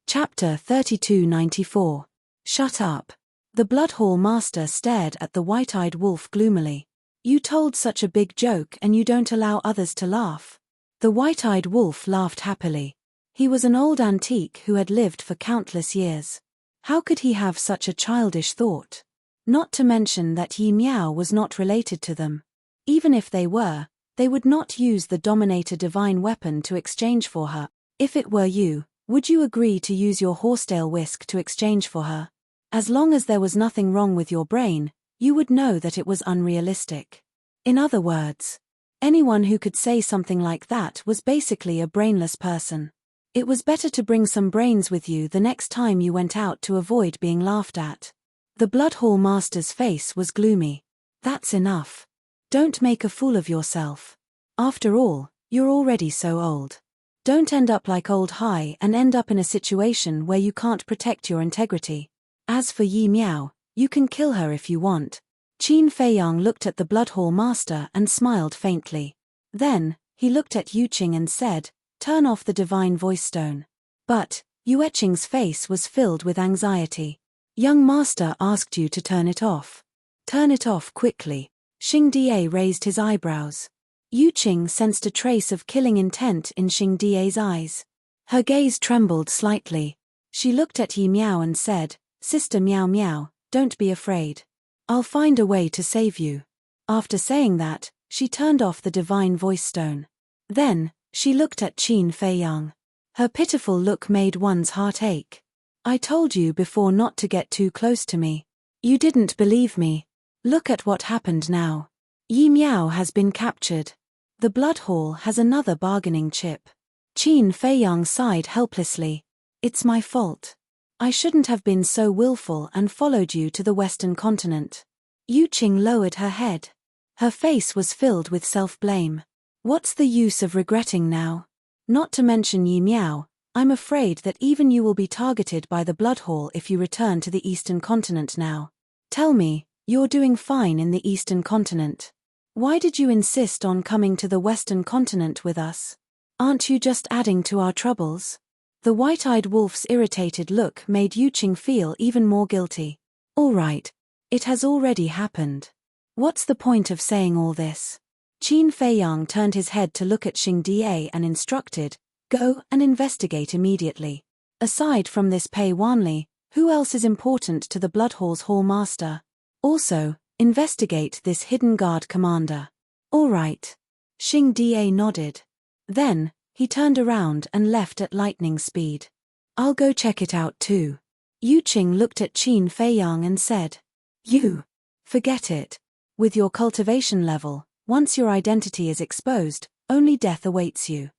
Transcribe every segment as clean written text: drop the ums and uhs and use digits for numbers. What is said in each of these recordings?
Chapter 3294. Shut up. The Bloodhall Master stared at the white-eyed wolf gloomily. You told such a big joke and you don't allow others to laugh. The white-eyed wolf laughed happily. He was an old antique who had lived for countless years. How could he have such a childish thought? Not to mention that Yi Miao was not related to them. Even if they were, they would not use the Dominator divine weapon to exchange for her. If it were you, would you agree to use your horsetail whisk to exchange for her? As long as there was nothing wrong with your brain, you would know that it was unrealistic. In other words, anyone who could say something like that was basically a brainless person. It was better to bring some brains with you the next time you went out to avoid being laughed at. The Bloodhall Master's face was gloomy. That's enough. Don't make a fool of yourself. After all, you're already so old. Don't end up like old Hai and end up in a situation where you can't protect your integrity. As for Yi Miao, you can kill her if you want. Qin Feiyang looked at the Bloodhall Master and smiled faintly. Then, he looked at Yu Qing and said, "Turn off the divine voice stone." But, Yu Qing's face was filled with anxiety. "Young master asked you to turn it off. Turn it off quickly." Xing Die raised his eyebrows. Yu Qing sensed a trace of killing intent in Xing Die's eyes. Her gaze trembled slightly. She looked at Yi Miao and said, "Sister Miao Miao, don't be afraid. I'll find a way to save you." After saying that, she turned off the divine voice stone. Then, she looked at Qin Feiyang. Her pitiful look made one's heart ache. "I told you before not to get too close to me. You didn't believe me. Look at what happened now. Yi Miao has been captured. The Bloodhall has another bargaining chip." Qin Feiyang sighed helplessly. "It's my fault. I shouldn't have been so willful and followed you to the Western continent." Yu Qing lowered her head. Her face was filled with self-blame. "What's the use of regretting now? Not to mention Yi Miao, I'm afraid that even you will be targeted by the Bloodhall if you return to the Eastern continent now. Tell me, you're doing fine in the Eastern continent. Why did you insist on coming to the Western continent with us? Aren't you just adding to our troubles?" The white-eyed wolf's irritated look made Yu Qing feel even more guilty. "All right. It has already happened. What's the point of saying all this?" Qin Feiyang turned his head to look at Xing Die and instructed, "Go and investigate immediately. Aside from this Pei Wanli, who else is important to the Bloodhall's Hall Master? Also, investigate this hidden guard commander." "All right." Xing Die nodded. Then, he turned around and left at lightning speed. "I'll go check it out too." Yu Qing looked at Qin Feiyang and said, "You. Forget it. With your cultivation level, once your identity is exposed, only death awaits you.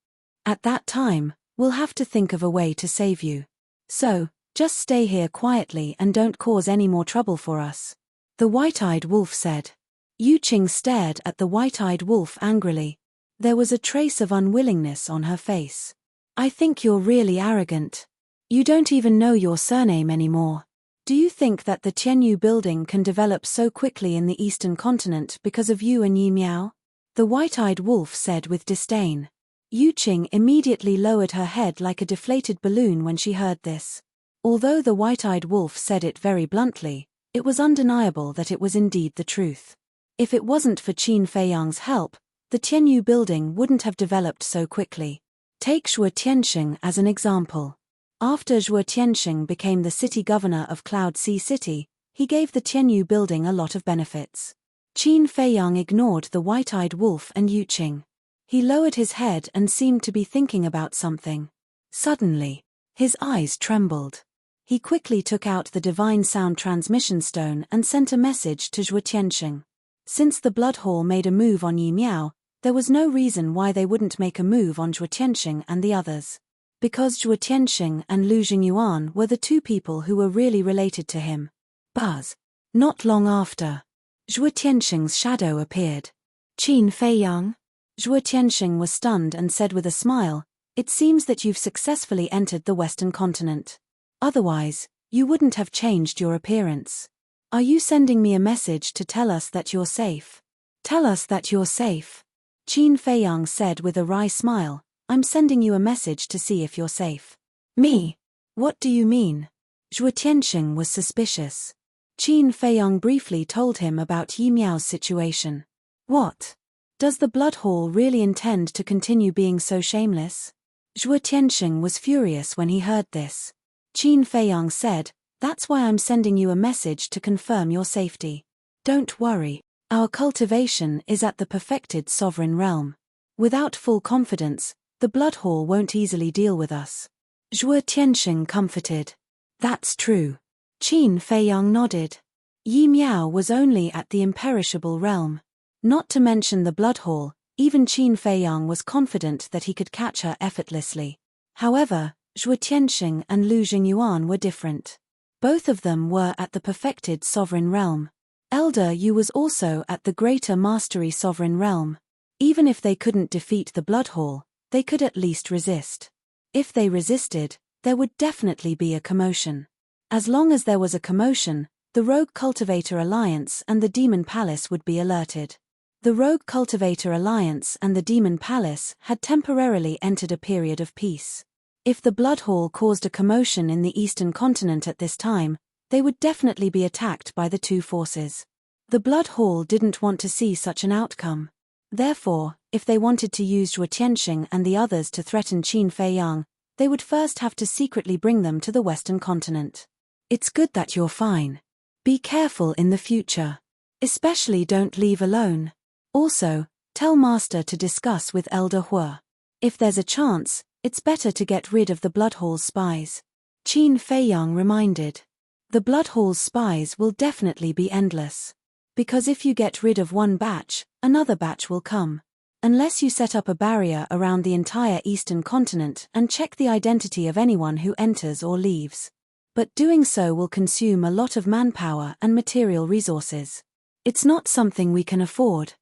At that time, we'll have to think of a way to save you. So, just stay here quietly and don't cause any more trouble for us," the white-eyed wolf said. Yu Qing stared at the white-eyed wolf angrily. There was a trace of unwillingness on her face. "I think you're really arrogant. You don't even know your surname anymore. Do you think that the Tianyu building can develop so quickly in the Eastern continent because of you and Yi Miao?" the white-eyed wolf said with disdain. Yu Qing immediately lowered her head like a deflated balloon when she heard this. Although the white-eyed wolf said it very bluntly, it was undeniable that it was indeed the truth. If it wasn't for Qin Feiyang's help, the Tianyu building wouldn't have developed so quickly. Take Zhuo Tianxing as an example. After Zhuo Tianxing became the city governor of Cloud Sea City, he gave the Tianyu building a lot of benefits. Qin Feiyang ignored the white-eyed wolf and Yu Qing. He lowered his head and seemed to be thinking about something. Suddenly, his eyes trembled. He quickly took out the divine sound transmission stone and sent a message to Zhuo Tianxing. Since the Bloodhall made a move on Yi Miao, there was no reason why they wouldn't make a move on Zhuo Tianxing and the others. Because Zhuo Tianxing and Lu Jingyuan were the two people who were really related to him. Buzz. Not long after, Zhuo Tianxing's shadow appeared. "Qin Feiyang?" Zhuo Tianxing was stunned and said with a smile, "It seems that you've successfully entered the Western continent. Otherwise, you wouldn't have changed your appearance. Are you sending me a message to tell us that you're safe?" "Tell us that you're safe?" Qin Feiyang said with a wry smile, "I'm sending you a message to see if you're safe." "Me? What do you mean? Zhuo Tianxing was suspicious. Qin Feiyang briefly told him about Yi Miao's situation. What? Does the Blood Hall really intend to continue being so shameless? Zhuo Tianxing was furious when he heard this. Qin Feiyang said, "That's why I'm sending you a message to confirm your safety. Don't worry, our cultivation is at the perfected sovereign realm. Without full confidence, the Blood Hall won't easily deal with us." Zhuo Tianxing comforted. That's true. Qin Feiyang nodded. Yi Miao was only at the imperishable realm. Not to mention the Blood Hall, even Qin Feiyang was confident that he could catch her effortlessly. However, Zhuo Tianxing and Lu Jingyuan were different. Both of them were at the perfected sovereign realm. Elder Yu was also at the greater mastery sovereign realm. Even if they couldn't defeat the Blood Hall, they could at least resist. If they resisted, there would definitely be a commotion. As long as there was a commotion, the Rogue Cultivator Alliance and the Demon Palace would be alerted. The Rogue Cultivator Alliance and the Demon Palace had temporarily entered a period of peace. If the Blood Hall caused a commotion in the Eastern continent at this time, they would definitely be attacked by the two forces. The Blood Hall didn't want to see such an outcome. Therefore, if they wanted to use Zhuo Tianxing and the others to threaten Qin Feiyang, they would first have to secretly bring them to the Western continent. It's good that you're fine. Be careful in the future. Especially don't leave alone. Also, tell Master to discuss with Elder Hua. If there's a chance, it's better to get rid of the Blood Hall's spies. Qin Feiyang reminded. The Blood Hall's spies will definitely be endless. Because if you get rid of one batch, another batch will come. Unless you set up a barrier around the entire Eastern continent and check the identity of anyone who enters or leaves. But doing so will consume a lot of manpower and material resources. It's not something we can afford.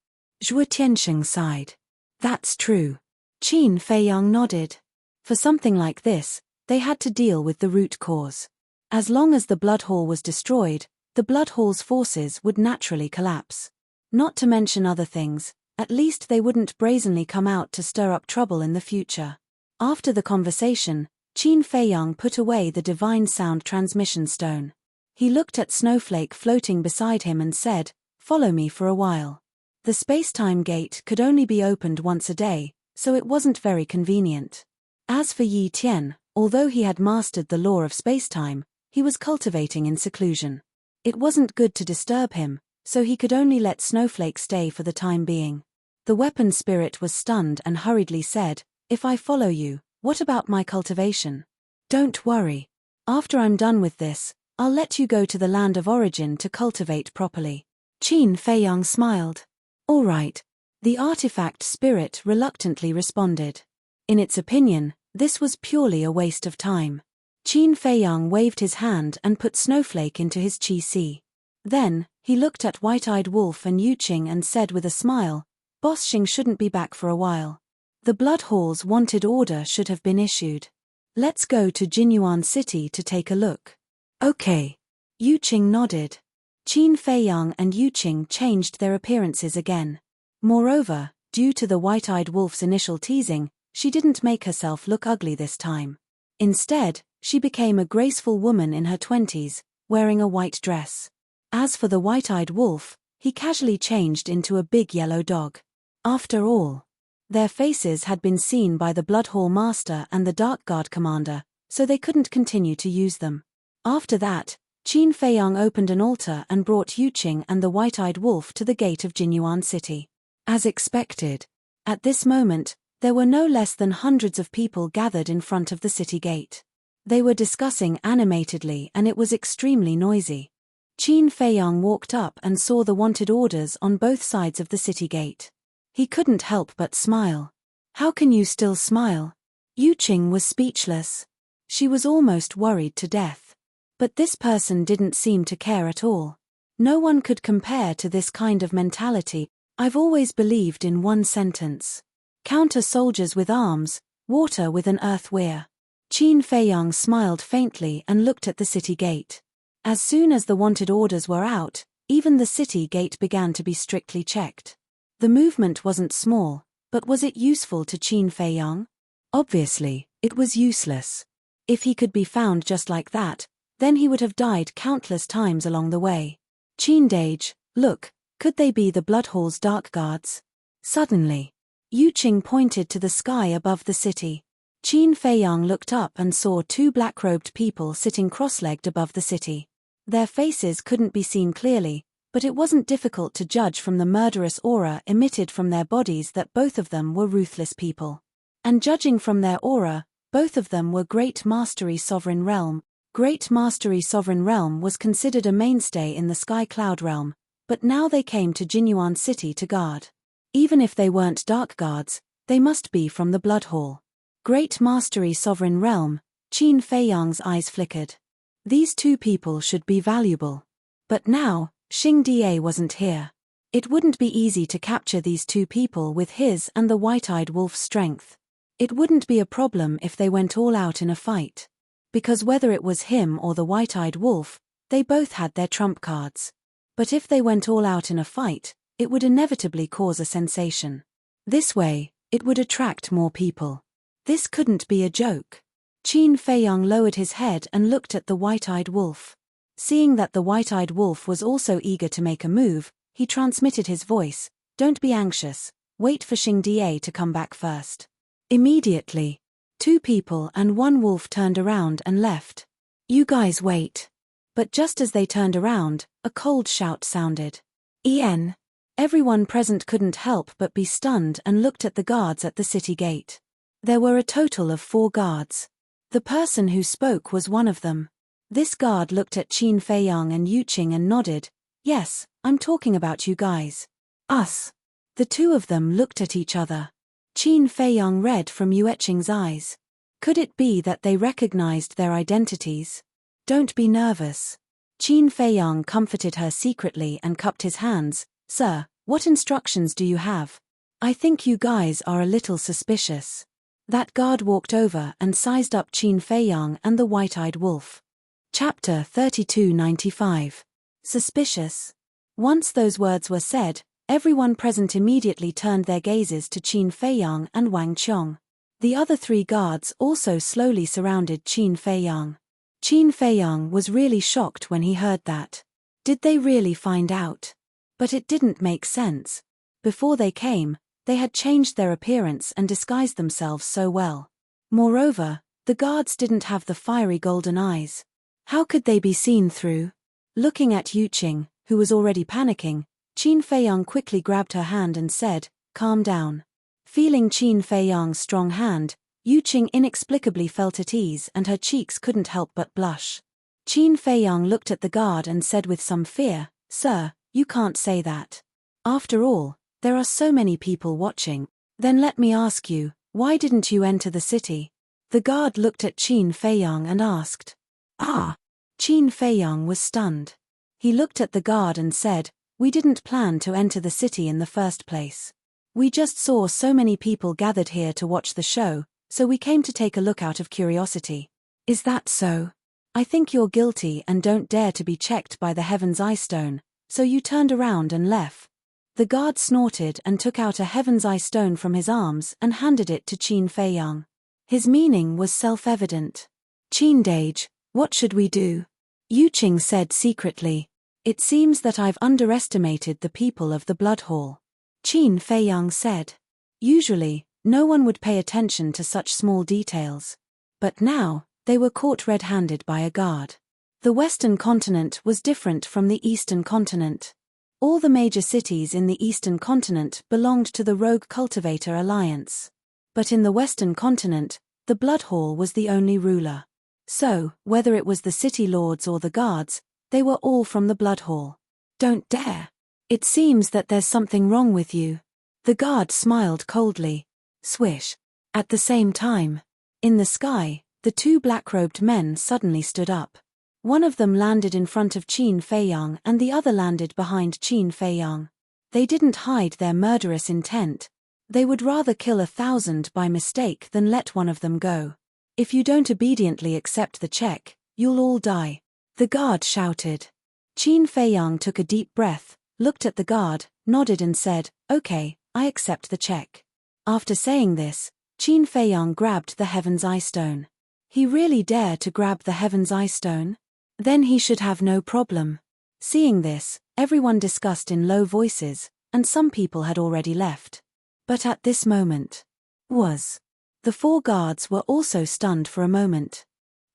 Zhuo Tianxing sighed. That's true. Qin Feiyang nodded. For something like this, they had to deal with the root cause. As long as the Blood Hall was destroyed, the Blood Hall's forces would naturally collapse. Not to mention other things, at least they wouldn't brazenly come out to stir up trouble in the future. After the conversation, Qin Feiyang put away the divine sound transmission stone. He looked at Snowflake floating beside him and said, "Follow me for a while." The space-time gate could only be opened once a day, so it wasn't very convenient. As for Yi Tian, although he had mastered the law of space-time, he was cultivating in seclusion. It wasn't good to disturb him, so he could only let Snowflake stay for the time being. The weapon spirit was stunned and hurriedly said, "If I follow you, what about my cultivation?" "Don't worry. After I'm done with this, I'll let you go to the land of origin to cultivate properly." Qin Feiyang smiled. "All right." The artifact spirit reluctantly responded. In its opinion, this was purely a waste of time. Qin Feiyang waved his hand and put Snowflake into his Qi. Then, he looked at White-Eyed Wolf and Yuqing and said with a smile, "Boss Xing shouldn't be back for a while. The Blood Hall's wanted order should have been issued. Let's go to Jinyuan City to take a look." "Okay." Yuqing nodded. Qin Feiyang and Yuqing changed their appearances again. Moreover, due to the White-Eyed Wolf's initial teasing, she didn't make herself look ugly this time. Instead, she became a graceful woman in her 20s, wearing a white dress. As for the White-Eyed Wolf, he casually changed into a big yellow dog. After all, their faces had been seen by the Blood Hall Master and the Dark Guard Commander, so they couldn't continue to use them. After that, Qin Feiyang opened an altar and brought Yuqing and the White-Eyed Wolf to the gate of Jinyuan City. As expected, at this moment, there were no less than hundreds of people gathered in front of the city gate. They were discussing animatedly and it was extremely noisy. Qin Feiyang walked up and saw the wanted orders on both sides of the city gate. He couldn't help but smile. "How can you still smile?" Yuqing was speechless. She was almost worried to death. But this person didn't seem to care at all. No one could compare to this kind of mentality. "I've always believed in one sentence. Counter soldiers with arms, water with an earth weir." Qin Feiyang smiled faintly and looked at the city gate. As soon as the wanted orders were out, even the city gate began to be strictly checked. The movement wasn't small, but was it useful to Qin Feiyang? Obviously, it was useless. If he could be found just like that, then he would have died countless times along the way. Qindage, look, could they be the Blood Hall's dark guards? Suddenly, Yuqing pointed to the sky above the city. Qin Feiyang looked up and saw two black-robed people sitting cross-legged above the city. Their faces couldn't be seen clearly, but it wasn't difficult to judge from the murderous aura emitted from their bodies that both of them were ruthless people. And judging from their aura, both of them were Great Mastery Sovereign Realm. Great Mastery Sovereign Realm was considered a mainstay in the Sky Cloud Realm, but now they came to Jinyuan City to guard. Even if they weren't Dark Guards, they must be from the Blood Hall. Great Mastery Sovereign Realm, Qin Feiyang's eyes flickered. These two people should be valuable. But now, Xing Da wasn't here. It wouldn't be easy to capture these two people with his and the white-eyed wolf's strength. It wouldn't be a problem if they went all out in a fight. Because whether it was him or the white-eyed wolf, they both had their trump cards. But if they went all out in a fight, it would inevitably cause a sensation. This way, it would attract more people. This couldn't be a joke. Qin Feiyang lowered his head and looked at the white-eyed wolf. Seeing that the white-eyed wolf was also eager to make a move, he transmitted his voice, "Don't be anxious, wait for Xing Da to come back first." Immediately, two people and one wolf turned around and left. "You guys wait." But just as they turned around, a cold shout sounded. "En!" Everyone present couldn't help but be stunned and looked at the guards at the city gate. There were a total of 4 guards. The person who spoke was one of them. This guard looked at Qin Feiyang and Yuqing and nodded. "Yes, I'm talking about you guys." "Us." The two of them looked at each other. Qin Feiyang read from Yuqing's eyes. Could it be that they recognized their identities? "Don't be nervous." Qin Feiyang comforted her secretly and cupped his hands. "Sir, what instructions do you have? I think you guys are a little suspicious." That guard walked over and sized up Qin Feiyang and the white-eyed wolf. Chapter 3295. Suspicious. Once those words were said, everyone present immediately turned their gazes to Qin Feiyang and Wang Qiong. The other 3 guards also slowly surrounded Qin Feiyang. Qin Feiyang was really shocked when he heard that. Did they really find out? But it didn't make sense. Before they came, they had changed their appearance and disguised themselves so well. Moreover, the guards didn't have the fiery golden eyes. How could they be seen through? Looking at Yuqing, who was already panicking, Qin Feiyang quickly grabbed her hand and said, "Calm down." Feeling Qin Feiyang's strong hand, Yuqing inexplicably felt at ease and her cheeks couldn't help but blush. Qin Feiyang looked at the guard and said with some fear, "Sir, you can't say that. After all, there are so many people watching. Then let me ask you, why didn't you enter the city?" The guard looked at Qin Feiyang and asked. "Ah!" Qin Feiyang was stunned. He looked at the guard and said, "We didn't plan to enter the city in the first place. We just saw so many people gathered here to watch the show, so we came to take a look out of curiosity." "Is that so? I think you're guilty and don't dare to be checked by the Heaven's Eye Stone, so you turned around and left." The guard snorted and took out a Heaven's Eye Stone from his arms and handed it to Qin Feiyang. His meaning was self-evident. "Qindage, what should we do?" Yuqing said secretly. "It seems that I've underestimated the people of the Blood Hall." Qin Feiyang said. Usually, no one would pay attention to such small details. But now, they were caught red-handed by a guard. The Western continent was different from the Eastern continent. All the major cities in the Eastern continent belonged to the Rogue Cultivator Alliance. But in the Western continent, the Blood Hall was the only ruler. So, whether it was the city lords or the guards, they were all from the Blood Hall. "Don't dare. It seems that there's something wrong with you." The guard smiled coldly. Swish. At the same time, in the sky, the 2 black-robed men suddenly stood up. One of them landed in front of Qin Feiyang and the other landed behind Qin Feiyang. They didn't hide their murderous intent. They would rather kill 1,000 by mistake than let one of them go. "If you don't obediently accept the check, you'll all die," the guard shouted. Qin Feiyang took a deep breath, looked at the guard, nodded and said, "Okay, I accept the check." After saying this, Qin Feiyang grabbed the Heaven's Eye Stone. He really dare to grab the Heaven's Eye Stone? Then he should have no problem. Seeing this, everyone discussed in low voices, and some people had already left. But at this moment, the 4 guards were also stunned for a moment.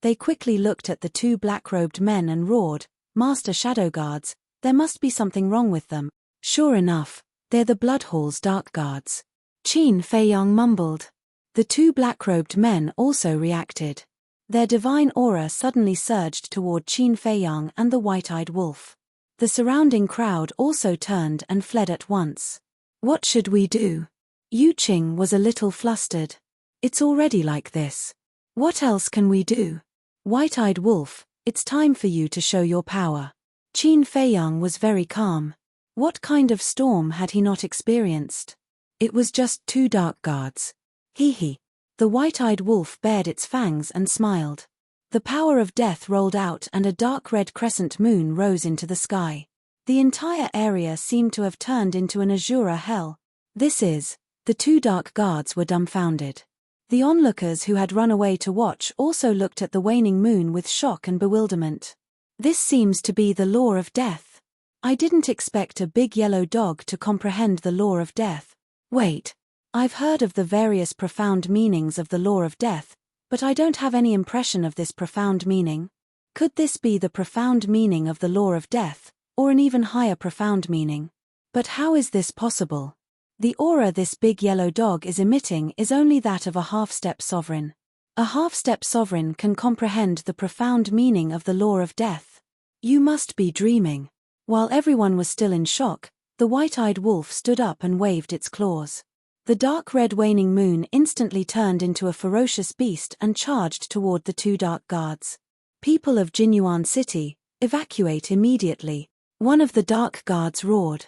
They quickly looked at the 2 black-robed men and roared, "Master Shadow Guards, there must be something wrong with them." Sure enough, they're the Blood Hall's Dark Guards. Qin Feiyang mumbled. The 2 black-robed men also reacted. Their divine aura suddenly surged toward Qin Feiyang and the white-eyed wolf. The surrounding crowd also turned and fled at once. What should we do? Yu Qing was a little flustered. It's already like this. What else can we do? White-eyed wolf, it's time for you to show your power. Qin Feiyang was very calm. What kind of storm had he not experienced? It was just 2 dark guards. Hee. The white-eyed wolf bared its fangs and smiled. The power of death rolled out and a dark red crescent moon rose into the sky. The entire area seemed to have turned into an azure hell. The 2 dark guards were dumbfounded. The onlookers who had run away to watch also looked at the waning moon with shock and bewilderment. This seems to be the law of death. I didn't expect a big yellow dog to comprehend the law of death. Wait. I've heard of the various profound meanings of the law of death, but I don't have any impression of this profound meaning. Could this be the profound meaning of the law of death, or an even higher profound meaning? But how is this possible? The aura this big yellow dog is emitting is only that of a half-step sovereign. A half-step sovereign can comprehend the profound meaning of the law of death. You must be dreaming. While everyone was still in shock, the white-eyed wolf stood up and waved its claws. The dark red waning moon instantly turned into a ferocious beast and charged toward the 2 dark guards. "People of Jinyuan City, evacuate immediately," one of the dark guards roared.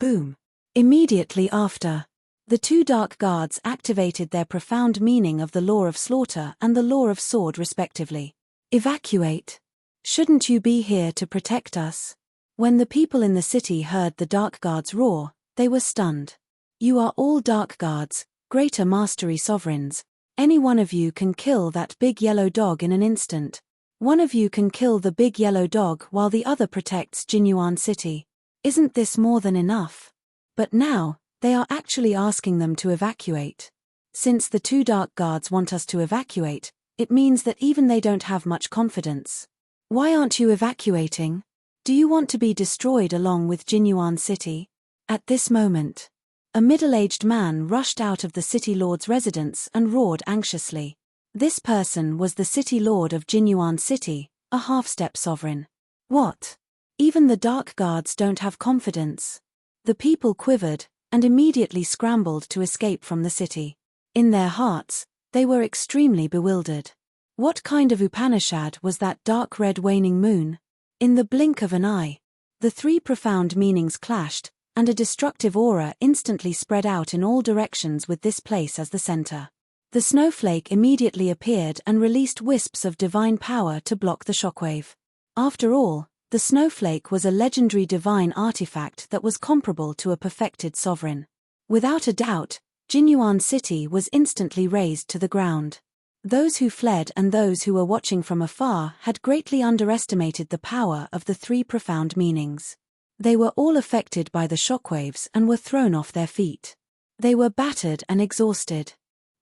Boom. Immediately after, the 2 dark guards activated their profound meaning of the law of slaughter and the law of sword respectively. "Evacuate? Shouldn't you be here to protect us?" When the people in the city heard the dark guards roar, they were stunned. "You are all dark guards, greater mastery sovereigns. Any one of you can kill that big yellow dog in an instant. One of you can kill the big yellow dog while the other protects Jinyuan City. Isn't this more than enough?" But now, they are actually asking them to evacuate. Since the 2 dark guards want us to evacuate, it means that even they don't have much confidence. Why aren't you evacuating? Do you want to be destroyed along with Jinyuan City? At this moment, a middle-aged man rushed out of the city lord's residence and roared anxiously. This person was the city lord of Jinyuan City, a half-step sovereign. What? Even the dark guards don't have confidence. The people quivered, and immediately scrambled to escape from the city. In their hearts, they were extremely bewildered. What kind of Upanishad was that dark red waning moon? In the blink of an eye, the 3 profound meanings clashed, and a destructive aura instantly spread out in all directions with this place as the center. The snowflake immediately appeared and released wisps of divine power to block the shockwave. After all, the snowflake was a legendary divine artifact that was comparable to a perfected sovereign. Without a doubt, Jinyuan City was instantly razed to the ground. Those who fled and those who were watching from afar had greatly underestimated the power of the 3 profound meanings. They were all affected by the shockwaves and were thrown off their feet. They were battered and exhausted.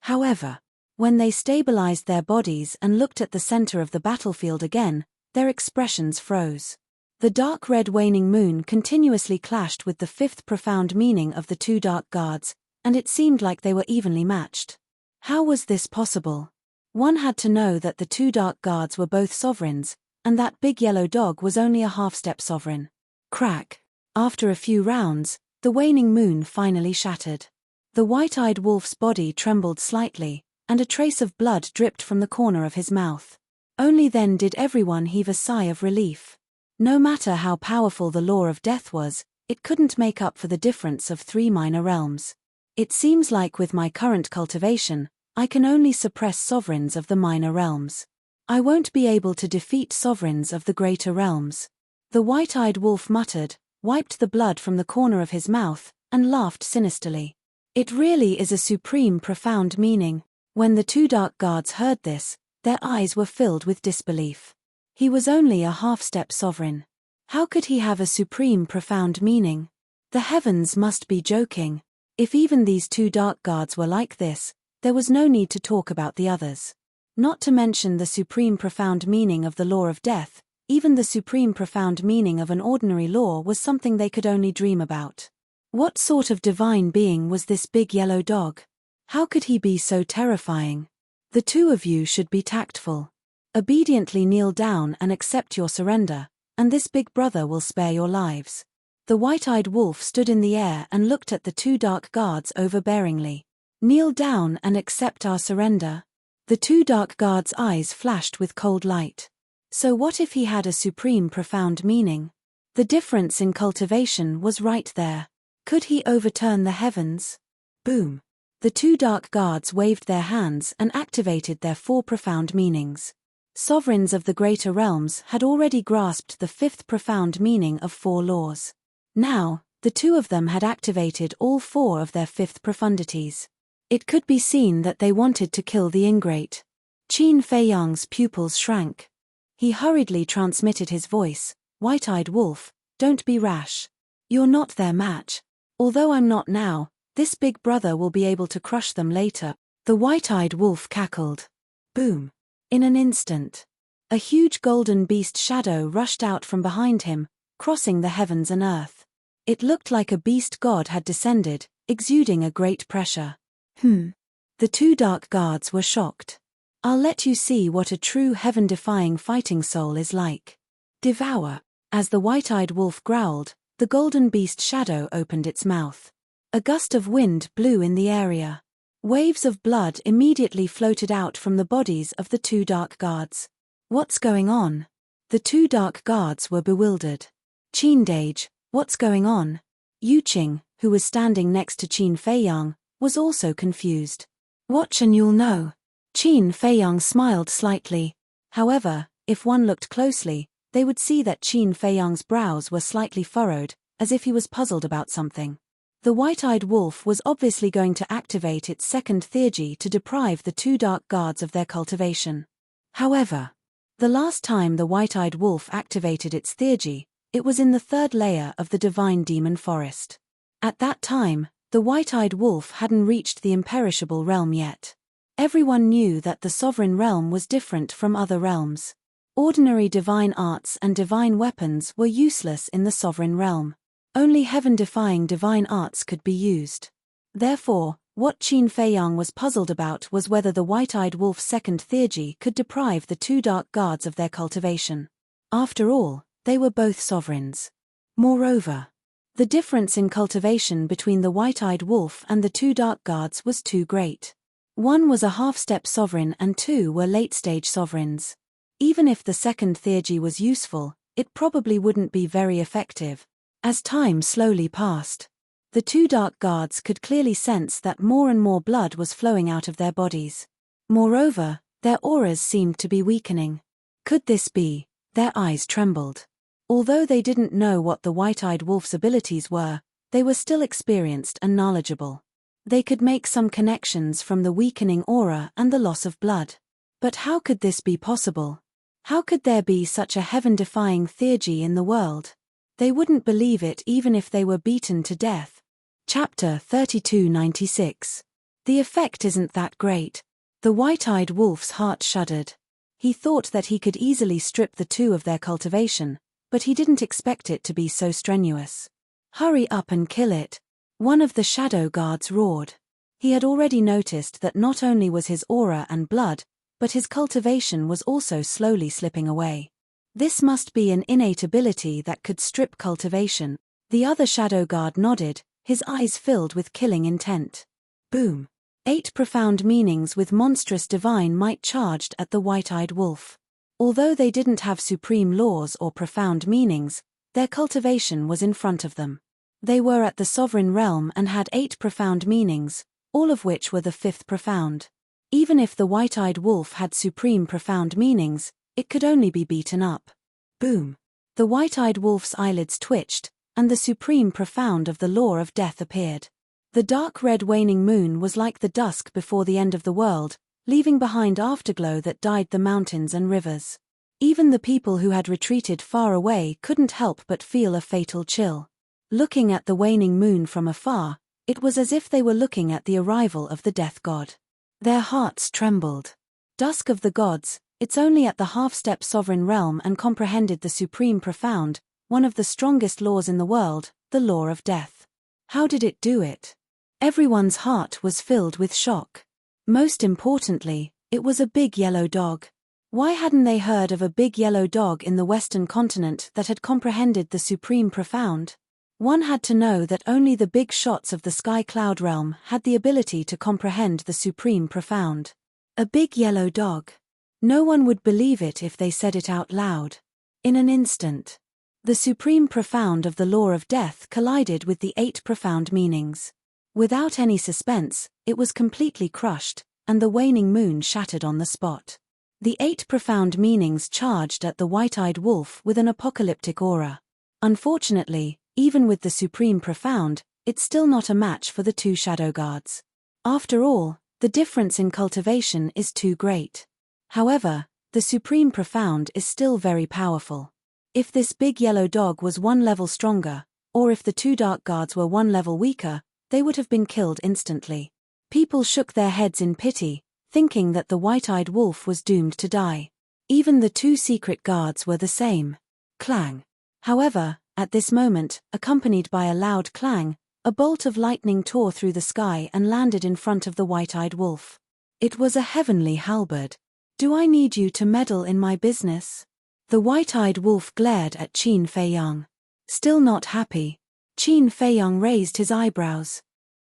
However, when they stabilized their bodies and looked at the center of the battlefield again, their expressions froze. The dark red waning moon continuously clashed with the 5th profound meaning of the 2 dark guards, and it seemed like they were evenly matched. How was this possible? One had to know that the 2 dark guards were both sovereigns, and that big yellow dog was only a half-step sovereign. Crack. After a few rounds, the waning moon finally shattered. The white-eyed wolf's body trembled slightly, and a trace of blood dripped from the corner of his mouth. Only then did everyone heave a sigh of relief. No matter how powerful the law of death was, it couldn't make up for the difference of 3 minor realms. It seems like with my current cultivation, I can only suppress sovereigns of the minor realms. I won't be able to defeat sovereigns of the greater realms. The white-eyed wolf muttered, wiped the blood from the corner of his mouth, and laughed sinisterly. It really is a supreme profound meaning. When the 2 dark guards heard this, Their eyes were filled with disbelief. He was only a half-step sovereign. How could he have a supreme profound meaning? The heavens must be joking. If even these two dark guards were like this, there was no need to talk about the others. Not to mention the supreme profound meaning of the law of death, even the supreme profound meaning of an ordinary law was something they could only dream about. What sort of divine being was this big yellow dog? How could he be so terrifying? The two of you should be tactful. Obediently kneel down and accept your surrender, and this big brother will spare your lives. The white-eyed wolf stood in the air and looked at the two dark guards overbearingly. Kneel down and accept our surrender. The two dark guards' eyes flashed with cold light. So what if he had a supreme profound meaning? The difference in cultivation was right there. Could he overturn the heavens? Boom. The two dark guards waved their hands and activated their four profound meanings. Sovereigns of the greater realms had already grasped the fifth profound meaning of four laws. Now, the two of them had activated all four of their fifth profundities. It could be seen that they wanted to kill the ingrate. Qin Feiyang's pupils shrank. He hurriedly transmitted his voice, "White-eyed wolf, don't be rash. You're not their match. Although I'm not now, this big brother will be able to crush them later." The white-eyed wolf cackled. Boom. In an instant, a huge golden beast shadow rushed out from behind him, crossing the heavens and earth. It looked like a beast god had descended, exuding a great pressure. The two dark guards were shocked. "I'll let you see what a true heaven-defying fighting soul is like. Devour." As the white-eyed wolf growled, the golden beast shadow opened its mouth. A gust of wind blew in the area. Waves of blood immediately floated out from the bodies of the two dark guards. What's going on? The two dark guards were bewildered. Qindage, what's going on? Yuqing, who was standing next to Qin Feiyang, was also confused. Watch and you'll know. Qin Feiyang smiled slightly. However, if one looked closely, they would see that Qin Feiyang's brows were slightly furrowed, as if he was puzzled about something. The white-eyed wolf was obviously going to activate its second theurgy to deprive the two dark guards of their cultivation. However, the last time the white-eyed wolf activated its theurgy, it was in the third layer of the divine demon forest. At that time, the white-eyed wolf hadn't reached the imperishable realm yet. Everyone knew that the sovereign realm was different from other realms. Ordinary divine arts and divine weapons were useless in the sovereign realm. Only heaven-defying divine arts could be used. Therefore, what Qin Feiyang was puzzled about was whether the white-eyed wolf's second theurgy could deprive the two dark guards of their cultivation. After all, they were both sovereigns. Moreover, the difference in cultivation between the white-eyed wolf and the two dark guards was too great. One was a half-step sovereign and two were late-stage sovereigns. Even if the second theurgy was useful, it probably wouldn't be very effective. As time slowly passed, the two dark guards could clearly sense that more and more blood was flowing out of their bodies. Moreover, their auras seemed to be weakening. Could this be? Their eyes trembled. Although they didn't know what the white-eyed wolf's abilities were, they were still experienced and knowledgeable. They could make some connections from the weakening aura and the loss of blood. But how could this be possible? How could there be such a heaven-defying theurgy in the world? They wouldn't believe it even if they were beaten to death. Chapter 3296. The effect isn't that great. The white-eyed wolf's heart shuddered. He thought that he could easily strip the two of their cultivation, but he didn't expect it to be so strenuous. "Hurry up and kill it," one of the shadow guards roared. He had already noticed that not only was his aura and blood, but his cultivation was also slowly slipping away. This must be an innate ability that could strip cultivation. The other shadow guard nodded, his eyes filled with killing intent. Boom. 8 profound meanings with monstrous divine might charged at the white-eyed wolf. Although they didn't have supreme laws or profound meanings, their cultivation was in front of them. They were at the sovereign realm and had 8 profound meanings, all of which were the 5th profound. Even if the white-eyed wolf had supreme profound meanings, it could only be beaten up. Boom. The white-eyed wolf's eyelids twitched, and the supreme profound of the law of death appeared. The dark red waning moon was like the dusk before the end of the world, leaving behind afterglow that dyed the mountains and rivers. Even the people who had retreated far away couldn't help but feel a fatal chill. Looking at the waning moon from afar, it was as if they were looking at the arrival of the death god. Their hearts trembled. Dusk of the gods, it's only at the half-step sovereign realm and comprehended the supreme profound, one of the strongest laws in the world, the law of death. How did it do it? Everyone's heart was filled with shock. Most importantly, it was a big yellow dog. Why hadn't they heard of a big yellow dog in the Western continent that had comprehended the supreme profound? One had to know that only the big shots of the sky cloud realm had the ability to comprehend the supreme profound. A big yellow dog. No one would believe it if they said it out loud. In an instant, the supreme profound of the law of death collided with the 8 profound meanings. Without any suspense, it was completely crushed, and the waning moon shattered on the spot. The 8 profound meanings charged at the white-eyed wolf with an apocalyptic aura. Unfortunately, even with the supreme profound, it's still not a match for the 2 shadow guards. After all, the difference in cultivation is too great. However, the supreme profound is still very powerful. If this big yellow dog was 1 level stronger, or if the 2 dark guards were 1 level weaker, they would have been killed instantly. People shook their heads in pity, thinking that the white-eyed wolf was doomed to die. Even the 2 secret guards were the same. Clang. However, at this moment, accompanied by a loud clang, a bolt of lightning tore through the sky and landed in front of the white-eyed wolf. It was a heavenly halberd. Do I need you to meddle in my business? The white-eyed wolf glared at Qin Feiyang. Still not happy, Qin Feiyang raised his eyebrows.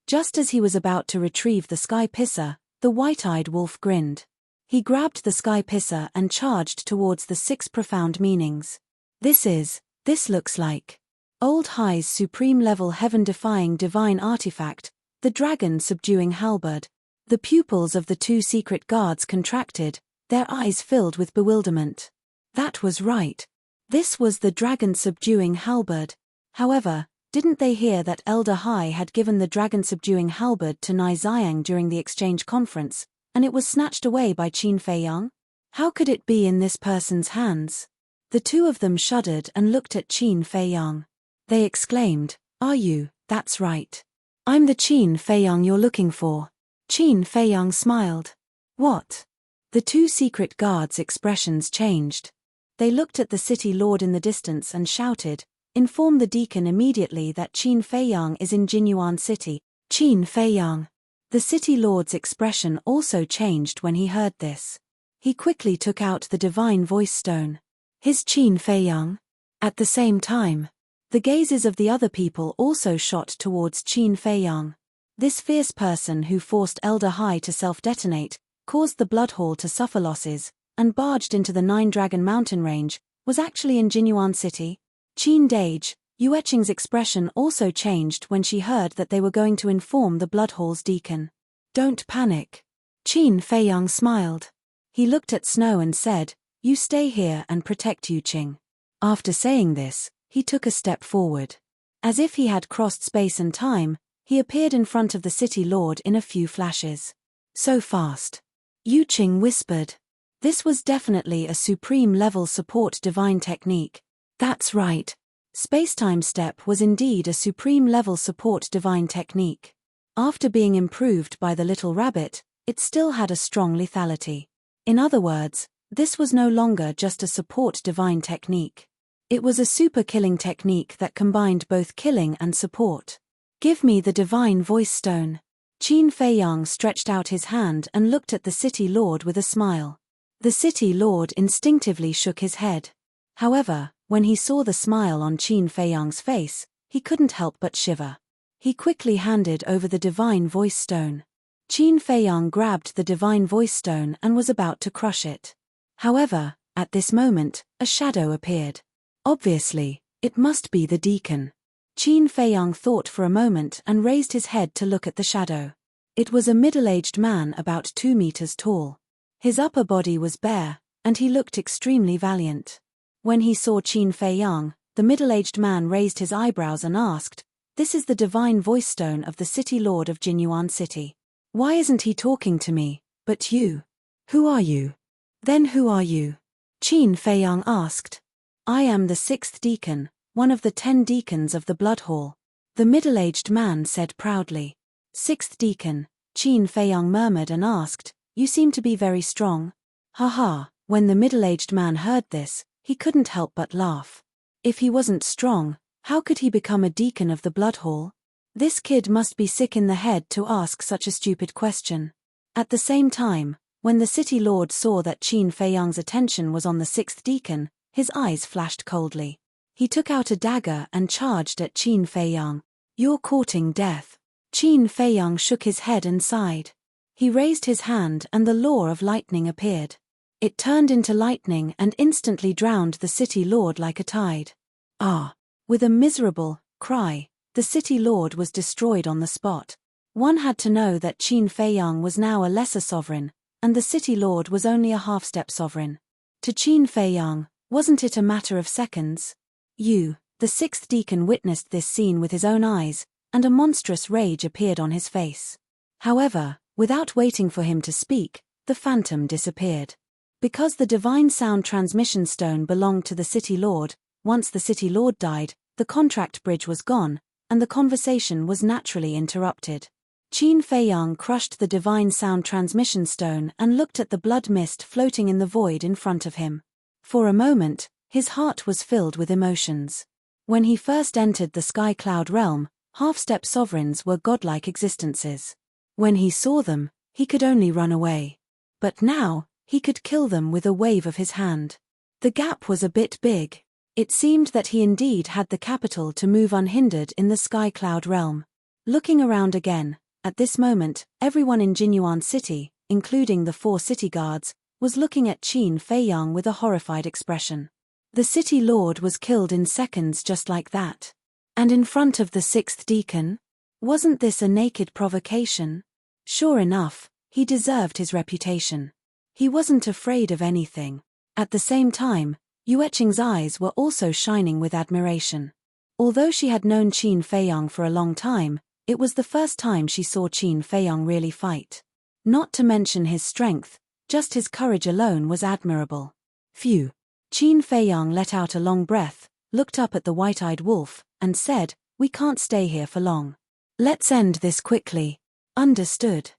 Just as he was about to retrieve the sky pisser, the white-eyed wolf grinned. He grabbed the sky pisser and charged towards the 6 profound meanings. This looks like Old High's supreme-level heaven-defying divine artifact, the dragon-subduing halberd. The pupils of the 2 secret guards contracted, their eyes filled with bewilderment. That was right. This was the dragon-subduing halberd. However, didn't they hear that Elder High had given the dragon-subduing halberd to Nai Xiang during the exchange conference, and it was snatched away by Qin Feiyang? How could it be in this person's hands? The 2 of them shuddered and looked at Qin Feiyang. They exclaimed, "Are you? That's right. I'm the Qin Feiyang you're looking for." Qin Feiyang smiled. What? The 2 secret guards' expressions changed. They looked at the city lord in the distance and shouted, "Inform the deacon immediately that Qin Feiyang is in Jinyuan City." Qin Feiyang. The city lord's expression also changed when he heard this. He quickly took out the divine voice stone. His Qin Feiyang. At the same time, the gazes of the other people also shot towards Qin Feiyang. This fierce person who forced Elder High to self-detonate, caused the Blood Hall to suffer losses, and barged into the 9-Dragon Mountain Range, was actually in Jinyuan City. Qin Dage, Yueqing's expression also changed when she heard that they were going to inform the Blood Hall's deacon. Don't panic. Qin Feiyang smiled. He looked at Snow and said, "You stay here and protect Yuqing." After saying this, he took a step forward. As if he had crossed space and time, he appeared in front of the city lord in a few flashes. So fast. Yuqing whispered. This was definitely a supreme-level support divine technique. That's right. Spacetime step was indeed a supreme-level support divine technique. After being improved by the little rabbit, it still had a strong lethality. In other words, this was no longer just a support divine technique. It was a super-killing technique that combined both killing and support. Give me the divine voice stone. Qin Feiyang stretched out his hand and looked at the city lord with a smile. The city lord instinctively shook his head. However, when he saw the smile on Qin Feiyang's face, he couldn't help but shiver. He quickly handed over the divine voice stone. Qin Feiyang grabbed the divine voice stone and was about to crush it. However, at this moment, a shadow appeared. Obviously, it must be the deacon. Qin Feiyang thought for a moment and raised his head to look at the shadow. It was a middle-aged man about 2 meters tall. His upper body was bare, and he looked extremely valiant. When he saw Qin Feiyang, the middle-aged man raised his eyebrows and asked, "This is the divine voice stone of the city lord of Jinyuan City. Why isn't he talking to me, but you?" Who are you? Then who are you? Qin Feiyang asked. I am the 6th deacon, one of the 10 deacons of the Blood Hall. The middle-aged man said proudly. 6th deacon, Qin Feiyang murmured and asked, you seem to be very strong. Haha, when the middle-aged man heard this, he couldn't help but laugh. If he wasn't strong, how could he become a deacon of the Blood Hall? This kid must be sick in the head to ask such a stupid question. At the same time, when the city lord saw that Qin Feiyang's attention was on the 6th deacon, his eyes flashed coldly. He took out a dagger and charged at Qin Feiyang. You're courting death. Qin Feiyang shook his head and sighed. He raised his hand and the law of lightning appeared. It turned into lightning and instantly drowned the city lord like a tide. Ah! With a miserable cry, the city lord was destroyed on the spot. One had to know that Qin Feiyang was now a lesser sovereign, and the city lord was only a half-step sovereign. To Qin Feiyang, wasn't it a matter of seconds? The 6th deacon witnessed this scene with his own eyes, and a monstrous rage appeared on his face. However, without waiting for him to speak, the phantom disappeared. Because the divine sound transmission stone belonged to the city lord, once the city lord died, the contract bridge was gone, and the conversation was naturally interrupted. Qin Feiyang crushed the divine sound transmission stone and looked at the blood mist floating in the void in front of him. For a moment, his heart was filled with emotions. When he first entered the sky cloud realm, half-step sovereigns were godlike existences. When he saw them, he could only run away. But now, he could kill them with a wave of his hand. The gap was a bit big. It seemed that he indeed had the capital to move unhindered in the sky cloud realm. Looking around again, at this moment, everyone in Jinyuan City, including the 4 city guards, was looking at Qin Feiyang with a horrified expression. The city lord was killed in seconds just like that. And in front of the 6th deacon? Wasn't this a naked provocation? Sure enough, he deserved his reputation. He wasn't afraid of anything. At the same time, Yueqing's eyes were also shining with admiration. Although she had known Qin Feiyang for a long time, it was the first time she saw Qin Feiyang really fight. Not to mention his strength, just his courage alone was admirable. Phew! Qin Feiyang let out a long breath, looked up at the white-eyed wolf, and said, we can't stay here for long. Let's end this quickly. Understood.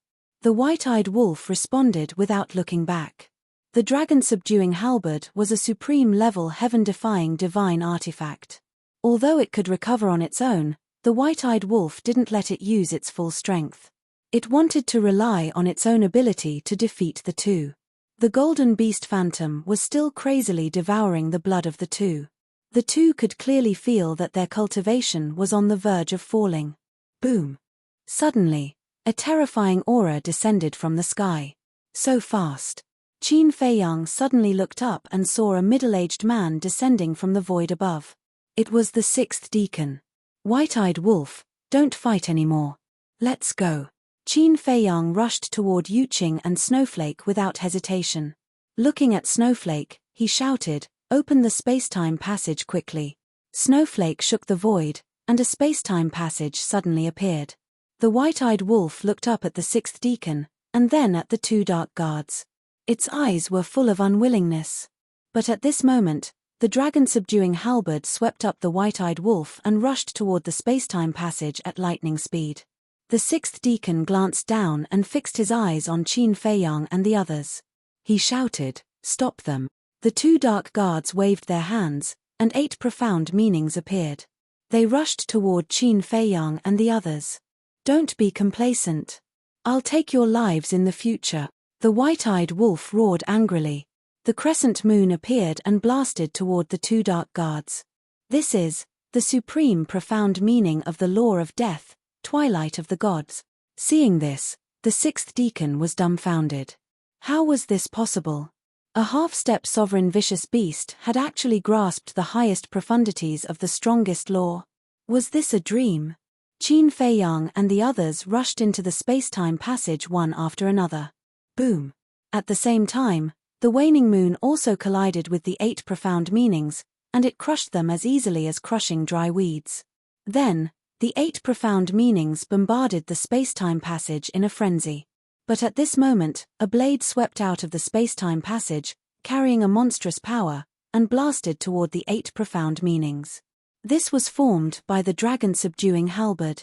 The white-eyed wolf responded without looking back. The dragon-subduing halberd was a supreme-level heaven-defying divine artifact. Although it could recover on its own, the white-eyed wolf didn't let it use its full strength. It wanted to rely on its own ability to defeat the 2. The golden beast phantom was still crazily devouring the blood of the 2. The 2 could clearly feel that their cultivation was on the verge of falling. Boom! Suddenly, a terrifying aura descended from the sky. So fast. Qin Feiyang suddenly looked up and saw a middle-aged man descending from the void above. It was the 6th deacon. White-eyed wolf, don't fight anymore. Let's go. Qin Feiyang rushed toward Yuqing and Snowflake without hesitation. Looking at Snowflake, he shouted, open the space-time passage quickly. Snowflake shook the void, and a space-time passage suddenly appeared. The white-eyed wolf looked up at the 6th deacon, and then at the 2 dark guards. Its eyes were full of unwillingness. But at this moment, the dragon-subduing halberd swept up the white-eyed wolf and rushed toward the space-time passage at lightning speed. The 6th deacon glanced down and fixed his eyes on Qin Feiyang and the others. He shouted, stop them. The 2 dark guards waved their hands, and 8 profound meanings appeared. They rushed toward Qin Feiyang and the others. Don't be complacent. I'll take your lives in the future. The white-eyed wolf roared angrily. The crescent moon appeared and blasted toward the 2 dark guards. This is the supreme profound meaning of the law of death, twilight of the gods. Seeing this, the 6th deacon was dumbfounded. How was this possible? A half-step sovereign vicious beast had actually grasped the highest profundities of the strongest law. Was this a dream? Qin Feiyang and the others rushed into the space-time passage one after another. Boom! At the same time, the waning moon also collided with the 8 profound meanings, and it crushed them as easily as crushing dry weeds. Then, the 8 profound meanings bombarded the space-time passage in a frenzy. But at this moment, a blade swept out of the space-time passage, carrying a monstrous power, and blasted toward the 8 profound meanings. This was formed by the dragon-subduing halberd.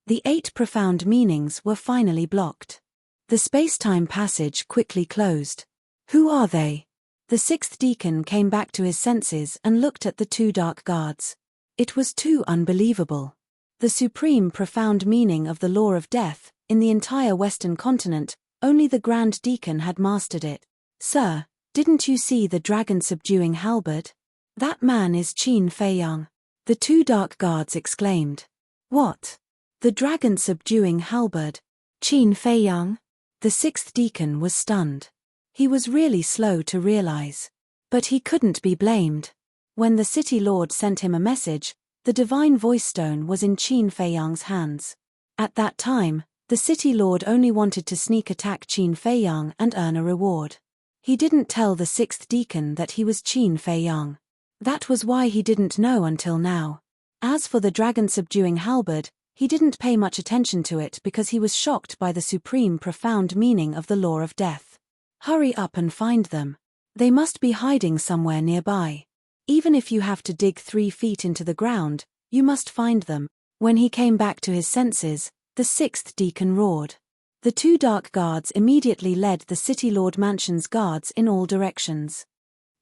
The 8 profound meanings were finally blocked. The space-time passage quickly closed. Who are they? The 6th deacon came back to his senses and looked at the 2 dark guards. It was too unbelievable. The supreme profound meaning of the law of death, in the entire Western continent, only the Grand Deacon had mastered it. Sir, didn't you see the dragon-subduing halberd? That man is Qin Feiyang. The 2 dark guards exclaimed. What? The dragon-subduing halberd? Qin Feiyang? The 6th deacon was stunned. He was really slow to realize. But he couldn't be blamed. When the city lord sent him a message, the divine voice stone was in Qin Feiyang's hands. At that time, the city lord only wanted to sneak attack Qin Feiyang and earn a reward. He didn't tell the 6th deacon that he was Qin Feiyang. That was why he didn't know until now. As for the dragon-subduing halberd, he didn't pay much attention to it because he was shocked by the supreme profound meaning of the law of death. Hurry up and find them. They must be hiding somewhere nearby. Even if you have to dig 3 feet into the ground, you must find them. When he came back to his senses, the 6th deacon roared. The 2 dark guards immediately led the city lord mansion's guards in all directions.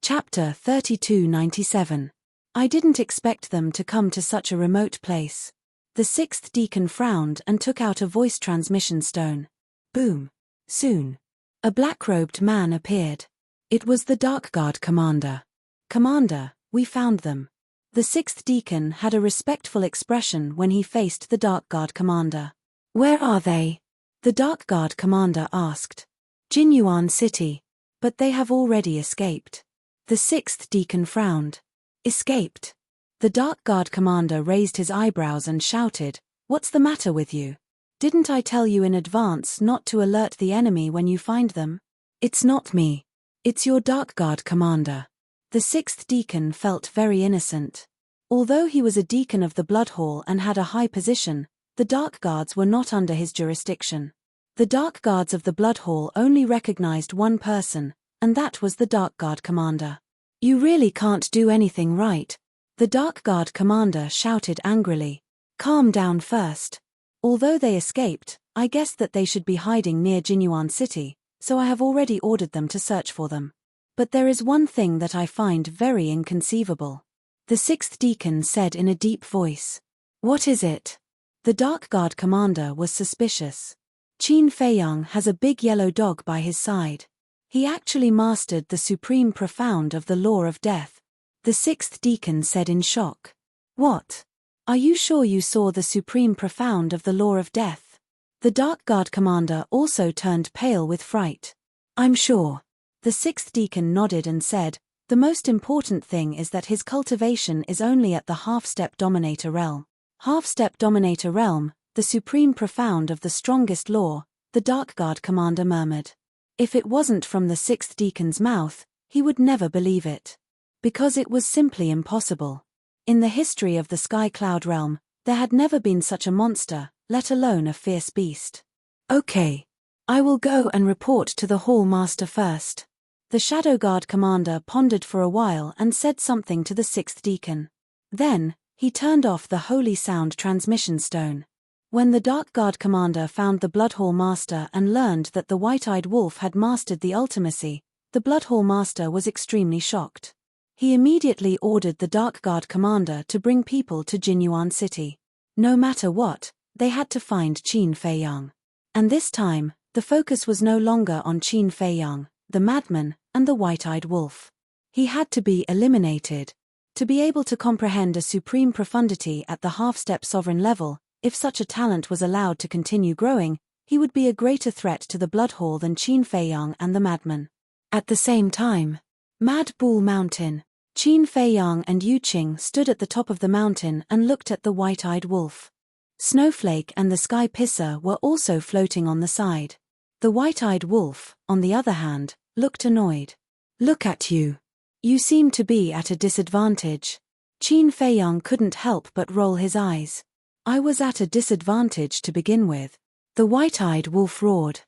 Chapter 3297. I didn't expect them to come to such a remote place. The 6th deacon frowned and took out a voice transmission stone. Boom. Soon. A black-robed man appeared. It was the Dark Guard commander. Commander, we found them. The 6th deacon had a respectful expression when he faced the Dark Guard commander. Where are they? The Dark Guard commander asked. Jinyuan City. But they have already escaped. The 6th deacon frowned. Escaped? The Dark Guard commander raised his eyebrows and shouted, What's the matter with you? Didn't I tell you in advance not to alert the enemy when you find them? It's not me. It's your Dark Guard commander. The 6th deacon felt very innocent. Although he was a deacon of the Blood Hall and had a high position, the Dark Guards were not under his jurisdiction. The Dark Guards of the Blood Hall only recognized one person, and that was the Dark Guard commander. You really can't do anything right. The Dark Guard commander shouted angrily. Calm down first. Although they escaped, I guess that they should be hiding near Jinyuan City, so I have already ordered them to search for them. But there is one thing that I find very inconceivable. The 6th deacon said in a deep voice. What is it? The Dark Guard commander was suspicious. Qin Feiyang has a big yellow dog by his side. He actually mastered the supreme profound of the law of death. The 6th deacon said in shock. What? Are you sure you saw the supreme profound of the law of death? The Dark Guard commander also turned pale with fright. I'm sure. The 6th deacon nodded and said, The most important thing is that his cultivation is only at the half-step dominator realm. Half-step dominator realm, the supreme profound of the strongest law, the Dark Guard commander murmured. If it wasn't from the 6th deacon's mouth, he would never believe it. Because it was simply impossible. In the history of the Sky Cloud realm, there had never been such a monster, let alone a fierce beast. Okay. I will go and report to the Hall Master first. The Shadow Guard commander pondered for a while and said something to the 6th deacon. Then, he turned off the Holy Sound transmission stone. When the Dark Guard commander found the Blood Hall Master and learned that the White-Eyed Wolf had mastered the ultimacy, the Blood Hall Master was extremely shocked. He immediately ordered the Dark Guard commander to bring people to Jinyuan City. No matter what, they had to find Qin Feiyang. And this time, the focus was no longer on Qin Feiyang, the madman, and the White-Eyed Wolf. He had to be eliminated. To be able to comprehend a supreme profundity at the half-step sovereign level, if such a talent was allowed to continue growing, he would be a greater threat to the Blood Hall than Qin Feiyang and the madman. At the same time, Mad Bull Mountain. Qin Feiyang and Yu Qing stood at the top of the mountain and looked at the White-Eyed Wolf. Snowflake and the Sky Pisser were also floating on the side. The White-Eyed Wolf, on the other hand, looked annoyed. Look at you. You seem to be at a disadvantage. Qin Feiyang couldn't help but roll his eyes. I was at a disadvantage to begin with. The White-Eyed Wolf roared.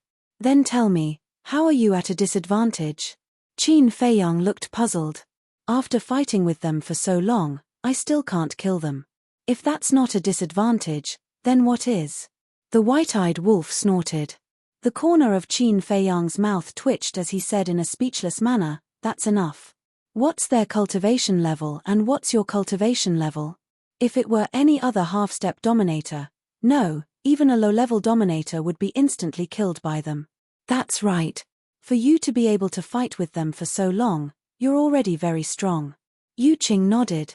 Then tell me, how are you at a disadvantage? Qin Feiyang looked puzzled. After fighting with them for so long, I still can't kill them. If that's not a disadvantage, then what is? The white-eyed wolf snorted. The corner of Qin Feiyang's mouth twitched as he said in a speechless manner, "That's enough. What's their cultivation level and what's your cultivation level? If it were any other half-step dominator, no, even a low-level dominator would be instantly killed by them." That's right. For you to be able to fight with them for so long, you're already very strong. Yu Qing nodded.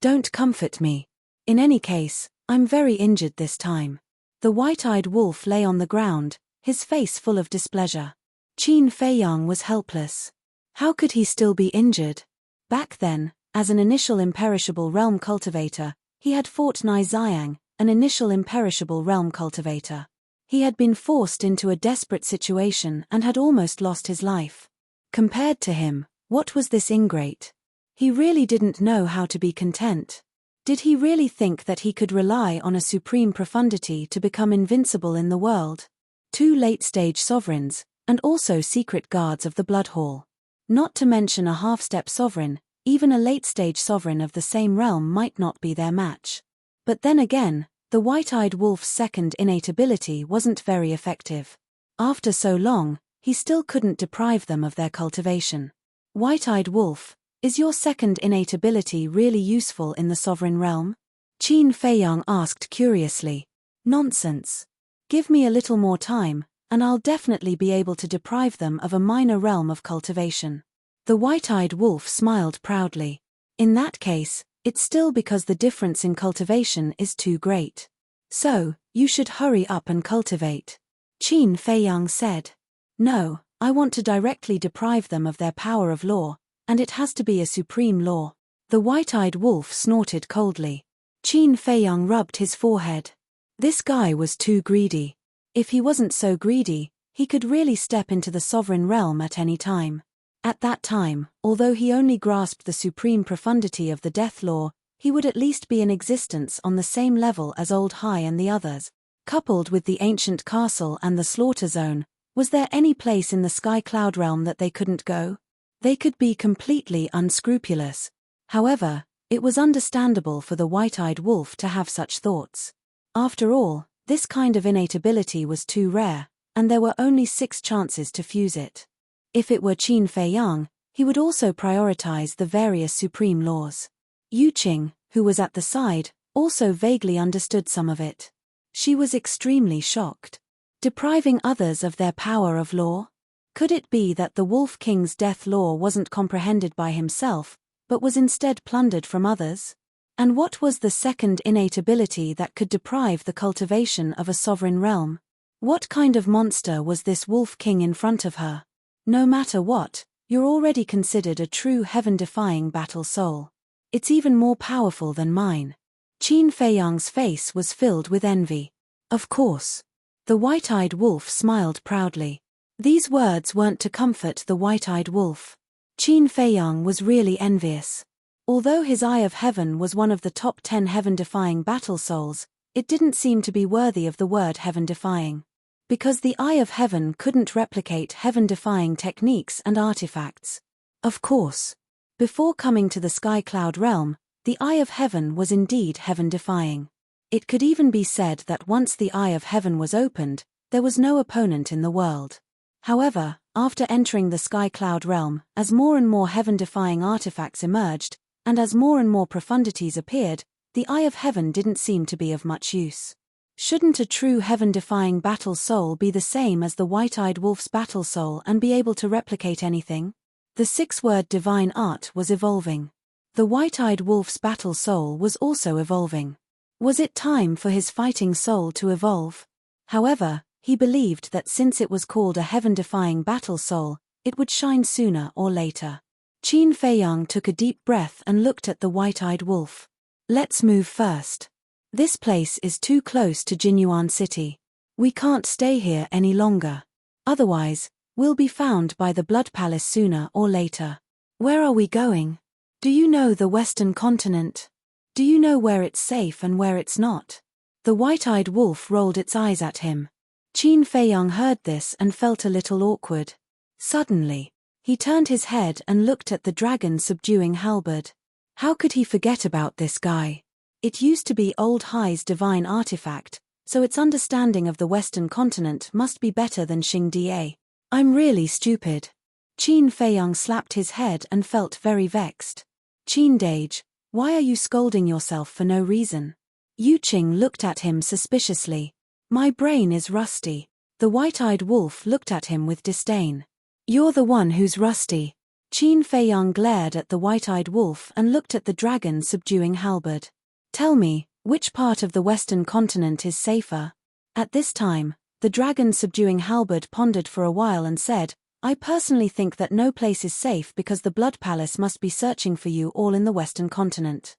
Don't comfort me. In any case, I'm very injured this time. The white-eyed wolf lay on the ground, his face full of displeasure. Qin Feiyang was helpless. How could he still be injured? Back then, as an initial imperishable realm cultivator, he had fought Nai Xiang, an initial imperishable realm cultivator. He had been forced into a desperate situation and had almost lost his life. Compared to him, what was this ingrate? He really didn't know how to be content. Did he really think that he could rely on a supreme profundity to become invincible in the world? 2 late-stage sovereigns, and also secret guards of the Blood Hall. Not to mention a half-step sovereign, even a late-stage sovereign of the same realm might not be their match. But then again, the white-eyed wolf's second innate ability wasn't very effective. After so long, he still couldn't deprive them of their cultivation. White-eyed wolf, is your second innate ability really useful in the sovereign realm? Qin Feiyang asked curiously. Nonsense. Give me a little more time, and I'll definitely be able to deprive them of a minor realm of cultivation. The white-eyed wolf smiled proudly. In that case, it's still because the difference in cultivation is too great. So, you should hurry up and cultivate. Qin Feiyang said. No, I want to directly deprive them of their power of law, and it has to be a supreme law. The white-eyed wolf snorted coldly. Qin Feiyang rubbed his forehead. This guy was too greedy. If he wasn't so greedy, he could really step into the sovereign realm at any time. At that time, although he only grasped the supreme profundity of the death law, he would at least be in existence on the same level as Old High and the others. Coupled with the ancient castle and the slaughter zone, was there any place in the sky cloud realm that they couldn't go? They could be completely unscrupulous. However, it was understandable for the white-eyed wolf to have such thoughts. After all, this kind of innate ability was too rare, and there were only 6 chances to fuse it. If it were Qin Feiyang, he would also prioritize the various supreme laws. Yu Qing, who was at the side, also vaguely understood some of it. She was extremely shocked. Depriving others of their power of law? Could it be that the Wolf King's death law wasn't comprehended by himself, but was instead plundered from others? And what was the second innate ability that could deprive the cultivation of a sovereign realm? What kind of monster was this Wolf King in front of her? No matter what, you're already considered a true heaven-defying battle soul. It's even more powerful than mine. Qin Feiyang's face was filled with envy. Of course. The white-eyed wolf smiled proudly. These words weren't to comfort the white-eyed wolf. Qin Feiyang was really envious. Although his Eye of Heaven was one of the top 10 heaven-defying battle souls, it didn't seem to be worthy of the word heaven-defying. Because the Eye of Heaven couldn't replicate heaven-defying techniques and artifacts. Of course. Before coming to the Sky Cloud realm, the Eye of Heaven was indeed heaven-defying. It could even be said that once the Eye of Heaven was opened, there was no opponent in the world. However, after entering the Sky Cloud realm, as more and more heaven-defying artifacts emerged, and as more and more profundities appeared, the Eye of Heaven didn't seem to be of much use. Shouldn't a true heaven-defying battle soul be the same as the white-eyed wolf's battle soul and be able to replicate anything? The 6-word divine art was evolving. The white-eyed wolf's battle soul was also evolving. Was it time for his fighting soul to evolve? However, he believed that since it was called a heaven-defying battle soul, it would shine sooner or later. Qin Feiyang took a deep breath and looked at the white-eyed wolf. Let's move first. This place is too close to Jinyuan City. We can't stay here any longer. Otherwise, we'll be found by the Blood Palace sooner or later. Where are we going? Do you know the Western continent? Do you know where it's safe and where it's not? The white-eyed wolf rolled its eyes at him. Qin Feiyang heard this and felt a little awkward. Suddenly, he turned his head and looked at the dragon-subduing halberd. How could he forget about this guy? It used to be Old Hai's divine artifact, so its understanding of the Western continent must be better than Xing Da. I'm really stupid. Qin Feiyang slapped his head and felt very vexed. Qin Dage, why are you scolding yourself for no reason? Yu Qing looked at him suspiciously. My brain is rusty. The white-eyed wolf looked at him with disdain. You're the one who's rusty. Qin Feiyang glared at the white-eyed wolf and looked at the dragon-subduing halberd. Tell me, which part of the Western continent is safer? At this time, the dragon-subduing halberd pondered for a while and said, I personally think that no place is safe because the Blood Palace must be searching for you all in the Western continent.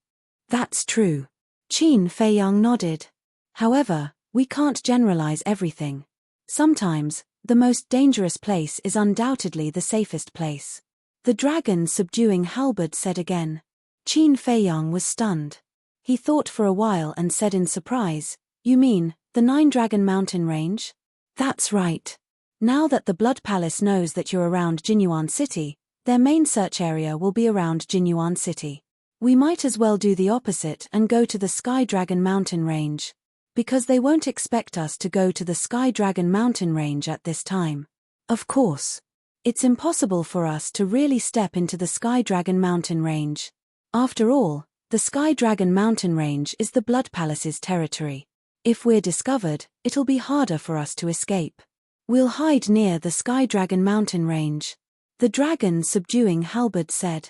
That's true. Qin Feiyang nodded. However, we can't generalize everything. Sometimes, the most dangerous place is undoubtedly the safest place. The dragon-subduing halberd said again. Qin Feiyang was stunned. He thought for a while and said in surprise, You mean, the Nine-Dragon Mountain Range? That's right. Now that the Blood Palace knows that you're around Jinyuan City, their main search area will be around Jinyuan City. We might as well do the opposite and go to the Sky Dragon Mountain Range. Because they won't expect us to go to the Sky Dragon Mountain Range at this time. Of course. It's impossible for us to really step into the Sky Dragon Mountain Range. After all, the Sky Dragon Mountain Range is the Blood Palace's territory. If we're discovered, it'll be harder for us to escape. We'll hide near the Sky Dragon Mountain Range. The dragon-subduing halberd said.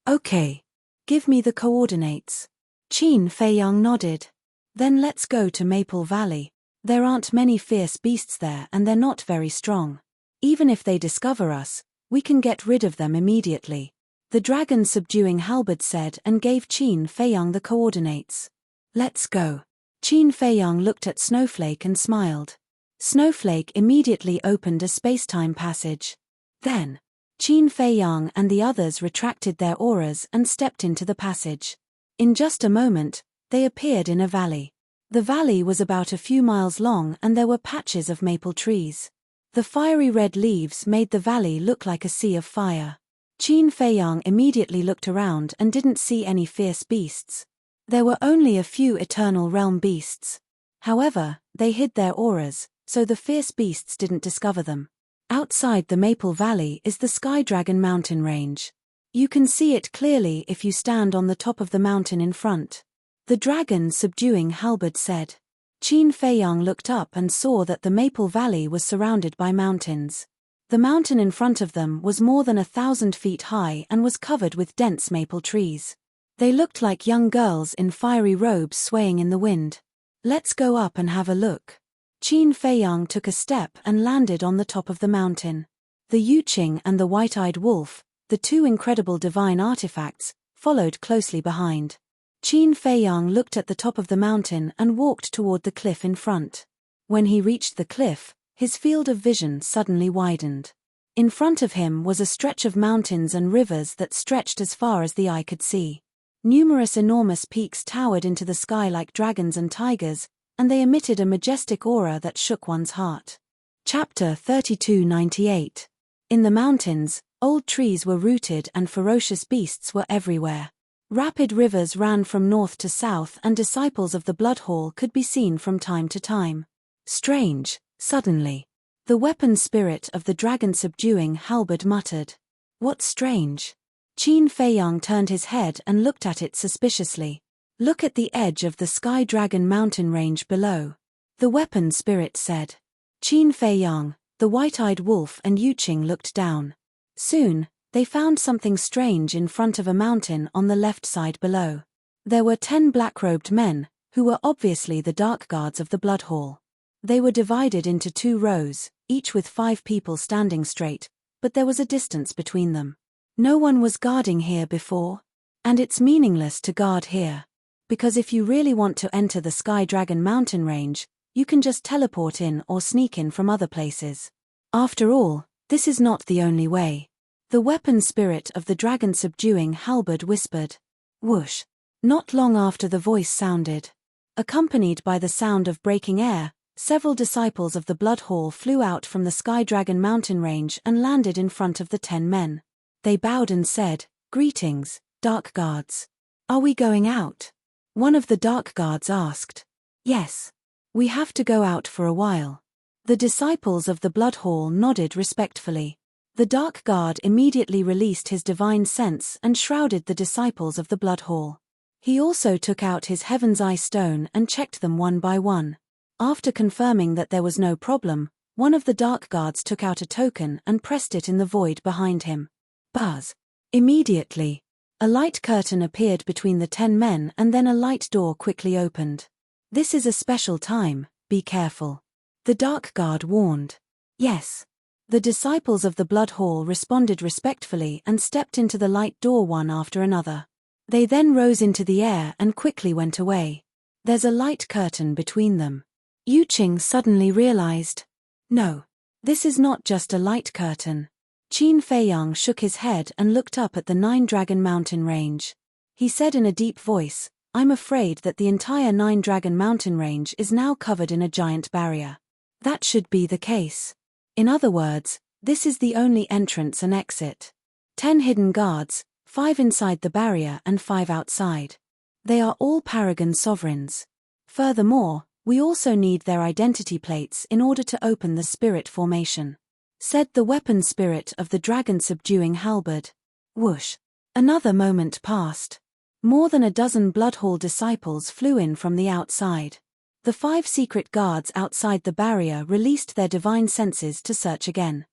Okay. Give me the coordinates. Qin Feiyang nodded. Then let's go to Maple Valley. There aren't many fierce beasts there and they're not very strong. Even if they discover us, we can get rid of them immediately. The dragon-subduing halberd said and gave Qin Feiyang the coordinates. Let's go. Qin Feiyang looked at Snowflake and smiled. Snowflake immediately opened a space-time passage. Then, Qin Feiyang and the others retracted their auras and stepped into the passage. In just a moment, they appeared in a valley. The valley was about a few miles long and there were patches of maple trees. The fiery red leaves made the valley look like a sea of fire. Qin Feiyang immediately looked around and didn't see any fierce beasts. There were only a few Eternal Realm beasts. However, they hid their auras, so the fierce beasts didn't discover them. Outside the Maple Valley is the Sky Dragon Mountain Range. You can see it clearly if you stand on the top of the mountain in front. The dragon-subduing halberd said. Qin Feiyang looked up and saw that the Maple Valley was surrounded by mountains. The mountain in front of them was more than 1,000 feet high and was covered with dense maple trees. They looked like young girls in fiery robes swaying in the wind. Let's go up and have a look. Qin Feiyang took a step and landed on the top of the mountain. The Yu Qing and the white-eyed wolf, the two incredible divine artifacts, followed closely behind. Qin Feiyang looked at the top of the mountain and walked toward the cliff in front. When he reached the cliff, his field of vision suddenly widened. In front of him was a stretch of mountains and rivers that stretched as far as the eye could see. Numerous enormous peaks towered into the sky like dragons and tigers, and they emitted a majestic aura that shook one's heart. Chapter 3298. In the mountains, old trees were rooted and ferocious beasts were everywhere. Rapid rivers ran from north to south and disciples of the Blood Hall could be seen from time to time. Strange, suddenly. The weapon spirit of the dragon-subduing halberd muttered. What's strange? Qin Feiyang turned his head and looked at it suspiciously. Look at the edge of the Sky Dragon Mountain Range below. The weapon spirit said. Qin Feiyang, the white-eyed wolf and Yu Qing looked down. Soon, they found something strange in front of a mountain on the left side below. There were 10 black-robed men, who were obviously the dark guards of the Blood Hall. They were divided into 2 rows, each with 5 people standing straight, but there was a distance between them. No one was guarding here before. And it's meaningless to guard here. Because if you really want to enter the Sky Dragon Mountain Range, you can just teleport in or sneak in from other places. After all, this is not the only way. The weapon spirit of the dragon-subduing halberd whispered. Whoosh. Not long after the voice sounded. Accompanied by the sound of breaking air, Several disciples of the Blood Hall flew out from the Sky Dragon mountain range and landed in front of the 10 men. They bowed and said, "Greetings, Dark Guards. Are we going out?" One of the Dark Guards asked. "Yes. We have to go out for a while." The disciples of the Blood Hall nodded respectfully. The Dark Guard immediately released his divine sense and shrouded the disciples of the Blood Hall. He also took out his Heaven's Eye stone and checked them one by one. After confirming that there was no problem, one of the Dark Guards took out a token and pressed it in the void behind him. Buzz. Immediately, a light curtain appeared between the 10 men and then a light door quickly opened. "This is a special time, be careful," the Dark Guard warned. "Yes." The disciples of the Blood Hall responded respectfully and stepped into the light door one after another. They then rose into the air and quickly went away. There's a light curtain between them. Yu Qing suddenly realized. No. This is not just a light curtain. Qin Feiyang shook his head and looked up at the 9-Dragon mountain range. He said in a deep voice, "I'm afraid that the entire 9-Dragon mountain range is now covered in a giant barrier." That should be the case. In other words, this is the only entrance and exit. 10 hidden guards, 5 inside the barrier and 5 outside. They are all Paragon sovereigns. Furthermore, we also need their identity plates in order to open the spirit formation, said the weapon spirit of the dragon subduing halberd. Whoosh. Another moment passed. More than a dozen Blood Hall disciples flew in from the outside. The 5 secret guards outside the barrier released their divine senses to search again.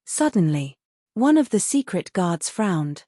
Suddenly, one of the secret guards frowned.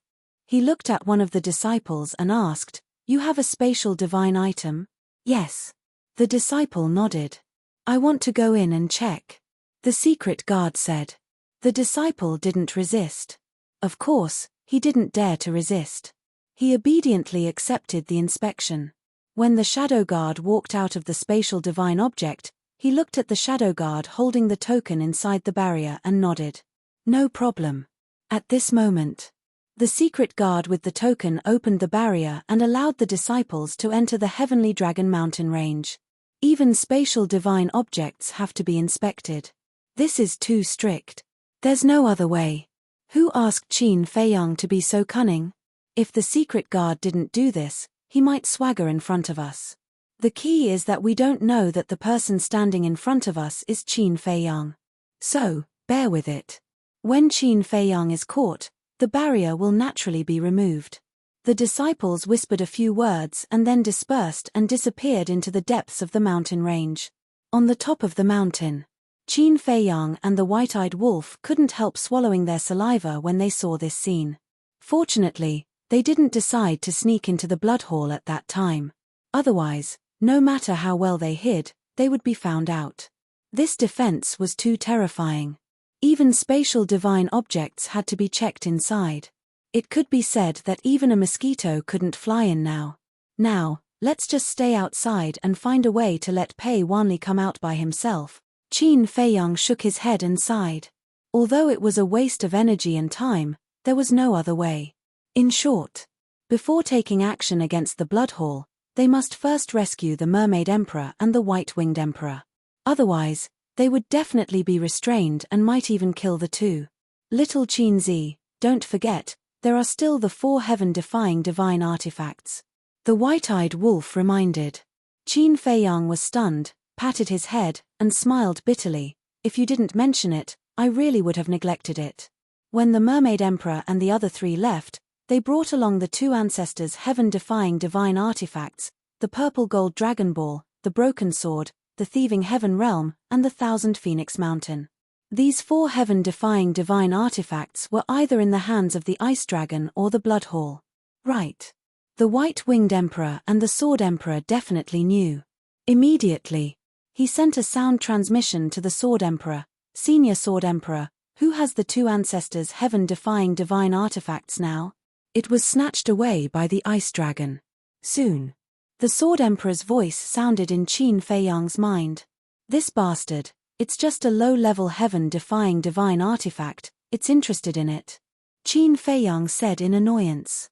He looked at one of the disciples and asked, "You have a spatial divine item?" "Yes." The disciple nodded. "I want to go in and check," the secret guard said. The disciple didn't resist. Of course, he didn't dare to resist. He obediently accepted the inspection. When the shadow guard walked out of the spatial divine object, he looked at the shadow guard holding the token inside the barrier and nodded. "No problem." At this moment, the secret guard with the token opened the barrier and allowed the disciples to enter the Heavenly Dragon mountain range. Even spatial divine objects have to be inspected. This is too strict. There's no other way. Who asked Qin Feiyang to be so cunning? If the secret guard didn't do this, he might swagger in front of us. The key is that we don't know that the person standing in front of us is Qin Feiyang. So, bear with it. When Qin Feiyang is caught, the barrier will naturally be removed. The disciples whispered a few words and then dispersed and disappeared into the depths of the mountain range. On the top of the mountain, Qin Feiyang and the white-eyed wolf couldn't help swallowing their saliva when they saw this scene. Fortunately, they didn't decide to sneak into the Blood Hall at that time. Otherwise, no matter how well they hid, they would be found out. This defense was too terrifying. Even spatial divine objects had to be checked inside. It could be said that even a mosquito couldn't fly in now. Now, let's just stay outside and find a way to let Pei Wanli come out by himself. Qin Feiyang shook his head and sighed. Although it was a waste of energy and time, there was no other way. In short, before taking action against the Blood Hall, they must first rescue the Mermaid Emperor and the White-Winged Emperor. Otherwise, they would definitely be restrained and might even kill the two. Little Qin Zi, don't forget, there are still the 4 heaven-defying divine artifacts. The white-eyed wolf reminded. Qin Feiyang was stunned, patted his head, and smiled bitterly. "If you didn't mention it, I really would have neglected it." When the Mermaid Emperor and the other 3 left, they brought along the 2 ancestors' heaven-defying divine artifacts, the purple gold dragon ball, the broken sword, the thieving heaven realm, and the 1,000 Phoenix Mountain. These 4 heaven-defying divine artifacts were either in the hands of the Ice Dragon or the Blood Hall. Right. The White-Winged Emperor and the Sword Emperor definitely knew. Immediately, he sent a sound transmission to the Sword Emperor. "Senior Sword Emperor, who has the 2 ancestors' heaven-defying divine artifacts now?" It was snatched away by the Ice Dragon. Soon, the Sword Emperor's voice sounded in Qin Feiyang's mind. "This bastard. It's just a low-level heaven-defying divine artifact, it's interested in it," Qin Feiyang said in annoyance.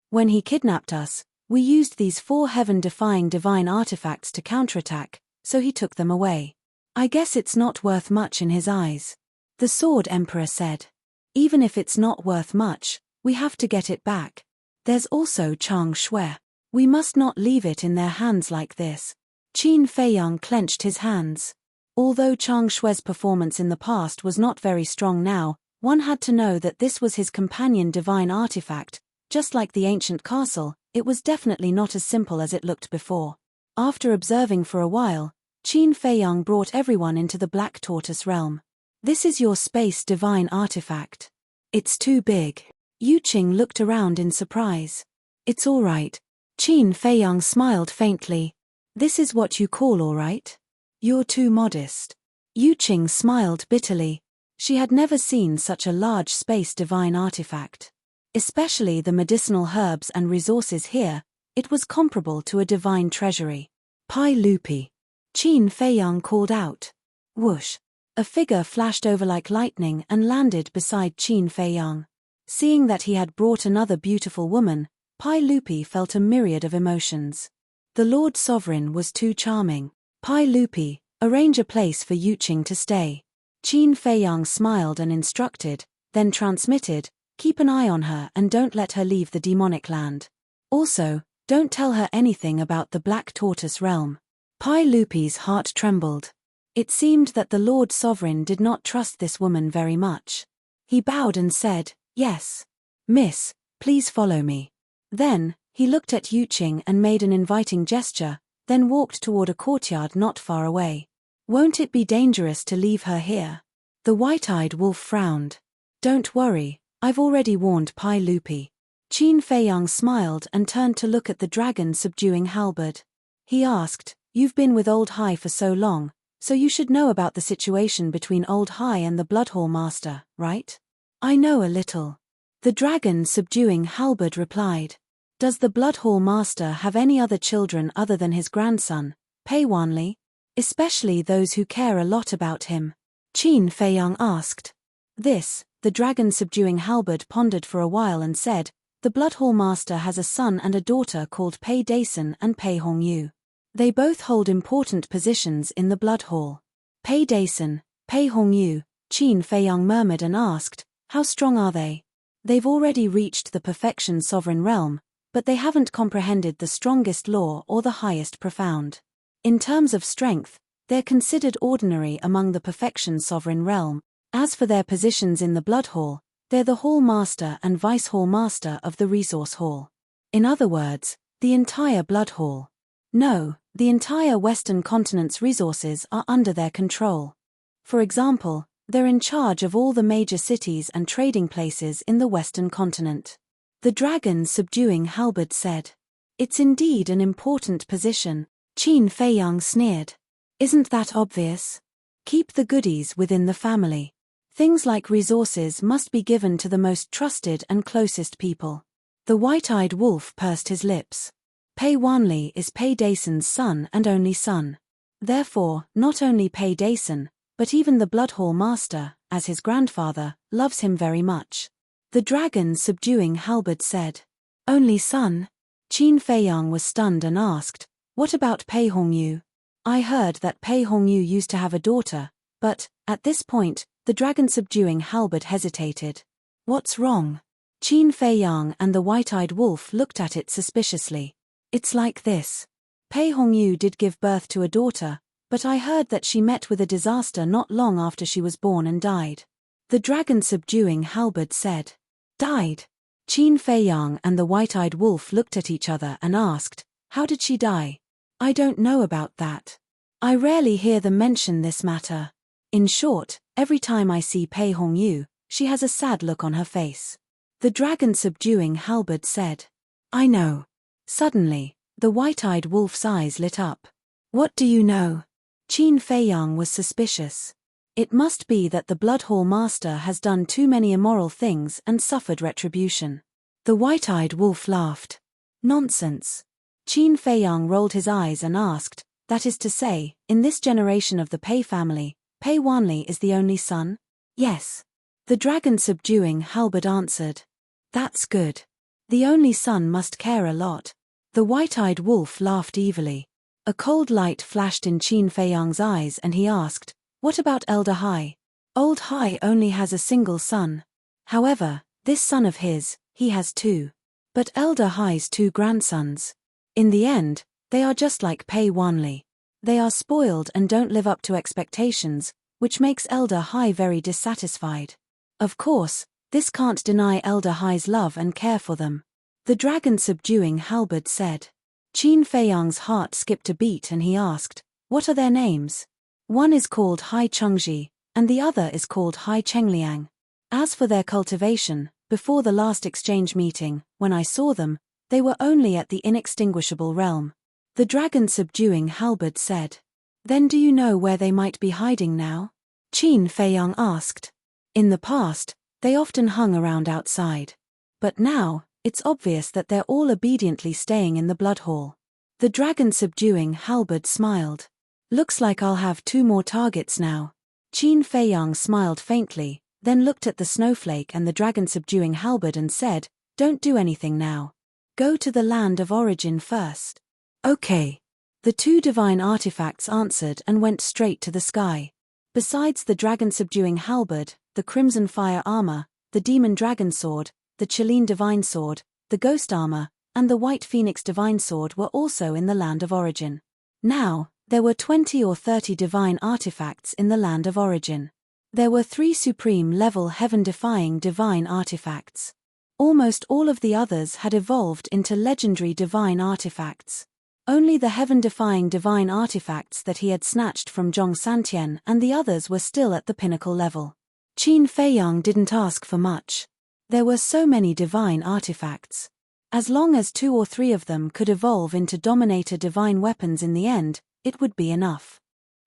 "When he kidnapped us, we used these 4 heaven-defying divine artifacts to counterattack. so he took them away. I guess it's not worth much in his eyes. The Sword Emperor said. Even if it's not worth much, we have to get it back. There's also Chang Shui. We must not leave it in their hands like this. Qin Feiyang clenched his hands. Although Chang Shui's performance in the past was not very strong now, one had to know that this was his companion divine artifact. Just like the ancient castle, it was definitely not as simple as it looked before. After observing for a while, Qin Feiyang brought everyone into the Black Tortoise realm. This is your space divine artifact. It's too big. Yu Qing looked around in surprise. It's all right. Qin Feiyang smiled faintly. This is what you call all right? You're too modest. Yu Qing smiled bitterly. She had never seen such a large space divine artifact. Especially the medicinal herbs and resources here, it was comparable to a divine treasury. Pai Lupi. Qin Feiyang called out. Whoosh. A figure flashed over like lightning and landed beside Qin Feiyang. Seeing that he had brought another beautiful woman, Pai Lupi felt a myriad of emotions. The Lord Sovereign was too charming. Pai Lupi, arrange a place for Yu Qing to stay. Qin Feiyang smiled and instructed, then transmitted, keep an eye on her and don't let her leave the demonic land. Also, don't tell her anything about the Black Tortoise realm. Pai Lupi's heart trembled. It seemed that the Lord Sovereign did not trust this woman very much. He bowed and said, yes. Miss, please follow me. Then, he looked at Yu Qing and made an inviting gesture, then walked toward a courtyard not far away. Won't it be dangerous to leave her here? The white-eyed wolf frowned. Don't worry, I've already warned Pai Lupi. Qin Feiyang smiled and turned to look at the dragon subduing halberd. He asked, you've been with Old Hai for so long, so you should know about the situation between Old Hai and the Bloodhall Master, right? I know a little. The dragon subduing halberd replied. Does the Bloodhall Master have any other children other than his grandson, Pei Wanli? Especially those who care a lot about him? Qin Feiyang asked. The dragon subduing halberd pondered for a while and said, the Bloodhall Master has a son and a daughter called Pei Dason and Pei Hongyu. They both hold important positions in the Bloodhall. Pei Dason, Pei Hongyu, Qin Feiyang murmured and asked, how strong are they? They've already reached the perfection sovereign realm, but they haven't comprehended the strongest law or the highest profound. In terms of strength, they're considered ordinary among the perfection sovereign realm. As for their positions in the Blood Hall, they're the Hall Master and Vice Hall Master of the Resource Hall. In other words, the entire Blood Hall. No, the entire Western continent's resources are under their control. For example, they're in charge of all the major cities and trading places in the Western continent. The dragon subduing halberd said. It's indeed an important position. Qin Feiyang sneered. Isn't that obvious? Keep the goodies within the family. Things like resources must be given to the most trusted and closest people. The white-eyed wolf pursed his lips. Pei Wanli is Pei Dason's son and only son. Therefore, not only Pei Dason, but even the Bloodhall Master, as his grandfather, loves him very much. The dragon subduing halberd said. Only son? Qin Feiyang was stunned and asked, what about Pei Hongyu? I heard that Pei Hongyu used to have a daughter, but, at this point, the dragon subduing halberd hesitated. What's wrong? Qin Feiyang and the white-eyed wolf looked at it suspiciously. It's like this. Pei Hongyu did give birth to a daughter, but I heard that she met with a disaster not long after she was born and died. The dragon subduing halberd said. Died? Qin Feiyang and the white-eyed wolf looked at each other and asked, how did she die? I don't know about that. I rarely hear them mention this matter. In short, every time I see Pei Hongyu, she has a sad look on her face. The dragon subduing halberd said. I know. Suddenly, the white-eyed wolf's eyes lit up. What do you know? Qin Feiyang was suspicious. It must be that the Bloodhall Master has done too many immoral things and suffered retribution. The white-eyed wolf laughed. Nonsense. Qin Feiyang rolled his eyes and asked, that is to say, in this generation of the Pei family, Pei Wanli is the only son? Yes. The dragon subduing halberd answered. That's good. The only son must care a lot. The white-eyed wolf laughed evilly. A cold light flashed in Qin Feiyang's eyes and he asked, "What about Elder Hai?" "Old Hai only has a single son. However, this son of his, he has two. But Elder Hai's two grandsons. In the end, they are just like Pei Wanli. They are spoiled and don't live up to expectations, which makes Elder Hai very dissatisfied. Of course, this can't deny Elder Hai's love and care for them." The dragon subduing halberd said. Qin Feiyang's heart skipped a beat and he asked, "What are their names?" "One is called Hai Chengji, and the other is called Hai Chengliang. As for their cultivation, before the last exchange meeting, when I saw them, they were only at the inextinguishable realm." The dragon subduing halberd said. "Then do you know where they might be hiding now?" Qin Feiyang asked. "In the past, they often hung around outside. But now, it's obvious that they're all obediently staying in the blood hall." The dragon subduing halberd smiled. "Looks like I'll have two more targets now." Qin Feiyang smiled faintly, then looked at the snowflake and the dragon subduing halberd and said, "Don't do anything now. Go to the land of origin first." "Okay." The two divine artifacts answered and went straight to the sky. Besides the dragon subduing halberd, the crimson fire armor, the demon dragon sword, the Chilean divine sword, the ghost armor, and the white phoenix divine sword were also in the land of origin. Now, there were 20 or 30 divine artifacts in the land of origin. There were 3 supreme-level heaven-defying divine artifacts. Almost all of the others had evolved into legendary divine artifacts. Only the heaven-defying divine artifacts that he had snatched from Zhong Santian and the others were still at the pinnacle level. Qin Feiyang didn't ask for much. There were so many divine artifacts. As long as 2 or 3 of them could evolve into Dominator divine weapons in the end, it would be enough.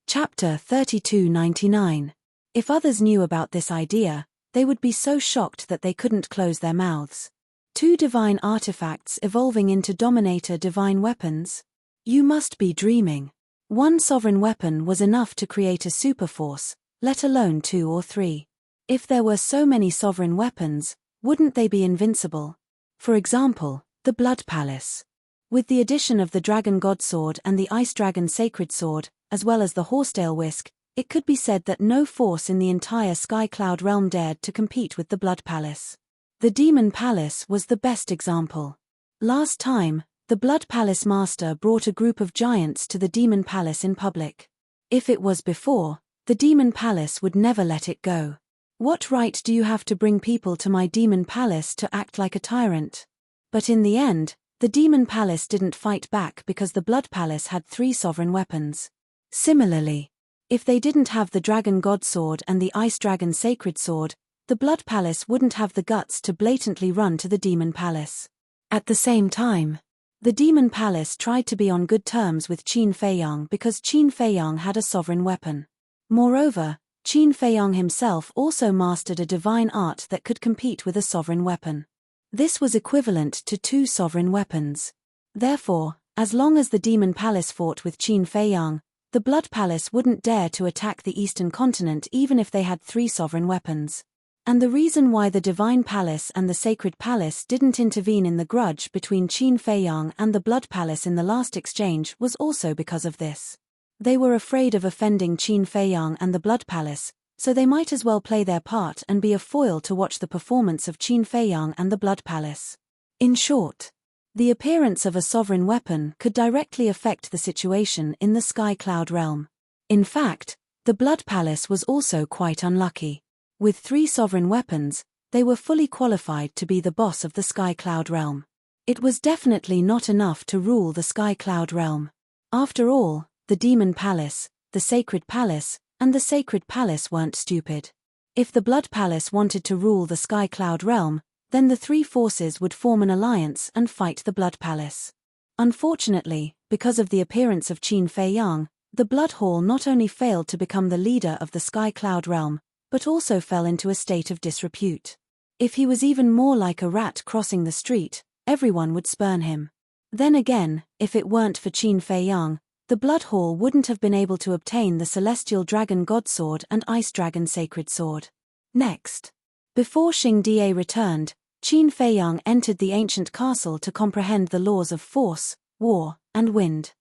Chapter 3299. If others knew about this idea, they would be so shocked that they couldn't close their mouths. 2 divine artifacts evolving into Dominator divine weapons? You must be dreaming. 1 sovereign weapon was enough to create a superforce, let alone 2 or 3. If there were so many sovereign weapons, wouldn't they be invincible? For example, the Blood Palace. With the addition of the Dragon God Sword and the Ice Dragon Sacred Sword, as well as the Horsetail Whisk, it could be said that no force in the entire Sky Cloud realm dared to compete with the Blood Palace. The Demon Palace was the best example. Last time, the Blood Palace Master brought a group of giants to the Demon Palace in public. If it was before, the Demon Palace would never let it go. "What right do you have to bring people to my Demon Palace to act like a tyrant?" But in the end, the Demon Palace didn't fight back because the Blood Palace had 3 sovereign weapons. Similarly, if they didn't have the Dragon God Sword and the Ice Dragon Sacred Sword, the Blood Palace wouldn't have the guts to blatantly run to the Demon Palace. At the same time, the Demon Palace tried to be on good terms with Qin Feiyang because Qin Feiyang had a sovereign weapon. Moreover, Qin Feiyang himself also mastered a divine art that could compete with a sovereign weapon. This was equivalent to 2 sovereign weapons. Therefore, as long as the Demon Palace fought with Qin Feiyang, the Blood Palace wouldn't dare to attack the Eastern Continent even if they had 3 sovereign weapons. And the reason why the Divine Palace and the Sacred Palace didn't intervene in the grudge between Qin Feiyang and the Blood Palace in the last exchange was also because of this. They were afraid of offending Qin Feiyang and the Blood Palace, so they might as well play their part and be a foil to watch the performance of Qin Feiyang and the Blood Palace. In short, the appearance of a sovereign weapon could directly affect the situation in the Sky Cloud realm. In fact, the Blood Palace was also quite unlucky. With 3 sovereign weapons, they were fully qualified to be the boss of the Sky Cloud realm. It was definitely not enough to rule the Sky Cloud realm. After all, the Demon Palace, the Sacred Palace, and the Sacred Palace weren't stupid. If the Blood Palace wanted to rule the Sky Cloud realm, then the 3 forces would form an alliance and fight the Blood Palace. Unfortunately, because of the appearance of Qin Feiyang, the Blood Hall not only failed to become the leader of the Sky Cloud realm, but also fell into a state of disrepute. If he was even more like a rat crossing the street, everyone would spurn him. Then again, if it weren't for Qin Feiyang, the Blood Hall wouldn't have been able to obtain the Celestial Dragon God Sword and Ice Dragon Sacred Sword. Next, before Xing Die returned, Qin Feiyang entered the ancient castle to comprehend the laws of force, war, and wind.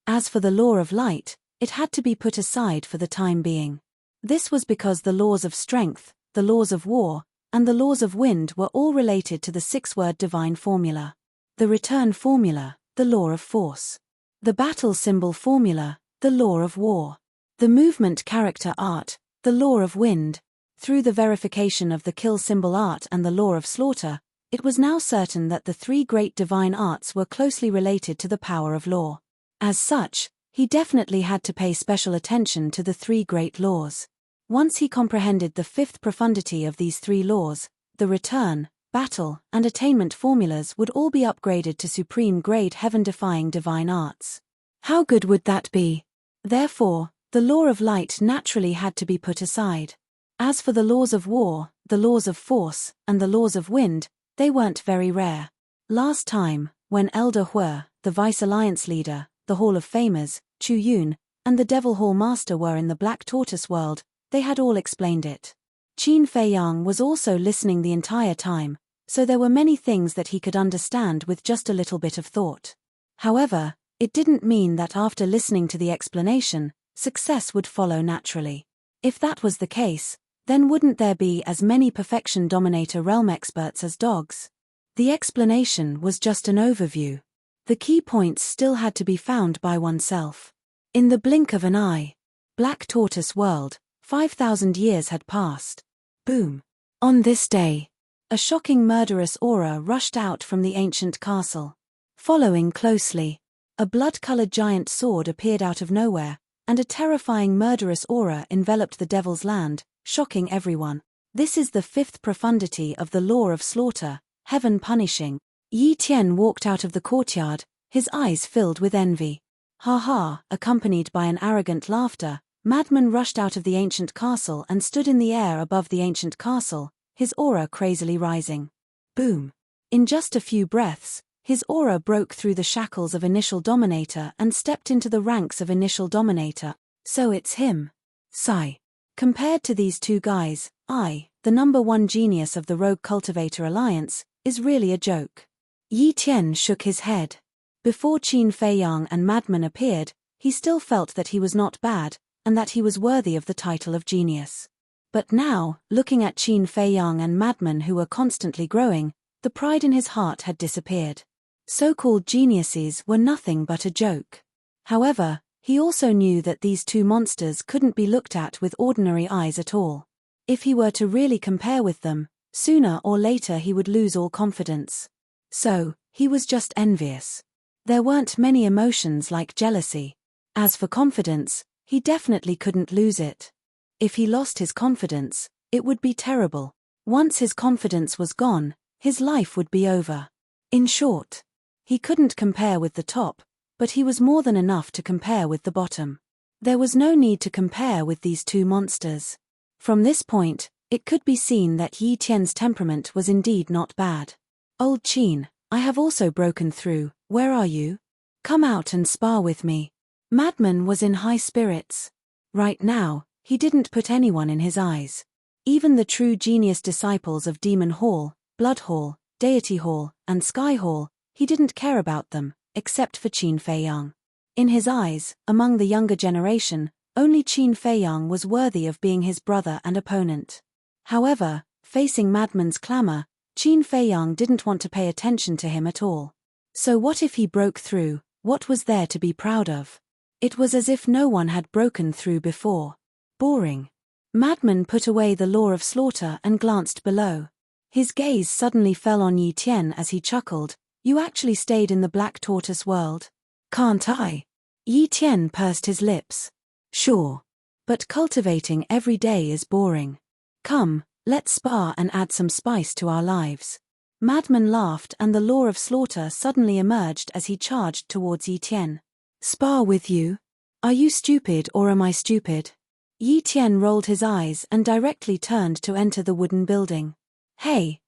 As for the law of light, it had to be put aside for the time being. This was because the laws of strength, the laws of war, and the laws of wind were all related to the six-word divine formula. The return formula, the law of force. The battle symbol formula, the law of war. The movement character art, the law of wind. Through the verification of the kill symbol art and the law of slaughter, it was now certain that the three great divine arts were closely related to the power of law. As such, he definitely had to pay special attention to the three great laws. Once he comprehended the fifth profundity of these three laws, the return, battle, and attainment formulas would all be upgraded to supreme-grade heaven-defying divine arts. How good would that be? Therefore, the law of light naturally had to be put aside. As for the laws of war, the laws of force, and the laws of wind, they weren't very rare. Last time, when Elder Hui, the Vice Alliance leader, the Hall of Famers, Chu Yun, and the Devil Hall Master were in the Black Tortoise world, they had all explained it. Qin Feiyang was also listening the entire time, so there were many things that he could understand with just a little bit of thought. However, it didn't mean that after listening to the explanation, success would follow naturally. If that was the case, then wouldn't there be as many Perfection Dominator realm experts as dogs? The explanation was just an overview. The key points still had to be found by oneself. In the blink of an eye. Black Tortoise world, 5,000 years had passed. Boom. On this day, a shocking murderous aura rushed out from the ancient castle. Following closely, a blood-colored giant sword appeared out of nowhere, and a terrifying murderous aura enveloped the Devil's Land, shocking everyone. This is the fifth profundity of the law of slaughter, heaven punishing. Yi Tian walked out of the courtyard, his eyes filled with envy. Ha ha, accompanied by an arrogant laughter, Madman rushed out of the ancient castle and stood in the air above the ancient castle, his aura crazily rising. Boom. In just a few breaths, his aura broke through the shackles of Initial Dominator and stepped into the ranks of Initial Dominator. So it's him. Sigh. Compared to these two guys, I, the #1 genius of the Rogue Cultivator Alliance, is really a joke. Yi Tian shook his head. Before Qin Feiyang and Madman appeared, he still felt that he was not bad, and that he was worthy of the title of genius. But now, looking at Qin Feiyang and Madman who were constantly growing, the pride in his heart had disappeared. So-called geniuses were nothing but a joke. However, he also knew that these two monsters couldn't be looked at with ordinary eyes at all. If he were to really compare with them, sooner or later he would lose all confidence. So, he was just envious. There weren't many emotions like jealousy. As for confidence, he definitely couldn't lose it. If he lost his confidence, it would be terrible. Once his confidence was gone, his life would be over. In short, he couldn't compare with the top, but he was more than enough to compare with the bottom. There was no need to compare with these two monsters. From this point, it could be seen that Yi Tian's temperament was indeed not bad. Old Qin, I have also broken through, where are you? Come out and spar with me. Madman was in high spirits. Right now, he didn't put anyone in his eyes. Even the true genius disciples of Demon Hall, Blood Hall, Deity Hall, and Sky Hall, he didn't care about them, except for Qin Feiyang. In his eyes, among the younger generation, only Qin Feiyang was worthy of being his brother and opponent. However, facing Madman's clamor, Qin Feiyang didn't want to pay attention to him at all. So what if he broke through? What was there to be proud of? It was as if no one had broken through before. Boring. Madman put away the law of slaughter and glanced below. His gaze suddenly fell on Yi Tian as he chuckled. You actually stayed in the Black Tortoise world? Can't I? Yi Tian pursed his lips. Sure. But cultivating every day is boring. Come, let's spar and add some spice to our lives. Madman laughed and the law of slaughter suddenly emerged as he charged towards Yi Tian. Spar with you? Are you stupid or am I stupid? Yi Tian rolled his eyes and directly turned to enter the wooden building. Hey,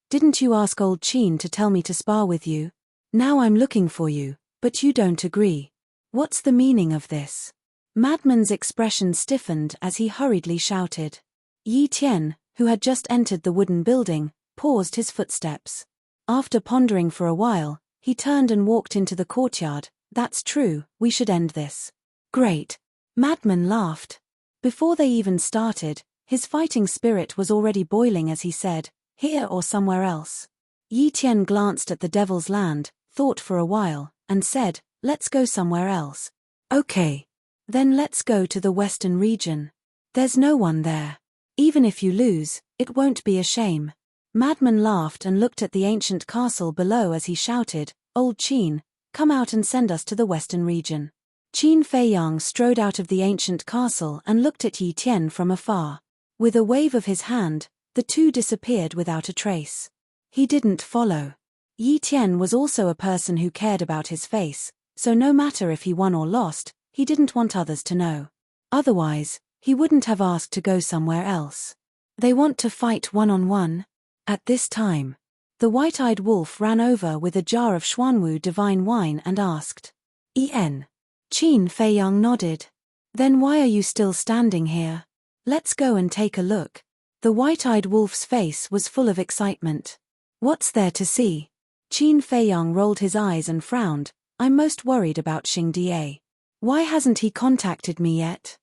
didn't you ask old Qin to tell me to spar with you? Now I'm looking for you, but you don't agree. What's the meaning of this? Madman's expression stiffened as he hurriedly shouted. Yi Tian, who had just entered the wooden building, paused his footsteps. After pondering for a while, he turned and walked into the courtyard, That's true, we should end this. Great. Madman laughed. Before they even started, his fighting spirit was already boiling as he said, "Here or somewhere else." Yi Tian glanced at the Devil's Land, thought for a while, and said, "Let's go somewhere else." "Okay. Then let's go to the Western region. There's no one there. Even if you lose, it won't be a shame." Madman laughed and looked at the ancient castle below as he shouted, "Old Qin, come out and send us to the Western region." Qin Feiyang strode out of the ancient castle and looked at Yi Tian from afar. With a wave of his hand, the two disappeared without a trace. He didn't follow. Yi Tian was also a person who cared about his face, so no matter if he won or lost, he didn't want others to know. Otherwise, he wouldn't have asked to go somewhere else. They want to fight one-on-one? At this time, the white-eyed wolf ran over with a jar of Xuanwu divine wine and asked, "En?" Qin Feiyang nodded. "Then why are you still standing here? Let's go and take a look." The white-eyed wolf's face was full of excitement. "What's there to see?" Qin Feiyang rolled his eyes and frowned. "I'm most worried about Xingdier. Why hasn't he contacted me yet?"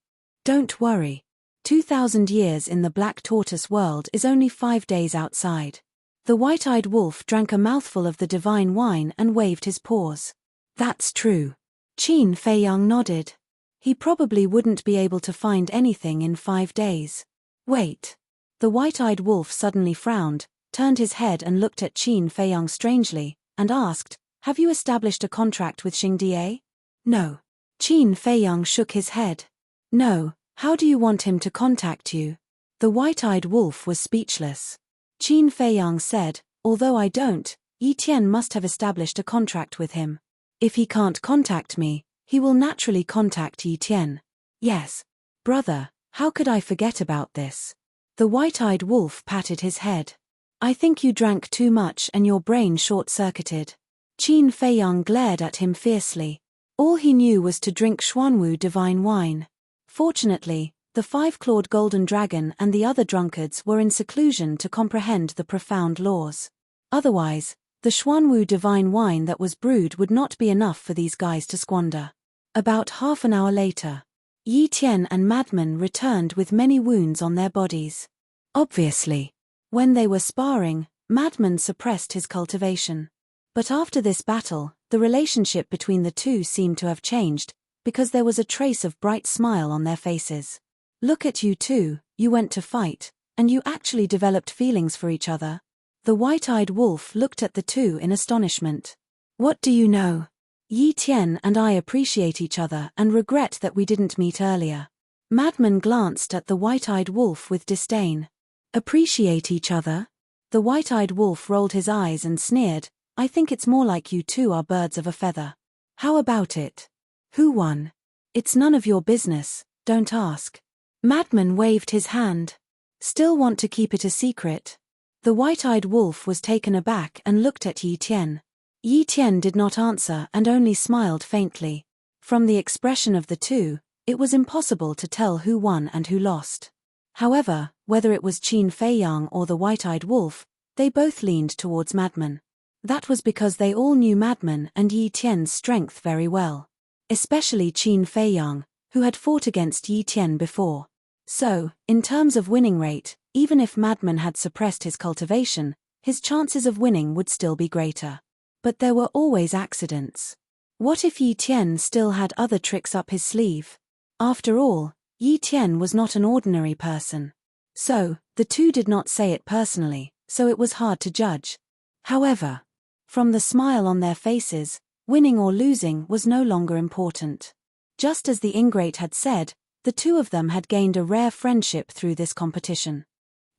"Don't worry. 2,000 years in the Black Tortoise world is only 5 days outside." The white-eyed wolf drank a mouthful of the divine wine and waved his paws. "That's true." Qin Feiyang nodded. He probably wouldn't be able to find anything in 5 days. "Wait." The white-eyed wolf suddenly frowned, turned his head and looked at Qin Feiyang strangely, and asked, "Have you established a contract with Xingdier?" "No." Qin Feiyang shook his head. "No, how do you want him to contact you?" The white-eyed wolf was speechless. Qin Feiyang said, "Although I don't, Yi Tian must have established a contract with him. If he can't contact me, he will naturally contact Yi Tian." "Yes. Brother, how could I forget about this?" The white-eyed wolf patted his head. "I think you drank too much and your brain short-circuited." Qin Feiyang glared at him fiercely. All he knew was to drink Xuanwu divine wine. Fortunately, the 5-clawed golden dragon and the other drunkards were in seclusion to comprehend the profound laws. Otherwise, the Xuanwu divine wine that was brewed would not be enough for these guys to squander. About half an hour later, Yi Tian and Madman returned with many wounds on their bodies. Obviously, when they were sparring, Madman suppressed his cultivation. But after this battle, the relationship between the two seemed to have changed, because there was a trace of bright smile on their faces. "Look at you two, you went to fight, and you actually developed feelings for each other." The white-eyed wolf looked at the two in astonishment. "What do you know? Yi Tian and I appreciate each other and regret that we didn't meet earlier." Madman glanced at the white-eyed wolf with disdain. "Appreciate each other?" The white-eyed wolf rolled his eyes and sneered, "I think it's more like you two are birds of a feather. How about it? Who won? It's none of your business, don't ask." Madman waved his hand. "Still want to keep it a secret?" The white-eyed wolf was taken aback and looked at Yi Tian. Yi Tian did not answer and only smiled faintly. From the expression of the two, it was impossible to tell who won and who lost. However, whether it was Qin Feiyang or the white-eyed wolf, they both leaned towards Madman. That was because they all knew Madman and Yi Tian's strength very well. Especially Qin Feiyang, who had fought against Yi Tian before. So, in terms of winning rate, even if Madman had suppressed his cultivation, his chances of winning would still be greater. But there were always accidents. What if Yi Tian still had other tricks up his sleeve? After all, Yi Tian was not an ordinary person. So, the two did not say it personally, so it was hard to judge. However, from the smile on their faces, winning or losing was no longer important. Just as the ingrate had said, the two of them had gained a rare friendship through this competition.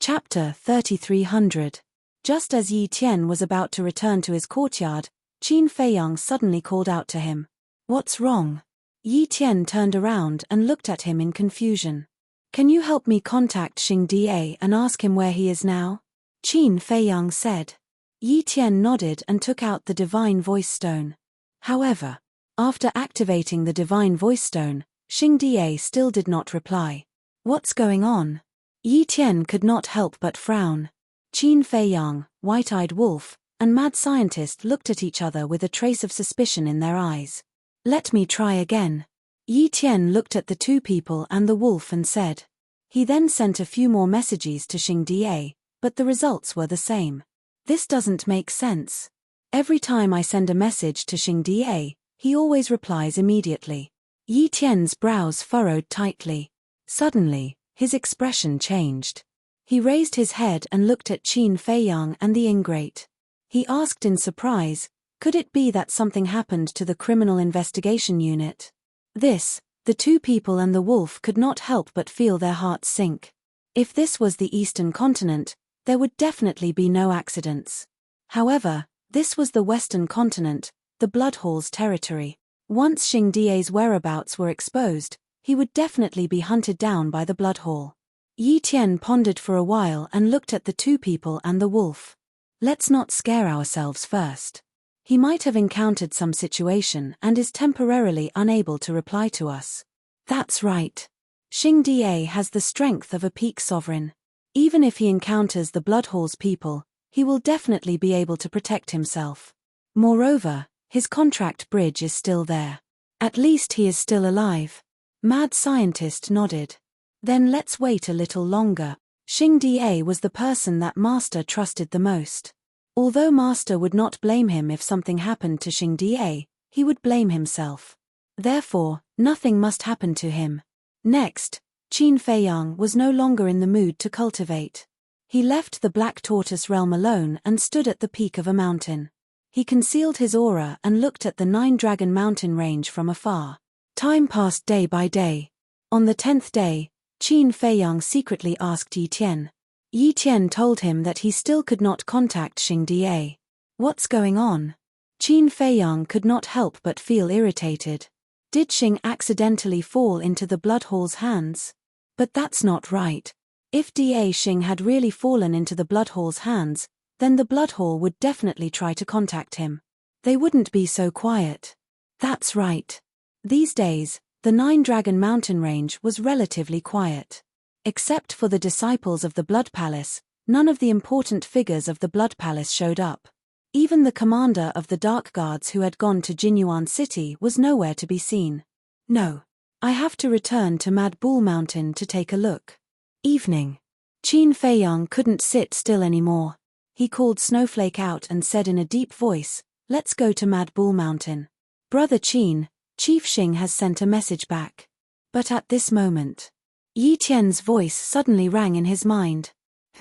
Chapter 3300. Just as Yi Tian was about to return to his courtyard, Qin Feiyang suddenly called out to him. "What's wrong?" Yi Tian turned around and looked at him in confusion. "Can you help me contact Xingdier and ask him where he is now?" Qin Feiyang said. Yi Tian nodded and took out the divine voice stone. However, after activating the divine voice stone, Xingdier still did not reply. "What's going on?" Yi Tian could not help but frown. Qin Feiyang, white-eyed wolf, and mad scientist looked at each other with a trace of suspicion in their eyes. Let me try again. Yi Tian looked at the two people and the wolf and said. He then sent a few more messages to Xing Da, but the results were the same. This doesn't make sense. Every time I send a message to Xing Da, he always replies immediately. Yi Tian's brows furrowed tightly. Suddenly, his expression changed. He raised his head and looked at Qin Feiyang and the ingrate. He asked in surprise, could it be that something happened to the criminal investigation unit? The two people and the wolf could not help but feel their hearts sink. If this was the Eastern continent, there would definitely be no accidents. However, this was the Western continent, the Bloodhall's territory. Once Xing Da's whereabouts were exposed, he would definitely be hunted down by the Bloodhall. Yi Tian pondered for a while and looked at the two people and the wolf. Let's not scare ourselves first. He might have encountered some situation and is temporarily unable to reply to us. That's right. Xing Da has the strength of a peak sovereign. Even if he encounters the Bloodhall's people, he will definitely be able to protect himself. Moreover, his contract bridge is still there. At least he is still alive. Mad Scientist nodded. Then let's wait a little longer. Xing Da was the person that Master trusted the most. Although Master would not blame him if something happened to Xing Da, he would blame himself. Therefore, nothing must happen to him. Next, Qin Feiyang was no longer in the mood to cultivate. He left the Black Tortoise realm alone and stood at the peak of a mountain. He concealed his aura and looked at the 9-Dragon mountain range from afar. Time passed day by day. On the 10th day, Qin Feiyang secretly asked Yi Tian. Yi Tian told him that he still could not contact Xing Da. What's going on? Qin Feiyang could not help but feel irritated. Did Xing accidentally fall into the Bloodhall's hands? But that's not right. If Xing had really fallen into the Bloodhall's hands, then the Bloodhall would definitely try to contact him. They wouldn't be so quiet. That's right. These days, the 9-Dragon mountain range was relatively quiet. Except for the disciples of the Blood Palace, none of the important figures of the Blood Palace showed up. Even the commander of the Dark Guards who had gone to Jinyuan City was nowhere to be seen. No. I have to return to Mad Bull Mountain to take a look. Evening. Qin Feiyang couldn't sit still anymore. He called Snowflake out and said in a deep voice, let's go to Mad Bull Mountain. Brother Qin, Chief Xing has sent a message back. But at this moment, Yi Tian's voice suddenly rang in his mind.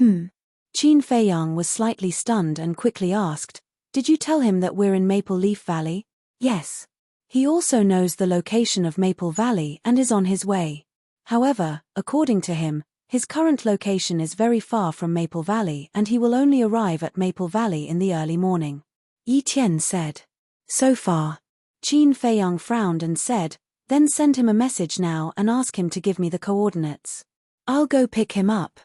Qin Feiyang was slightly stunned and quickly asked, did you tell him that we're in Maple Leaf Valley? Yes. He also knows the location of Maple Valley and is on his way. However, according to him, his current location is very far from Maple Valley and he will only arrive at Maple Valley in the early morning. Yi Tian said. So far. Qin Feiyang frowned and said, then send him a message now and ask him to give me the coordinates. I'll go pick him up.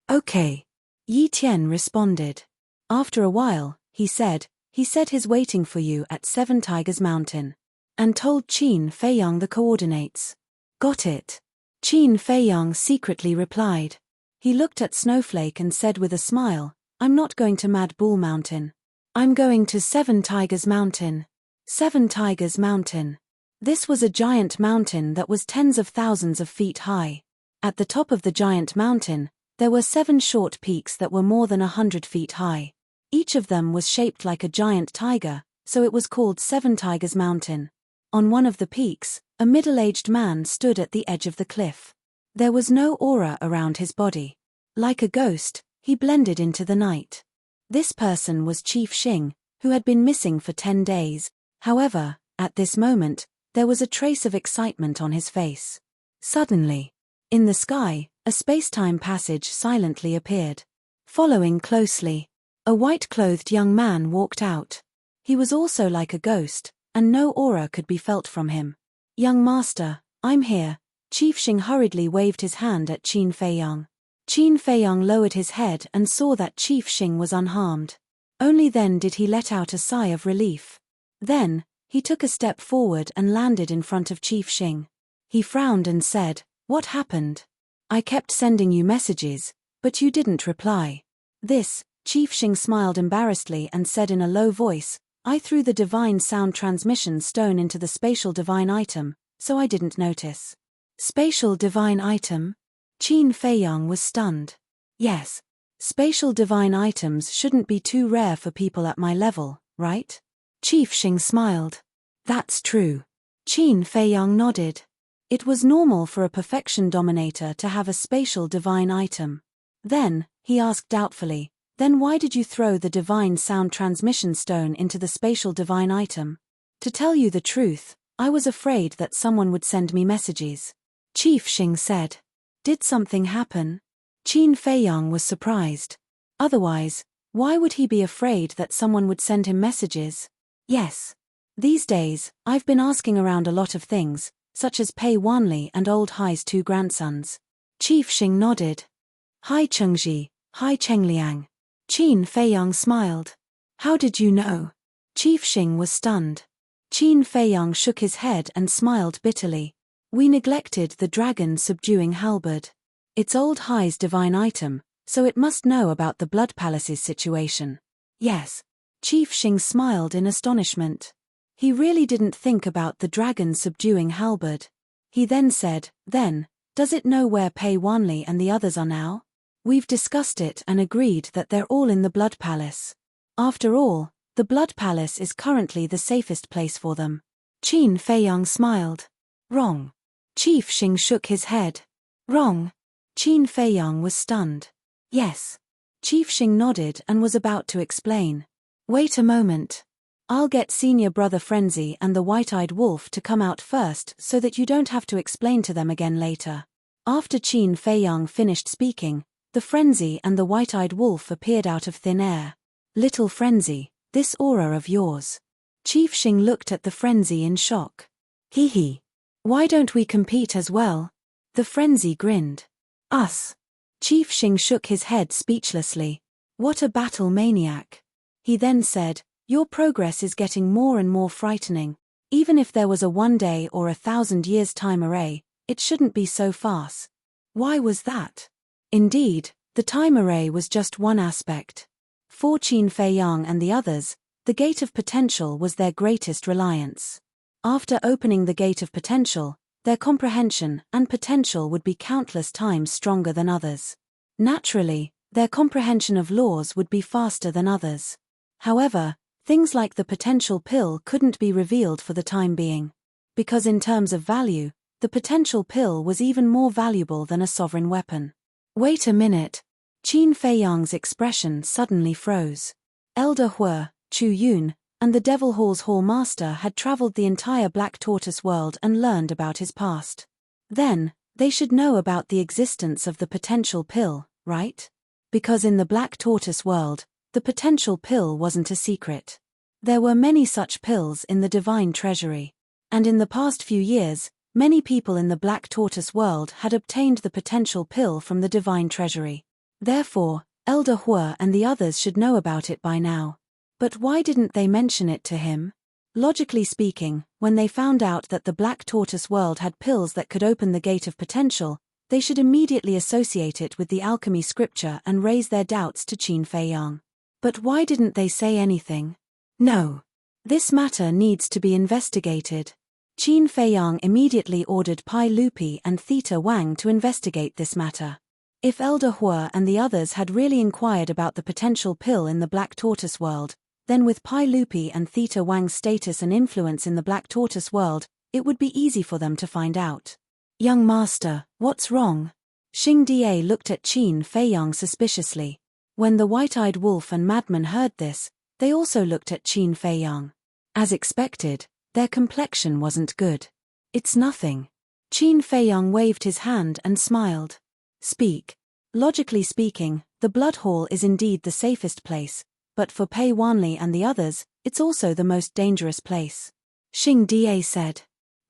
Okay. Yi Tian responded. After a while, he said he's waiting for you at 7 Tigers Mountain. And told Qin Feiyang the coordinates. Got it. Qin Feiyang secretly replied. He looked at Snowflake and said with a smile, I'm not going to Mad Bull Mountain. I'm going to 7 Tigers Mountain. 7 Tigers Mountain. This was a giant mountain that was tens of thousands of feet high. At the top of the giant mountain, there were 7 short peaks that were more than 100 feet high. Each of them was shaped like a giant tiger, so it was called 7 Tigers Mountain. On one of the peaks, a middle-aged man stood at the edge of the cliff. There was no aura around his body. Like a ghost, he blended into the night. This person was Chief Xing, who had been missing for 10 days. However, at this moment, there was a trace of excitement on his face. Suddenly, in the sky, a space-time passage silently appeared. Following closely, a white-clothed young man walked out. He was also like a ghost, and no aura could be felt from him. Young master, I'm here. Chief Xing hurriedly waved his hand at Qin Feiyang. Qin Feiyang lowered his head and saw that Chief Xing was unharmed. Only then did he let out a sigh of relief. Then, he took a step forward and landed in front of Chief Xing. He frowned and said, What happened? I kept sending you messages, but you didn't reply. Chief Xing smiled embarrassedly and said in a low voice, I threw the divine sound transmission stone into the spatial divine item, so I didn't notice. Spatial divine item? Qin Feiyang was stunned. Yes. Spatial divine items shouldn't be too rare for people at my level, right? Chief Xing smiled. That's true. Qin Feiyang nodded. It was normal for a perfection dominator to have a spatial divine item. Then, he asked doubtfully, then why did you throw the divine sound transmission stone into the spatial divine item? To tell you the truth, I was afraid that someone would send me messages. Chief Xing said. Did something happen? Qin Feiyang was surprised. Otherwise, why would he be afraid that someone would send him messages? Yes. These days, I've been asking around a lot of things, such as Pei Wanli and Old Hai's 2 grandsons. Chief Xing nodded. Hai Chengji, Hai Chengliang. Qin Feiyang smiled. How did you know? Chief Xing was stunned. Qin Feiyang shook his head and smiled bitterly. We neglected the dragon subduing halberd. It's Old Hai's divine item, so it must know about the Blood Palace's situation. Yes. Chief Xing smiled in astonishment. He really didn't think about the dragon subduing halberd. He then said, then, does it know where Pei Wanli and the others are now? We've discussed it and agreed that they're all in the Blood Palace. After all, the Blood Palace is currently the safest place for them. Qin Feiyang smiled. Wrong. Chief Xing shook his head. Wrong. Qin Feiyang was stunned. Yes. Chief Xing nodded and was about to explain. Wait a moment. I'll get Senior Brother Frenzy and the White-Eyed Wolf to come out first so that you don't have to explain to them again later. After Qin Feiyang finished speaking, the Frenzy and the White-Eyed Wolf appeared out of thin air. Little Frenzy, this aura of yours. Chief Xing looked at the Frenzy in shock. Hee hee. Why don't we compete as well? The Frenzy grinned. Us. Chief Xing shook his head speechlessly. What a battle maniac. He then said, your progress is getting more and more frightening. Even if there was a 1 day or 1,000 years time array, it shouldn't be so fast. Why was that? Indeed, the time array was just one aspect. For Qin Feiyang and the others, the gate of potential was their greatest reliance. After opening the gate of potential, their comprehension and potential would be countless times stronger than others. Naturally, their comprehension of laws would be faster than others. However, things like the potential pill couldn't be revealed for the time being. Because in terms of value, the potential pill was even more valuable than a sovereign weapon. Wait a minute. Qin Feiyang's expression suddenly froze. Elder Hue, Chu Yun, and the Devil Hall's Hall Master had traveled the entire Black Tortoise world and learned about his past. Then, they should know about the existence of the potential pill, right? Because in the Black Tortoise world, the potential pill wasn't a secret. There were many such pills in the divine treasury. And in the past few years, many people in the Black Tortoise world had obtained the potential pill from the divine treasury. Therefore, Elder Hue and the others should know about it by now. But why didn't they mention it to him? Logically speaking, when they found out that the Black Tortoise world had pills that could open the gate of potential, they should immediately associate it with the alchemy scripture and raise their doubts to Qin Feiyang. But why didn't they say anything? No. This matter needs to be investigated. Qin Feiyang immediately ordered Pai Lupi and Theta Wang to investigate this matter. If Elder Hue and the others had really inquired about the potential pill in the Black Tortoise world, then with Pai Lupi and Theta Wang's status and influence in the Black Tortoise world, it would be easy for them to find out. Young Master, what's wrong? Xing Da looked at Qin Feiyang suspiciously. When the White-Eyed Wolf and Madman heard this, they also looked at Qin Feiyang. As expected, their complexion wasn't good. It's nothing. Qin Feiyang waved his hand and smiled. Speak. Logically speaking, the Blood Hall is indeed the safest place, but for Pei Wanli and the others, it's also the most dangerous place. Xing Da said.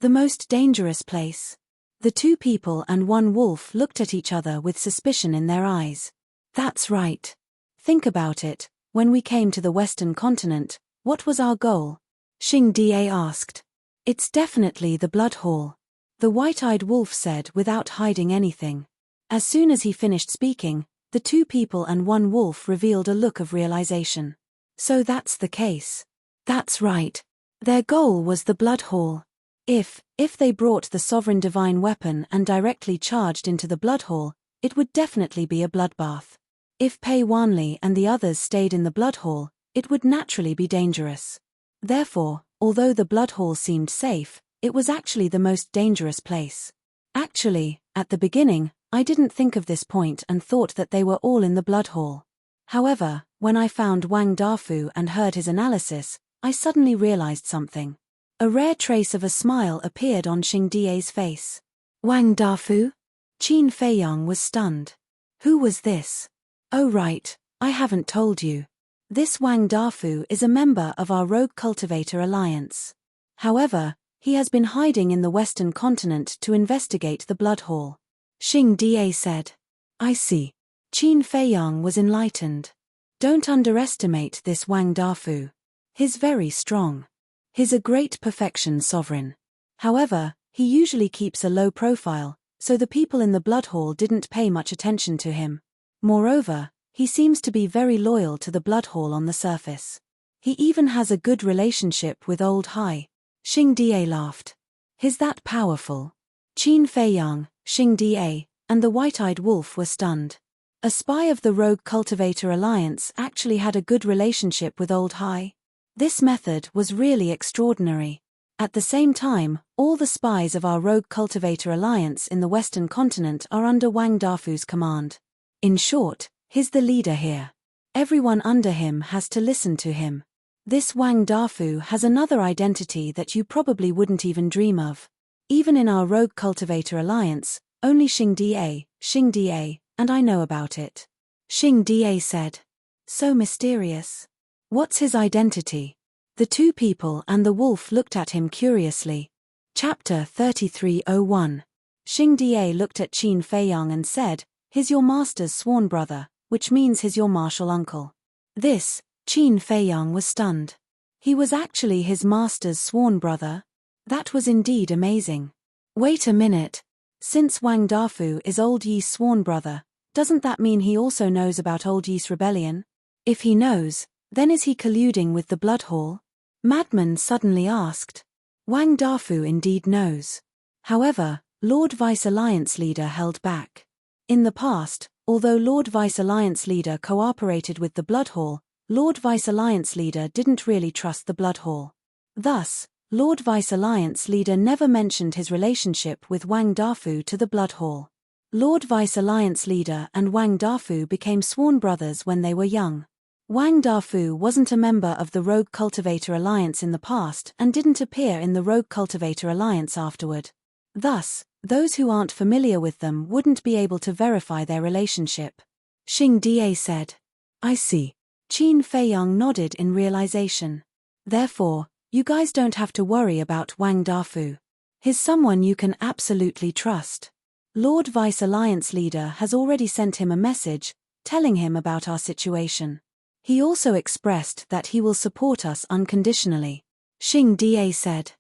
The most dangerous place? The 2 people and 1 wolf looked at each other with suspicion in their eyes. That's right. Think about it, when we came to the Western continent, what was our goal? Xing Da asked. It's definitely the Blood Hall. The White-Eyed Wolf said without hiding anything. As soon as he finished speaking, the 2 people and 1 wolf revealed a look of realization. So that's the case. That's right. Their goal was the Blood Hall. If they brought the sovereign divine weapon and directly charged into the Blood Hall, it would definitely be a bloodbath. If Pei Wanli and the others stayed in the Blood Hall, it would naturally be dangerous. Therefore, although the Blood Hall seemed safe, it was actually the most dangerous place. Actually, at the beginning, I didn't think of this point and thought that they were all in the Blood Hall. However, when I found Wang Dafu and heard his analysis, I suddenly realized something. A rare trace of a smile appeared on Xing Die's face. Wang Dafu? Qin Feiyang was stunned. Who was this? Oh right, I haven't told you. This Wang Dafu is a member of our Rogue Cultivator Alliance. However, he has been hiding in the Western continent to investigate the Blood Hall. Xing Die said. I see. Qin Feiyang was enlightened. Don't underestimate this Wang Dafu. He's very strong. He's a great perfection sovereign. However, he usually keeps a low profile, so the people in the Blood Hall didn't pay much attention to him. Moreover, he seems to be very loyal to the Blood Hall on the surface. He even has a good relationship with Old Hai. Xing Die laughed. He's that powerful. Qin Feiyang, Xing Die, and the white-eyed wolf were stunned. A spy of the Rogue Cultivator Alliance actually had a good relationship with Old Hai. This method was really extraordinary. At the same time, all the spies of our Rogue Cultivator Alliance in the Western continent are under Wang Dafu's command. In short, he's the leader here. Everyone under him has to listen to him. This Wang Dafu has another identity that you probably wouldn't even dream of. Even in our Rogue Cultivator Alliance, only Xing Die, and I know about it. Xing Die said. So mysterious. What's his identity? The two people and the wolf looked at him curiously. Chapter 3301. Xing Die looked at Qin Feiyang and said, he's your master's sworn brother, which means he's your martial uncle. This, Qin Feiyang was stunned. He was actually his master's sworn brother? That was indeed amazing. Wait a minute. Since Wang Dafu is Old Yi's sworn brother, doesn't that mean he also knows about Old Yi's rebellion? If he knows, then is he colluding with the Blood Hall? Madman suddenly asked. Wang Dafu indeed knows. However, Lord Vice Alliance Leader held back. In the past, although Lord Vice Alliance Leader cooperated with the Blood Hall, Lord Vice Alliance Leader didn't really trust the Blood Hall. Thus, Lord Vice Alliance Leader never mentioned his relationship with Wang Dafu to the Blood Hall. Lord Vice Alliance Leader and Wang Dafu became sworn brothers when they were young. Wang Dafu wasn't a member of the Rogue Cultivator Alliance in the past and didn't appear in the Rogue Cultivator Alliance afterward. Thus, those who aren't familiar with them wouldn't be able to verify their relationship. Xing Die said. I see. Qin Feiyang nodded in realization. Therefore, you guys don't have to worry about Wang Dafu. He's someone you can absolutely trust. Lord Vice Alliance Leader has already sent him a message, telling him about our situation. He also expressed that he will support us unconditionally. Xing Die said.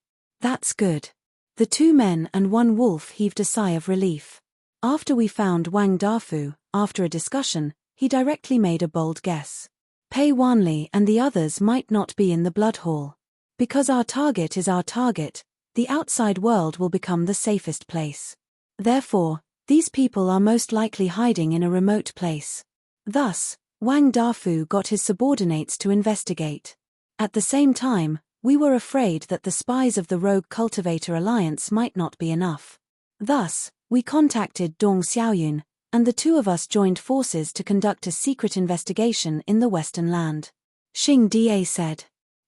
That's good. The two men and one wolf heaved a sigh of relief. After we found Wang Dafu, after a discussion, he directly made a bold guess. Pei Wanli and the others might not be in the Blood Hall. Because our target is our target, the outside world will become the safest place. Therefore, these people are most likely hiding in a remote place. Thus, Wang Dafu got his subordinates to investigate. At the same time, we were afraid that the spies of the Rogue Cultivator Alliance might not be enough. Thus, we contacted Dong Xiaoyun, and the two of us joined forces to conduct a secret investigation in the Western Land. Xing Die said.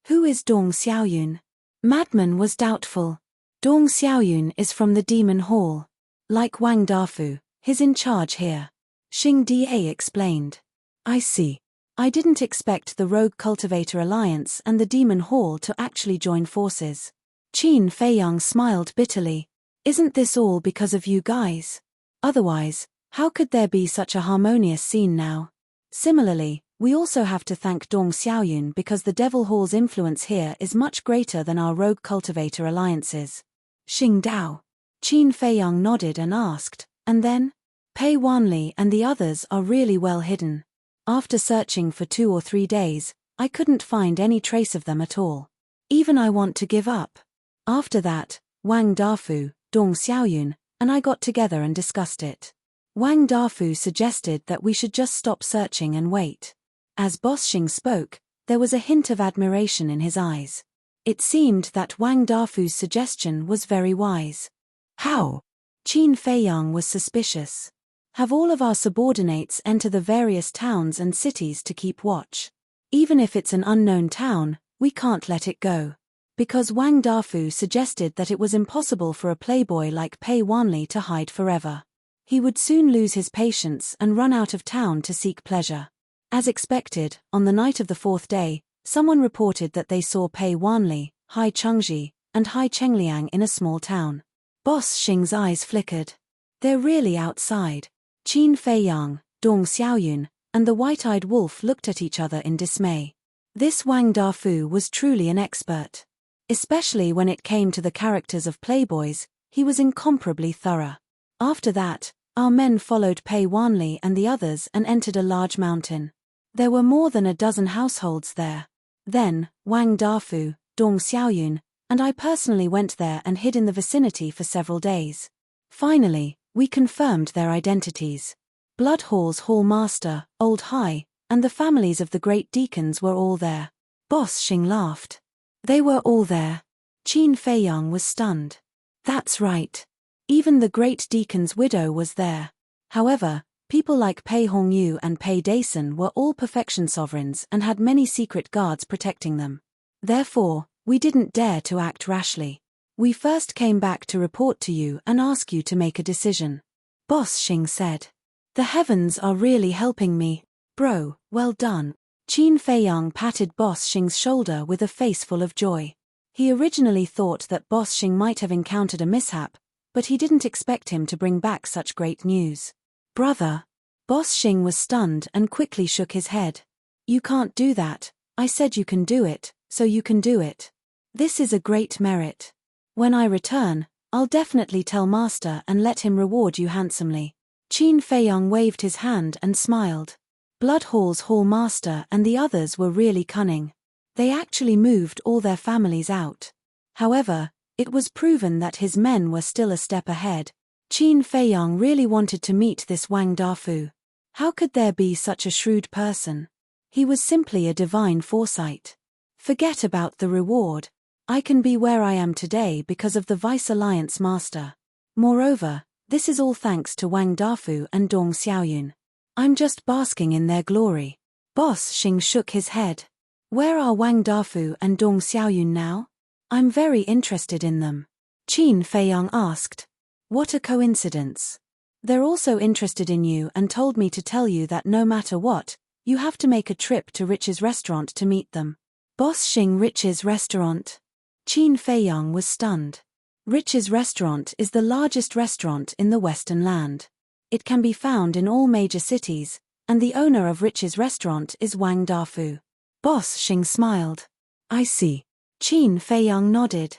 Who is Dong Xiaoyun? Madman was doubtful. Dong Xiaoyun is from the Demon Hall. Like Wang Dafu, he's in charge here. Xing Die explained. I see. I didn't expect the Rogue Cultivator Alliance and the Demon Hall to actually join forces. Qin Feiyang smiled bitterly. Isn't this all because of you guys? Otherwise, how could there be such a harmonious scene now? Similarly, we also have to thank Dong Xiaoyun because the Devil Hall's influence here is much greater than our Rogue Cultivator Alliances. Xing Dao. Qin Feiyang nodded and asked, and then? Pei Wanli and the others are really well hidden. After searching for 2 or 3 days, I couldn't find any trace of them at all. Even I want to give up. After that, Wang Dafu, Dong Xiaoyun, and I got together and discussed it. Wang Dafu suggested that we should just stop searching and wait. As Boss Xing spoke, there was a hint of admiration in his eyes. It seemed that Wang Dafu's suggestion was very wise. How? Qin Feiyang was suspicious. Have all of our subordinates enter the various towns and cities to keep watch. Even if it's an unknown town, we can't let it go. Because Wang Dafu suggested that it was impossible for a playboy like Pei Wanli to hide forever. He would soon lose his patience and run out of town to seek pleasure. As expected, on the night of the fourth day, someone reported that they saw Pei Wanli, Hai Chengji, and Hai Chengliang in a small town. Boss Xing's eyes flickered. They're really outside. Qin Feiyang, Dong Xiaoyun, and the white-eyed wolf looked at each other in dismay. This Wang Dafu was truly an expert. Especially when it came to the characters of playboys, he was incomparably thorough. After that, our men followed Pei Wanli and the others and entered a large mountain. There were more than a dozen households there. Then, Wang Dafu, Dong Xiaoyun, and I personally went there and hid in the vicinity for several days. Finally, we confirmed their identities. Blood Hall's Hall Master, Old Hai, and the families of the great deacons were all there. Boss Xing laughed. They were all there. Qin Feiyang was stunned. That's right. Even the great deacon's widow was there. However, people like Pei Hongyu and Pei Dason were all perfection sovereigns and had many secret guards protecting them. Therefore, we didn't dare to act rashly. We first came back to report to you and ask you to make a decision. Boss Xing said. The heavens are really helping me. Bro, well done. Qin Feiyang patted Boss Xing's shoulder with a face full of joy. He originally thought that Boss Xing might have encountered a mishap, but he didn't expect him to bring back such great news. Brother. Boss Xing was stunned and quickly shook his head. You can't do that. I said you can do it, so you can do it. This is a great merit. When I return, I'll definitely tell Master and let him reward you handsomely. Qin Feiyang waved his hand and smiled. Blood Hall's Hall Master and the others were really cunning. They actually moved all their families out. However, it was proven that his men were still a step ahead. Qin Feiyang really wanted to meet this Wang Dafu. How could there be such a shrewd person? He was simply a divine foresight. Forget about the reward. I can be where I am today because of the Vice Alliance Master. Moreover, this is all thanks to Wang Dafu and Dong Xiaoyun. I'm just basking in their glory. Boss Xing shook his head. Where are Wang Dafu and Dong Xiaoyun now? I'm very interested in them. Qin Feiyang asked. What a coincidence. They're also interested in you and told me to tell you that no matter what, you have to make a trip to Rich's restaurant to meet them. Boss Xing Rich's restaurant. Qin Feiyang was stunned. Rich's restaurant is the largest restaurant in the Western land. It can be found in all major cities, and the owner of Rich's restaurant is Wang Dafu. Boss Xing smiled. I see. Qin Feiyang nodded.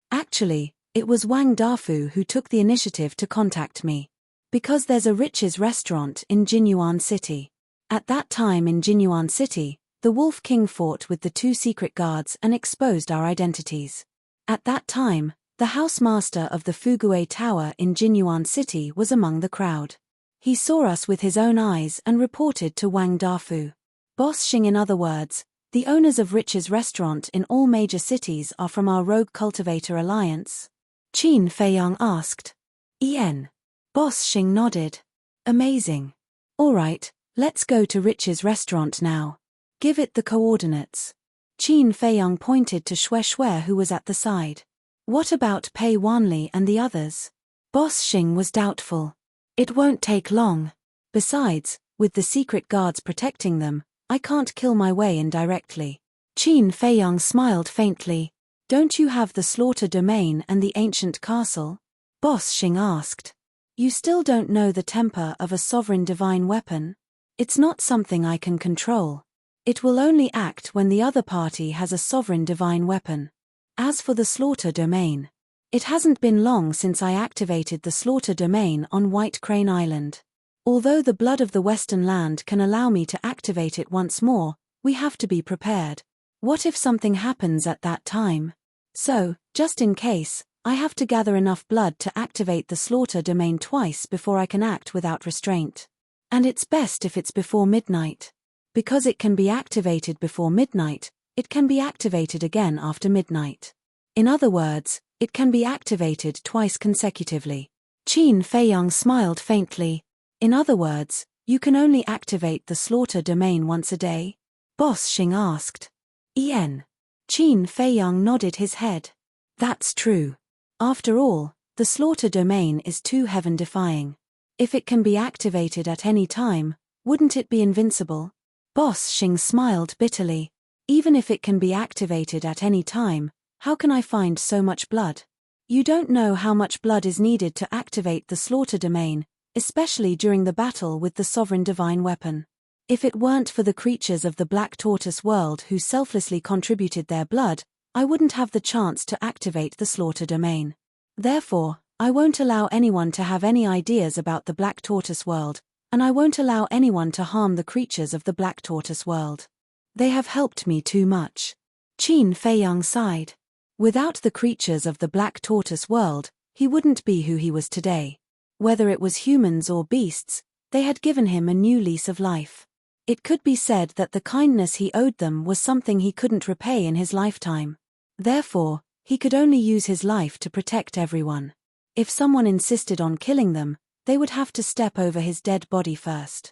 Actually, it was Wang Dafu who took the initiative to contact me. Because there's a Rich's restaurant in Jinyuan City. At that time in Jinyuan City, the Wolf King fought with the two secret guards and exposed our identities. At that time, the housemaster of the Fugue Tower in Jinyuan City was among the crowd. He saw us with his own eyes and reported to Wang Dafu. Boss Xing, in other words, the owners of Rich's restaurant in all major cities are from our Rogue Cultivator Alliance? Qin Feiyang asked. En. Boss Xing nodded. Amazing. Alright, let's go to Rich's restaurant now. Give it the coordinates. Qin Feiyang pointed to Xue Xue, who was at the side. What about Pei Wanli and the others? Boss Xing was doubtful. It won't take long. Besides, with the secret guards protecting them, I can't kill my way in directly. Qin Feiyang smiled faintly. Don't you have the Slaughter Domain and the ancient castle? Boss Xing asked. You still don't know the temper of a sovereign divine weapon? It's not something I can control. It will only act when the other party has a sovereign divine weapon. As for the Slaughter Domain, it hasn't been long since I activated the Slaughter Domain on White Crane Island. Although the blood of the Western Land can allow me to activate it once more, We have to be prepared. What if something happens at that time? So, just in case, I have to gather enough blood to activate the slaughter domain twice before I can act without restraint. And it's best if it's before midnight. Because it can be activated before midnight, it can be activated again after midnight. In other words, it can be activated twice consecutively. Qin Feiyang smiled faintly. In other words, you can only activate the slaughter domain once a day? Boss Xing asked. Qin Feiyang nodded his head. That's true. After all, the slaughter domain is too heaven-defying. If it can be activated at any time, wouldn't it be invincible? Boss Xing smiled bitterly. Even if it can be activated at any time, how can I find so much blood? You don't know how much blood is needed to activate the slaughter domain, especially during the battle with the sovereign divine weapon. If it weren't for the creatures of the Black Tortoise world who selflessly contributed their blood, I wouldn't have the chance to activate the slaughter domain. Therefore, I won't allow anyone to have any ideas about the Black Tortoise world, and I won't allow anyone to harm the creatures of the Black Tortoise world. They have helped me too much. Qin Feiyang sighed. Without the creatures of the Black Tortoise world, he wouldn't be who he was today. Whether it was humans or beasts, they had given him a new lease of life. It could be said that the kindness he owed them was something he couldn't repay in his lifetime. Therefore, he could only use his life to protect everyone. If someone insisted on killing them, they would have to step over his dead body first.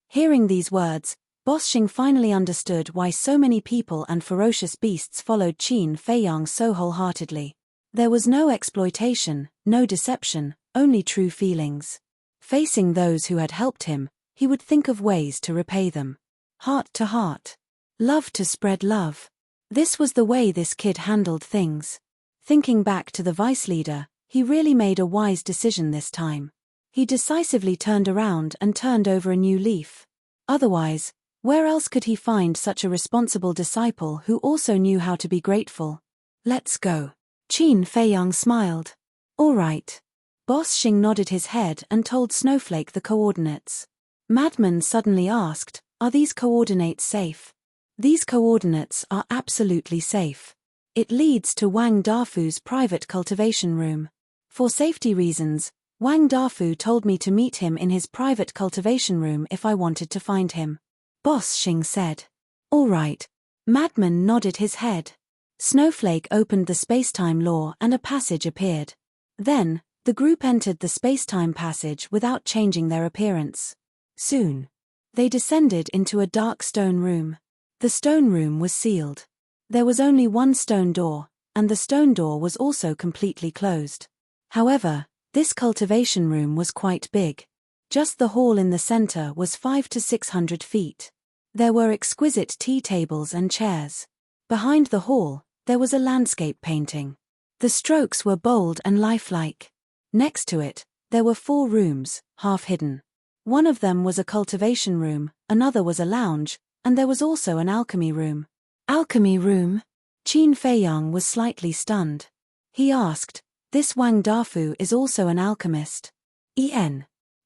Hearing these words, Boss Xing finally understood why so many people and ferocious beasts followed Qin Feiyang so wholeheartedly. There was no exploitation, no deception, only true feelings. Facing those who had helped him, he would think of ways to repay them. Heart to heart. Love to spread love. This was the way this kid handled things. Thinking back to the vice leader, he really made a wise decision this time. He decisively turned around and turned over a new leaf. Otherwise, where else could he find such a responsible disciple who also knew how to be grateful? Let's go. Qin Feiyang smiled. All right. Boss Xing nodded his head and told Snowflake the coordinates. Madman suddenly asked, are these coordinates safe? These coordinates are absolutely safe. It leads to Wang Dafu's private cultivation room. For safety reasons, Wang Dafu told me to meet him in his private cultivation room if I wanted to find him. Boss Xing said. All right. Madman nodded his head. Snowflake opened the spacetime law and a passage appeared. Then, the group entered the spacetime passage without changing their appearance. Soon, they descended into a dark stone room. The stone room was sealed. There was only one stone door, and the stone door was also completely closed. However, this cultivation room was quite big. Just the hall in the center was 500 to 600 feet. There were exquisite tea tables and chairs. Behind the hall, there was a landscape painting. The strokes were bold and lifelike. Next to it, there were 4 rooms, half hidden. One of them was a cultivation room, another was a lounge, and there was also an alchemy room. Alchemy room? Qin Feiyang was slightly stunned. He asked, this Wang Dafu is also an alchemist.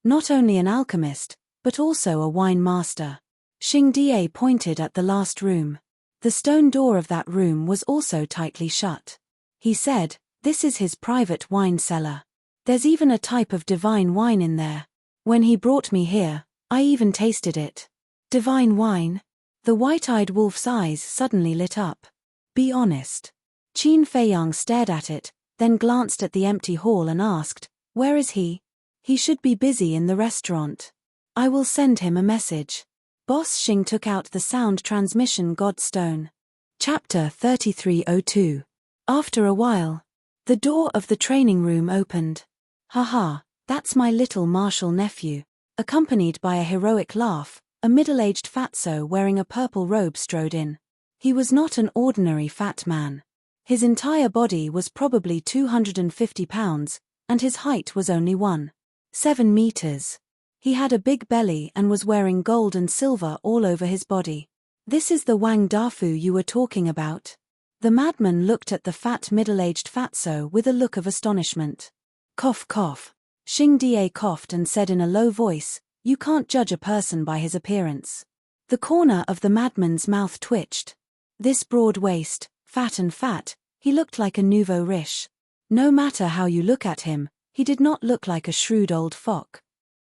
Not only an alchemist, but also a wine master. Xing Die pointed at the last room. The stone door of that room was also tightly shut. He said, this is his private wine cellar. There's even a type of divine wine in there. When he brought me here, I even tasted it. Divine wine? The white-eyed wolf's eyes suddenly lit up. Be honest. Qin Feiyang stared at it, then glanced at the empty hall and asked, where is he? He should be busy in the restaurant. I will send him a message. Boss Xing took out the sound transmission godstone. Chapter 3302. After a while, the door of the training room opened. Haha, that's my little martial nephew. Accompanied by a heroic laugh, a middle-aged fatso wearing a purple robe strode in. He was not an ordinary fat man. His entire body was probably 250 pounds, and his height was only 1.7 meters. He had a big belly and was wearing gold and silver all over his body. This is the Wang Dafu you were talking about? The madman looked at the fat middle-aged fatso with a look of astonishment. Cough cough. Xing Die coughed and said in a low voice, you can't judge a person by his appearance. The corner of the madman's mouth twitched. This broad waist, fat, he looked like a nouveau riche. No matter how you look at him, he did not look like a shrewd old fox.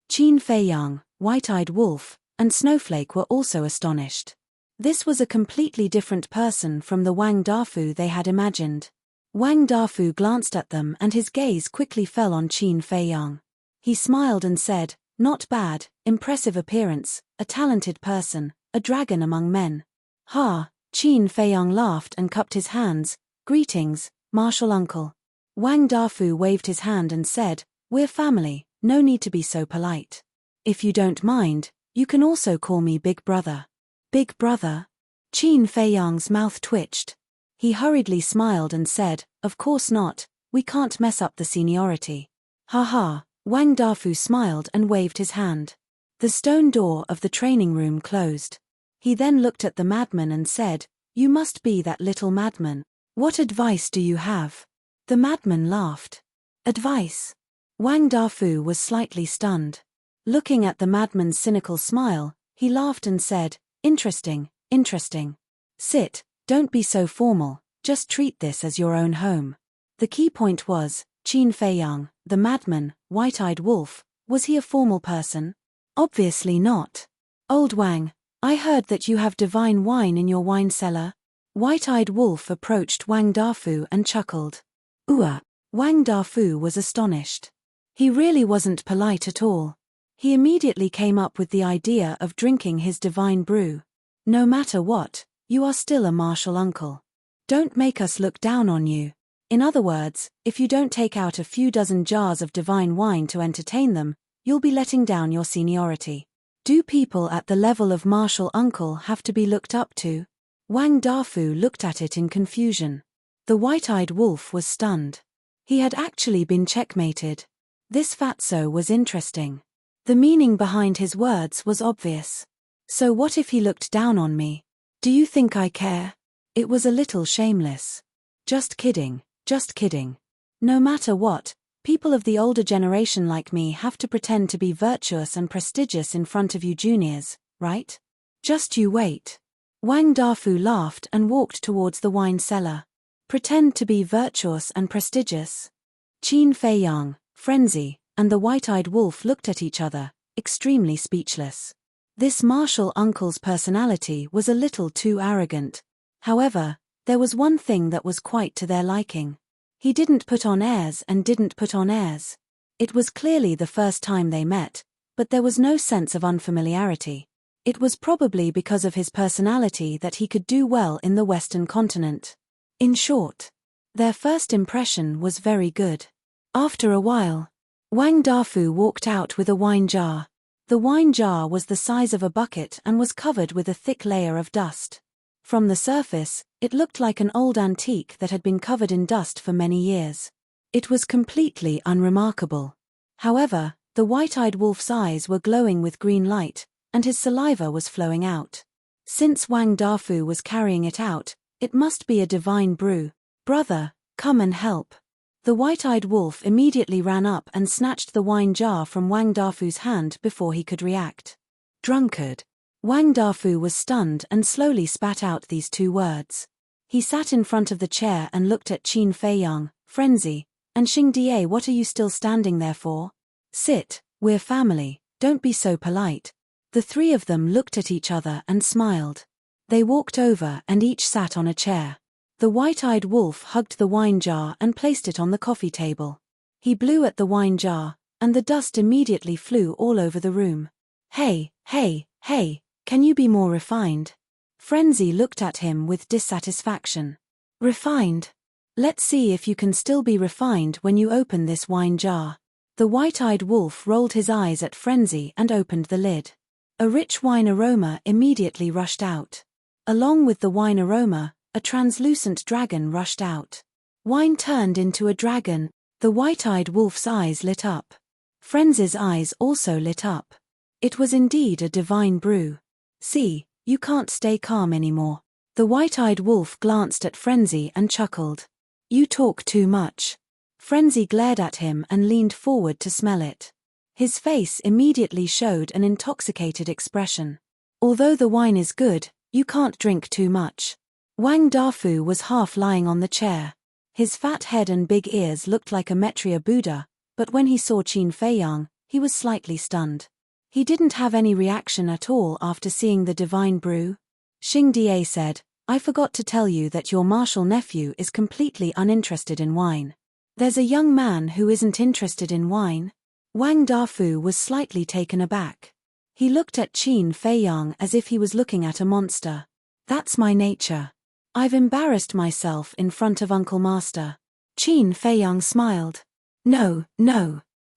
Qin Feiyang, White-Eyed Wolf, and Snowflake were also astonished. This was a completely different person from the Wang Dafu they had imagined. Wang Dafu glanced at them and his gaze quickly fell on Qin Feiyang. He smiled and said, "Not bad, impressive appearance, a talented person, a dragon among men." "Ha!" Qin Feiyang laughed and cupped his hands. "Greetings, martial uncle." Wang Dafu waved his hand and said, "We're family, no need to be so polite. If you don't mind, you can also call me Big Brother." "Big Brother?" Qin Feiyang's mouth twitched. He hurriedly smiled and said, "Of course not, we can't mess up the seniority." "Ha ha." Wang Dafu smiled and waved his hand. The stone door of the training room closed. He then looked at the madman and said, "You must be that little madman. What advice do you have?" The madman laughed. "Advice?" Wang Dafu was slightly stunned. Looking at the madman's cynical smile, he laughed and said, Interesting. Sit, don't be so formal, just treat this as your own home." The key point was, Qin Feiyang, the madman, White-Eyed Wolf, was he a formal person? Obviously not. "Old Wang, I heard that you have divine wine in your wine cellar." White-Eyed Wolf approached Wang Dafu and chuckled. Wang Dafu was astonished. He really wasn't polite at all. He immediately came up with the idea of drinking his divine brew. "No matter what, you are still a martial uncle. Don't make us look down on you. In other words, if you don't take out a few dozen jars of divine wine to entertain them, you'll be letting down your seniority. Do people at the level of martial uncle have to be looked up to?" Wang Dafu looked at it in confusion. The White-Eyed Wolf was stunned. He had actually been checkmated. This fatso was interesting. The meaning behind his words was obvious. So what if he looked down on me? Do you think I care? It was a little shameless. Just kidding. No matter what, people of the older generation like me have to pretend to be virtuous and prestigious in front of you juniors, right? Just you wait. Wang Dafu laughed and walked towards the wine cellar. Pretend to be virtuous and prestigious? Qin Feiyang, Frenzy, and the White-Eyed Wolf looked at each other, extremely speechless. This martial uncle's personality was a little too arrogant. However, there was one thing that was quite to their liking. He didn't put on airs and didn't put on airs. It was clearly the first time they met, but there was no sense of unfamiliarity. It was probably because of his personality that he could do well in the Western continent. In short, their first impression was very good. After a while, Wang Dafu walked out with a wine jar. The wine jar was the size of a bucket and was covered with a thick layer of dust. From the surface, it looked like an old antique that had been covered in dust for many years. It was completely unremarkable. However, the White-Eyed Wolf's eyes were glowing with green light, and his saliva was flowing out. Since Wang Dafu was carrying it out, it must be a divine brew. "Brother, come and help." The White-Eyed Wolf immediately ran up and snatched the wine jar from Wang Dafu's hand before he could react. "Drunkard." Wang Dafu was stunned and slowly spat out these two words. He sat in front of the chair and looked at Qin Feiyang, Frenzy, and Xing Die. "What are you still standing there for? Sit, we're family, don't be so polite." The three of them looked at each other and smiled. They walked over and each sat on a chair. The White-Eyed Wolf hugged the wine jar and placed it on the coffee table. He blew at the wine jar, and the dust immediately flew all over the room. Hey, can you be more refined?" Frenzy looked at him with dissatisfaction. "Refined? Let's see if you can still be refined when you open this wine jar." The White-Eyed Wolf rolled his eyes at Frenzy and opened the lid. A rich wine aroma immediately rushed out. Along with the wine aroma, a translucent dragon rushed out. Wine turned into a dragon. The White-Eyed Wolf's eyes lit up. Frenzy's eyes also lit up. It was indeed a divine brew. "See, you can't stay calm anymore." The White-Eyed Wolf glanced at Frenzy and chuckled. "You talk too much." Frenzy glared at him and leaned forward to smell it. His face immediately showed an intoxicated expression. Although the wine is good, you can't drink too much. Wang Dafu was half lying on the chair. His fat head and big ears looked like a Maitreya Buddha, but when he saw Qin Feiyang, he was slightly stunned. He didn't have any reaction at all after seeing the divine brew. Xing Da said, I forgot to tell you that your martial nephew is completely uninterested in wine. There's a young man who isn't interested in wine? Wang Dafu was slightly taken aback. He looked at Qin Feiyang as if he was looking at a monster. That's my nature. I've embarrassed myself in front of Uncle Master. Qin Feiyang smiled. No.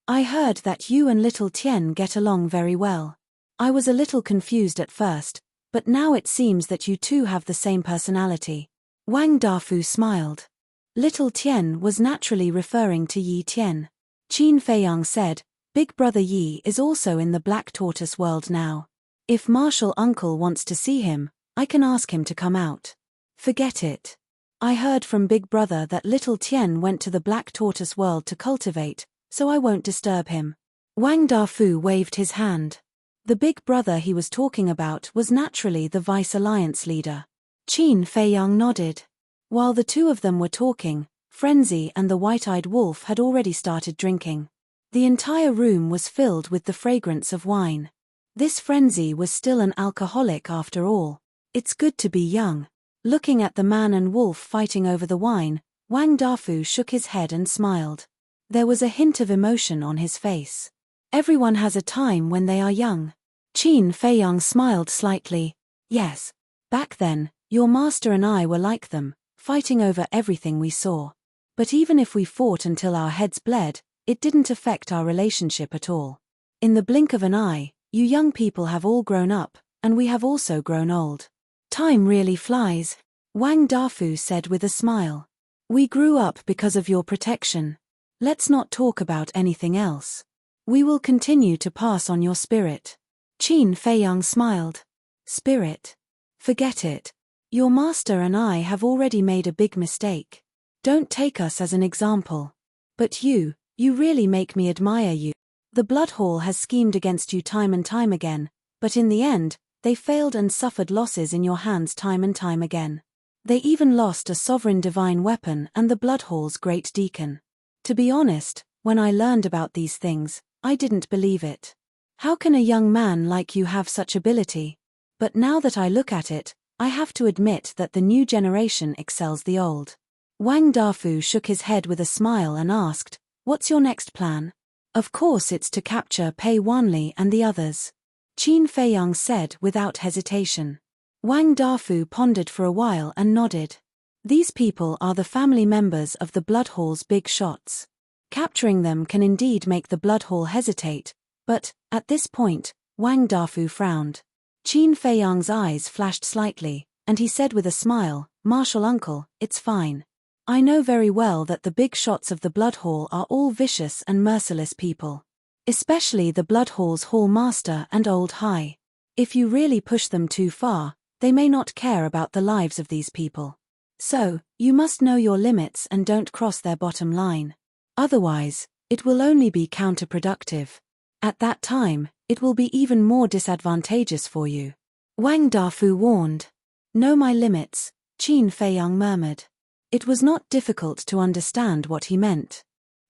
I heard that you and little Tian get along very well. I was a little confused at first, but now it seems that you two have the same personality. Wang Dafu smiled. Little Tian was naturally referring to Yi Tian. Qin Feiyang said, Big brother Yi is also in the Black Tortoise world now. If Martial Uncle wants to see him, I can ask him to come out. Forget it. I heard from Big Brother that little Tian went to the Black Tortoise world to cultivate, so I won't disturb him. Wang Dafu waved his hand. The Big Brother he was talking about was naturally the Vice Alliance leader. Qin Feiyang nodded. While the two of them were talking, Frenzy and the White-Eyed Wolf had already started drinking. The entire room was filled with the fragrance of wine. This Frenzy was still an alcoholic after all. It's good to be young. Looking at the man and wolf fighting over the wine, Wang Dafu shook his head and smiled. There was a hint of emotion on his face. Everyone has a time when they are young. Qin Feiyang smiled slightly. Yes. Back then, your master and I were like them, fighting over everything we saw. But even if we fought until our heads bled, it didn't affect our relationship at all. In the blink of an eye, you young people have all grown up, and we have also grown old. Time really flies, Wang Dafu said with a smile. We grew up because of your protection. Let's not talk about anything else. We will continue to pass on your spirit. Qin Feiyang smiled. Spirit? Forget it. Your master and I have already made a big mistake. Don't take us as an example. But you really make me admire you. The Blood Hall has schemed against you time and time again, but in the end, they failed and suffered losses in your hands time and time again. They even lost a sovereign divine weapon and the Blood Hall's great deacon. To be honest, when I learned about these things, I didn't believe it. How can a young man like you have such ability? But now that I look at it, I have to admit that the new generation excels the old. Wang Dafu shook his head with a smile and asked, What's your next plan? Of course it's to capture Pei Wanli and the others. Qin Feiyang said without hesitation. Wang Dafu pondered for a while and nodded. These people are the family members of the Blood Hall's big shots. Capturing them can indeed make the Blood Hall hesitate, but, at this point, Wang Dafu frowned. Qin Feiyang's eyes flashed slightly, and he said with a smile, Martial Uncle, it's fine. I know very well that the big shots of the Blood Hall are all vicious and merciless people. Especially the Blood Hall's Hall Master and Old High. If you really push them too far, they may not care about the lives of these people. So, you must know your limits and don't cross their bottom line. Otherwise, it will only be counterproductive. At that time, it will be even more disadvantageous for you. Wang Dafu warned. Know my limits, Qin Feiyang murmured. It was not difficult to understand what he meant.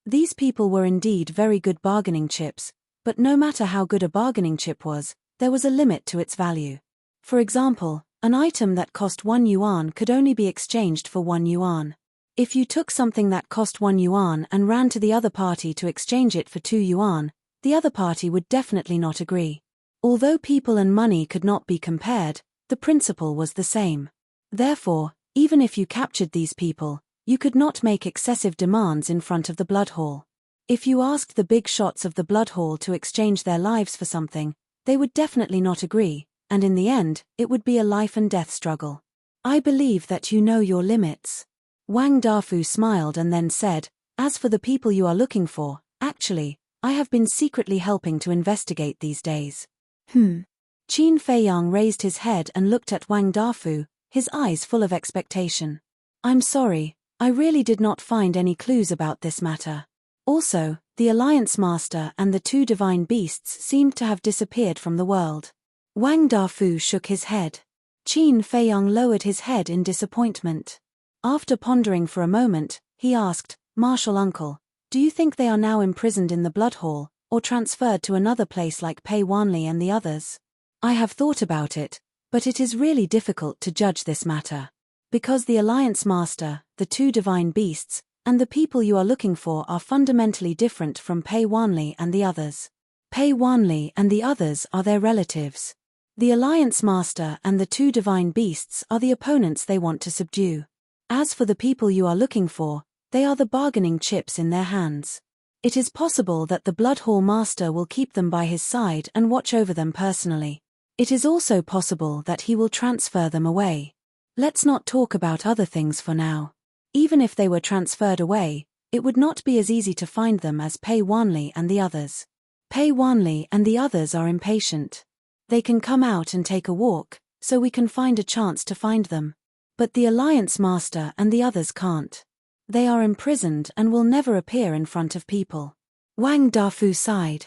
These people were indeed very good bargaining chips, but no matter how good a bargaining chip was, there was a limit to its value. For example, an item that cost 1 yuan could only be exchanged for 1 yuan. If you took something that cost 1 yuan and ran to the other party to exchange it for 2 yuan, the other party would definitely not agree. Although people and money could not be compared, the principle was the same. Therefore, even if you captured these people, you could not make excessive demands in front of the Blood Hall. If you asked the big shots of the Blood Hall to exchange their lives for something, they would definitely not agree, and in the end, it would be a life and death struggle. I believe that you know your limits. Wang Dafu smiled and then said, As for the people you are looking for, actually, I have been secretly helping to investigate these days. Qin Feiyang raised his head and looked at Wang Dafu, his eyes full of expectation. I'm sorry, I really did not find any clues about this matter. Also, the Alliance Master and the 2 divine beasts seemed to have disappeared from the world. Wang Dafu shook his head. Qin Feiyang lowered his head in disappointment. After pondering for a moment, he asked, Martial Uncle, do you think they are now imprisoned in the Blood Hall, or transferred to another place like Pei Wanli and the others? I have thought about it, but it is really difficult to judge this matter. Because the Alliance Master, the two divine beasts, and the people you are looking for are fundamentally different from Pei Wanli and the others. Pei Wanli and the others are their relatives. The Alliance Master and the two divine beasts are the opponents they want to subdue. As for the people you are looking for, they are the bargaining chips in their hands. It is possible that the Blood Hall Master will keep them by his side and watch over them personally. It is also possible that he will transfer them away. Let's not talk about other things for now. Even if they were transferred away, it would not be as easy to find them as Pei Wanli and the others. Pei Wanli and the others are impatient. They can come out and take a walk, so we can find a chance to find them. But the Alliance Master and the others can't. They are imprisoned and will never appear in front of people. Wang Dafu sighed.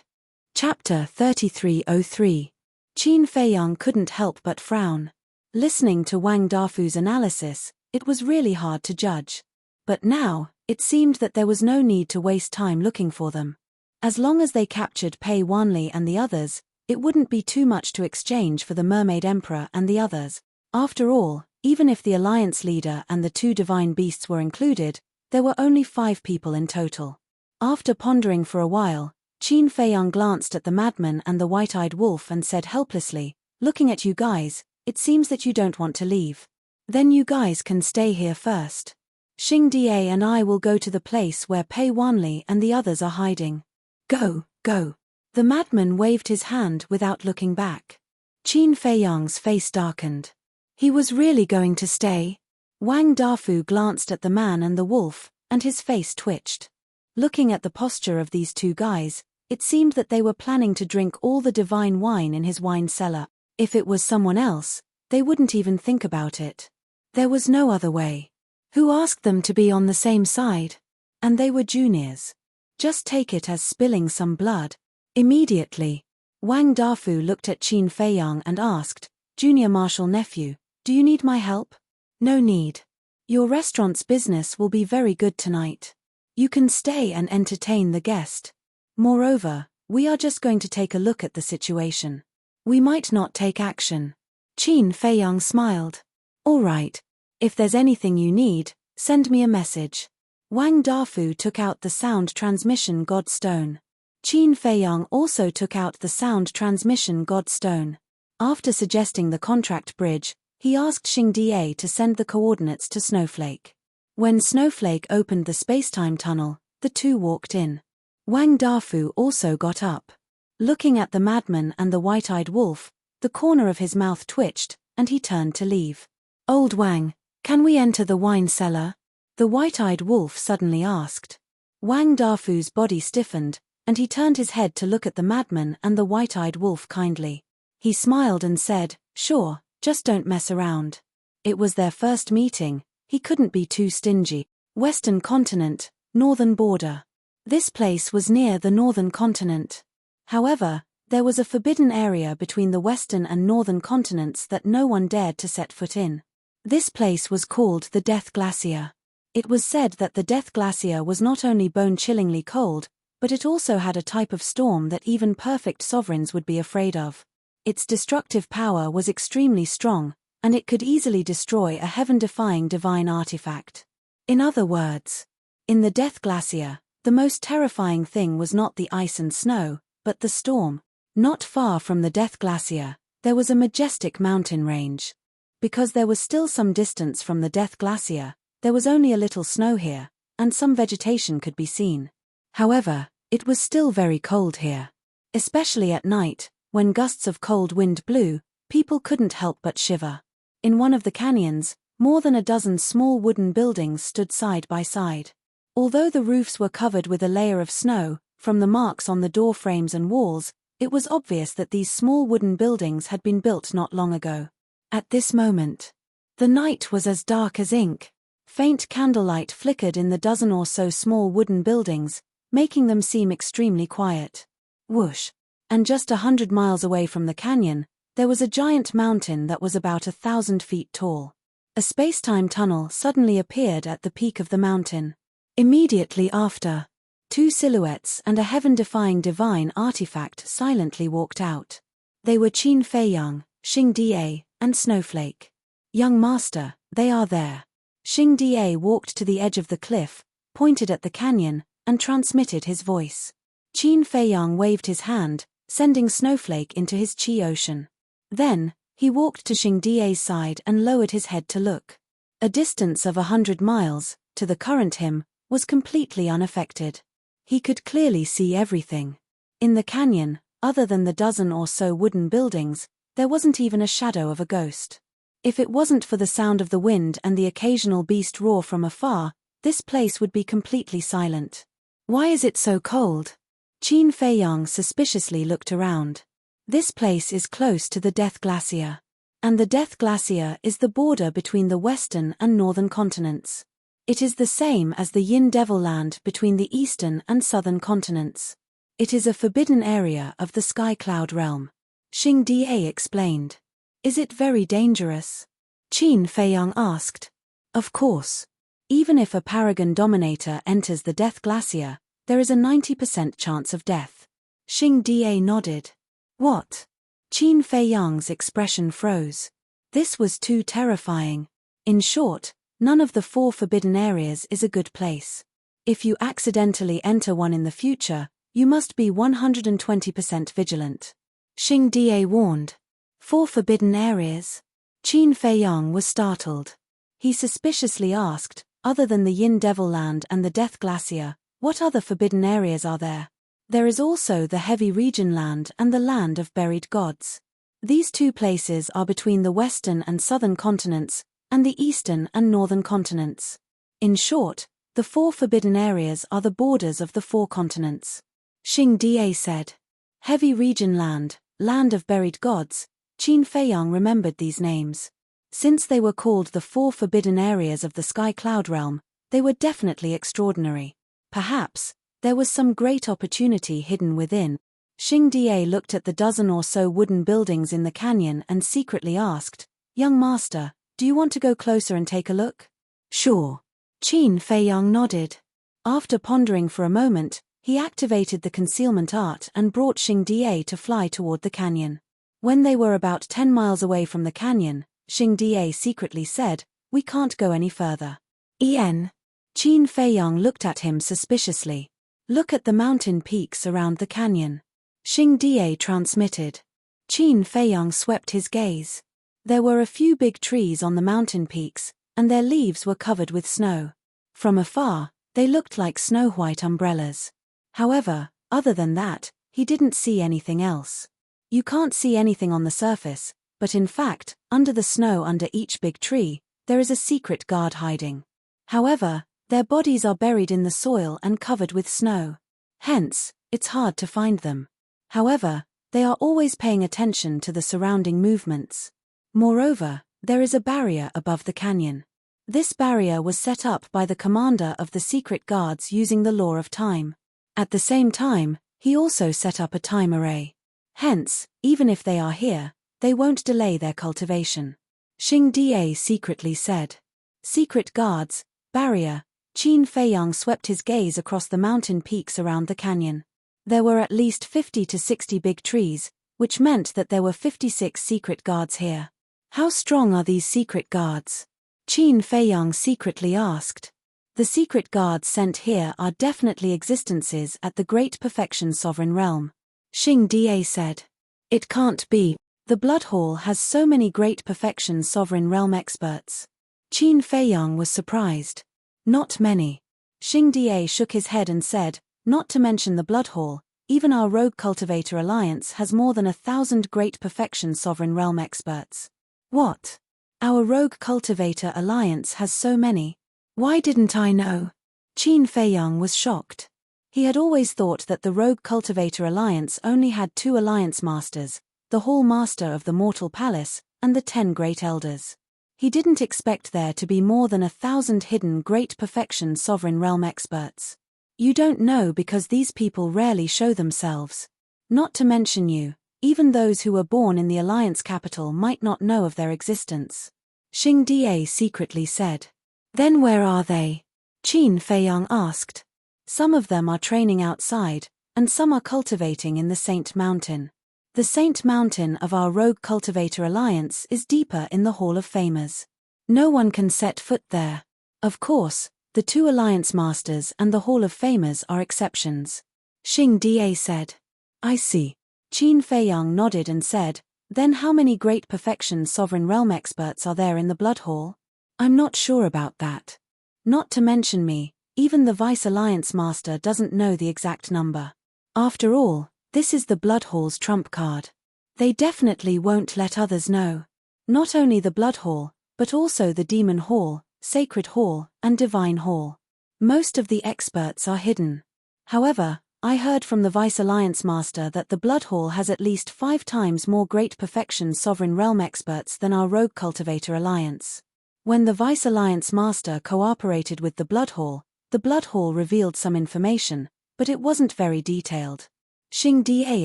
Chapter 3303. Qin Feiyang couldn't help but frown. Listening to Wang Dafu's analysis, it was really hard to judge. But now, it seemed that there was no need to waste time looking for them. As long as they captured Pei Wanli and the others, it wouldn't be too much to exchange for the Mermaid Emperor and the others. After all, even if the Alliance leader and the two divine beasts were included, there were only 5 people in total. After pondering for a while, Qin Feiyang glanced at the madman and the white-eyed wolf and said helplessly, looking at you guys, it seems that you don't want to leave. Then you guys can stay here first. Xing Da and I will go to the place where Pei Wanli and the others are hiding. Go, go. The madman waved his hand without looking back. Qin Feiyang's face darkened. He was really going to stay? Wang Dafu glanced at the man and the wolf, and his face twitched. Looking at the posture of these two guys, it seemed that they were planning to drink all the divine wine in his wine cellar. If it was someone else, they wouldn't even think about it. There was no other way. Who asked them to be on the same side? And they were juniors. Just take it as spilling some blood. Immediately, Wang Dafu looked at Qin Feiyang and asked, Junior Marshal Nephew, do you need my help? No need. Your restaurant's business will be very good tonight. You can stay and entertain the guest. Moreover, we are just going to take a look at the situation. We might not take action. Qin Feiyang smiled. All right. If there's anything you need, send me a message. Wang Dafu took out the sound transmission God Stone. Qin Feiyang also took out the sound transmission God Stone. After suggesting the contract bridge, he asked Xing Da to send the coordinates to Snowflake. When Snowflake opened the spacetime tunnel, the two walked in. Wang Dafu also got up. Looking at the madman and the white-eyed wolf, the corner of his mouth twitched, and he turned to leave. Old Wang, can we enter the wine cellar? The white-eyed wolf suddenly asked. Wang Dafu's body stiffened, and he turned his head to look at the madman and the white-eyed wolf kindly. He smiled and said, Sure, just don't mess around. It was their first meeting, he couldn't be too stingy. Western continent, northern border. This place was near the northern continent. However, there was a forbidden area between the western and northern continents that no one dared to set foot in. This place was called the Death Glacier. It was said that the Death Glacier was not only bone-chillingly cold, but it also had a type of storm that even perfect sovereigns would be afraid of. Its destructive power was extremely strong, and it could easily destroy a heaven-defying divine artifact. In other words, in the Death Glacier, the most terrifying thing was not the ice and snow, but the storm. Not far from the Death Glacier, there was a majestic mountain range. Because there was still some distance from the Death Glacier, there was only a little snow here, and some vegetation could be seen. However, it was still very cold here. Especially at night, when gusts of cold wind blew, people couldn't help but shiver. In one of the canyons, more than a dozen small wooden buildings stood side by side. Although the roofs were covered with a layer of snow, from the marks on the door frames and walls, it was obvious that these small wooden buildings had been built not long ago. At this moment, the night was as dark as ink. Faint candlelight flickered in the dozen or so small wooden buildings, making them seem extremely quiet. Whoosh! And just 100 miles away from the canyon, There was a giant mountain that was about 1,000 feet tall. A space-time tunnel suddenly appeared at the peak of the mountain. Immediately after, two silhouettes and a heaven-defying divine artifact silently walked out. They were Qin Feiyang, Xing Da, and Snowflake. "Young master, they are there." Xing Da walked to the edge of the cliff, pointed at the canyon, and transmitted his voice. Qin Feiyang waved his hand, sending Snowflake into his chi ocean. Then, he walked to Xing Da's side and lowered his head to look. A distance of 100 miles, to the current him, was completely unaffected. He could clearly see everything. In the canyon, other than the dozen or so wooden buildings, there wasn't even a shadow of a ghost. If it wasn't for the sound of the wind and the occasional beast roar from afar, this place would be completely silent. "Why is it so cold?" Qin Feiyang suspiciously looked around. "This place is close to the Death Glacier. And the Death Glacier is the border between the western and northern continents. It is the same as the Yin Devil Land between the eastern and southern continents. It is a forbidden area of the Sky Cloud realm," Xing Da explained. "Is it very dangerous?" Qin Feiyang asked. "Of course. Even if a Paragon Dominator enters the Death Glacier, there is a 90% chance of death." Xing Da nodded. "What?" Qin Feiyang's expression froze. This was too terrifying. In short, none of the 4 forbidden areas is a good place. If you accidentally enter one in the future, you must be 120% vigilant. Xing Da warned. 4 forbidden areas? Qin Feiyang was startled. He suspiciously asked, "Other than the Yin Devil Land and the Death Glacier, what other forbidden areas are there?" "There is also the Heavy Region Land and the Land of Buried Gods. These 2 places are between the western and southern continents, and the eastern and northern continents. In short, the 4 forbidden areas are the borders of the 4 continents." Xing Da said. Heavy Region Land, Land of Buried Gods. Qin Feiyang remembered these names. Since they were called the 4 forbidden areas of the Sky Cloud realm, they were definitely extraordinary. Perhaps there was some great opportunity hidden within. Xing Da looked at the dozen or so wooden buildings in the canyon and secretly asked, "Young master, do you want to go closer and take a look?" "Sure." Qin Feiyang nodded. After pondering for a moment, he activated the concealment art and brought Xing Da to fly toward the canyon. When they were about 10 miles away from the canyon, Xing Da secretly said, "We can't go any further." "En?" Qin Feiyang looked at him suspiciously. "Look at the mountain peaks around the canyon." Xing Da transmitted. Qin Feiyang swept his gaze. There were a few big trees on the mountain peaks, and their leaves were covered with snow. From afar, they looked like snow-white umbrellas. However, other than that, he didn't see anything else. You can't see anything on the surface, but in fact, under the snow under each big tree, there is a secret guard hiding. However, their bodies are buried in the soil and covered with snow. Hence, it's hard to find them. However, they are always paying attention to the surrounding movements. Moreover, there is a barrier above the canyon. This barrier was set up by the commander of the secret guards using the law of time. At the same time, he also set up a time array. Hence, even if they are here, they won't delay their cultivation. Xing Da secretly said. Secret guards, barrier. Qin Feiyang swept his gaze across the mountain peaks around the canyon. There were at least 50 to 60 big trees, which meant that there were 56 secret guards here. How strong are these secret guards? Qin Feiyang secretly asked. The secret guards sent here are definitely existences at the Great Perfection Sovereign Realm. Xing Da said. It can't be. The Blood Hall has so many Great Perfection Sovereign Realm experts. Qin Feiyang was surprised. Not many. Xing Da shook his head and said, not to mention the Blood Hall, even our Rogue Cultivator Alliance has more than 1,000 Great Perfection Sovereign Realm experts. What? Our Rogue Cultivator Alliance has so many? Why didn't I know? Qin Feiyang was shocked. He had always thought that the Rogue Cultivator Alliance only had 2 Alliance Masters, the Hall Master of the Mortal Palace, and the 10 Great Elders. He didn't expect there to be more than 1,000 hidden Great Perfection Sovereign Realm experts. You don't know because these people rarely show themselves. Not to mention you, Even those who were born in the Alliance capital might not know of their existence. Xing Da secretly said. Then where are they? Qin Feiyang asked. Some of them are training outside, and some are cultivating in the Saint Mountain. The Saint Mountain of our Rogue Cultivator Alliance is deeper in the Hall of Famers. No one can set foot there. Of course, the 2 Alliance Masters and the Hall of Famers are exceptions. Xing Da said. I see. Qin Feiyang nodded and said, then how many Great Perfection Sovereign Realm experts are there in the Blood Hall? I'm not sure about that. Not to mention me, even the Vice Alliance Master doesn't know the exact number. After all, this is the Blood Hall's trump card. They definitely won't let others know. Not only the Blood Hall, but also the Demon Hall, Sacred Hall, and Divine Hall. Most of the experts are hidden. However, I heard from the Vice Alliance Master that the Blood Hall has at least 5 times more Great Perfection Sovereign Realm experts than our Rogue Cultivator Alliance. When the Vice Alliance Master cooperated with the Blood Hall revealed some information, but it wasn't very detailed. Xing Da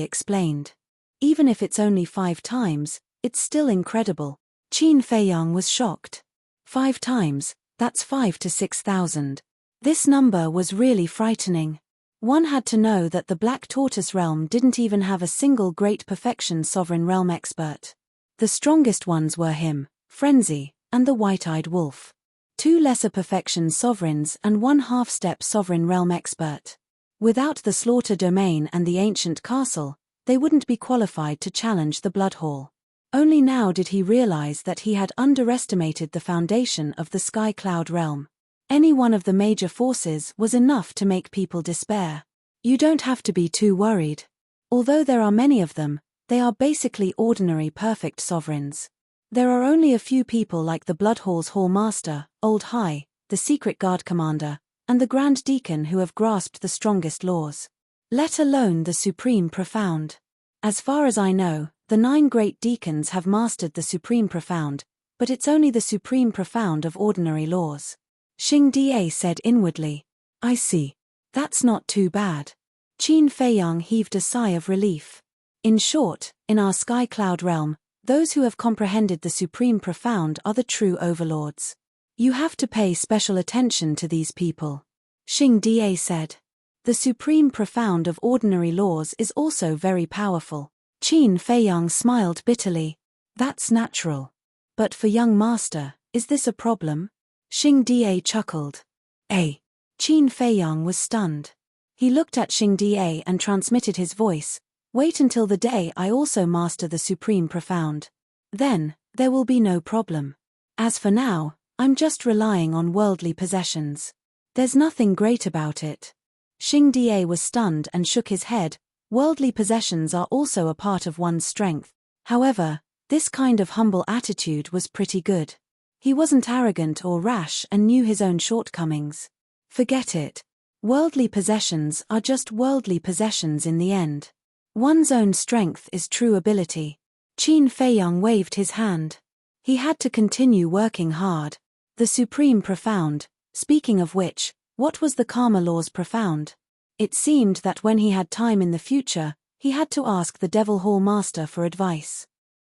explained. Even if it's only 5 times, it's still incredible. Qin Feiyang was shocked. 5 times, that's 5 to 6,000. This number was really frightening. One had to know that the Black Tortoise Realm didn't even have a single Great Perfection Sovereign Realm expert. The strongest ones were him, Frenzy, and the White-Eyed Wolf. 2 Lesser Perfection Sovereigns and 1 Half-Step Sovereign Realm expert. Without the Slaughter Domain and the Ancient Castle, they wouldn't be qualified to challenge the Blood Hall. Only now did he realize that he had underestimated the foundation of the Sky Cloud Realm. Any one of the major forces was enough to make people despair. You don't have to be too worried. Although there are many of them, they are basically ordinary perfect sovereigns. There are only a few people like the Blood Hall's Hall Master, Old High, the Secret Guard Commander, and the Grand Deacon who have grasped the strongest laws. Let alone the Supreme Profound. As far as I know, the 9 Great Deacons have mastered the Supreme Profound, but it's only the Supreme Profound of ordinary laws. Xing Da said inwardly. I see. That's not too bad. Qin Feiyang heaved a sigh of relief. In short, in our Sky Cloud Realm, those who have comprehended the Supreme Profound are the true overlords. You have to pay special attention to these people. Xing Da said. The Supreme Profound of ordinary laws is also very powerful. Qin Feiyang smiled bitterly. That's natural. But for young master, is this a problem? Xing Da chuckled. Qin Feiyang was stunned. He looked at Xing Da and transmitted his voice. Wait until the day I also master the Supreme Profound. Then, there will be no problem. As for now, I'm just relying on worldly possessions. There's nothing great about it. Xing Da was stunned and shook his head. Worldly possessions are also a part of one's strength. However, this kind of humble attitude was pretty good. He wasn't arrogant or rash and knew his own shortcomings. Forget it. Worldly possessions are just worldly possessions in the end. One's own strength is true ability. Qin Feiyang waved his hand. He had to continue working hard. The Supreme Profound, speaking of which, what was the Karma Law's Profound? It seemed that when he had time in the future, he had to ask the Devil Hall Master for advice.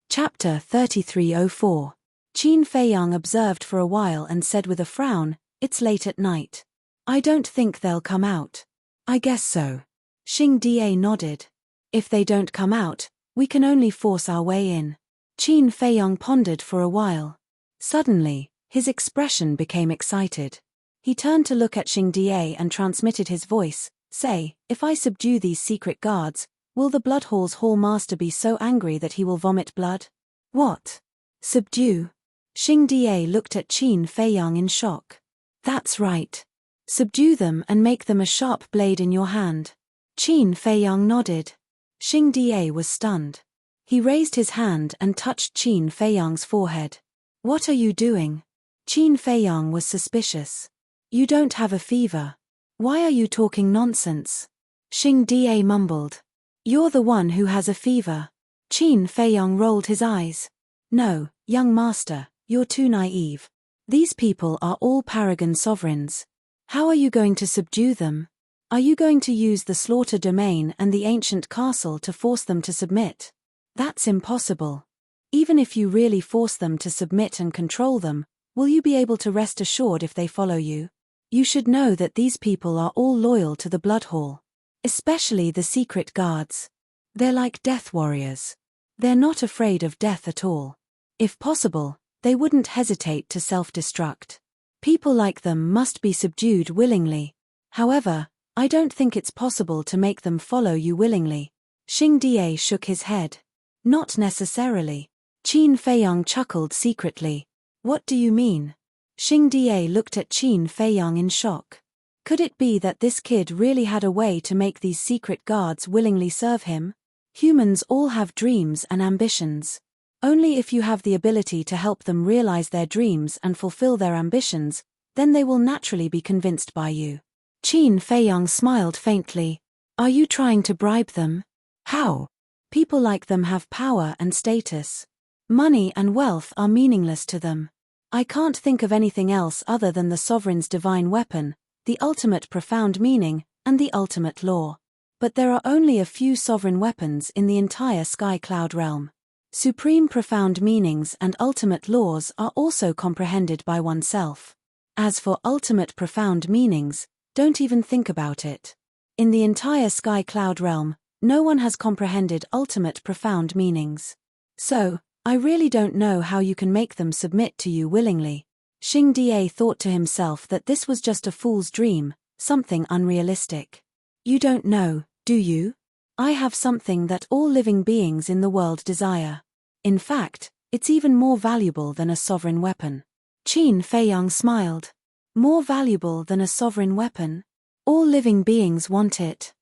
Chapter 3304. Qin Feiyang observed for a while and said with a frown, it's late at night. I don't think they'll come out. I guess so. Xing Da nodded. If they don't come out, we can only force our way in. Qin Feiyang pondered for a while. Suddenly, his expression became excited. He turned to look at Xing Da and transmitted his voice. Say, if I subdue these secret guards, will the Blood Hall's Hall Master be so angry that he will vomit blood? What? Subdue? Xing Da looked at Qin Feiyang in shock. That's right. Subdue them and make them a sharp blade in your hand. Qin Feiyang nodded. Xing Da was stunned. He raised his hand and touched Qin Feiyang's forehead. What are you doing? Qin Feiyang was suspicious. You don't have a fever. Why are you talking nonsense? Xing Da mumbled. You're the one who has a fever. Qin Feiyang rolled his eyes. No, young master, you're too naive. These people are all Paragon sovereigns. How are you going to subdue them? Are you going to use the Slaughter Domain and the Ancient Castle to force them to submit? That's impossible. Even if you really force them to submit and control them, will you be able to rest assured if they follow you? You should know that these people are all loyal to the Blood Hall. Especially the secret guards. They're like death warriors. They're not afraid of death at all. If possible, they wouldn't hesitate to self-destruct. People like them must be subdued willingly. However, I don't think it's possible to make them follow you willingly. Xing Die shook his head. Not necessarily. Qin Feiyang chuckled secretly. What do you mean? Xing Die looked at Qin Feiyang in shock. Could it be that this kid really had a way to make these secret guards willingly serve him? Humans all have dreams and ambitions. Only if you have the ability to help them realize their dreams and fulfill their ambitions, then they will naturally be convinced by you. Qin Feiyang smiled faintly. Are you trying to bribe them? How? People like them have power and status. Money and wealth are meaningless to them. I can't think of anything else other than the sovereign's divine weapon, the ultimate profound meaning, and the ultimate law. But there are only a few sovereign weapons in the entire sky cloud realm. Supreme profound meanings and ultimate laws are also comprehended by oneself. As for ultimate profound meanings, don't even think about it. In the entire sky cloud realm, no one has comprehended ultimate profound meanings. So, I really don't know how you can make them submit to you willingly. Xing Die thought to himself that this was just a fool's dream, something unrealistic. You don't know, do you? I have something that all living beings in the world desire. In fact, it's even more valuable than a sovereign weapon. Qin Feiyang smiled. More valuable than a sovereign weapon? All living beings want it.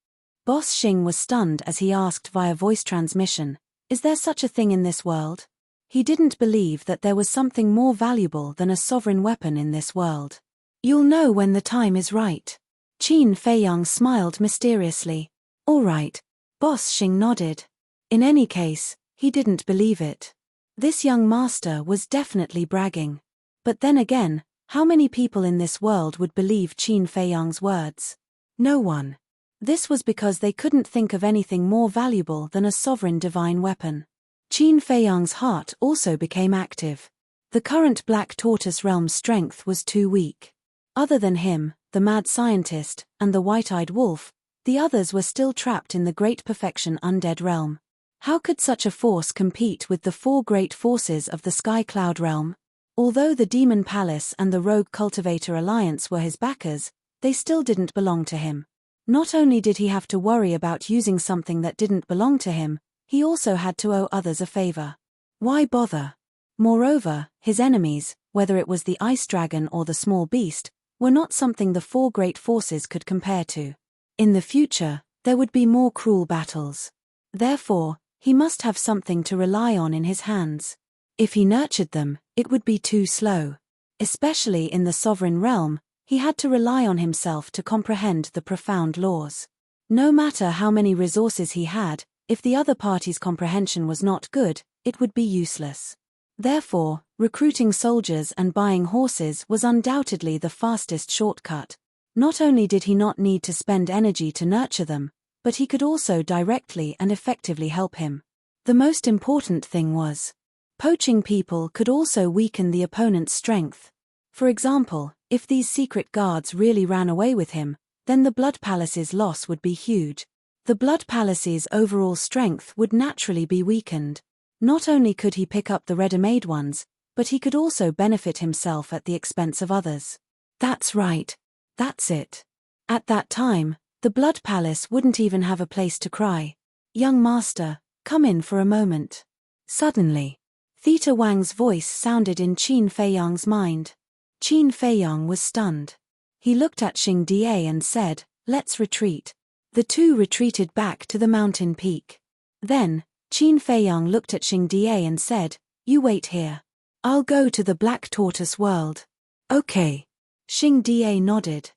Boss Xing was stunned as he asked via voice transmission, is there such a thing in this world? He didn't believe that there was something more valuable than a sovereign weapon in this world. You'll know when the time is right. Qin Feiyang smiled mysteriously. All right. Boss Xing nodded. In any case, he didn't believe it. This young master was definitely bragging. But then again, how many people in this world would believe Qin Feiyang's words? No one. This was because they couldn't think of anything more valuable than a sovereign divine weapon. Qin Feiyang's heart also became active. The current Black Tortoise realm's strength was too weak. Other than him, the mad scientist, and the white-eyed wolf, the others were still trapped in the Great Perfection Undead realm. How could such a force compete with the four great forces of the Sky Cloud realm? Although the Demon Palace and the Rogue Cultivator Alliance were his backers, they still didn't belong to him. Not only did he have to worry about using something that didn't belong to him, he also had to owe others a favor. Why bother? Moreover, his enemies, whether it was the Ice Dragon or the Small Beast, were not something the four great forces could compare to. In the future, there would be more cruel battles. Therefore, he must have something to rely on in his hands. If he nurtured them, it would be too slow. Especially in the sovereign realm, he had to rely on himself to comprehend the profound laws. No matter how many resources he had, if the other party's comprehension was not good, it would be useless. Therefore, recruiting soldiers and buying horses was undoubtedly the fastest shortcut. Not only did he not need to spend energy to nurture them, but he could also directly and effectively help him. The most important thing was, poaching people could also weaken the opponent's strength. For example, if these secret guards really ran away with him, then the Blood Palace's loss would be huge. The Blood Palace's overall strength would naturally be weakened. Not only could he pick up the ready-made ones, but he could also benefit himself at the expense of others. That's right. That's it. At that time, the Blood Palace wouldn't even have a place to cry. Young master, come in for a moment. Suddenly, Theta Wang's voice sounded in Qin Feiyang's mind. Qin Feiyang was stunned. He looked at Xing Die and said, let's retreat. The two retreated back to the mountain peak. Then, Qin Feiyang looked at Xing Die and said, you wait here. I'll go to the Black Tortoise world. Okay. Xing Die nodded.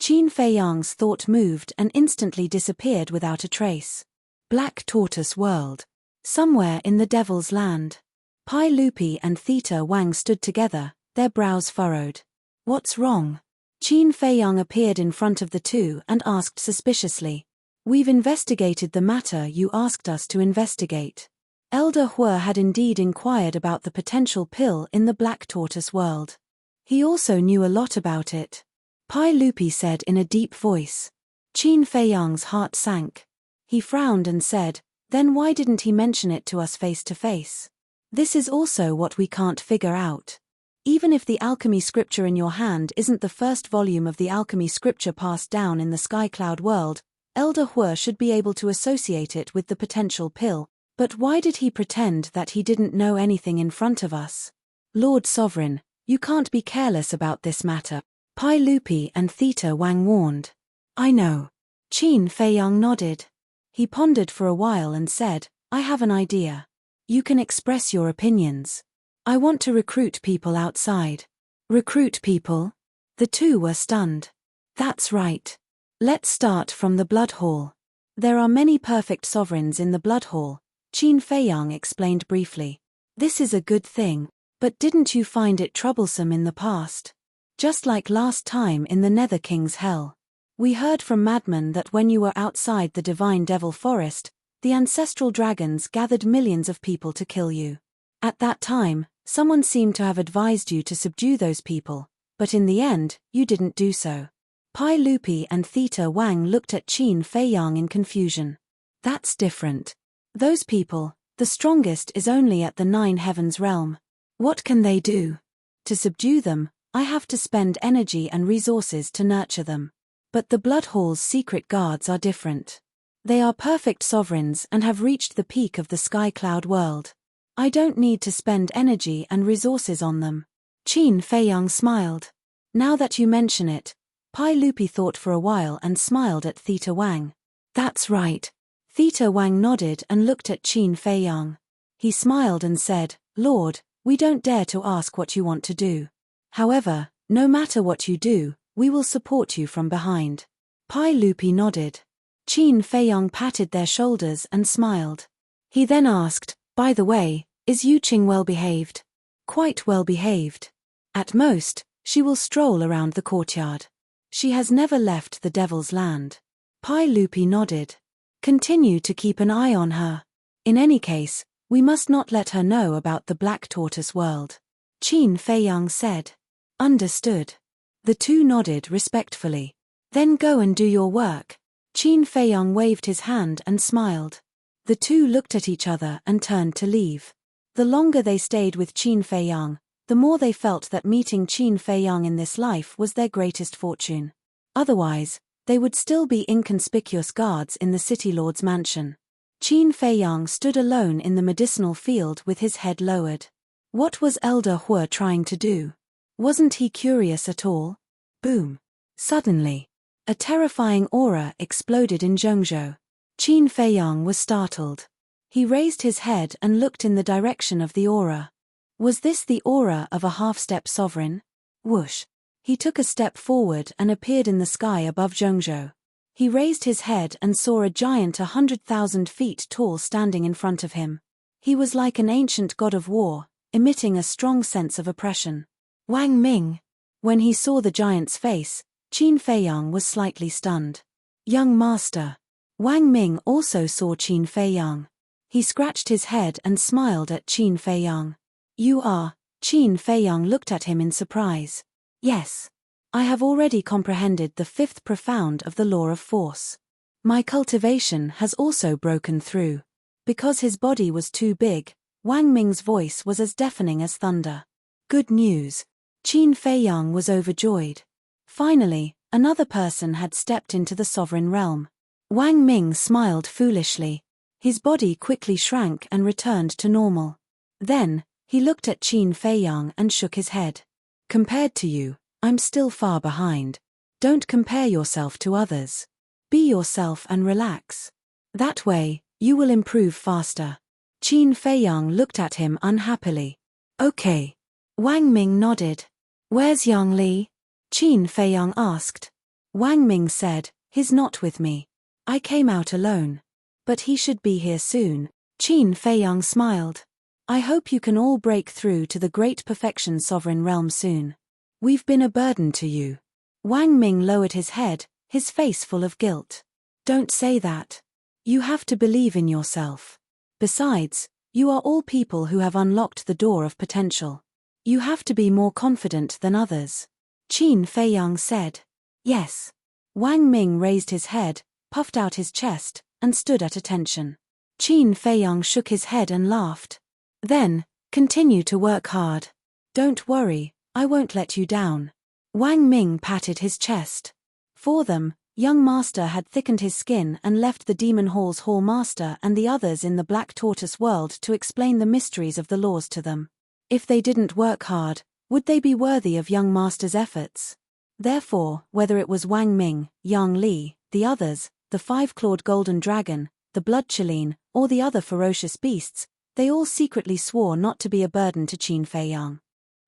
Qin Feiyang's thought moved and instantly disappeared without a trace. Black Tortoise world. Somewhere in the Devil's Land. Pai Lupi and Theta Wang stood together, their brows furrowed. What's wrong? Qin Feiyang appeared in front of the two and asked suspiciously. We've investigated the matter you asked us to investigate. Elder Hue had indeed inquired about the potential pill in the Black Tortoise world. He also knew a lot about it. Pai Lupi said in a deep voice. Qin Feiyang's heart sank. He frowned and said, then why didn't he mention it to us face to face? This is also what we can't figure out. Even if the alchemy scripture in your hand isn't the first volume of the alchemy scripture passed down in the Sky Cloud world, Elder Hue should be able to associate it with the potential pill, but why did he pretend that he didn't know anything in front of us? Lord Sovereign, you can't be careless about this matter, Pai Lupi and Theta Wang warned. I know. Qin Feiyang nodded. He pondered for a while and said, I have an idea. You can express your opinions. I want to recruit people outside. Recruit people? The two were stunned. That's right. Let's start from the Blood Hall. There are many perfect sovereigns in the Blood Hall, Qin Feiyang explained briefly. This is a good thing, but didn't you find it troublesome in the past? Just like last time in the Nether King's Hell. We heard from Madman that when you were outside the Divine Devil Forest, the ancestral dragons gathered millions of people to kill you. At that time, someone seemed to have advised you to subdue those people, but in the end, you didn't do so. Pai Lupi and Theta Wang looked at Qin Feiyang in confusion. That's different. Those people, the strongest is only at the Nine Heavens realm. What can they do? To subdue them, I have to spend energy and resources to nurture them. But the Blood Hall's secret guards are different. They are perfect sovereigns and have reached the peak of the Sky Cloud world. I don't need to spend energy and resources on them. Qin Feiyang smiled. Now that you mention it, Pai Lupi thought for a while and smiled at Theta Wang. That's right. Theta Wang nodded and looked at Qin Feiyang. He smiled and said, Lord, we don't dare to ask what you want to do. However, no matter what you do, we will support you from behind. Pai Lupi nodded. Qin Feiyang patted their shoulders and smiled. He then asked, by the way, is Yu Qing well behaved? Quite well behaved. At most, she will stroll around the courtyard. She has never left the Devil's Land. Pai Lupi nodded. Continue to keep an eye on her. In any case, we must not let her know about the Black Tortoise world. Qin Feiyang said. Understood. The two nodded respectfully. Then go and do your work. Qin Feiyang waved his hand and smiled. The two looked at each other and turned to leave. The longer they stayed with Qin Feiyang, the more they felt that meeting Qin Feiyang in this life was their greatest fortune. Otherwise, they would still be inconspicuous guards in the City Lord's mansion. Qin Feiyang stood alone in the medicinal field with his head lowered. What was Elder Hue trying to do? Wasn't he curious at all? Boom. Suddenly, a terrifying aura exploded in Zhongzhou. Qin Feiyang was startled. He raised his head and looked in the direction of the aura. Was this the aura of a half-step sovereign? Whoosh. He took a step forward and appeared in the sky above Zhongzhou. He raised his head and saw a giant 100,000 feet tall standing in front of him. He was like an ancient god of war, emitting a strong sense of oppression. Wang Ming. When he saw the giant's face, Qin Feiyang was slightly stunned. Young master. Wang Ming also saw Qin Feiyang. He scratched his head and smiled at Qin Feiyang. You are? Qin Feiyang looked at him in surprise. Yes. I have already comprehended the fifth profound of the law of force. My cultivation has also broken through. Because his body was too big, Wang Ming's voice was as deafening as thunder. Good news. Qin Feiyang was overjoyed. Finally, another person had stepped into the sovereign realm. Wang Ming smiled foolishly. His body quickly shrank and returned to normal. Then, he looked at Qin Feiyang and shook his head. Compared to you, I'm still far behind. Don't compare yourself to others. Be yourself and relax. That way, you will improve faster. Qin Feiyang looked at him unhappily. Okay. Wang Ming nodded. Where's Yang Li? Qin Feiyang asked. Wang Ming said, he's not with me. I came out alone. But he should be here soon. Qin Feiyang smiled. I hope you can all break through to the great perfection sovereign realm soon. We've been a burden to you. Wang Ming lowered his head, his face full of guilt. Don't say that. You have to believe in yourself. Besides, You are all people who have unlocked the door of potential. You have to be more confident than others. Qin Feiyang said. Yes. Wang Ming raised his head, puffed out his chest, and stood at attention. Qin Feiyang shook his head and laughed. Then, continue to work hard. Don't worry, I won't let you down. Wang Ming patted his chest. For them, young master had thickened his skin and left the Demon Hall's Hall Master and the others in the Black Tortoise world to explain the mysteries of the laws to them. If they didn't work hard, would they be worthy of young master's efforts? Therefore, whether it was Wang Ming, Yang Li, the others, the five-clawed golden dragon, the blood Chileen, or the other ferocious beasts, they all secretly swore not to be a burden to Qin Feiyang.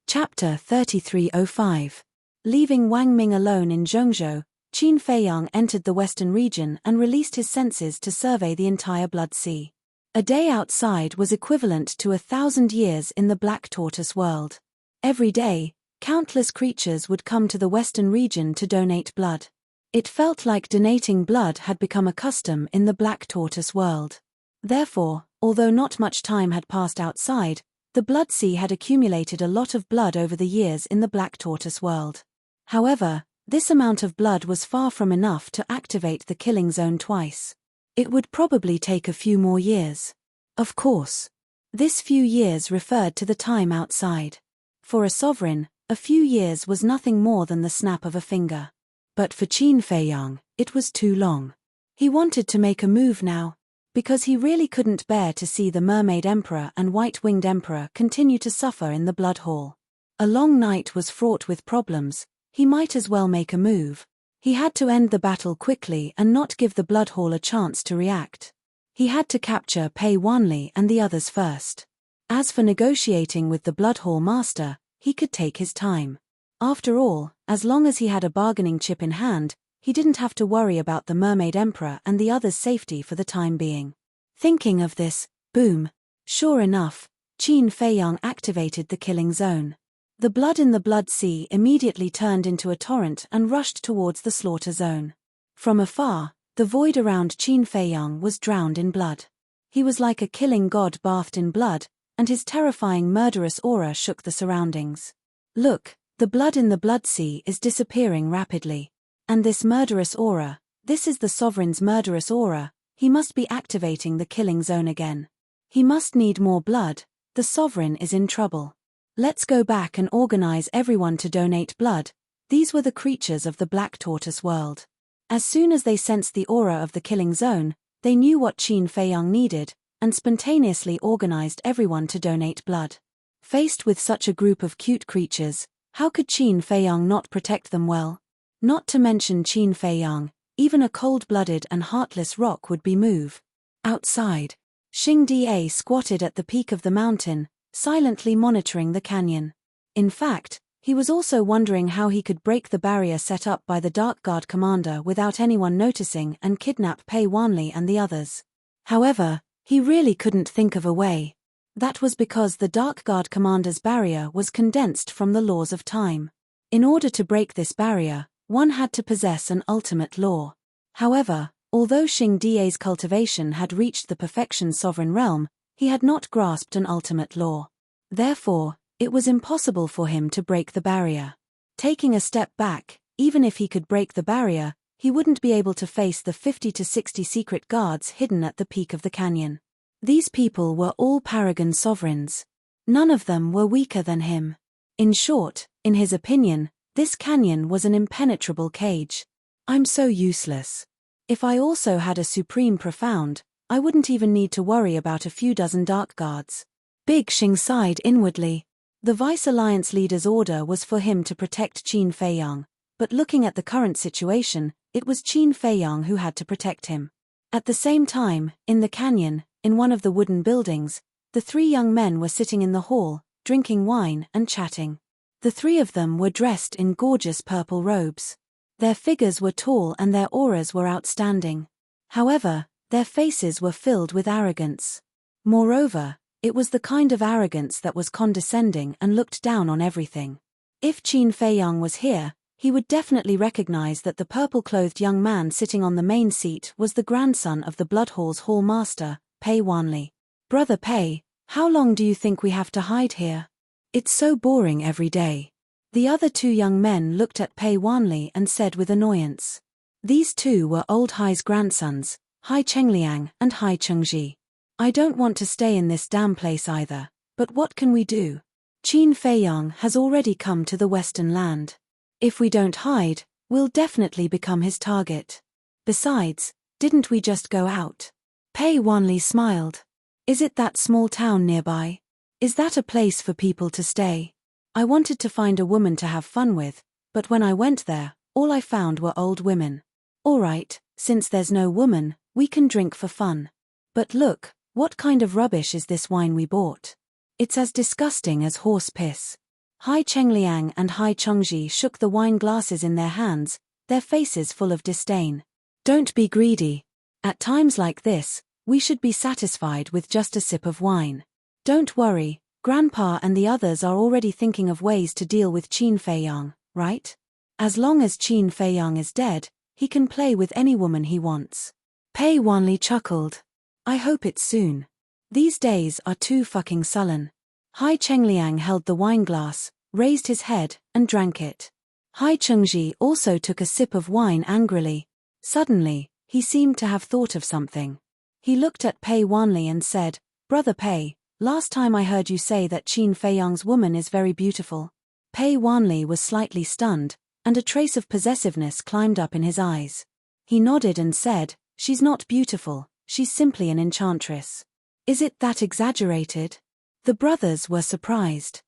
Chapter 3305. Leaving Wang Ming alone in Zhengzhou, Qin Feiyang entered the western region and released his senses to survey the entire Blood Sea. A day outside was equivalent to 1,000 years in the Black Tortoise world. Every day, countless creatures would come to the western region to donate blood. It felt like donating blood had become a custom in the Black Tortoise world. Therefore, although not much time had passed outside, the Blood Sea had accumulated a lot of blood over the years in the Black Tortoise world. However, this amount of blood was far from enough to activate the killing zone twice. It would probably take a few more years. Of course. This few years referred to the time outside. For a sovereign, a few years was nothing more than the snap of a finger. But for Qin Feiyang, it was too long. He wanted to make a move now, because he really couldn't bear to see the Mermaid Emperor and White-Winged Emperor continue to suffer in the Blood Hall. A long night was fraught with problems. He might as well make a move. He had to end the battle quickly and not give the Blood Hall a chance to react. He had to capture Pei Wanli and the others first. As for negotiating with the Blood Hall Master, he could take his time. After all, as long as he had a bargaining chip in hand, he didn't have to worry about the Mermaid Emperor and the others' safety for the time being. Thinking of this, boom. Sure enough, Qin Feiyang activated the killing zone. The blood in the Blood Sea immediately turned into a torrent and rushed towards the slaughter zone. From afar, the void around Qin Feiyang was drowned in blood. He was like a killing god bathed in blood, and his terrifying murderous aura shook the surroundings. Look, the blood in the Blood Sea is disappearing rapidly. And this murderous aura, this is the sovereign's murderous aura, he must be activating the killing zone again. He must need more blood, the sovereign is in trouble. Let's go back and organize everyone to donate blood. These were the creatures of the Black Tortoise world. As soon as they sensed the aura of the killing zone, they knew what Qin Feiyang needed, and spontaneously organized everyone to donate blood. Faced with such a group of cute creatures, how could Qin Feiyang not protect them well? Not to mention Qin Feiyang, even a cold-blooded and heartless rock would be moved. Outside, Xing Da squatted at the peak of the mountain, silently monitoring the canyon. In fact, he was also wondering how he could break the barrier set up by the Dark Guard commander without anyone noticing and kidnap Pei Wanli and the others. However, he really couldn't think of a way. That was because the Dark Guard commander's barrier was condensed from the laws of time. In order to break this barrier, one had to possess an ultimate law. However, although Xing Da's cultivation had reached the perfection sovereign realm, he had not grasped an ultimate law. Therefore, it was impossible for him to break the barrier. Taking a step back, even if he could break the barrier, he wouldn't be able to face the 50 to 60 secret guards hidden at the peak of the canyon. These people were all paragon sovereigns. None of them were weaker than him. In short, in his opinion, this canyon was an impenetrable cage. I'm so useless. If I also had a supreme profound, I wouldn't even need to worry about a few dozen dark guards. Big Xing sighed inwardly. The Vice Alliance leader's order was for him to protect Qin Feiyang, but looking at the current situation, it was Qin Feiyang who had to protect him. At the same time, in the canyon, in one of the wooden buildings, the three young men were sitting in the hall, drinking wine and chatting. The three of them were dressed in gorgeous purple robes. Their figures were tall and their auras were outstanding. However, their faces were filled with arrogance. Moreover, it was the kind of arrogance that was condescending and looked down on everything. If Qin Feiyang was here, he would definitely recognize that the purple-clothed young man sitting on the main seat was the grandson of the Blood Hall's Hall Master, Pei Wanli. Brother Pei, How long do you think we have to hide here? It's so boring every day. The other two young men looked at Pei Wanli and said with annoyance. These two were old Hai's grandsons, Hai Chengliang and Hai Chengji. I don't want to stay in this damn place either, but what can we do? Qin Feiyang has already come to the Western Land. If we don't hide, we'll definitely become his target. Besides, didn't we just go out? Pei Wanli smiled. Is it that small town nearby? Is that a place for people to stay? I wanted to find a woman to have fun with, but when I went there, all I found were old women. All right, since there's no woman, we can drink for fun. But look, what kind of rubbish is this wine we bought? It's as disgusting as horse piss. Hai Chengliang and Hai Chengji shook the wine glasses in their hands, their faces full of disdain. Don't be greedy. At times like this, we should be satisfied with just a sip of wine. Don't worry, Grandpa and the others are already thinking of ways to deal with Qin Feiyang, right? As long as Qin Feiyang is dead, he can play with any woman he wants. Pei Wanli chuckled. I hope it's soon. These days are too fucking sullen. Hai Chengliang held the wine glass, raised his head, and drank it. Hai Chengji also took a sip of wine angrily. Suddenly, he seemed to have thought of something. He looked at Pei Wanli and said, Brother Pei, last time I heard you say that Qin Feiyang's woman is very beautiful. Pei Wanli was slightly stunned, and a trace of possessiveness climbed up in his eyes. He nodded and said, She's not beautiful, she's simply an enchantress. Is it that exaggerated? The brothers were surprised.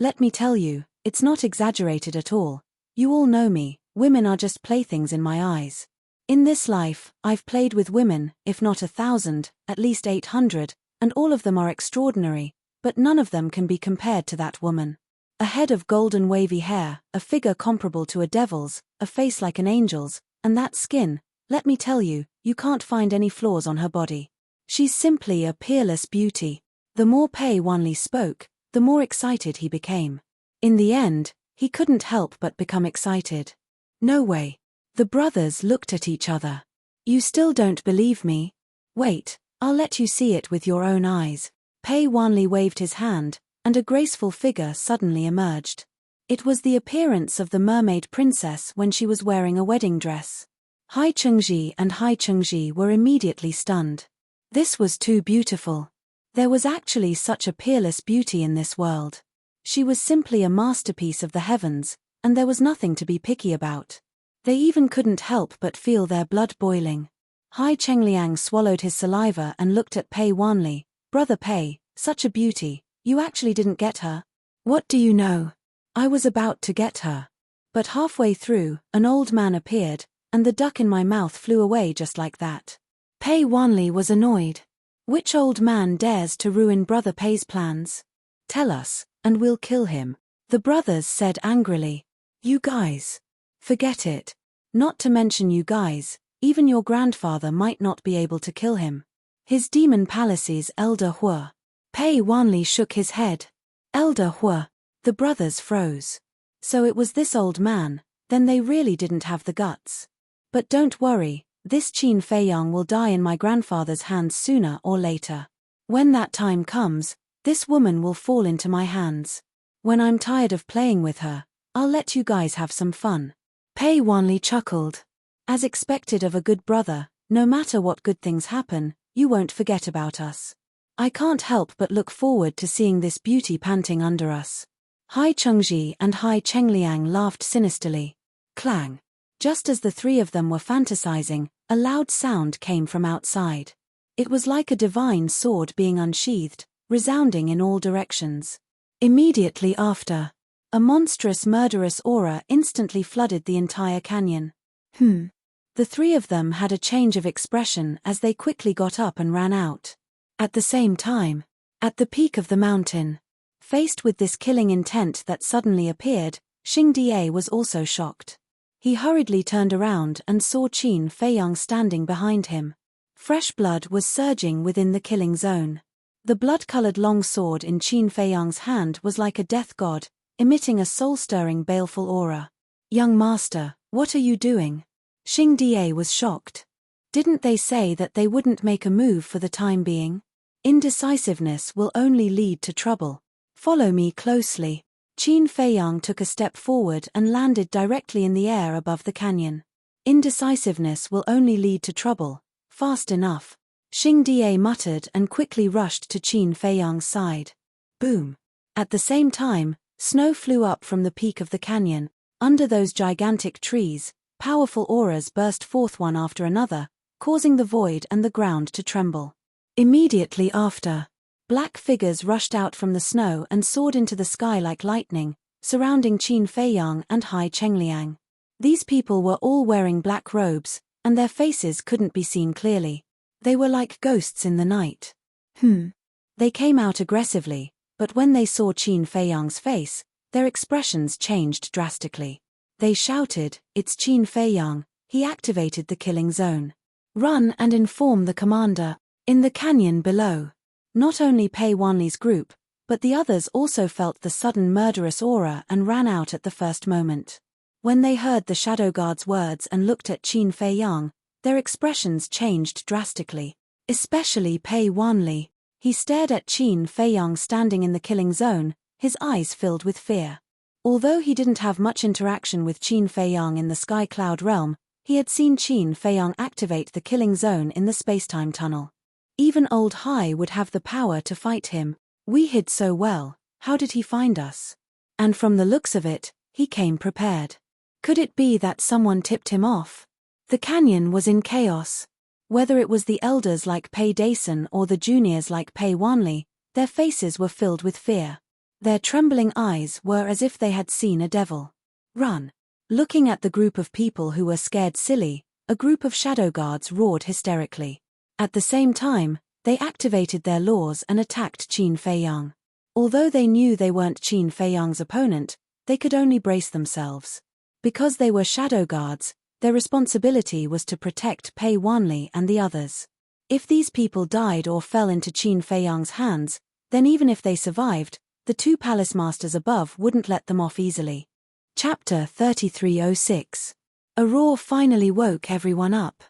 Let me tell you, it's not exaggerated at all. You all know me, women are just playthings in my eyes. In this life, I've played with women, if not 1,000, at least 800, and all of them are extraordinary, but none of them can be compared to that woman. A head of golden wavy hair, a figure comparable to a devil's, a face like an angel's, and that skin, let me tell you, you can't find any flaws on her body. She's simply a peerless beauty. The more Pei Wanli spoke, the more excited he became. In the end, he couldn't help but become excited. No way. The brothers looked at each other. You still don't believe me? Wait, I'll let you see it with your own eyes. Pei Wanli waved his hand, and a graceful figure suddenly emerged. It was the appearance of the mermaid princess when she was wearing a wedding dress. Hai Chengji and Hai Chengji were immediately stunned. This was too beautiful. There was actually such a peerless beauty in this world. She was simply a masterpiece of the heavens, and there was nothing to be picky about. They even couldn't help but feel their blood boiling. Hai Chengliang swallowed his saliva and looked at Pei Wanli. Brother Pei, such a beauty, you actually didn't get her? What do you know? I was about to get her. But halfway through, an old man appeared, and the duck in my mouth flew away just like that. Pei Wanli was annoyed. Which old man dares to ruin Brother Pei's plans? Tell us, and we'll kill him. The brothers said angrily. You guys. Forget it. Not to mention you guys, even your grandfather might not be able to kill him. His demon palace's Elder Hua. Pei Wanli shook his head. Elder Hua. The brothers froze. So it was this old man, then they really didn't have the guts. But don't worry, this Qin Feiyang will die in my grandfather's hands sooner or later. When that time comes, this woman will fall into my hands. When I'm tired of playing with her, I'll let you guys have some fun. Pei Wanli chuckled. As expected of a good brother, no matter what good things happen, you won't forget about us. I can't help but look forward to seeing this beauty panting under us. Hai Chengji and Hai Chengliang laughed sinisterly. Clang. Just as the three of them were fantasizing, a loud sound came from outside. It was like a divine sword being unsheathed, resounding in all directions. Immediately after, a monstrous murderous aura instantly flooded the entire canyon. The three of them had a change of expression as they quickly got up and ran out. At the same time, at the peak of the mountain, faced with this killing intent that suddenly appeared, Xing Die was also shocked. He hurriedly turned around and saw Qin Feiyang standing behind him. Fresh blood was surging within the killing zone. The blood-colored long sword in Qin Feiyang's hand was like a death god, emitting a soul-stirring baleful aura. Young master, what are you doing? Xing Die was shocked. Didn't they say that they wouldn't make a move for the time being? Indecisiveness will only lead to trouble. Follow me closely. Qin Feiyang took a step forward and landed directly in the air above the canyon. Indecisiveness will only lead to trouble. Fast enough. Xing Da muttered and quickly rushed to Qin Feiyang's side. Boom. At the same time, snow flew up from the peak of the canyon. Under those gigantic trees, powerful auras burst forth one after another, causing the void and the ground to tremble. Immediately after, black figures rushed out from the snow and soared into the sky like lightning, surrounding Qin Feiyang and Hai Chengliang. These people were all wearing black robes, and their faces couldn't be seen clearly. They were like ghosts in the night. They came out aggressively, but when they saw Qin Feiyang's face, their expressions changed drastically. They shouted, "It's Qin Feiyang, he activated the killing zone. Run and inform the commander." In the canyon below, not only Pei Wanli's group, but the others also felt the sudden murderous aura and ran out at the first moment. When they heard the Shadow Guard's words and looked at Qin Feiyang, their expressions changed drastically. Especially Pei Wanli. He stared at Qin Feiyang standing in the killing zone, his eyes filled with fear. Although he didn't have much interaction with Qin Feiyang in the Sky Cloud realm, he had seen Qin Feiyang activate the killing zone in the spacetime tunnel. Even old Hai would have the power to fight him. We hid so well, how did he find us? And from the looks of it, he came prepared. Could it be that someone tipped him off? The canyon was in chaos. Whether it was the elders like Pei Dason or the juniors like Pei Wanli, their faces were filled with fear. Their trembling eyes were as if they had seen a devil. Run! Looking at the group of people who were scared silly, a group of shadow guards roared hysterically. At the same time, they activated their laws and attacked Qin Feiyang. Although they knew they weren't Qin Feiyang's opponent, they could only brace themselves. Because they were shadow guards, their responsibility was to protect Pei Wanli and the others. If these people died or fell into Qin Feiyang's hands, then even if they survived, the two palace masters above wouldn't let them off easily. Chapter 3306. A roar finally woke everyone up.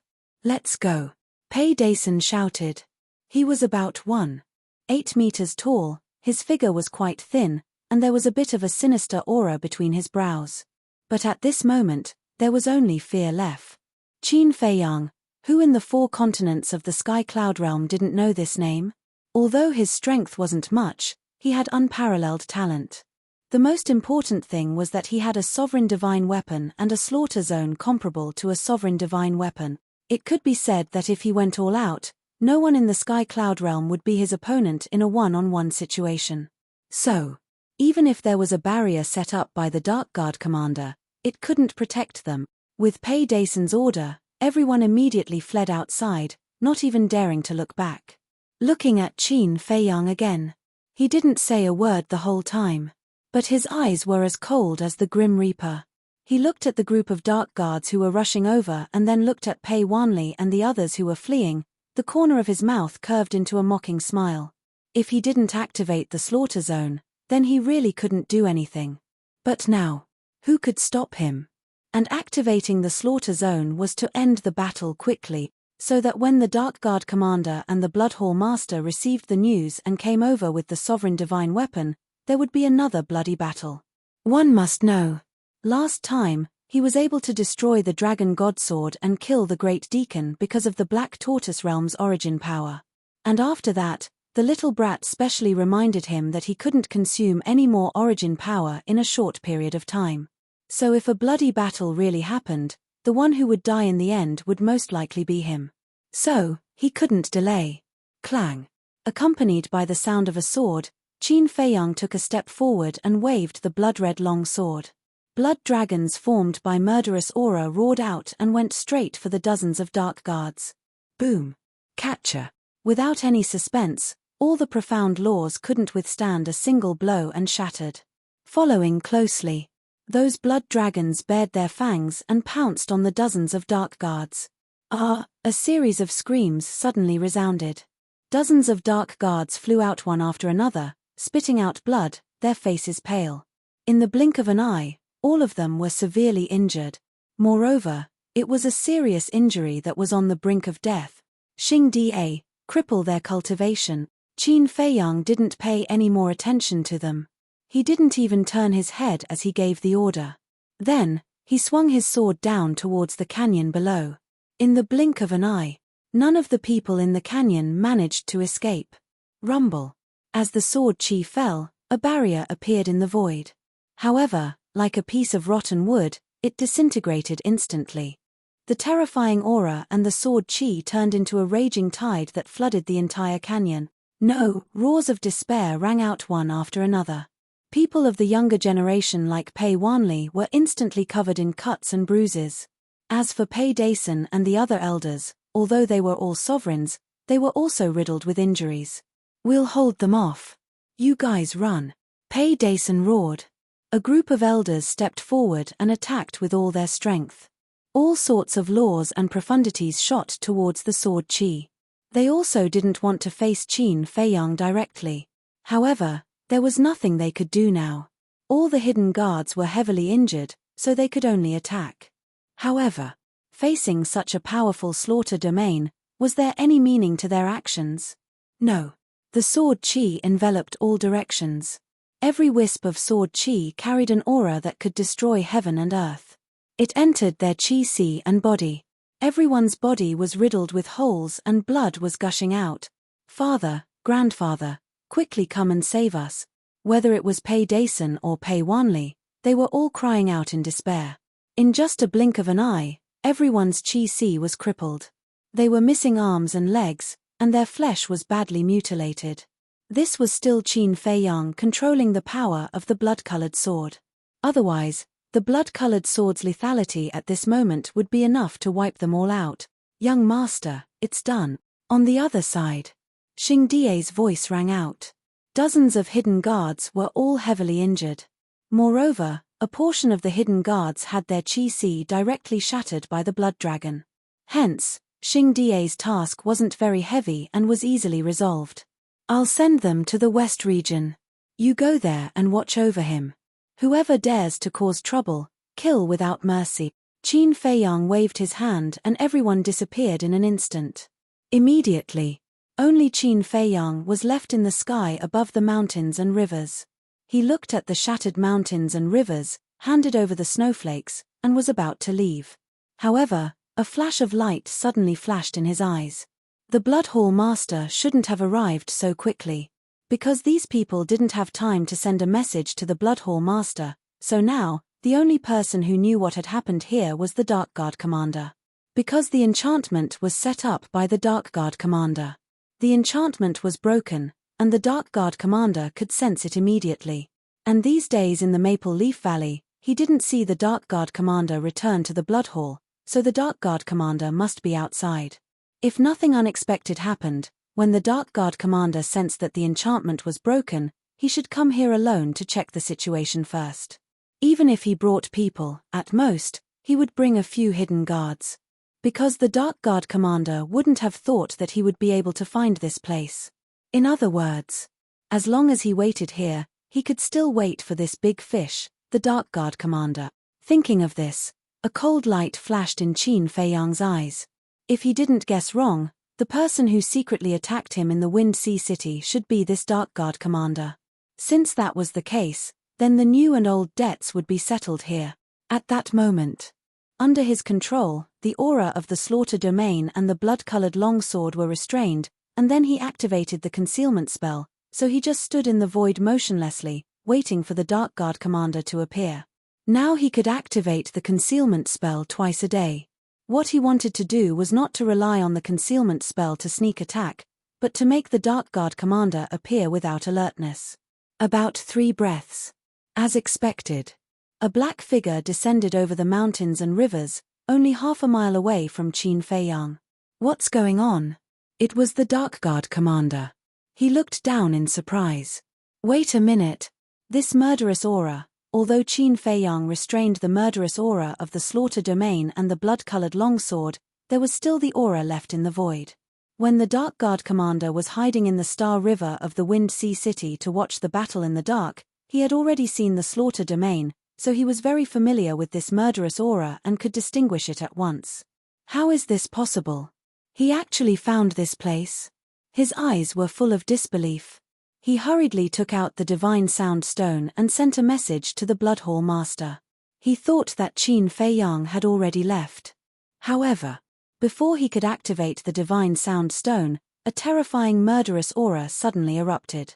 "Let's go," Pei Dason shouted. He was about 1.8 meters tall, his figure was quite thin, and there was a bit of a sinister aura between his brows. But at this moment, there was only fear left. Qin Feiyang, who in the 4 continents of the Sky Cloud realm didn't know this name? Although his strength wasn't much, he had unparalleled talent. The most important thing was that he had a sovereign divine weapon and a slaughter zone comparable to a sovereign divine weapon. It could be said that if he went all out, no one in the Sky Cloud realm would be his opponent in a one-on-one situation. So, even if there was a barrier set up by the Dark Guard commander, it couldn't protect them. With Pei Dason's order, everyone immediately fled outside, not even daring to look back. Looking at Qin Feiyang again. He didn't say a word the whole time. But his eyes were as cold as the Grim Reaper. He looked at the group of dark guards who were rushing over and then looked at Pei Wanli and the others who were fleeing. The corner of his mouth curved into a mocking smile. If he didn't activate the slaughter zone, then he really couldn't do anything. But now, who could stop him? And activating the slaughter zone was to end the battle quickly, so that when the Dark Guard commander and the Blood Hall master received the news and came over with the sovereign divine weapon, there would be another bloody battle. One must know. Last time, he was able to destroy the Dragon Godsword and kill the Great Deacon because of the Black Tortoise Realm's origin power. And after that, the little brat specially reminded him that he couldn't consume any more origin power in a short period of time. So if a bloody battle really happened, the one who would die in the end would most likely be him. So, he couldn't delay. Clang. Accompanied by the sound of a sword, Qin Feiyang took a step forward and waved the blood-red long sword. Blood dragons formed by murderous aura roared out and went straight for the dozens of dark guards. Boom. Catcher. Without any suspense, all the profound laws couldn't withstand a single blow and shattered. Following closely, those blood dragons bared their fangs and pounced on the dozens of dark guards. A series of screams suddenly resounded. Dozens of dark guards flew out one after another, spitting out blood, their faces pale. In the blink of an eye, all of them were severely injured. Moreover, it was a serious injury that was on the brink of death. Xing Da, cripple their cultivation. Qin Feiyang didn't pay any more attention to them. He didn't even turn his head as he gave the order. Then, he swung his sword down towards the canyon below. In the blink of an eye, none of the people in the canyon managed to escape. Rumble. As the sword chi fell, a barrier appeared in the void. However, like a piece of rotten wood, it disintegrated instantly. The terrifying aura and the sword chi turned into a raging tide that flooded the entire canyon. No, roars of despair rang out one after another. People of the younger generation like Pei Wanli were instantly covered in cuts and bruises. As for Pei Dason and the other elders, although they were all sovereigns, they were also riddled with injuries. We'll hold them off. You guys run. Pei Dason roared. A group of elders stepped forward and attacked with all their strength. All sorts of laws and profundities shot towards the sword chi. They also didn't want to face Qin Feiyang directly. However, there was nothing they could do now. All the hidden guards were heavily injured, so they could only attack. However, facing such a powerful slaughter domain, was there any meaning to their actions? No. The sword chi enveloped all directions. Every wisp of sword chi carried an aura that could destroy heaven and earth. It entered their chi si and body. Everyone's body was riddled with holes and blood was gushing out. Father, grandfather, quickly come and save us. Whether it was Pei Dason or Pei Wanli, they were all crying out in despair. In just a blink of an eye, everyone's chi si was crippled. They were missing arms and legs, and their flesh was badly mutilated. This was still Qin Feiyang controlling the power of the blood-colored sword. Otherwise, the blood-colored sword's lethality at this moment would be enough to wipe them all out. Young master, it's done. On the other side, Xing Die's voice rang out. Dozens of hidden guards were all heavily injured. Moreover, a portion of the hidden guards had their chi si directly shattered by the blood dragon. Hence, Xing Die's task wasn't very heavy and was easily resolved. I'll send them to the west region. You go there and watch over him. Whoever dares to cause trouble, kill without mercy. Qin Feiyang waved his hand and everyone disappeared in an instant. Immediately, only Qin Feiyang was left in the sky above the mountains and rivers. He looked at the shattered mountains and rivers, handed over the snowflakes, and was about to leave. However, a flash of light suddenly flashed in his eyes. The Blood Hall Master shouldn't have arrived so quickly. Because these people didn't have time to send a message to the Blood Hall Master, so now, the only person who knew what had happened here was the Dark Guard Commander. Because the enchantment was set up by the Dark Guard Commander. The enchantment was broken, and the Dark Guard Commander could sense it immediately. And these days in the Maple Leaf Valley, he didn't see the Dark Guard Commander return to the Blood Hall, so the Dark Guard Commander must be outside. If nothing unexpected happened, when the Dark Guard Commander sensed that the enchantment was broken, he should come here alone to check the situation first. Even if he brought people, at most, he would bring a few hidden guards. Because the Dark Guard Commander wouldn't have thought that he would be able to find this place. In other words, as long as he waited here, he could still wait for this big fish, the Dark Guard Commander. Thinking of this, a cold light flashed in Qin Feiyang's eyes. If he didn't guess wrong, the person who secretly attacked him in the Wind Sea City should be this Dark Guard Commander. Since that was the case, then the new and old debts would be settled here. At that moment, under his control, the aura of the slaughter domain and the blood-colored longsword were restrained, and then he activated the concealment spell, so he just stood in the void motionlessly, waiting for the Dark Guard Commander to appear. Now he could activate the concealment spell twice a day. What he wanted to do was not to rely on the concealment spell to sneak attack, but to make the Dark Guard Commander appear without alertness. About 3 breaths. As expected, a black figure descended over the mountains and rivers, only half a mile away from Qin Feiyang. What's going on? It was the Dark Guard Commander. He looked down in surprise. Wait a minute. This murderous aura. Although Qin Feiyang restrained the murderous aura of the slaughter domain and the blood-colored longsword, there was still the aura left in the void. When the Dark Guard Commander was hiding in the Star River of the Wind Sea City to watch the battle in the dark, he had already seen the slaughter domain, so he was very familiar with this murderous aura and could distinguish it at once. How is this possible? He actually found this place? His eyes were full of disbelief. He hurriedly took out the divine sound stone and sent a message to the Blood Hall Master. He thought that Qin Fei Yang had already left. However, before he could activate the divine sound stone, a terrifying murderous aura suddenly erupted.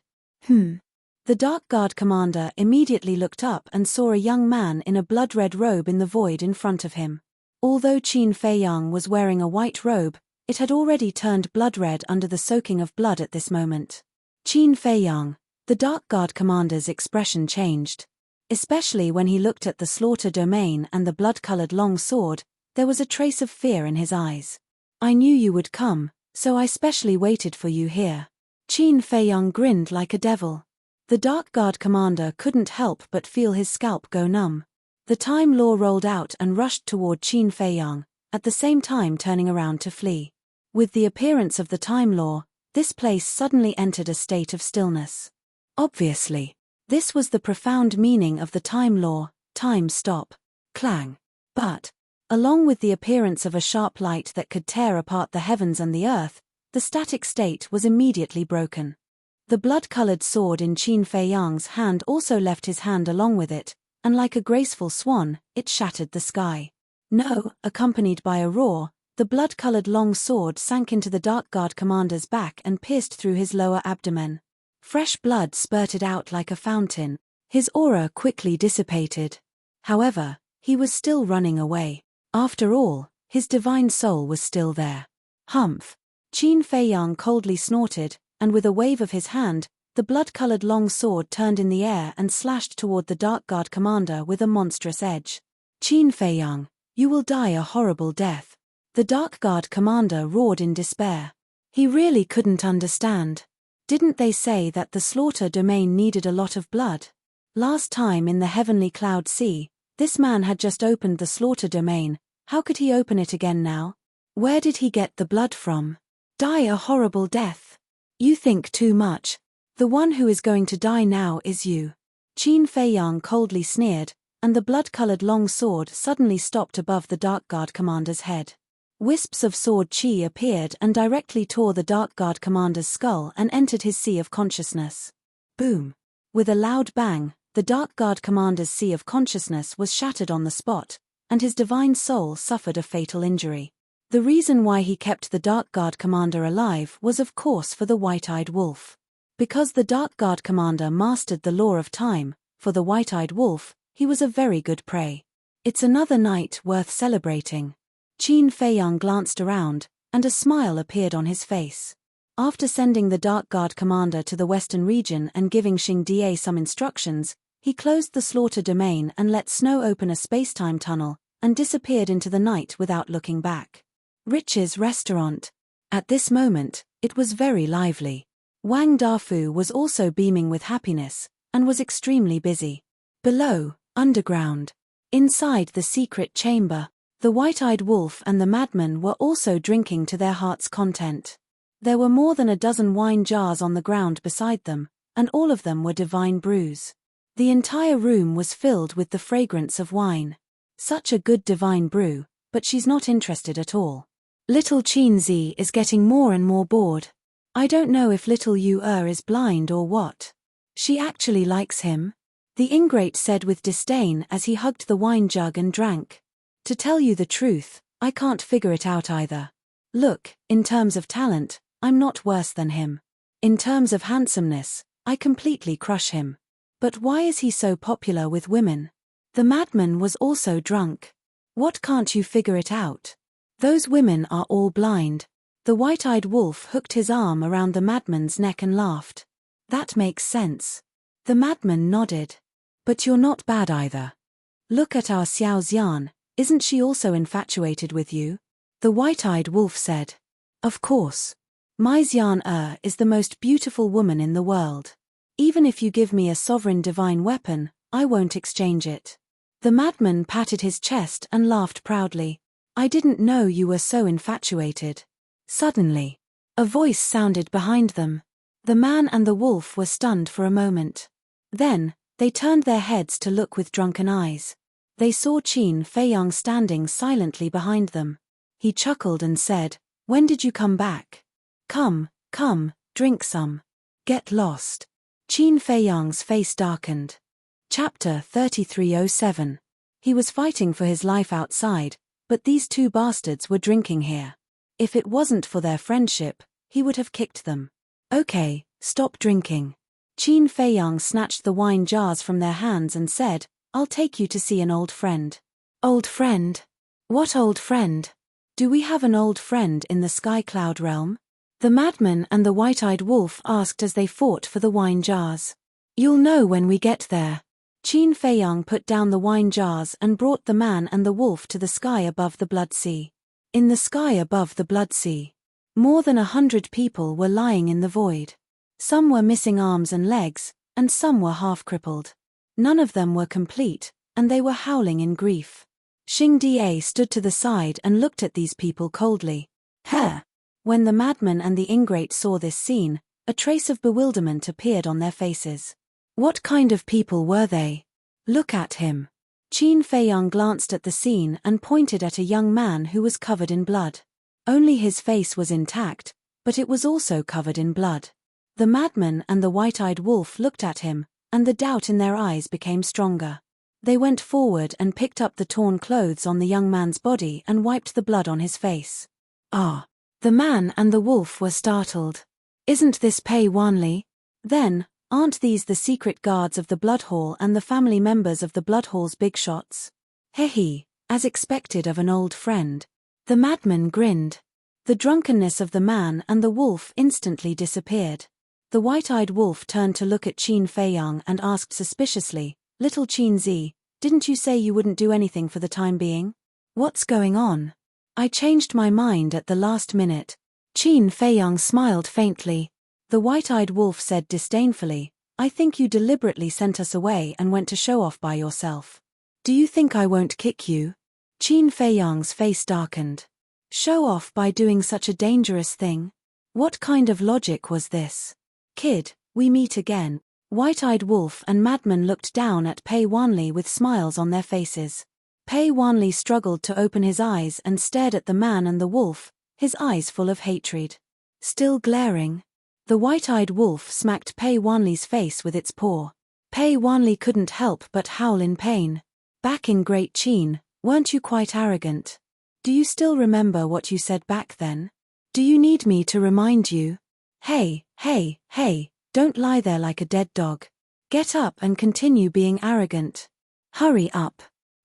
The Dark Guard commander immediately looked up and saw a young man in a blood-red robe in the void in front of him. Although Qin Fei Yang was wearing a white robe, it had already turned blood-red under the soaking of blood at this moment. Qin Fei Yang, the Dark Guard commander's expression changed. Especially when he looked at the slaughter domain and the blood-colored long sword, there was a trace of fear in his eyes. I knew you would come, so I specially waited for you here. Qin Fei Yang grinned like a devil. The Dark Guard commander couldn't help but feel his scalp go numb. The Time Law rolled out and rushed toward Qin Fei Yang, at the same time turning around to flee. With the appearance of the Time Law, this place suddenly entered a state of stillness. Obviously, this was the profound meaning of the Time Law, time stop, clang. But, along with the appearance of a sharp light that could tear apart the heavens and the earth, the static state was immediately broken. The blood-colored sword in Qin Fei Yang's hand also left his hand along with it, and like a graceful swan, it shattered the sky. No, accompanied by a roar, the blood-colored long sword sank into the Dark Guard commander's back and pierced through his lower abdomen. Fresh blood spurted out like a fountain. His aura quickly dissipated. However, he was still running away. After all, his divine soul was still there. Humph! Qin Fei Yang coldly snorted, and with a wave of his hand, the blood-colored long sword turned in the air and slashed toward the Dark Guard commander with a monstrous edge. Qin Fei Yang, you will die a horrible death. The Dark Guard commander roared in despair. He really couldn't understand. Didn't they say that the slaughter domain needed a lot of blood? Last time in the Heavenly Cloud Sea, this man had just opened the slaughter domain. How could he open it again now? Where did he get the blood from? Die a horrible death. You think too much. The one who is going to die now is you. Qin Fei Yang coldly sneered, and the blood-colored long sword suddenly stopped above the Dark Guard commander's head. Wisps of sword chi appeared and directly tore the Dark Guard commander's skull and entered his sea of consciousness. Boom! With a loud bang, the Dark Guard commander's sea of consciousness was shattered on the spot, and his divine soul suffered a fatal injury. The reason why he kept the Dark Guard commander alive was of course for the white-eyed wolf. Because the Dark Guard commander mastered the law of time, for the white-eyed wolf, he was a very good prey. It's another night worth celebrating. Qin Fei Yang glanced around, and a smile appeared on his face. After sending the Dark Guard commander to the western region and giving Xing Da some instructions, he closed the slaughter domain and let Snow open a space-time tunnel, and disappeared into the night without looking back. Rich's restaurant. At this moment, it was very lively. Wang Dafu was also beaming with happiness, and was extremely busy. Below, underground. Inside the secret chamber, the white-eyed wolf and the madman were also drinking to their heart's content. There were more than a dozen wine jars on the ground beside them, and all of them were divine brews. The entire room was filled with the fragrance of wine. Such a good divine brew, but she's not interested at all. Little Qinzi is getting more and more bored. I don't know if little Yu is blind or what. She actually likes him. The ingrate said with disdain as he hugged the wine jug and drank. To tell you the truth, I can't figure it out either. Look, in terms of talent, I'm not worse than him. In terms of handsomeness, I completely crush him. But why is he so popular with women? The madman was also drunk. What, can't you figure it out? Those women are all blind. The white-eyed wolf hooked his arm around the madman's neck and laughed. That makes sense. The madman nodded. But you're not bad either. Look at our Xiao Xian, isn't she also infatuated with you? The white-eyed wolf said. Of course. My Xian is the most beautiful woman in the world. Even if you give me a sovereign divine weapon, I won't exchange it. The madman patted his chest and laughed proudly. I didn't know you were so infatuated. Suddenly, a voice sounded behind them. The man and the wolf were stunned for a moment. Then, they turned their heads to look with drunken eyes. They saw Qin Fei Yang standing silently behind them. He chuckled and said, "When did you come back? Come, Come, drink some. Get lost. Qin Feiyang's face darkened. Chapter 3307. He was fighting for his life outside, but these two bastards were drinking here. If it wasn't for their friendship, he would have kicked them. Okay, stop drinking. Qin Feiyang snatched the wine jars from their hands and said, I'll take you to see an old friend. Old friend? What old friend? Do we have an old friend in the Sky Cloud realm? The madman and the white-eyed wolf asked as they fought for the wine jars. You'll know when we get there. Qin Feiyang put down the wine jars and brought the man and the wolf to the sky above the Blood Sea. In the sky above the Blood Sea, more than 100 people were lying in the void. Some were missing arms and legs, and some were half-crippled. None of them were complete, and they were howling in grief. Xing Da stood to the side and looked at these people coldly. Heh! When the madman and the ingrate saw this scene, a trace of bewilderment appeared on their faces. What kind of people were they? Look at him. Qin Feiyang glanced at the scene and pointed at a young man who was covered in blood. Only his face was intact, but it was also covered in blood. The madman and the white-eyed wolf looked at him, and the doubt in their eyes became stronger. They went forward and picked up the torn clothes on the young man's body and wiped the blood on his face. Ah! The man and the wolf were startled. Isn't this Pei Wanli? Then, aren't these the secret guards of the Blood Hall and the family members of the Blood Hall's big shots? He, as expected of an old friend. The madman grinned. The drunkenness of the man and the wolf instantly disappeared. The white-eyed wolf turned to look at Qin Feiyang and asked suspiciously, Little Qin Zi, didn't you say you wouldn't do anything for the time being? What's going on? I changed my mind at the last minute. Qin Feiyang smiled faintly. The white-eyed wolf said disdainfully, I think you deliberately sent us away and went to show off by yourself. Do you think I won't kick you? Qin Feiyang's face darkened. Show off by doing such a dangerous thing? What kind of logic was this? Kid, we meet again. White-eyed wolf and madman looked down at Pei Wanli with smiles on their faces. Pei Wanli struggled to open his eyes and stared at the man and the wolf, his eyes full of hatred. Still glaring. The white-eyed wolf smacked Pei Wanli's face with its paw. Pei Wanli couldn't help but howl in pain. Back in Great Qin, weren't you quite arrogant? Do you still remember what you said back then? Do you need me to remind you? Hey, don't lie there like a dead dog. Get up and continue being arrogant. Hurry up.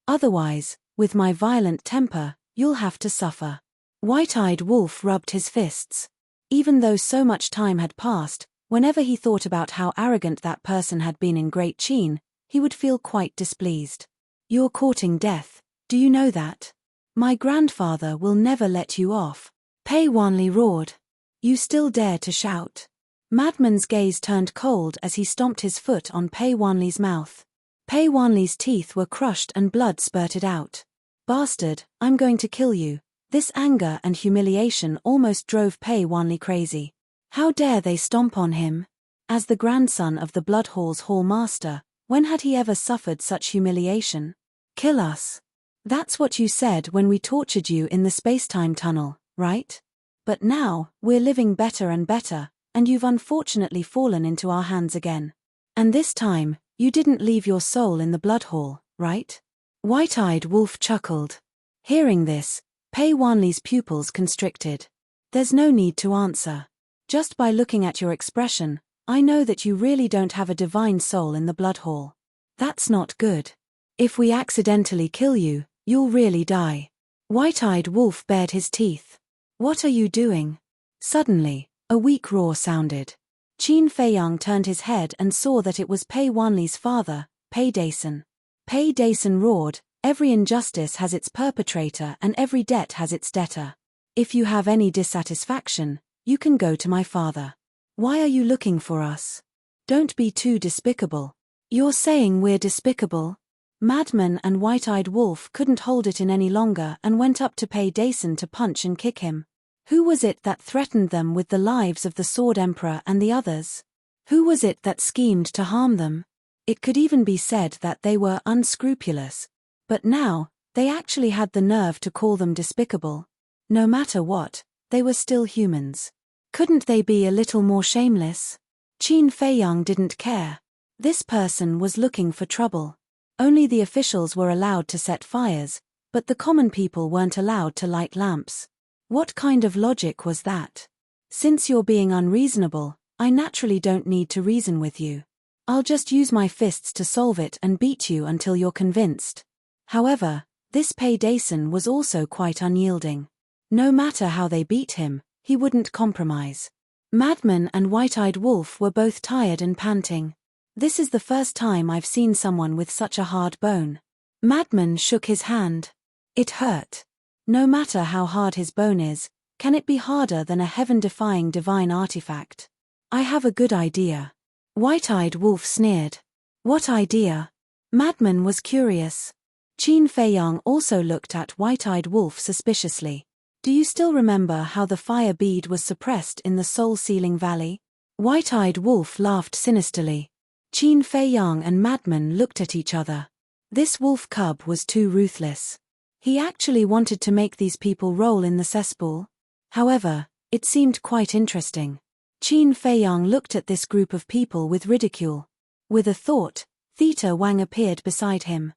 Otherwise, with my violent temper, you'll have to suffer. White-eyed wolf rubbed his fists. Even though so much time had passed, whenever he thought about how arrogant that person had been in Great Qin, he would feel quite displeased. You're courting death, do you know that? My grandfather will never let you off. Pei Wanli roared. You still dare to shout? Madman's gaze turned cold as he stomped his foot on Pei Wanli's mouth. Pei Wanli's teeth were crushed and blood spurted out. Bastard, I'm going to kill you. This anger and humiliation almost drove Pei Wanli crazy. How dare they stomp on him? As the grandson of the Blood Hall's Hall Master, when had he ever suffered such humiliation? Kill us. That's what you said when we tortured you in the space-time tunnel, right? But now, we're living better and better, and you've unfortunately fallen into our hands again. And this time, you didn't leave your soul in the Blood Hall, right? White-eyed wolf chuckled. Hearing this, Pei Wanli's pupils constricted. There's no need to answer. Just by looking at your expression, I know that you really don't have a divine soul in the Blood Hall. That's not good. If we accidentally kill you, you'll really die. White-eyed wolf bared his teeth. What are you doing? Suddenly, a weak roar sounded. Qin Feiyang turned his head and saw that it was Pei Wanli's father, Pei Dason. Pei Dason roared, every injustice has its perpetrator and every debt has its debtor. If you have any dissatisfaction, you can go to my father. Why are you looking for us? Don't be too despicable. You're saying we're despicable? Madman and White-eyed Wolf couldn't hold it in any longer and went up to Pei Dason to punch and kick him. Who was it that threatened them with the lives of the Sword Emperor and the others? Who was it that schemed to harm them? It could even be said that they were unscrupulous. But now, they actually had the nerve to call them despicable. No matter what, they were still humans. Couldn't they be a little more shameless? Qin Feiyang didn't care. This person was looking for trouble. Only the officials were allowed to set fires, but the common people weren't allowed to light lamps. What kind of logic was that? Since you're being unreasonable, I naturally don't need to reason with you. I'll just use my fists to solve it and beat you until you're convinced. However, this Pei Dason was also quite unyielding. No matter how they beat him, he wouldn't compromise. Madman and White-Eyed Wolf were both tired and panting. This is the first time I've seen someone with such a hard bone. Madman shook his hand. It hurt. No matter how hard his bone is, can it be harder than a heaven-defying divine artifact? I have a good idea. White-Eyed Wolf sneered. What idea? Madman was curious. Qin Feiyang also looked at White-Eyed Wolf suspiciously. Do you still remember how the fire bead was suppressed in the soul-sealing valley? White-Eyed Wolf laughed sinisterly. Qin Feiyang and Madman looked at each other. This wolf cub was too ruthless. He actually wanted to make these people roll in the cesspool. However, it seemed quite interesting. Qin Feiyang looked at this group of people with ridicule. With a thought, Theta Wang appeared beside him.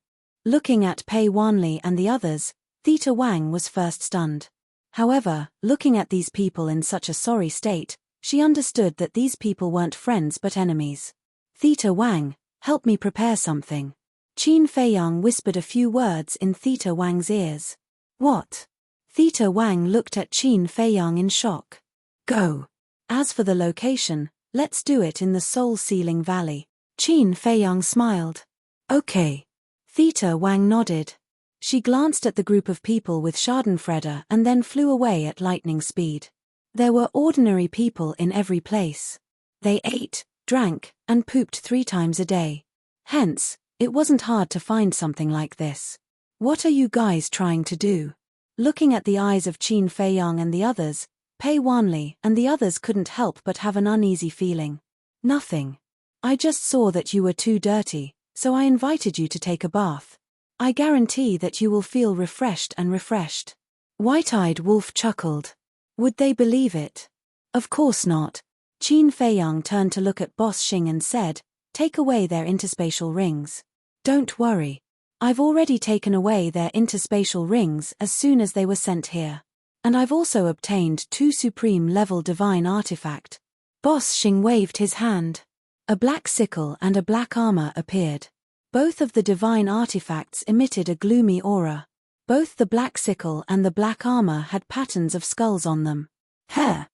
Looking at Pei Wanli and the others, Theta Wang was first stunned. However, looking at these people in such a sorry state, she understood that these people weren't friends but enemies. Theta Wang, help me prepare something. Qin Feiyang whispered a few words in Theta Wang's ears. What? Theta Wang looked at Qin Feiyang in shock. Go. As for the location, let's do it in the soul-sealing valley. Qin Feiyang smiled. Okay. Theta Wang nodded. She glanced at the group of people with Schadenfreude and then flew away at lightning speed. There were ordinary people in every place. They ate, drank, and pooped 3 times a day. Hence, it wasn't hard to find something like this. What are you guys trying to do? Looking at the eyes of Qin Feiyang and the others, Pei Wanli and the others couldn't help but have an uneasy feeling. Nothing. I just saw that you were too dirty, so I invited you to take a bath. I guarantee that you will feel refreshed and refreshed. White-Eyed Wolf chuckled. Would they believe it? Of course not. Qin Feiyang turned to look at Boss Xing and said, take away their interspatial rings. Don't worry. I've already taken away their interspatial rings as soon as they were sent here. And I've also obtained 2 supreme-level divine artifact. Boss Xing waved his hand. A black sickle and a black armor appeared. Both of the divine artifacts emitted a gloomy aura. Both the black sickle and the black armor had patterns of skulls on them. Qin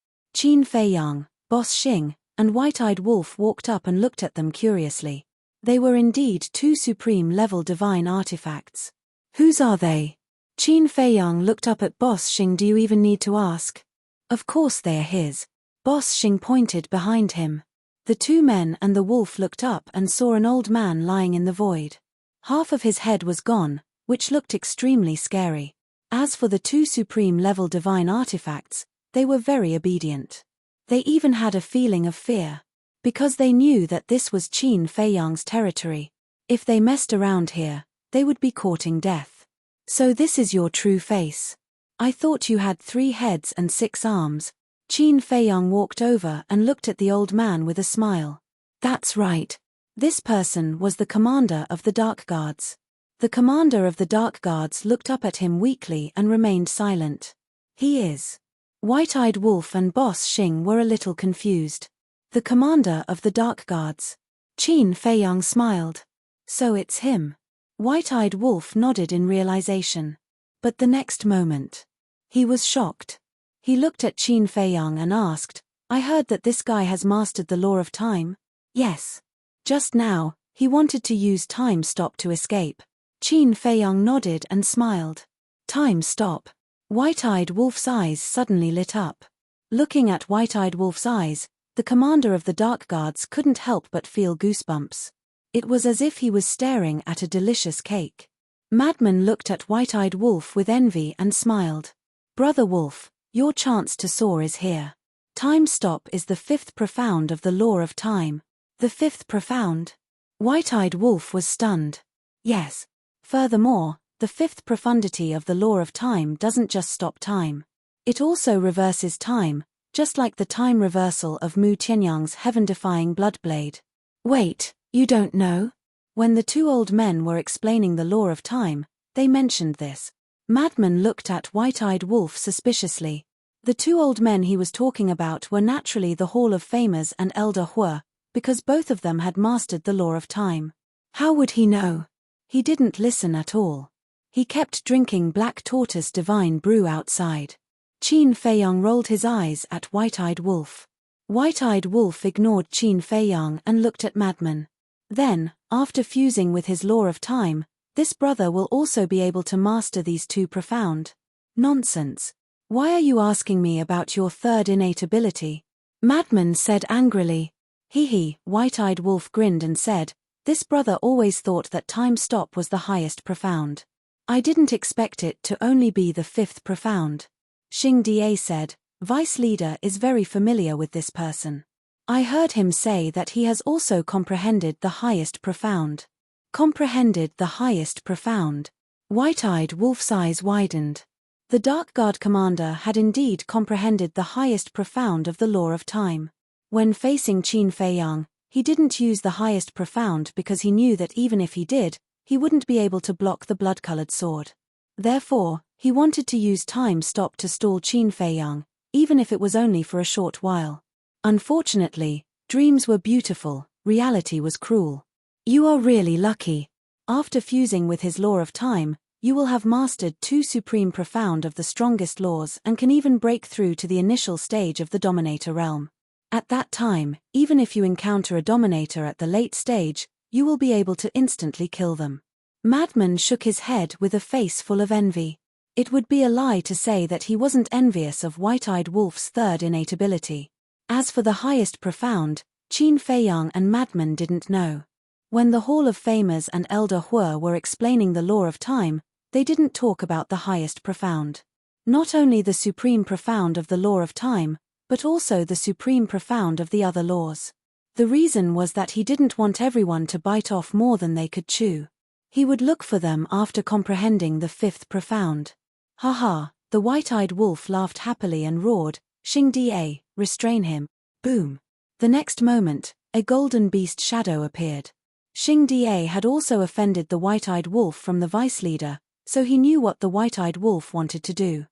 Feiyang, Boss Xing, and White-Eyed Wolf walked up and looked at them curiously. They were indeed 2 supreme-level divine artifacts. Whose are they? Qin Feiyang looked up at Boss Xing. Do you even need to ask? Of course they are his. Boss Xing pointed behind him. The 2 men and the wolf looked up and saw an old man lying in the void. Half of his head was gone, which looked extremely scary. As for the 2 supreme-level divine artifacts, they were very obedient. They even had a feeling of fear. Because they knew that this was Qin Feiyang's territory. If they messed around here, they would be courting death. So this is your true face. I thought you had 3 heads and 6 arms. Qin Feiyang walked over and looked at the old man with a smile. That's right. This person was the commander of the Dark Guards. The commander of the Dark Guards looked up at him weakly and remained silent. He is. White-Eyed Wolf and Boss Xing were a little confused. The commander of the Dark Guards. Qin Feiyang smiled. So it's him. White-Eyed Wolf nodded in realization. But the next moment, he was shocked. He looked at Qin Feiyang and asked, I heard that this guy has mastered the law of time? Yes. Just now, he wanted to use time stop to escape. Qin Feiyang nodded and smiled. Time stop. White-Eyed Wolf's eyes suddenly lit up. Looking at White-Eyed Wolf's eyes, the commander of the Dark Guards couldn't help but feel goosebumps. It was as if he was staring at a delicious cake. Madman looked at White-Eyed Wolf with envy and smiled. Brother Wolf, your chance to soar is here. Time stop is the 5th profound of the law of time. The 5th profound? White-Eyed Wolf was stunned. Yes. Furthermore, the 5th profundity of the law of time doesn't just stop time. It also reverses time, just like the time reversal of Mu Tianyang's heaven-defying bloodblade. Wait, you don't know? When the two old men were explaining the law of time, they mentioned this. Madman looked at White-Eyed Wolf suspiciously. The two old men he was talking about were naturally the Hall of Famers and Elder Hua, because both of them had mastered the law of time. How would he know? He didn't listen at all. He kept drinking Black Tortoise Divine Brew outside. Qin Feiyang rolled his eyes at White-Eyed Wolf. White-Eyed Wolf ignored Qin Feiyang and looked at Madman. Then, after fusing with his law of time, this brother will also be able to master these two profound. Nonsense. Why are you asking me about your third innate ability? Madman said angrily. Hee, White-Eyed Wolf grinned and said, this brother always thought that time stop was the highest profound. I didn't expect it to only be the fifth profound. Xing Da said, Vice Leader is very familiar with this person. I heard him say that he has also comprehended the highest profound. Comprehended the highest profound. White-Eyed Wolf's eyes widened. The Dark Guard commander had indeed comprehended the highest profound of the law of time. When facing Qin Feiyang, he didn't use the highest profound because he knew that even if he did, he wouldn't be able to block the blood-colored sword. Therefore, he wanted to use time stop to stall Qin Feiyang, even if it was only for a short while. Unfortunately, dreams were beautiful, reality was cruel. You are really lucky. After fusing with his law of time, you will have mastered two supreme profound of the strongest laws and can even break through to the initial stage of the Dominator realm. At that time, even if you encounter a Dominator at the late stage, you will be able to instantly kill them. Madman shook his head with a face full of envy. It would be a lie to say that he wasn't envious of White-Eyed Wolf's third innate ability. As for the highest profound, Qin Feiyang and Madman didn't know. When the Hall of Famers and Elder Hua were explaining the law of time, they didn't talk about the highest profound. Not only the supreme profound of the law of time, but also the supreme profound of the other laws. The reason was that he didn't want everyone to bite off more than they could chew. He would look for them after comprehending the fifth profound. Ha, the White-Eyed Wolf laughed happily and roared, Xing Da, restrain him. Boom. The next moment, a golden beast shadow appeared. Xing Da had also offended the White-Eyed Wolf from the vice leader, so he knew what the White-Eyed Wolf wanted to do.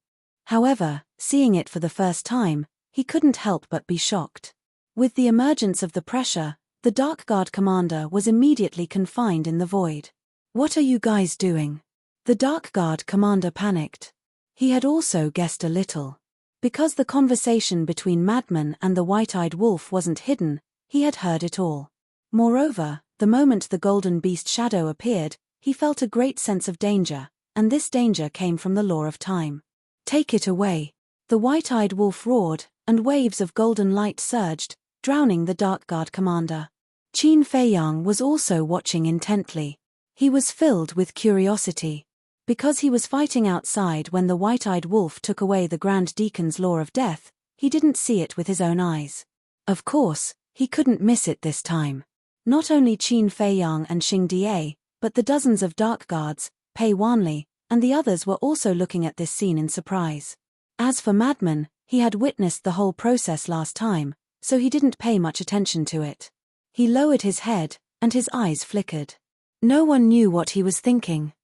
However, seeing it for the first time, he couldn't help but be shocked. With the emergence of the pressure, the Dark Guard commander was immediately confined in the void. What are you guys doing? The Dark Guard commander panicked. He had also guessed a little. Because the conversation between Madman and the White-Eyed Wolf wasn't hidden, he had heard it all. Moreover, the moment the golden beast shadow appeared, he felt a great sense of danger, and this danger came from the law of time. Take it away. The White-Eyed Wolf roared, and waves of golden light surged, drowning the Dark Guard commander. Qin Feiyang was also watching intently. He was filled with curiosity. Because he was fighting outside when the White-Eyed Wolf took away the Grand Deacon's law of death, he didn't see it with his own eyes. Of course, he couldn't miss it this time. Not only Qin Feiyang and Xing Da, but the dozens of Dark Guards, Pei Wanli, and the others were also looking at this scene in surprise. As for Madman, he had witnessed the whole process last time, so he didn't pay much attention to it. He lowered his head, and his eyes flickered. No one knew what he was thinking.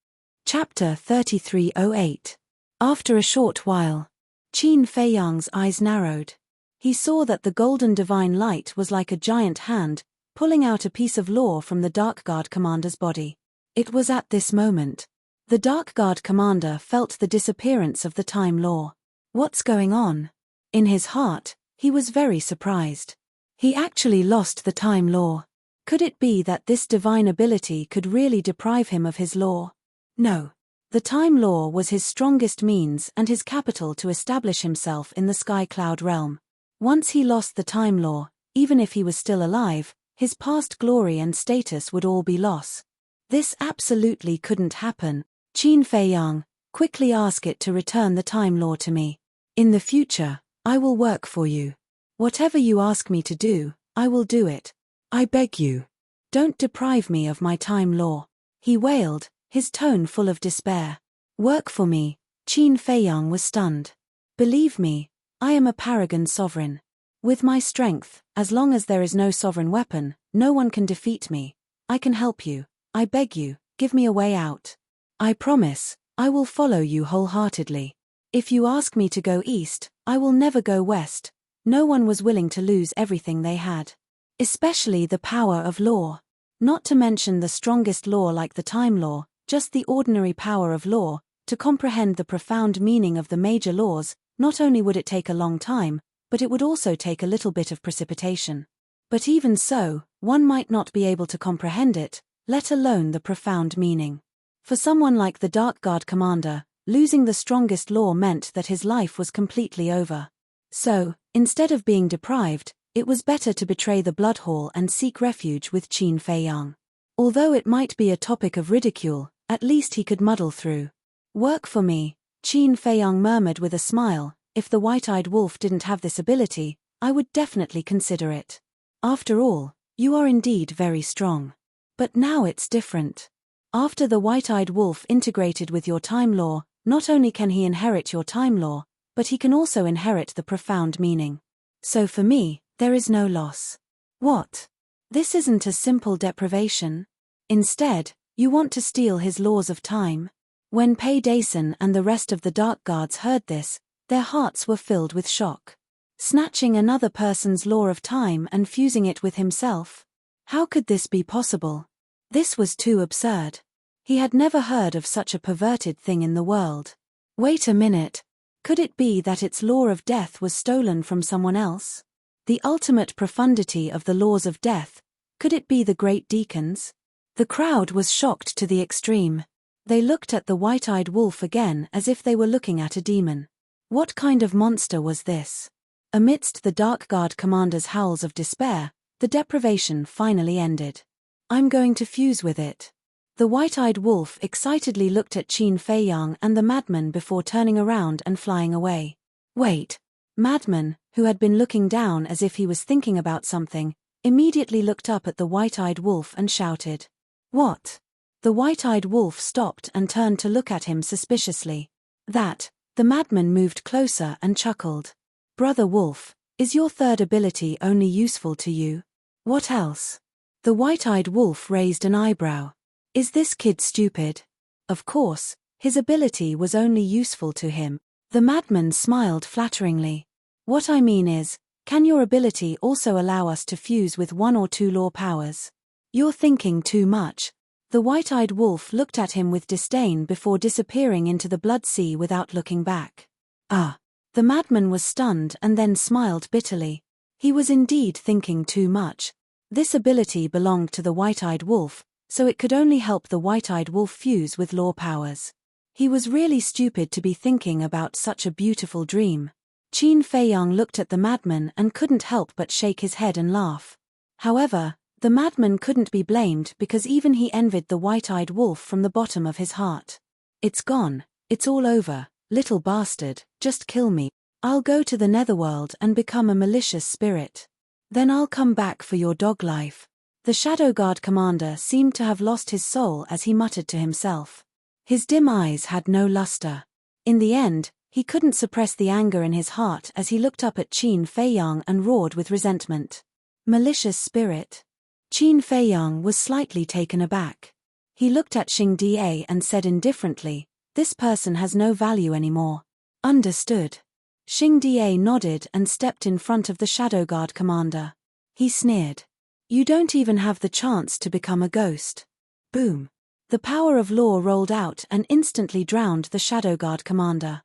Chapter 3308. After a short while, Qin Feiyang's eyes narrowed. He saw that the golden divine light was like a giant hand, pulling out a piece of law from the Dark Guard commander's body. It was at this moment. The Dark Guard commander felt the disappearance of the time law. What's going on? In his heart, he was very surprised. He actually lost the time law. Could it be that this divine ability could really deprive him of his law? No. The time law was his strongest means and his capital to establish himself in the sky cloud realm. Once he lost the time law, even if he was still alive, his past glory and status would all be loss. This absolutely couldn't happen. Qin Feiyang, quickly ask it to return the time law to me. In the future, I will work for you. Whatever you ask me to do, I will do it. I beg you. Don't deprive me of my time law. He wailed, his tone full of despair. Work for me. Qin Feiyang was stunned. Believe me, I am a paragon sovereign. With my strength, as long as there is no sovereign weapon, no one can defeat me. I can help you. I beg you, give me a way out. I promise, I will follow you wholeheartedly. If you ask me to go east, I will never go west. No one was willing to lose everything they had. Especially the power of law. Not to mention the strongest law like the time law, just the ordinary power of law. To comprehend the profound meaning of the major laws, not only would it take a long time, but it would also take a little bit of precipitation. But even so, one might not be able to comprehend it, let alone the profound meaning. For someone like the Dark Guard commander, losing the strongest law meant that his life was completely over. So, instead of being deprived, it was better to betray the Blood Hall and seek refuge with Qin Fei Yang. Although it might be a topic of ridicule, at least he could muddle through. Work for me, Qin Fei Yang murmured with a smile. If the white-eyed wolf didn't have this ability, I would definitely consider it. After all, you are indeed very strong. But now it's different. After the white-eyed wolf integrated with your time law, not only can he inherit your time law, but he can also inherit the profound meaning. So for me, there is no loss. What? This isn't a simple deprivation. Instead, you want to steal his laws of time. When Pei Dason and the rest of the Dark Guards heard this, their hearts were filled with shock. Snatching another person's law of time and fusing it with himself? How could this be possible? This was too absurd. He had never heard of such a perverted thing in the world. Wait a minute. Could it be that its law of death was stolen from someone else? The ultimate profundity of the laws of death, could it be the great deacons? The crowd was shocked to the extreme. They looked at the white-eyed wolf again as if they were looking at a demon. What kind of monster was this? Amidst the Dark Guard commander's howls of despair, the deprivation finally ended. I'm going to fuse with it. The white-eyed wolf excitedly looked at Qin Fei Yang and the madman before turning around and flying away. Wait. Madman, who had been looking down as if he was thinking about something, immediately looked up at the white-eyed wolf and shouted. What? The white-eyed wolf stopped and turned to look at him suspiciously. The madman moved closer and chuckled. Brother Wolf, is your third ability only useful to you? What else? The white-eyed wolf raised an eyebrow. Is this kid stupid? Of course, his ability was only useful to him. The madman smiled flatteringly. What I mean is, can your ability also allow us to fuse with one or two law powers? You're thinking too much. The white-eyed wolf looked at him with disdain before disappearing into the blood sea without looking back. The madman was stunned and then smiled bitterly. He was indeed thinking too much. This ability belonged to the white-eyed wolf, so it could only help the white-eyed wolf fuse with law powers. He was really stupid to be thinking about such a beautiful dream. Qin Fei Yang looked at the madman and couldn't help but shake his head and laugh. However, the madman couldn't be blamed because even he envied the white-eyed wolf from the bottom of his heart. It's gone, it's all over, little bastard, just kill me. I'll go to the netherworld and become a malicious spirit. Then I'll come back for your dog life. The Shadow Guard commander seemed to have lost his soul as he muttered to himself. His dim eyes had no luster. In the end, he couldn't suppress the anger in his heart as he looked up at Qin Fei Yang and roared with resentment. Malicious spirit. Qin Fei Yang was slightly taken aback. He looked at Xing Da and said indifferently, this person has no value anymore. Understood. Xing Da nodded and stepped in front of the Shadow Guard commander. He sneered. You don't even have the chance to become a ghost. Boom. The power of law rolled out and instantly drowned the Shadow Guard commander.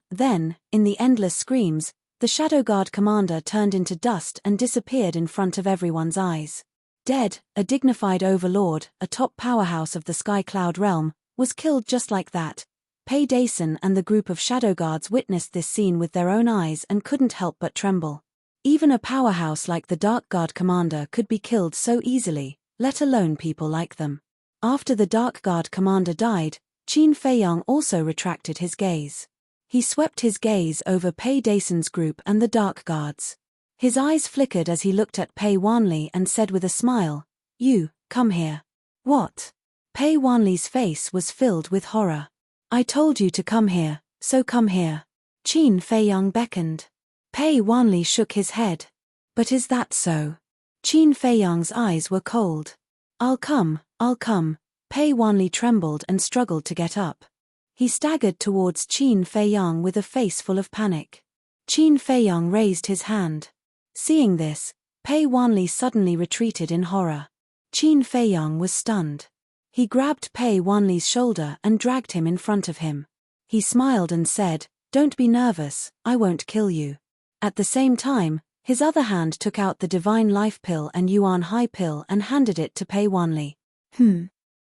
Then, in the endless screams, the Shadow Guard commander turned into dust and disappeared in front of everyone's eyes. Dead, a dignified overlord, a top powerhouse of the Sky Cloud realm, was killed just like that. Pei Dason and the group of Shadow Guards witnessed this scene with their own eyes and couldn't help but tremble. Even a powerhouse like the Dark Guard commander could be killed so easily, let alone people like them. After the Dark Guard commander died, Qin Fei Yang also retracted his gaze. He swept his gaze over Pei Dason's group and the Dark Guards. His eyes flickered as he looked at Pei Wanli and said with a smile, You, come here. What? Pei Wanli's face was filled with horror. I told you to come here, so come here. Qin Fei Yang beckoned. Pei Wanli shook his head. But is that so? Qin Feiyang's eyes were cold. I'll come. Pei Wanli trembled and struggled to get up. He staggered towards Qin Feiyang with a face full of panic. Qin Feiyang raised his hand. Seeing this, Pei Wanli suddenly retreated in horror. Qin Feiyang was stunned. He grabbed Pei Wanli's shoulder and dragged him in front of him. He smiled and said, "Don't be nervous, I won't kill you." At the same time, his other hand took out the Divine Life Pill and Yuan Hai Pill and handed it to Pei Wanli.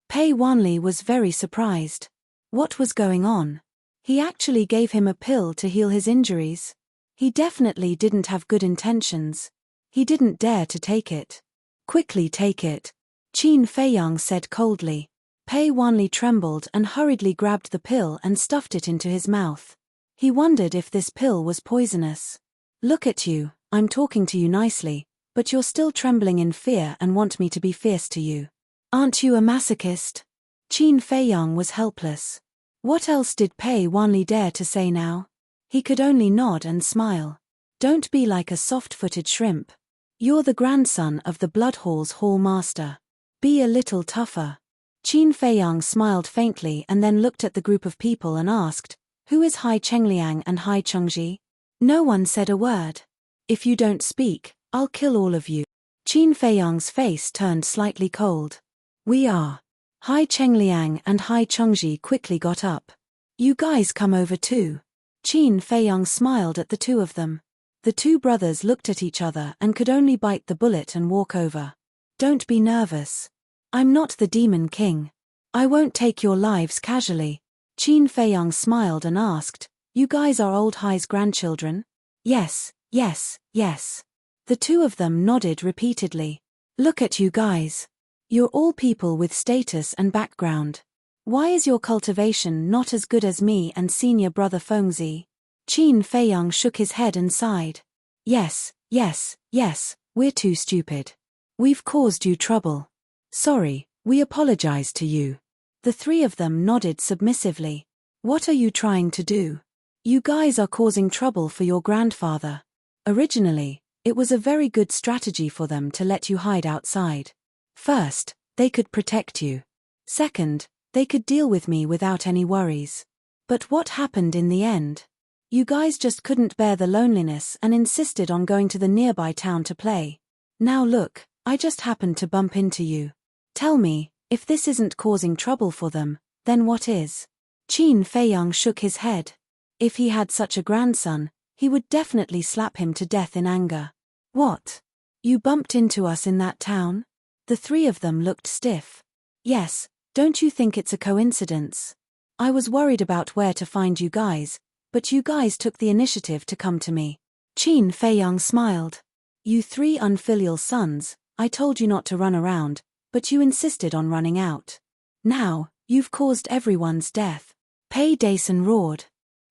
Pei Wanli was very surprised. What was going on? He actually gave him a pill to heal his injuries. He definitely didn't have good intentions. He didn't dare to take it. Quickly take it, Qin Feiyang said coldly. Pei Wanli trembled and hurriedly grabbed the pill and stuffed it into his mouth. He wondered if this pill was poisonous. Look at you, I'm talking to you nicely, but you're still trembling in fear and want me to be fierce to you. Aren't you a masochist? Qin Feiyang was helpless. What else did Pei Wanli dare to say now? He could only nod and smile. Don't be like a soft-footed shrimp. You're the grandson of the Blood Hall's Hall Master. Be a little tougher. Qin Feiyang smiled faintly and then looked at the group of people and asked, "Who is Hai Chengliang and Hai Chengji?" No one said a word. "If you don't speak, I'll kill all of you." Qin Feiyang's face turned slightly cold. "We are." Hai Chengliang and Hai Chengji quickly got up. "You guys come over too." Qin Feiyang smiled at the two of them. The two brothers looked at each other and could only bite the bullet and walk over. "Don't be nervous. I'm not the Demon King. I won't take your lives casually." Qin Feiyang smiled and asked, "You guys are old Hai's grandchildren?" Yes. The two of them nodded repeatedly. "Look at you guys. You're all people with status and background. Why is your cultivation not as good as me and senior brother Fengzi?" Qin Feiyang shook his head and sighed. Yes, we're too stupid. We've caused you trouble. Sorry, we apologize to you." The three of them nodded submissively. "What are you trying to do? You guys are causing trouble for your grandfather. Originally, it was a very good strategy for them to let you hide outside. First, they could protect you. Second, they could deal with me without any worries. But what happened in the end? You guys just couldn't bear the loneliness and insisted on going to the nearby town to play. Now look, I just happened to bump into you. Tell me, if this isn't causing trouble for them, then what is?" Qin Feiyang shook his head. If he had such a grandson, he would definitely slap him to death in anger. "What? You bumped into us in that town?" The three of them looked stiff. "Yes, don't you think it's a coincidence? I was worried about where to find you guys, but you guys took the initiative to come to me." Qin Feiyang smiled. "You three unfilial sons, I told you not to run around, but you insisted on running out. Now, you've caused everyone's death." Pei Dason roared.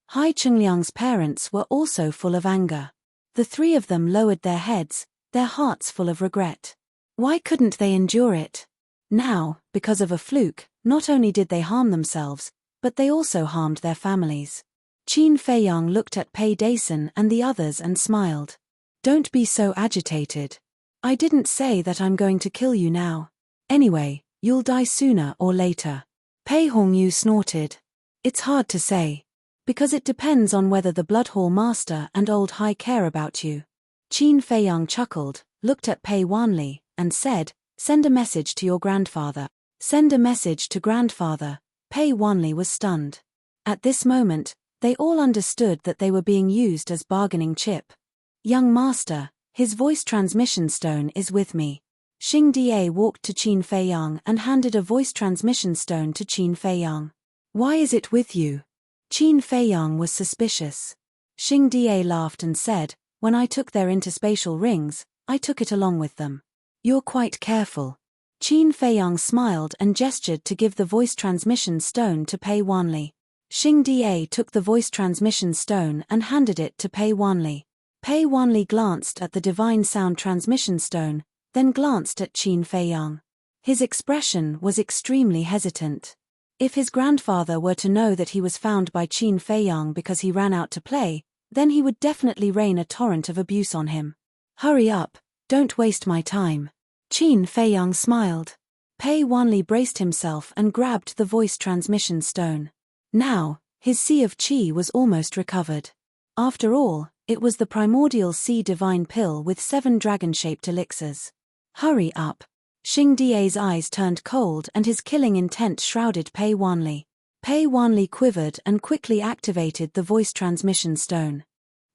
Hai Chengliang's parents were also full of anger. The three of them lowered their heads, their hearts full of regret. Why couldn't they endure it? Now, because of a fluke, not only did they harm themselves, but they also harmed their families. Qin Feiyang looked at Pei Dason and the others and smiled. "Don't be so agitated. I didn't say that I'm going to kill you now. Anyway, you'll die sooner or later." Pei Hongyu snorted. "It's hard to say. Because it depends on whether the Blood Hall Master and Old Hai care about you." Qin Feiyang chuckled, looked at Pei Wanli, and said, "Send a message to your grandfather." Send a message to grandfather. Pei Wanli was stunned. At this moment, they all understood that they were being used as bargaining chip. "Young master, his voice transmission stone is with me." Xing Da walked to Qin Feiyang and handed a voice transmission stone to Qin Feiyang. "Why is it with you?" Qin Feiyang was suspicious. Xing Da laughed and said, "When I took their interspatial rings, I took it along with them." "You're quite careful." Qin Feiyang smiled and gestured to give the voice transmission stone to Pei Wanli. Xing Da took the voice transmission stone and handed it to Pei Wanli. Pei Wanli glanced at the divine sound transmission stone, then glanced at Qin Feiyang. His expression was extremely hesitant. If his grandfather were to know that he was found by Qin Feiyang because he ran out to play, then he would definitely rain a torrent of abuse on him. Hurry up, don't waste my time. Qin Feiyang smiled. Pei Wanli braced himself and grabbed the voice transmission stone. Now, his sea of qi was almost recovered. After all, it was the primordial sea divine pill with 7 dragon-shaped elixirs. Hurry up. Xing Die's eyes turned cold and his killing intent shrouded Pei Wanli. Pei Wanli quivered and quickly activated the voice transmission stone.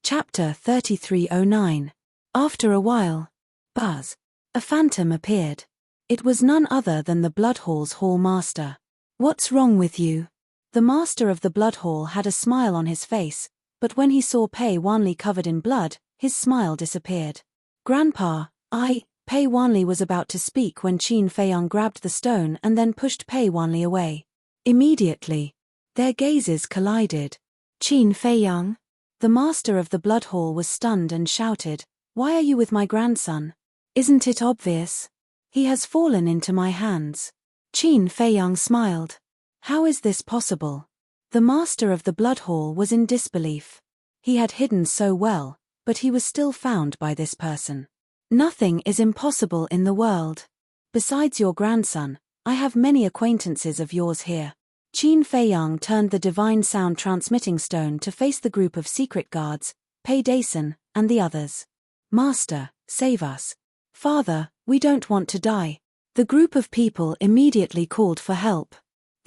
Chapter 3309. After a while, buzz. A phantom appeared. It was none other than the Blood Hall's Hall Master. What's wrong with you? The Master of the Blood Hall had a smile on his face, but when he saw Pei Wanli covered in blood, his smile disappeared. Grandpa, Pei Wanli was about to speak when Qin Feiyang grabbed the stone and then pushed Pei Wanli away. Immediately, their gazes collided. Qin Feiyang? The Master of the Blood Hall was stunned and shouted, "Why are you with my grandson? Isn't it obvious? He has fallen into my hands." Qin Feiyang smiled. How is this possible? The Master of the Blood Hall was in disbelief. He had hidden so well, but he was still found by this person. Nothing is impossible in the world. Besides your grandson, I have many acquaintances of yours here. Qin Feiyang turned the divine sound transmitting stone to face the group of secret guards, Pei Dason, and the others. Master, save us. Father, we don't want to die. The group of people immediately called for help.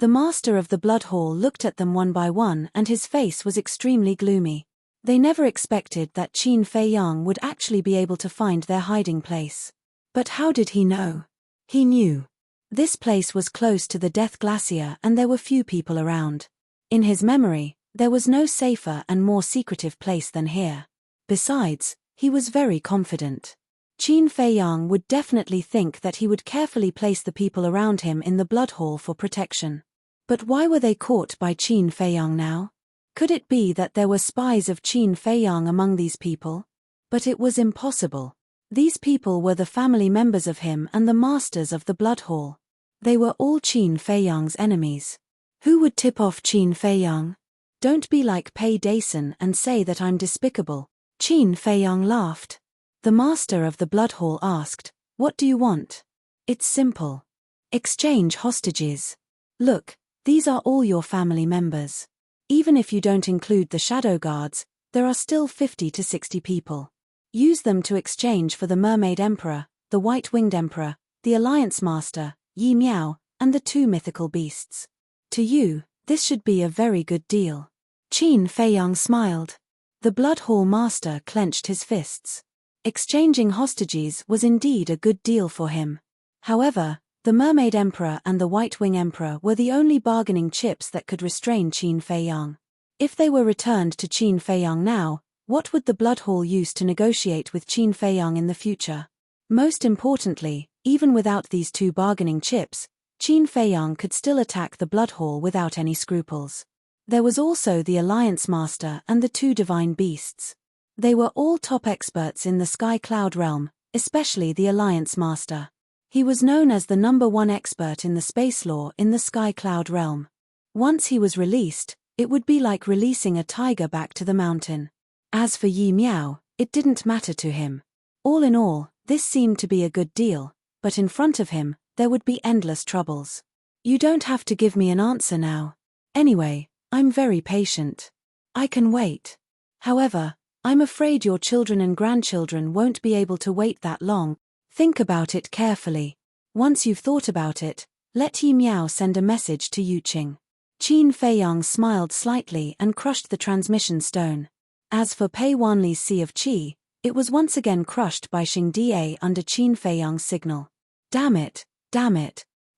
The Master of the Blood Hall looked at them one by one and his face was extremely gloomy. They never expected that Qin Feiyang would actually be able to find their hiding place. But how did he know? He knew. This place was close to the Death Glacier and there were few people around. In his memory, there was no safer and more secretive place than here. Besides, he was very confident. Qin Feiyang would definitely think that he would carefully place the people around him in the Blood Hall for protection. But why were they caught by Qin Feiyang now? Could it be that there were spies of Qin Feiyang among these people? But it was impossible. These people were the family members of him and the masters of the Blood Hall. They were all Qin Feiyang's enemies. Who would tip off Qin Feiyang? Don't be like Pei Dason and say that I'm despicable. Qin Feiyang laughed. The Master of the Blood Hall asked, "What do you want?" It's simple. Exchange hostages. Look, these are all your family members. Even if you don't include the Shadow Guards, there are still 50 to 60 people. Use them to exchange for the Mermaid Emperor, the White-Winged Emperor, the Alliance Master, Yi Miao, and the 2 mythical beasts. To you, this should be a very good deal. Qin Feiyang smiled. The Blood Hall Master clenched his fists. Exchanging hostages was indeed a good deal for him. However, the Mermaid Emperor and the White-Wing Emperor were the only bargaining chips that could restrain Qin Feiyang. If they were returned to Qin Feiyang now, what would the Blood Hall use to negotiate with Qin Feiyang in the future? Most importantly, even without these 2 bargaining chips, Qin Feiyang could still attack the Blood Hall without any scruples. There was also the Alliance Master and the 2 divine beasts. They were all top experts in the Sky Cloud realm, especially the Alliance Master. He was known as the #1 expert in the space law in the Sky Cloud realm. Once he was released, it would be like releasing a tiger back to the mountain. As for Yi Miao, it didn't matter to him. All in all, this seemed to be a good deal, but in front of him, there would be endless troubles. You don't have to give me an answer now. Anyway, I'm very patient. I can wait. However, I'm afraid your children and grandchildren won't be able to wait that long. Think about it carefully. Once you've thought about it, let Yi Miao send a message to Yuqing. Qin Feiyang smiled slightly and crushed the transmission stone. As for Pei Wanli's Sea of Qi, it was once again crushed by Xing Die under Qin Feiyang's signal. Damn it,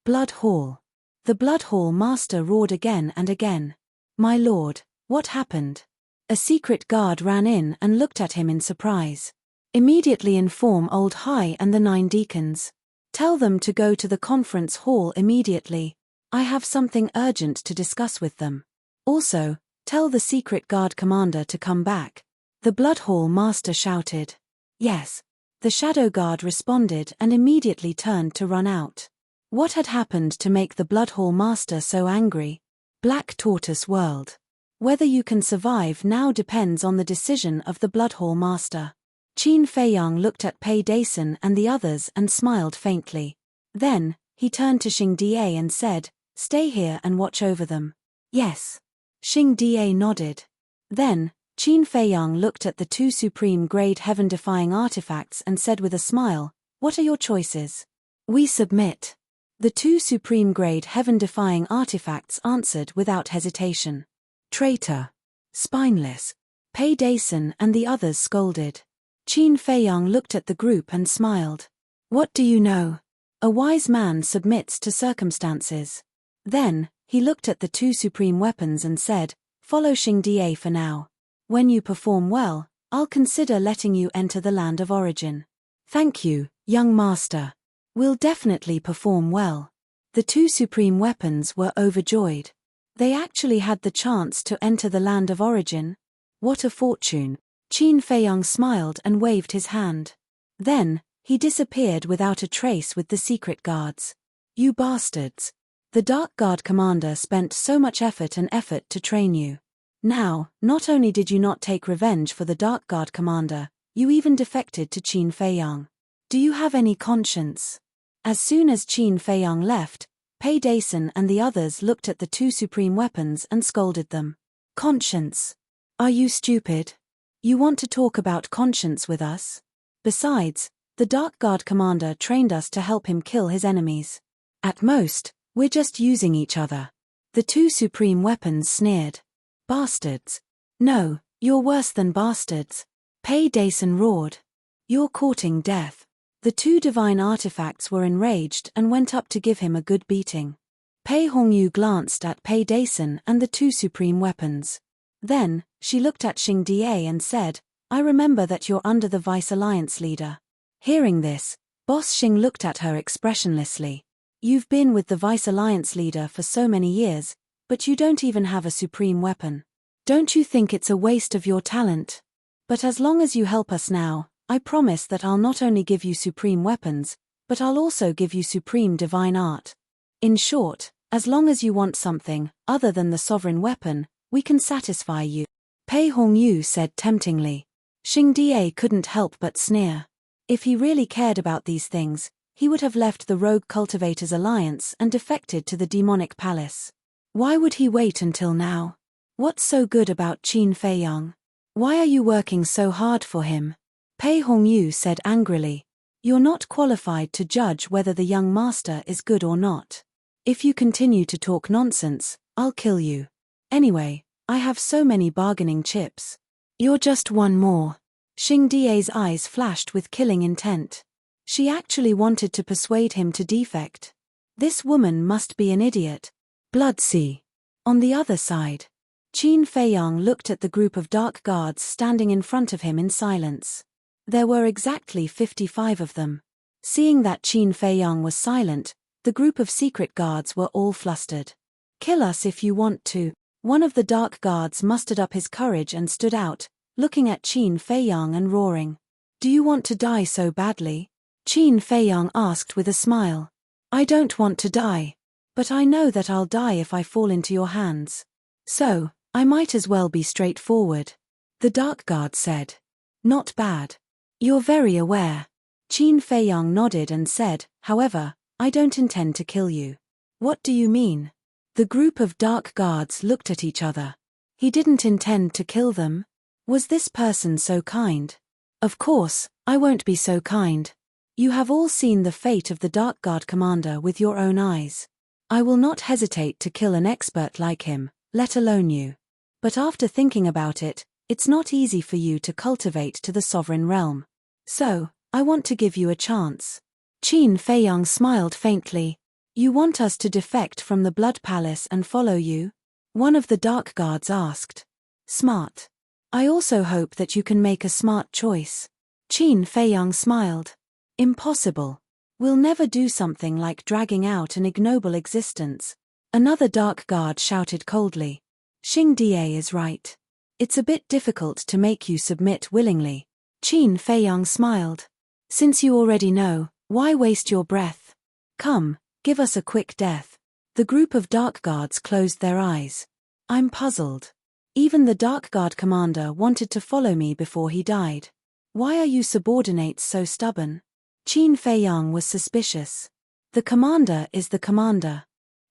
Blood Hall. The Blood Hall Master roared again and again. My lord, what happened? A secret guard ran in and looked at him in surprise. Immediately inform Old High and the 9 deacons. Tell them to go to the conference hall immediately. I have something urgent to discuss with them. Also, tell the secret guard commander to come back. The Blood Hall Master shouted. Yes. The Shadow Guard responded and immediately turned to run out. What had happened to make the Blood Hall Master so angry? Black Tortoise World. Whether you can survive now depends on the decision of the Blood Hall Master. Qin Feiyang looked at Pei Dason and the others and smiled faintly. Then, he turned to Xing Da and said, "Stay here and watch over them." "Yes." Xing Da nodded. Then, Qin Feiyang looked at the two supreme-grade heaven-defying artifacts and said with a smile, "What are your choices?" "We submit." The two supreme-grade heaven-defying artifacts answered without hesitation. "Traitor. Spineless." Pei Dason and the others scolded. Qin Feiyang looked at the group and smiled. "What do you know? A wise man submits to circumstances." Then, he looked at the two supreme weapons and said, "Follow Xing Da for now. When you perform well, I'll consider letting you enter the land of origin." "Thank you, young master. We'll definitely perform well." The two supreme weapons were overjoyed. They actually had the chance to enter the land of origin. What a fortune. Qin Feiyang smiled and waved his hand. Then, he disappeared without a trace with the secret guards. "You bastards. The Dark Guard commander spent so much effort to train you. Now, not only did you not take revenge for the Dark Guard commander, you even defected to Qin Feiyang. Do you have any conscience?" As soon as Qin Feiyang left, Pei Dason and the others looked at the two supreme weapons and scolded them. "Conscience? Are you stupid? You want to talk about conscience with us? Besides, the Dark Guard commander trained us to help him kill his enemies. At most, we're just using each other." The two supreme weapons sneered. "Bastards. No, you're worse than bastards." Pei Dason roared. "You're courting death." The two divine artifacts were enraged and went up to give him a good beating. Pei Hongyu glanced at Pei Dason and the two supreme weapons. Then, she looked at Xing Da and said, "I remember that you're under the Vice Alliance leader." Hearing this, Boss Xing looked at her expressionlessly. "You've been with the Vice Alliance leader for so many years, but you don't even have a supreme weapon. Don't you think it's a waste of your talent? But as long as you help us now, I promise that I'll not only give you supreme weapons, but I'll also give you supreme divine art. In short, as long as you want something other than the sovereign weapon, we can satisfy you." Pei Hongyu said temptingly. Xing Da couldn't help but sneer. If he really cared about these things, he would have left the Rogue Cultivators Alliance and defected to the Demonic Palace. Why would he wait until now? What's so good about Qin Feiyang? Why are you working so hard for him? Pei Hongyu said angrily. "You're not qualified to judge whether the young master is good or not. If you continue to talk nonsense, I'll kill you. Anyway, I have so many bargaining chips. You're just one more." Xing Da's eyes flashed with killing intent. She actually wanted to persuade him to defect. This woman must be an idiot. Bloodsea. On the other side, Qin Feiyang looked at the group of dark guards standing in front of him in silence. There were exactly 55 of them. Seeing that Qin Feiyang was silent, the group of secret guards were all flustered. "Kill us if you want to." One of the dark guards mustered up his courage and stood out, looking at Qin Feiyang and roaring. "Do you want to die so badly?" Qin Feiyang asked with a smile. "I don't want to die. But I know that I'll die if I fall into your hands. So, I might as well be straightforward." The dark guard said. "Not bad. You're very aware." Qin Feiyang nodded and said, "However, I don't intend to kill you." "What do you mean?" The group of dark guards looked at each other. He didn't intend to kill them? Was this person so kind? "Of course, I won't be so kind. You have all seen the fate of the Dark Guard commander with your own eyes. I will not hesitate to kill an expert like him, let alone you. But after thinking about it, it's not easy for you to cultivate to the sovereign realm. So, I want to give you a chance." Qin Feiyang smiled faintly. "You want us to defect from the Blood Palace and follow you?" One of the dark guards asked. "Smart. I also hope that you can make a smart choice." Qin Feiyang smiled. "Impossible. We'll never do something like dragging out an ignoble existence." Another dark guard shouted coldly. "Xing Da is right. It's a bit difficult to make you submit willingly." Qin Feiyang smiled. "Since you already know, why waste your breath? Come, give us a quick death." The group of dark guards closed their eyes. "I'm puzzled. Even the Dark Guard commander wanted to follow me before he died. Why are you subordinates so stubborn? Qin Feiyang was suspicious. The commander is the commander.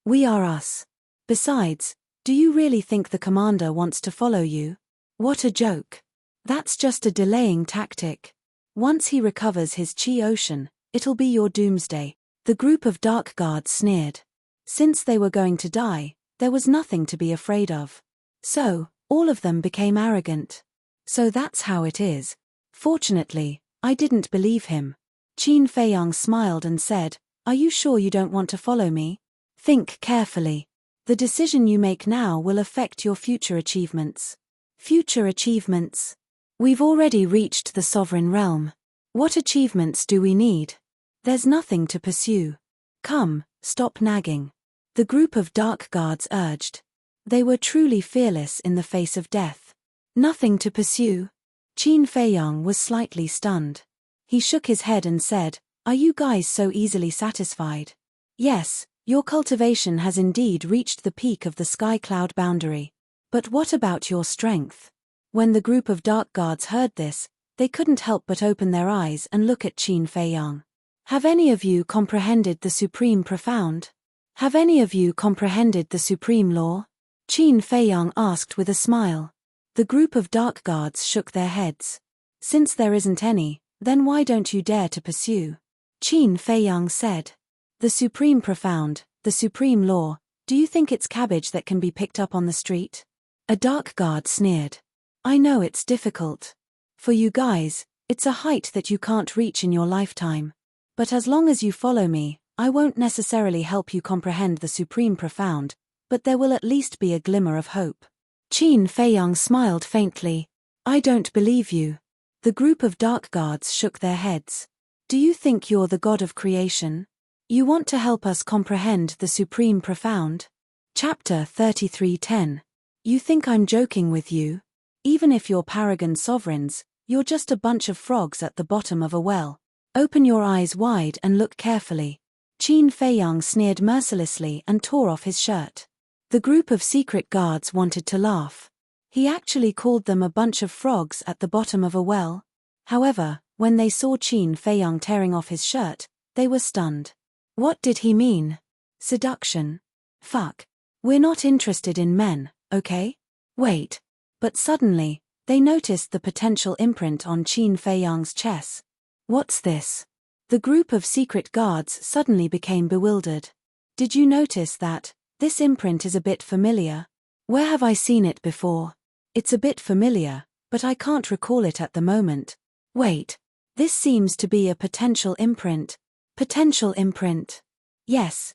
We are us. Besides, do you really think the commander wants to follow you? What a joke. That's just a delaying tactic. Once he recovers his Qi Ocean, it'll be your doomsday. The group of Dark Guards sneered. Since they were going to die, there was nothing to be afraid of. So, all of them became arrogant. So that's how it is. Fortunately, I didn't believe him. Qin Feiyang smiled and said, "Are you sure you don't want to follow me? Think carefully. The decision you make now will affect your future achievements." Future achievements? We've already reached the sovereign realm. What achievements do we need? There's nothing to pursue. Come, stop nagging. The group of Dark Guards urged. They were truly fearless in the face of death. Nothing to pursue? Qin Feiyang was slightly stunned. He shook his head and said, "Are you guys so easily satisfied? Yes, your cultivation has indeed reached the peak of the sky cloud boundary. But what about your strength?" When the group of Dark Guards heard this, they couldn't help but open their eyes and look at Qin Feiyang. Have any of you comprehended the Supreme Profound? Have any of you comprehended the Supreme Law? Qin Feiyang asked with a smile. The group of Dark Guards shook their heads. Since there isn't any, then why don't you dare to pursue? Qin Feiyang said. The Supreme Profound, the Supreme Law, do you think it's cabbage that can be picked up on the street? A Dark Guard sneered. I know it's difficult. For you guys, it's a height that you can't reach in your lifetime. But as long as you follow me, I won't necessarily help you comprehend the Supreme Profound, but there will at least be a glimmer of hope. Qin Feiyang smiled faintly. I don't believe you. The group of Dark Guards shook their heads. Do you think you're the god of creation? You want to help us comprehend the Supreme Profound? Chapter 33:10. You think I'm joking with you? Even if you're paragon sovereigns, you're just a bunch of frogs at the bottom of a well. Open your eyes wide and look carefully. Qin Feiyang sneered mercilessly and tore off his shirt. The group of secret guards wanted to laugh. He actually called them a bunch of frogs at the bottom of a well. However, when they saw Qin Feiyang tearing off his shirt, they were stunned. What did he mean? Seduction? Fuck. We're not interested in men, okay? Wait. But suddenly, they noticed the potential imprint on Qin Feiyang's chest. What's this? The group of secret guards suddenly became bewildered. Did you notice that? This imprint is a bit familiar. Where have I seen it before? It's a bit familiar, but I can't recall it at the moment. Wait. This seems to be a potential imprint. Potential imprint. Yes,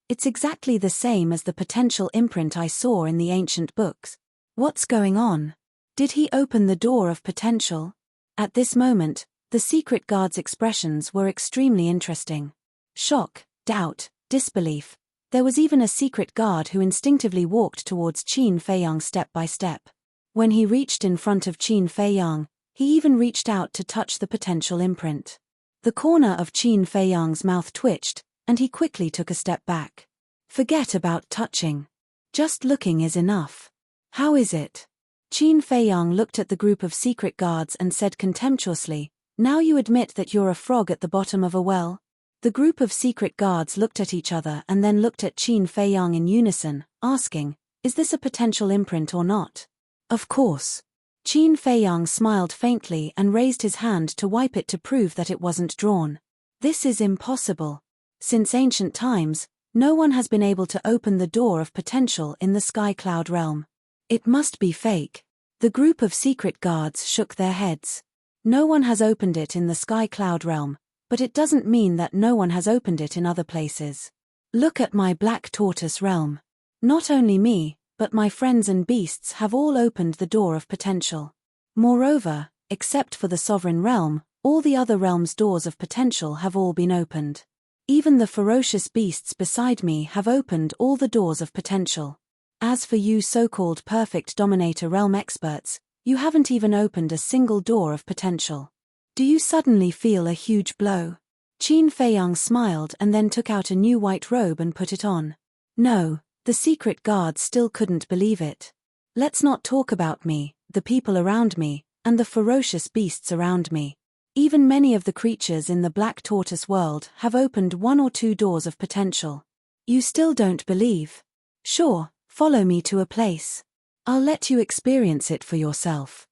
it's exactly the same as the potential imprint I saw in the ancient books. What's going on? Did he open the door of potential? At this moment, the secret guard's expressions were extremely interesting. Shock, doubt, disbelief. There was even a secret guard who instinctively walked towards Qin Feiyang step by step. When he reached in front of Qin Feiyang, he even reached out to touch the potential imprint. The corner of Qin Feiyang's mouth twitched, and he quickly took a step back. Forget about touching. Just looking is enough. How is it? Qin Feiyang looked at the group of secret guards and said contemptuously, Now you admit that you're a frog at the bottom of a well? The group of secret guards looked at each other and then looked at Qin Feiyang in unison, asking, Is this a potential imprint or not? Of course. Qin Feiyang smiled faintly and raised his hand to wipe it to prove that it wasn't drawn. This is impossible. Since ancient times, no one has been able to open the door of potential in the sky cloud realm. It must be fake. The group of secret guards shook their heads. No one has opened it in the sky cloud realm, but it doesn't mean that no one has opened it in other places. Look at my black tortoise realm. Not only me, but my friends and beasts have all opened the door of potential. Moreover, except for the sovereign realm, all the other realms' doors of potential have all been opened. Even the ferocious beasts beside me have opened all the doors of potential. As for you so-called perfect dominator realm experts, you haven't even opened a single door of potential. Do you suddenly feel a huge blow? Qin Feiyang smiled and then took out a new white robe and put it on. No, the secret guards still couldn't believe it. Let's not talk about me, the people around me, and the ferocious beasts around me. Even many of the creatures in the Black Tortoise world have opened one or two doors of potential. You still don't believe? Sure, follow me to a place. I'll let you experience it for yourself.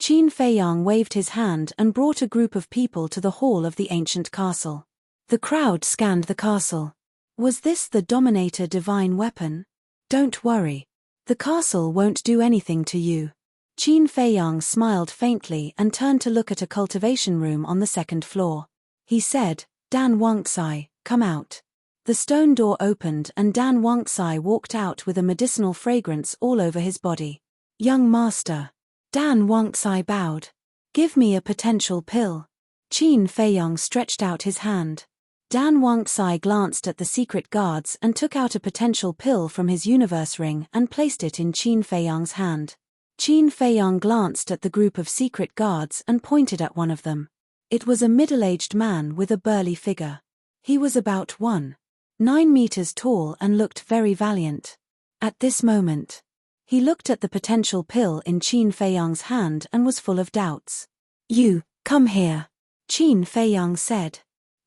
Qin Feiyang waved his hand and brought a group of people to the hall of the ancient castle. The crowd scanned the castle. Was this the Dominator divine weapon? Don't worry. The castle won't do anything to you. Qin Feiyang smiled faintly and turned to look at a cultivation room on the second floor. He said, Dan Wangxai, come out. The stone door opened and Dan Wangxai walked out with a medicinal fragrance all over his body. Young master. Dan Wangxai bowed. Give me a potential pill. Qin Feiyang stretched out his hand. Dan Wangxai glanced at the secret guards and took out a potential pill from his universe ring and placed it in Qin Feiyang's hand. Qin Feiyang glanced at the group of secret guards and pointed at one of them. It was a middle-aged man with a burly figure. He was about 1.9 meters tall and looked very valiant. At this moment, he looked at the potential pill in Qin Feiyang's hand and was full of doubts. You, come here. Qin Feiyang said.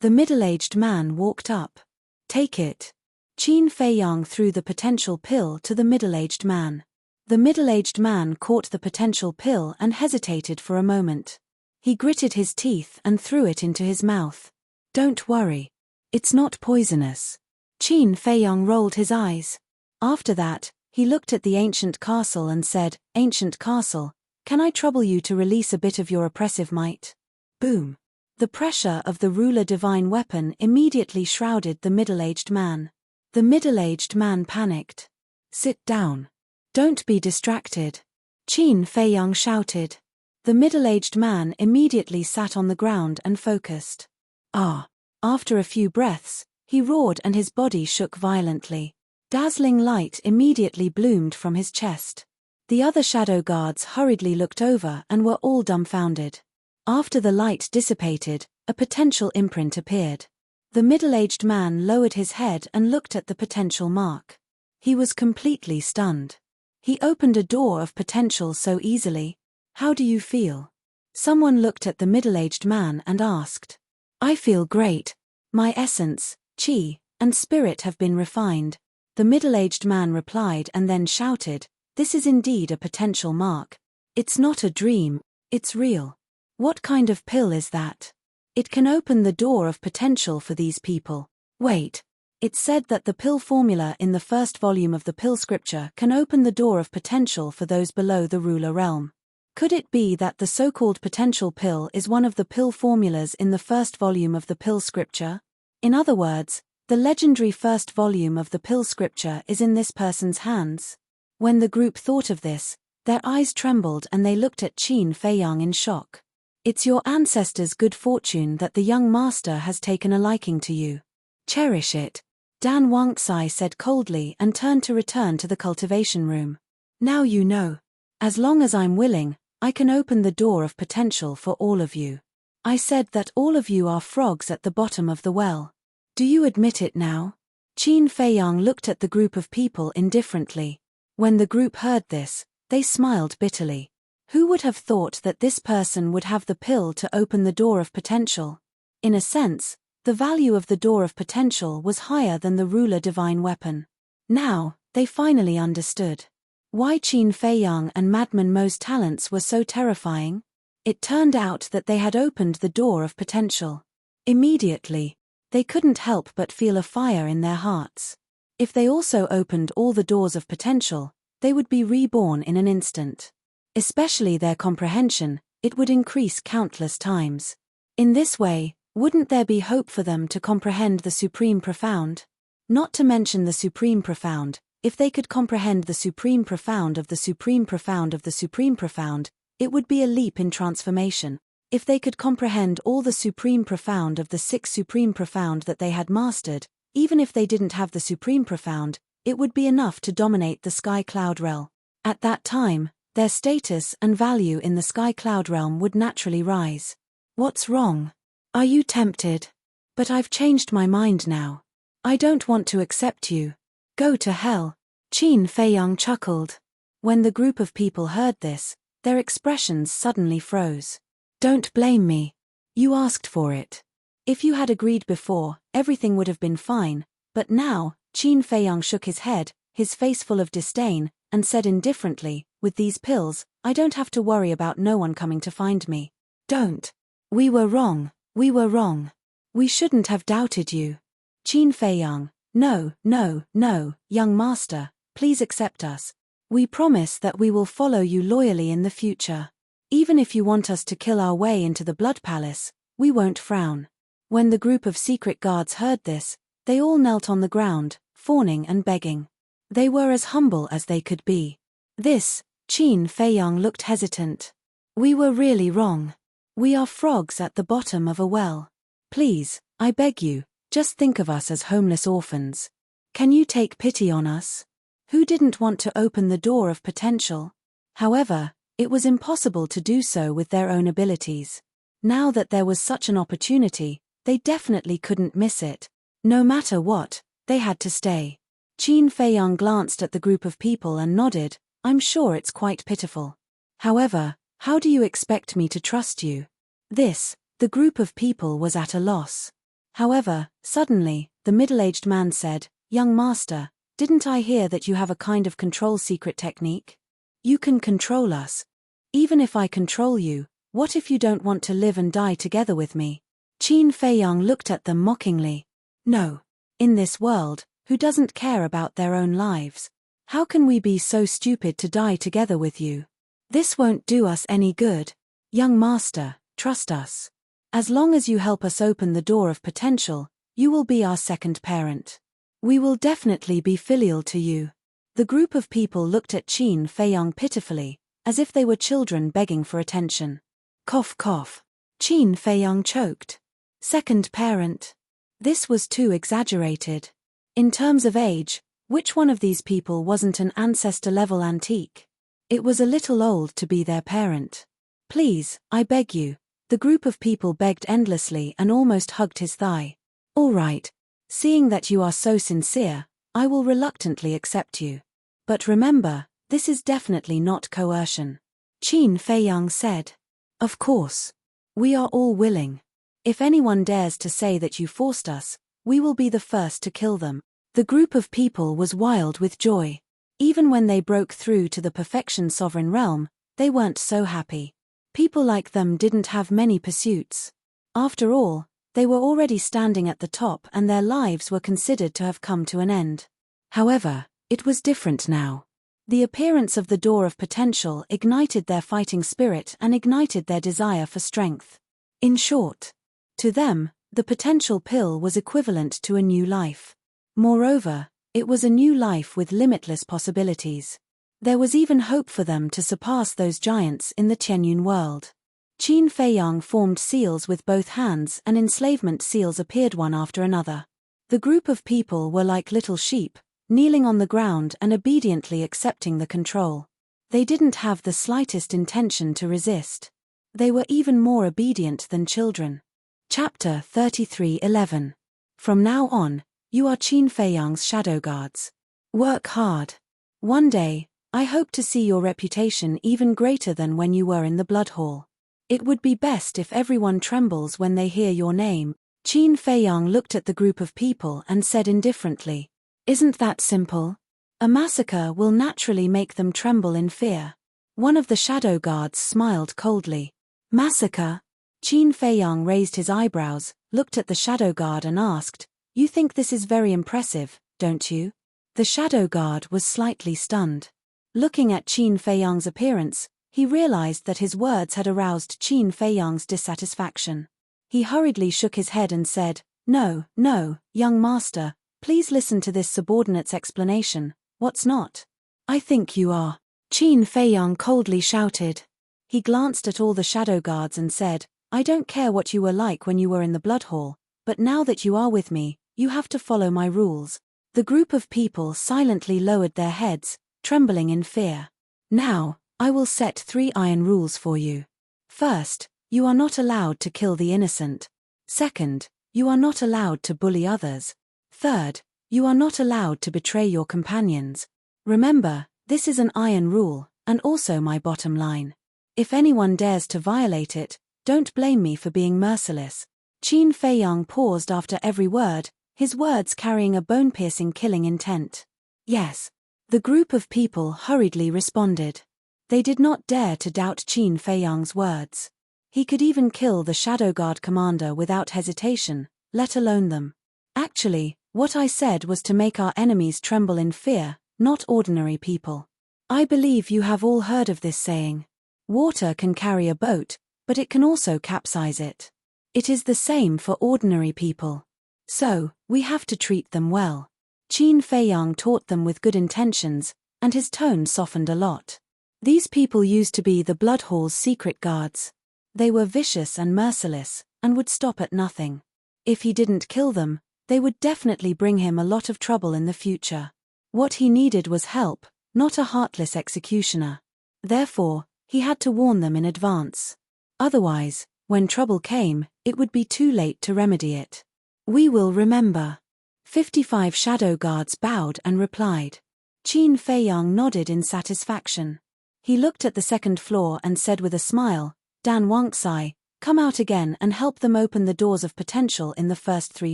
The middle-aged man walked up. Take it. Qin Feiyang threw the potential pill to the middle-aged man. The middle-aged man caught the potential pill and hesitated for a moment. He gritted his teeth and threw it into his mouth. Don't worry. It's not poisonous. Qin Feiyang rolled his eyes. After that, he looked at the ancient castle and said, Ancient castle, can I trouble you to release a bit of your oppressive might? Boom. The pressure of the ruler divine weapon immediately shrouded the middle-aged man. The middle-aged man panicked. Sit down. Don't be distracted. Qin Feiyang shouted. The middle-aged man immediately sat on the ground and focused. Ah! After a few breaths, he roared and his body shook violently. Dazzling light immediately bloomed from his chest. The other shadow guards hurriedly looked over and were all dumbfounded. After the light dissipated, a potential imprint appeared. The middle-aged man lowered his head and looked at the potential mark. He was completely stunned. He opened a door of potential so easily. How do you feel? Someone looked at the middle-aged man and asked. I feel great. My essence, qi, and spirit have been refined. The middle-aged man replied and then shouted, This is indeed a potential mark. It's not a dream, it's real. What kind of pill is that? It can open the door of potential for these people. Wait. It's said that the pill formula in the first volume of the pill scripture can open the door of potential for those below the ruler realm. Could it be that the so-called potential pill is one of the pill formulas in the first volume of the pill scripture? In other words, the legendary first volume of the pill scripture is in this person's hands. When the group thought of this, their eyes trembled and they looked at Qin Feiyang in shock. It's your ancestors' good fortune that the young master has taken a liking to you. Cherish it. Dan Wangxai said coldly and turned to return to the cultivation room. Now you know. As long as I'm willing, I can open the door of potential for all of you. I said that all of you are frogs at the bottom of the well. Do you admit it now? Qin Feiyang looked at the group of people indifferently. When the group heard this, they smiled bitterly. Who would have thought that this person would have the pill to open the door of potential? In a sense, the value of the door of potential was higher than the ruler divine weapon. Now, they finally understood. Why Qin Feiyang and Madman Mo's talents were so terrifying? It turned out that they had opened the door of potential. Immediately, they couldn't help but feel a fire in their hearts. If they also opened all the doors of potential, they would be reborn in an instant. Especially their comprehension, it would increase countless times. In this way, wouldn't there be hope for them to comprehend the Supreme Profound? Not to mention the Supreme Profound, if they could comprehend the Supreme Profound of the Supreme Profound of the Supreme Profound, it would be a leap in transformation. If they could comprehend all the Supreme Profound of the 6 Supreme Profound that they had mastered, even if they didn't have the Supreme Profound, it would be enough to dominate the Sky Cloud realm. At that time, their status and value in the Sky Cloud realm would naturally rise. What's wrong? Are you tempted? But I've changed my mind now. I don't want to accept you. Go to hell. Qin Feiyang chuckled. When the group of people heard this, their expressions suddenly froze. Don't blame me. You asked for it. If you had agreed before, everything would have been fine, but now, Qin Feiyang shook his head, his face full of disdain, and said indifferently, with these pills, I don't have to worry about no one coming to find me. Don't. We were wrong. We were wrong. We shouldn't have doubted you. Qin Feiyang, no, no, no, young master, please accept us. We promise that we will follow you loyally in the future. Even if you want us to kill our way into the Blood Palace, we won't frown. When the group of secret guards heard this, they all knelt on the ground, fawning and begging. They were as humble as they could be. Qin Feiyang looked hesitant. We were really wrong. We are frogs at the bottom of a well. Please, I beg you, just think of us as homeless orphans. Can you take pity on us? Who didn't want to open the door of potential? However, it was impossible to do so with their own abilities. Now that there was such an opportunity, they definitely couldn't miss it. No matter what, they had to stay. Qin Feiyang glanced at the group of people and nodded, I'm sure it's quite pitiful. However, how do you expect me to trust you? The group of people was at a loss. However, suddenly, the middle-aged man said, Young master, didn't I hear that you have a kind of control secret technique? You can control us. Even if I control you, what if you don't want to live and die together with me? Qin Feiyang looked at them mockingly. No. In this world, who doesn't care about their own lives? How can we be so stupid to die together with you? This won't do us any good. Young master, trust us. As long as you help us open the door of potential, you will be our second parent. We will definitely be filial to you. The group of people looked at Qin Feiyang pitifully, as if they were children begging for attention. Cough cough. Qin Feiyang choked. Second parent. This was too exaggerated. In terms of age, which one of these people wasn't an ancestor-level antique? It was a little old to be their parent. Please, I beg you. The group of people begged endlessly and almost hugged his thigh. All right. Seeing that you are so sincere, I will reluctantly accept you. But remember, this is definitely not coercion. Qin Feiyang said. Of course. We are all willing. If anyone dares to say that you forced us, we will be the first to kill them. The group of people was wild with joy. Even when they broke through to the perfection sovereign realm, they weren't so happy. People like them didn't have many pursuits. After all, they were already standing at the top and their lives were considered to have come to an end. However, it was different now. The appearance of the door of potential ignited their fighting spirit and ignited their desire for strength. In short, to them, the potential pill was equivalent to a new life. Moreover, it was a new life with limitless possibilities. There was even hope for them to surpass those giants in the Tianyun world. Qin Feiyang formed seals with both hands and enslavement seals appeared one after another. The group of people were like little sheep, kneeling on the ground and obediently accepting the control. They didn't have the slightest intention to resist. They were even more obedient than children. Chapter 33:11. From now on, you are Qin Feiyang's shadow guards. Work hard. One day, I hope to see your reputation even greater than when you were in the Blood Hall. It would be best if everyone trembles when they hear your name. Qin Feiyang looked at the group of people and said indifferently, Isn't that simple? A massacre will naturally make them tremble in fear. One of the shadow guards smiled coldly. Massacre? Qin Feiyang raised his eyebrows, looked at the shadow guard and asked, You think this is very impressive, don't you? The shadow guard was slightly stunned. Looking at Qin Feiyang's appearance, he realized that his words had aroused Qin Feiyang's dissatisfaction. He hurriedly shook his head and said, No, no, young master, please listen to this subordinate's explanation. What's not? I think you are. Qin Feiyang coldly shouted. He glanced at all the shadow guards and said, I don't care what you were like when you were in the Blood Hall, but now that you are with me, you have to follow my rules. The group of people silently lowered their heads, trembling in fear. Now, I will set 3 iron rules for you. First, you are not allowed to kill the innocent. Second, you are not allowed to bully others. Third, you are not allowed to betray your companions. Remember, This is an iron rule, and also my bottom line. If anyone dares to violate it, don't blame me for being merciless. Qin Feiyang paused after every word, his words carrying a bone-piercing killing intent. Yes. The group of people hurriedly responded. They did not dare to doubt Qin Feiyang's words. He could even kill the Shadow Guard commander without hesitation, let alone them. Actually, what I said was to make our enemies tremble in fear, not ordinary people. I believe you have all heard of this saying. Water can carry a boat, but it can also capsize it. It is the same for ordinary people. So, we have to treat them well. Qin Feiyang taught them with good intentions, and his tone softened a lot. These people used to be the Blood Hall's secret guards. They were vicious and merciless, and would stop at nothing. If he didn't kill them, they would definitely bring him a lot of trouble in the future. What he needed was help, not a heartless executioner. Therefore, he had to warn them in advance. Otherwise, when trouble came, it would be too late to remedy it. We will remember. 55 shadow guards bowed and replied. Qin Feiyang nodded in satisfaction. He looked at the second floor and said with a smile, Dan Wangxai, come out again and help them open the doors of potential in the first 3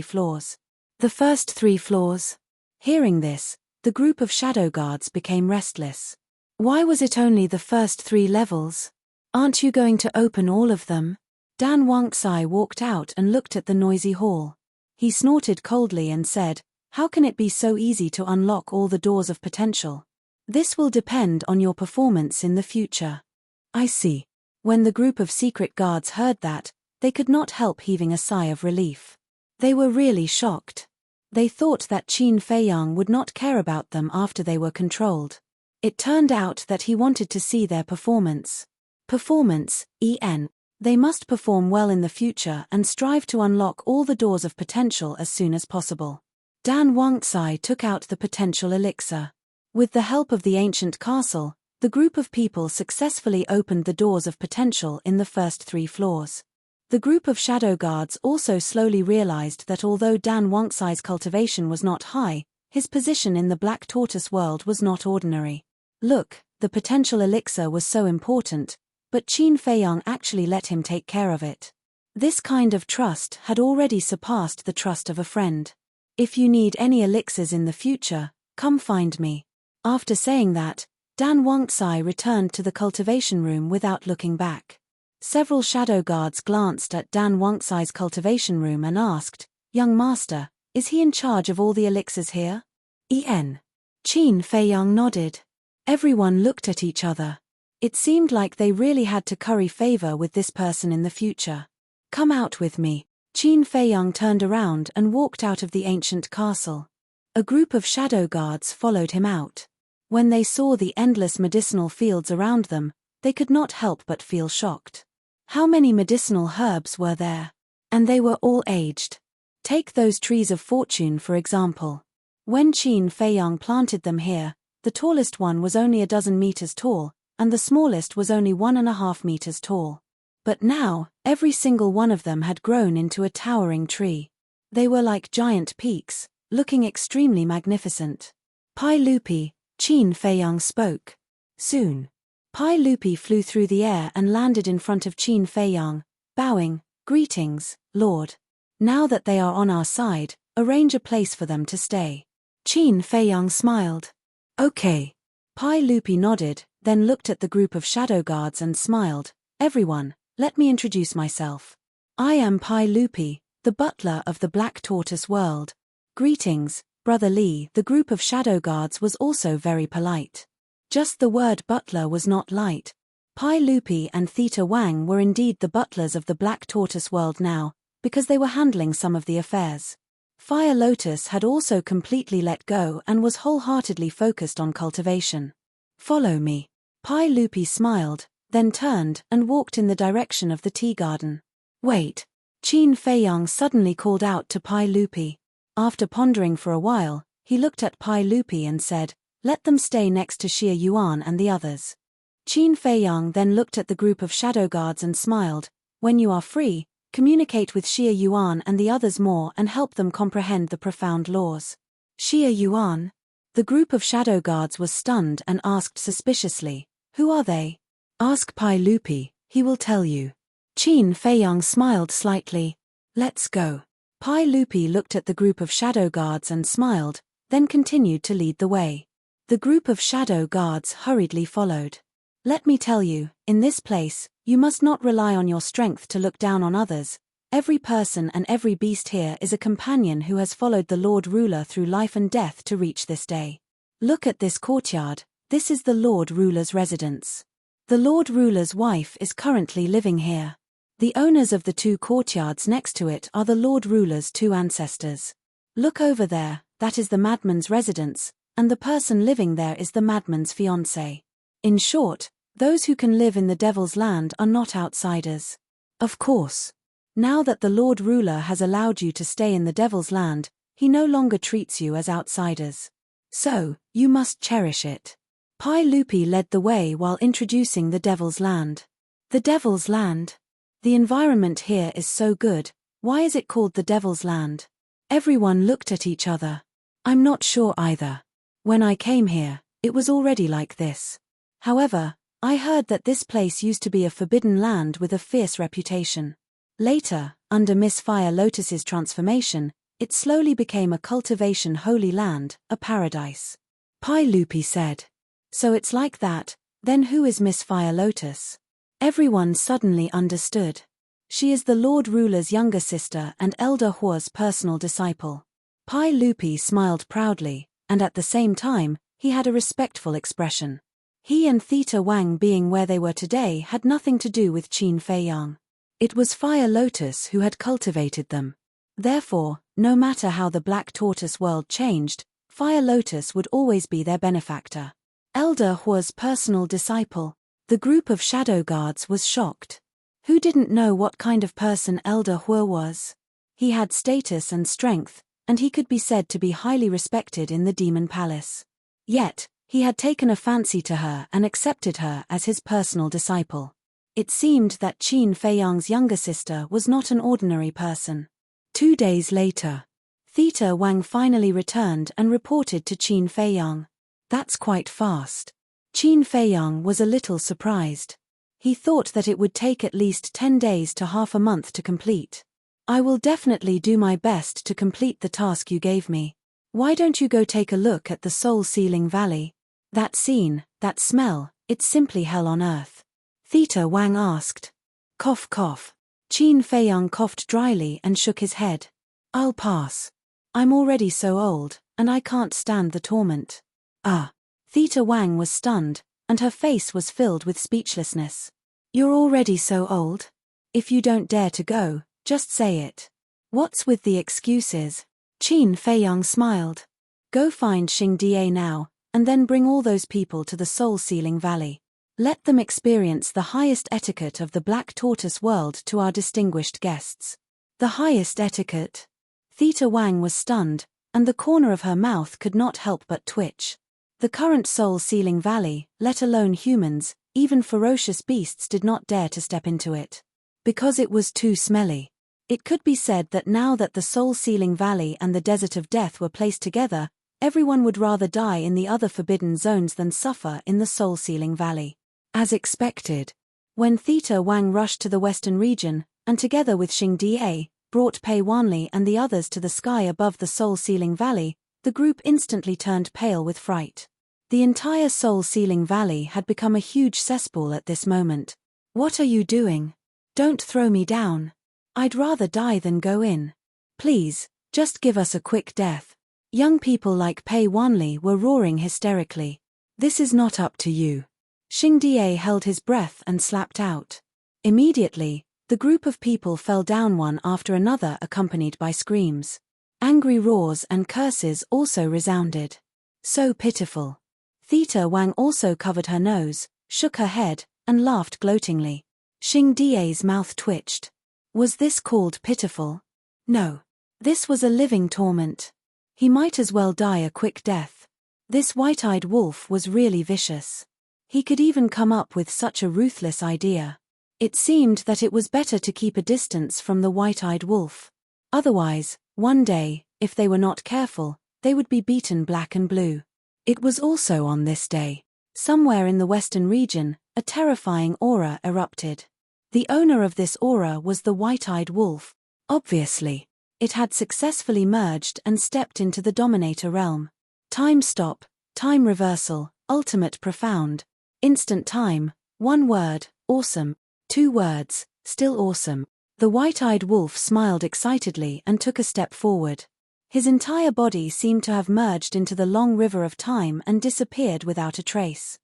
floors. The first 3 floors? Hearing this, the group of shadow guards became restless. Why was it only the first 3 levels? Aren't you going to open all of them? Dan Wangxai walked out and looked at the noisy hall. He snorted coldly and said, how can it be so easy to unlock all the doors of potential? This will depend on your performance in the future. I see. When the group of secret guards heard that, they could not help heaving a sigh of relief. They were really shocked. They thought that Qin Feiyang would not care about them after they were controlled. It turned out that he wanted to see their performance. Performance, EN. They must perform well in the future and strive to unlock all the doors of potential as soon as possible. Dan Wangxai took out the potential elixir. With the help of the ancient castle, the group of people successfully opened the doors of potential in the first 3 floors. The group of shadow guards also slowly realized that although Dan Wangxai's cultivation was not high, his position in the Black Tortoise world was not ordinary. Look, the potential elixir was so important, but Qin Feiyang actually let him take care of it. This kind of trust had already surpassed the trust of a friend. If you need any elixirs in the future, come find me. After saying that, Dan Wangxai returned to the cultivation room without looking back. Several shadow guards glanced at Dan Wangxai's cultivation room and asked, young master, is he in charge of all the elixirs here? Qin Feiyang nodded. Everyone looked at each other. It seemed like they really had to curry favor with this person in the future. Come out with me. Qin Feiyang turned around and walked out of the ancient castle. A group of shadow guards followed him out. When they saw the endless medicinal fields around them, they could not help but feel shocked. How many medicinal herbs were there? And they were all aged. Take those trees of fortune for example. When Qin Feiyang planted them here, the tallest one was only 12 meters tall, and the smallest was only 1.5 meters tall. But now, every single one of them had grown into a towering tree. They were like giant peaks, looking extremely magnificent. Pai Lupi, Qin Feiyang spoke. Soon. Pai Lupi flew through the air and landed in front of Qin Feiyang, bowing, greetings, Lord. Now that they are on our side, arrange a place for them to stay. Qin Feiyang smiled. Okay. Pai Lupi nodded, then looked at the group of shadow guards and smiled. Everyone, let me introduce myself. I am Pai Lupi, the butler of the Black Tortoise world. Greetings, Brother Li. The group of shadow guards was also very polite. Just the word butler was not light. Pai Lupi and Theta Wang were indeed the butlers of the Black Tortoise world now, because they were handling some of the affairs. Fire Lotus had also completely let go and was wholeheartedly focused on cultivation. Follow me. Pai Lupi smiled, then turned and walked in the direction of the tea garden. Wait. Qin Feiyang suddenly called out to Pai Lupi. After pondering for a while, he looked at Pai Lupi and said, let them stay next to Xie Yuan and the others. Qin Feiyang then looked at the group of shadow guards and smiled. When you are free, communicate with Xie Yuan and the others more and help them comprehend the profound laws. Xie Yuan? The group of shadow guards was stunned and asked suspiciously, "Who are they?" "Ask Pai Lupi, he will tell you." Qin Feiyang smiled slightly. "Let's go." Pai Lupi looked at the group of shadow guards and smiled, then continued to lead the way. The group of shadow guards hurriedly followed. "Let me tell you, in this place, you must not rely on your strength to look down on others. Every person and every beast here is a companion who has followed the Lord Ruler through life and death to reach this day. Look at this courtyard, this is the Lord Ruler's residence. The Lord Ruler's wife is currently living here. The owners of the 2 courtyards next to it are the Lord Ruler's 2 ancestors. Look over there, that is the madman's residence, and the person living there is the madman's fiancé. In short, those who can live in the Devil's Land are not outsiders. Of course. Now that the Lord Ruler has allowed you to stay in the Devil's Land, he no longer treats you as outsiders. So, you must cherish it." Pai Lupi led the way while introducing the Devil's Land. The Devil's Land? The environment here is so good, why is it called the Devil's Land? Everyone looked at each other. "I'm not sure either. When I came here, it was already like this. However, I heard that this place used to be a forbidden land with a fierce reputation. Later, under Miss Fire Lotus's transformation, it slowly became a cultivation holy land, a paradise." Pai Lupi said. "So it's like that, then who is Miss Fire Lotus?" Everyone suddenly understood. She is the Lord Ruler's younger sister and Elder Hua's personal disciple. Pai Lupi smiled proudly, and at the same time, he had a respectful expression. He and Theta Wang being where they were today had nothing to do with Qin Feiyang. It was Fire Lotus who had cultivated them. Therefore, no matter how the Black Tortoise world changed, Fire Lotus would always be their benefactor. Elder Hua's personal disciple. The group of shadow guards was shocked. Who didn't know what kind of person Elder Hua was? He had status and strength, and he could be said to be highly respected in the Demon Palace. Yet, he had taken a fancy to her and accepted her as his personal disciple. It seemed that Qin Feiyang's younger sister was not an ordinary person. 2 days later, Theta Wang finally returned and reported to Qin Feiyang. "That's quite fast." Qin Feiyang was a little surprised. He thought that it would take at least 10 days to half a month to complete. "I will definitely do my best to complete the task you gave me. Why don't you go take a look at the Soul Sealing Valley? That scene, that smell, it's simply hell on earth." Theta Wang asked. Cough cough. Qin Feiyang coughed dryly and shook his head. "I'll pass. I'm already so old, and I can't stand the torment." "Ah." Theta Wang was stunned, and her face was filled with speechlessness. "You're already so old? If you don't dare to go, just say it. What's with the excuses?" Qin Feiyang smiled. "Go find Xing Die now, and then bring all those people to the Soul Sealing Valley. Let them experience the highest etiquette of the Black Tortoise world to our distinguished guests." The highest etiquette? Theta Wang was stunned, and the corner of her mouth could not help but twitch. The current Soul Sealing Valley, let alone humans, even ferocious beasts did not dare to step into it. Because it was too smelly. It could be said that now that the Soul Sealing Valley and the Desert of Death were placed together, everyone would rather die in the other forbidden zones than suffer in the Soul Sealing Valley. As expected, when Theta Wang rushed to the western region, and together with Xing Die, brought Pei Wanli and the others to the sky above the Soul Sealing Valley, the group instantly turned pale with fright. The entire Soul Sealing Valley had become a huge cesspool at this moment. "What are you doing? Don't throw me down. I'd rather die than go in. Please, just give us a quick death." Young people like Pei Wanli were roaring hysterically. "This is not up to you." Xing Die held his breath and slapped out. Immediately, the group of people fell down one after another, accompanied by screams. Angry roars and curses also resounded. So pitiful. Theta Wang also covered her nose, shook her head, and laughed gloatingly. Xing Die's mouth twitched. Was this called pitiful? No. This was a living torment. He might as well die a quick death. This white-eyed wolf was really vicious. He could even come up with such a ruthless idea. It seemed that it was better to keep a distance from the white-eyed wolf. Otherwise, one day, if they were not careful, they would be beaten black and blue. It was also on this day. Somewhere in the western region, a terrifying aura erupted. The owner of this aura was the white-eyed wolf. Obviously, it had successfully merged and stepped into the Dominator realm. Time stop, time reversal, ultimate profound. Instant time, 1 word, awesome. 2 words, still awesome. The white-eyed wolf smiled excitedly and took a step forward. His entire body seemed to have merged into the long river of time and disappeared without a trace.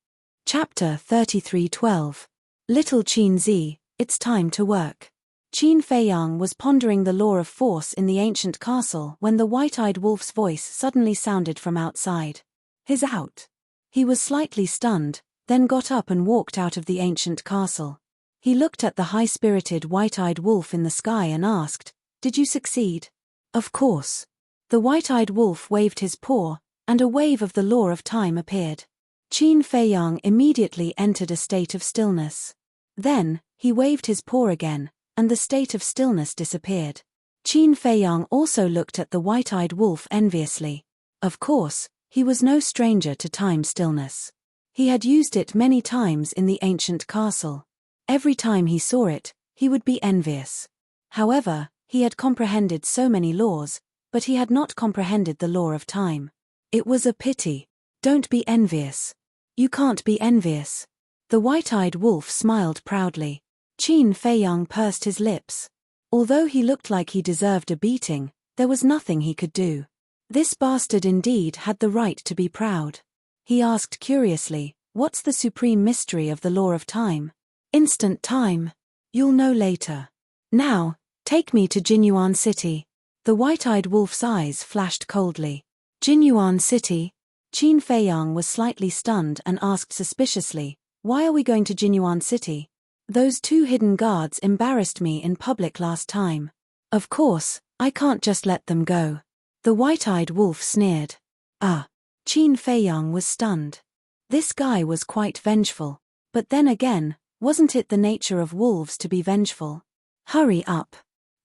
Chapter 33:12. Little Qin Zi, it's time to work. Qin Feiyang was pondering the law of force in the ancient castle when the white-eyed wolf's voice suddenly sounded from outside. He's out. He was slightly stunned, then got up and walked out of the ancient castle. He looked at the high-spirited white-eyed wolf in the sky and asked, "Did you succeed?" "Of course." The white-eyed wolf waved his paw, and a wave of the law of time appeared. Qin Feiyang immediately entered a state of stillness. Then, he waved his paw again, and the state of stillness disappeared. Qin Feiyang also looked at the white-eyed wolf enviously. Of course, he was no stranger to time stillness. He had used it many times in the ancient castle. Every time he saw it, he would be envious. However, he had comprehended so many laws, but he had not comprehended the law of time. It was a pity. Don't be envious. You can't be envious. The white-eyed wolf smiled proudly. Qin Feiyang pursed his lips. Although he looked like he deserved a beating, there was nothing he could do. This bastard indeed had the right to be proud. He asked curiously, "What's the supreme mystery of the law of time?" "Instant time. You'll know later. Now, take me to Jinyuan City." The white-eyed wolf's eyes flashed coldly. "Jinyuan City?" Qin Feiyang was slightly stunned and asked suspiciously, "Why are we going to Jinyuan City? Those 2 hidden guards embarrassed me in public last time. Of course, I can't just let them go." The white-eyed wolf sneered. "Ah." Qin Feiyang was stunned. This guy was quite vengeful. But then again, wasn't it the nature of wolves to be vengeful? "Hurry up.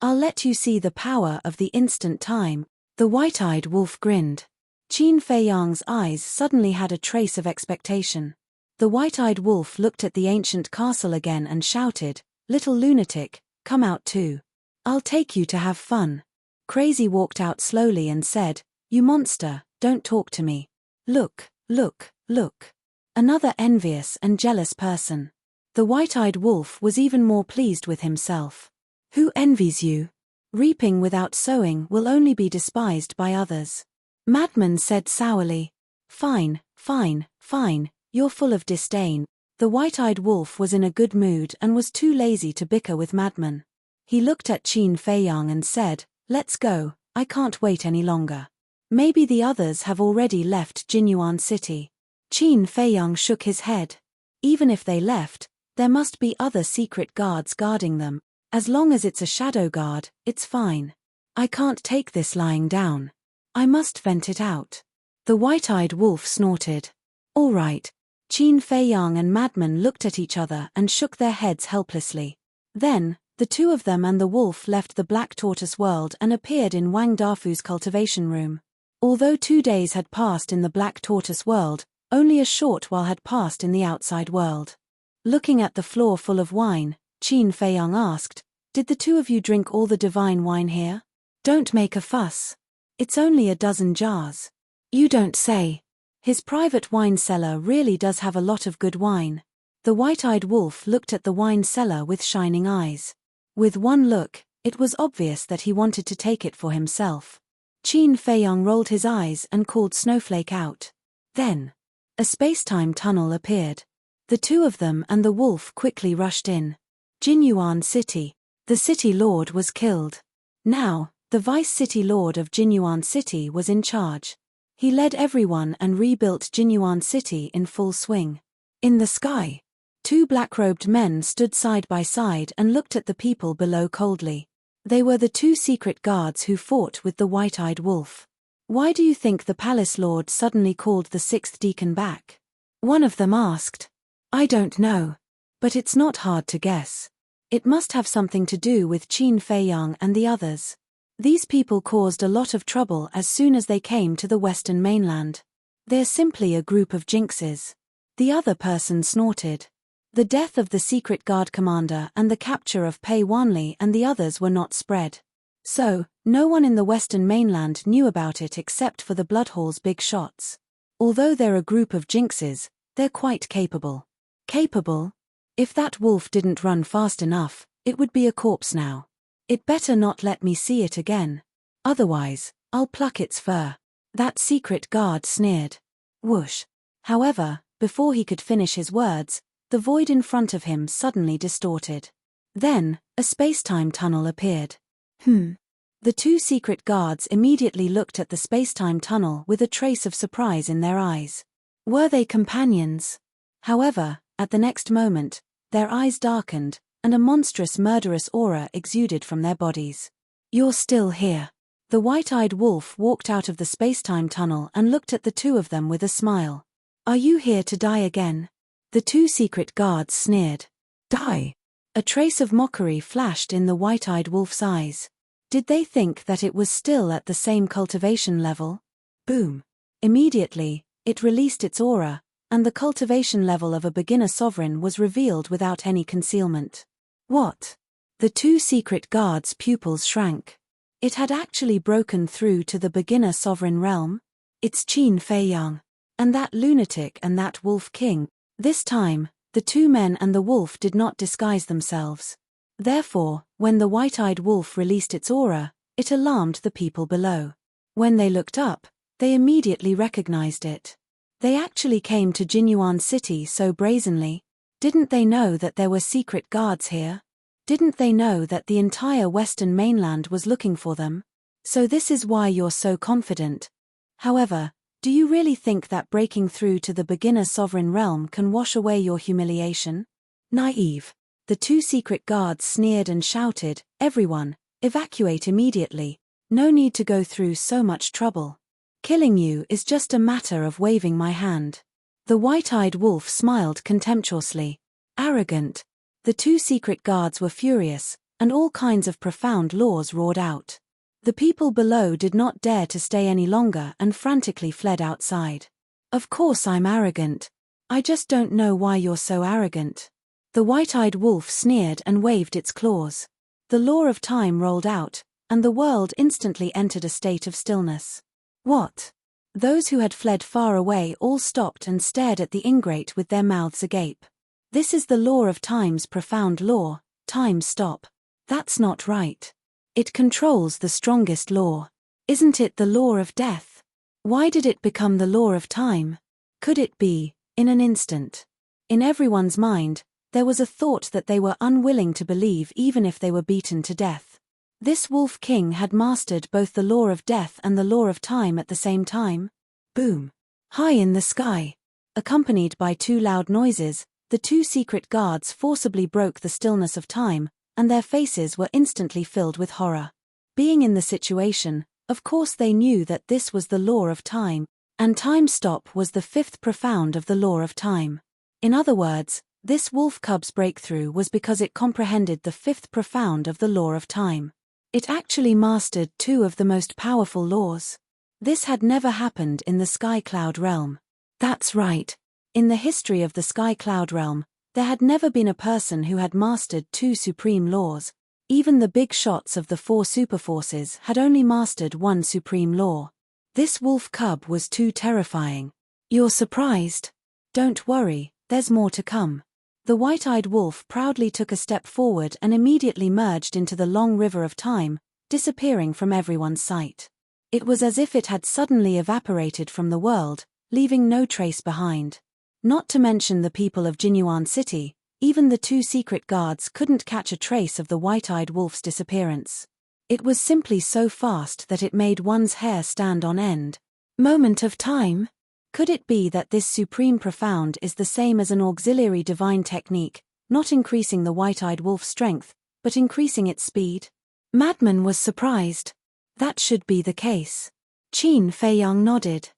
I'll let you see the power of the instant time." The white-eyed wolf grinned. Qin Feiyang's eyes suddenly had a trace of expectation. The white-eyed wolf looked at the ancient castle again and shouted, "Little lunatic, come out too. I'll take you to have fun." Crazy walked out slowly and said, "You monster, don't talk to me. Look, look, look. Another envious and jealous person." The white-eyed wolf was even more pleased with himself. "Who envies you? Reaping without sowing will only be despised by others." Madman said sourly. "Fine, fine, fine, you're full of disdain." The white-eyed wolf was in a good mood and was too lazy to bicker with Madman. He looked at Qin Feiyang and said, "Let's go, I can't wait any longer. Maybe the others have already left Jinyuan City." Qin Feiyang shook his head. Even if they left, there must be other secret guards guarding them. As long as it's a shadow guard, it's fine. I can't take this lying down. I must vent it out. The white-eyed wolf snorted. "All right." Qin Feiyang and Madman looked at each other and shook their heads helplessly. Then, the 2 of them and the wolf left the Black Tortoise world and appeared in Wang Dafu's cultivation room. Although 2 days had passed in the Black Tortoise world, only a short while had passed in the outside world. Looking at the floor full of wine, Qin Feiyang asked, "Did the 2 of you drink all the divine wine here?" "Don't make a fuss. It's only a dozen jars." "You don't say." His private wine cellar really does have a lot of good wine. The white-eyed wolf looked at the wine cellar with shining eyes. With one look, it was obvious that he wanted to take it for himself. Qin Feiyang rolled his eyes and called Snowflake out. Then, a space-time tunnel appeared. The 2 of them and the wolf quickly rushed in. Jinyuan City. The city lord was killed. Now, the vice-city lord of Jinyuan City was in charge. He led everyone and rebuilt Jinyuan City in full swing. In the sky, 2 black-robed men stood side by side and looked at the people below coldly. They were the 2 secret guards who fought with the white-eyed wolf. "Why do you think the palace lord suddenly called the 6th deacon back?" one of them asked. "I don't know. But it's not hard to guess. It must have something to do with Qin Feiyang and the others. These people caused a lot of trouble as soon as they came to the western mainland. They're simply a group of jinxes. The other person snorted. The death of the secret guard commander and the capture of Pei Wanli and the others were not spread. So, no one in the western mainland knew about it except for the Bloodhall's big shots. Although they're a group of jinxes, they're quite capable. Capable? If that wolf didn't run fast enough, it would be a corpse now. It better not let me see it again. Otherwise, I'll pluck its fur. That secret guard sneered. Whoosh. However, before he could finish his words, the void in front of him suddenly distorted. Then, a space-time tunnel appeared. The two secret guards immediately looked at the space-time tunnel with a trace of surprise in their eyes. Were they companions? However, at the next moment, their eyes darkened, and a monstrous murderous aura exuded from their bodies. You're still here. The white-eyed wolf walked out of the space-time tunnel and looked at the two of them with a smile. Are you here to die again? The two secret guards sneered. Die? A trace of mockery flashed in the white-eyed wolf's eyes. Did they think that it was still at the same cultivation level? Boom. Immediately, it released its aura, and the cultivation level of a beginner sovereign was revealed without any concealment. What? The two secret guards' pupils shrank. It had actually broken through to the beginner sovereign realm? It's Qin Fei Yang. And that lunatic and that wolf king. This time, the two men and the wolf did not disguise themselves. Therefore, when the white-eyed wolf released its aura, it alarmed the people below. When they looked up, they immediately recognized it. They actually came to Jinyuan City so brazenly. Didn't they know that there were secret guards here? Didn't they know that the entire western mainland was looking for them? So this is why you're so confident. However, do you really think that breaking through to the beginner sovereign realm can wash away your humiliation? Naive. The two secret guards sneered and shouted, everyone, evacuate immediately. No need to go through so much trouble. Killing you is just a matter of waving my hand. The white-eyed wolf smiled contemptuously. Arrogant. The two secret guards were furious, and all kinds of profound laws roared out. The people below did not dare to stay any longer and frantically fled outside. Of course I'm arrogant. I just don't know why you're so arrogant. The white-eyed wolf sneered and waved its claws. The law of time rolled out, and the world instantly entered a state of stillness. What? Those who had fled far away all stopped and stared at the ingrate with their mouths agape. This is the law of time's profound law, time stop. That's not right. It controls the strongest law. Isn't it the law of death? Why did it become the law of time? Could it be, in an instant? In everyone's mind, there was a thought that they were unwilling to believe even if they were beaten to death. This Wolf King had mastered both the law of death and the law of time at the same time. Boom. High in the sky. Accompanied by two loud noises, the two secret guards forcibly broke the stillness of time, and their faces were instantly filled with horror. Being in the situation, of course they knew that this was the law of time, and time stop was the fifth profound of the law of time. In other words, this wolf cub's breakthrough was because it comprehended the fifth profound of the law of time. It actually mastered two of the most powerful laws. This had never happened in the Sky Cloud realm. That's right. In the history of the Sky Cloud realm, there had never been a person who had mastered two supreme laws. Even the big shots of the four superforces had only mastered one supreme law. This wolf cub was too terrifying. You're surprised? Don't worry, there's more to come. The white-eyed wolf proudly took a step forward and immediately merged into the long river of time, disappearing from everyone's sight. It was as if it had suddenly evaporated from the world, leaving no trace behind. Not to mention the people of Jinyuan City, even the two secret guards couldn't catch a trace of the white-eyed wolf's disappearance. It was simply so fast that it made one's hair stand on end. Moment of time? Could it be that this supreme profound is the same as an auxiliary divine technique, not increasing the white-eyed wolf's strength, but increasing its speed? Madman was surprised. That should be the case. Qin Fei Yang nodded.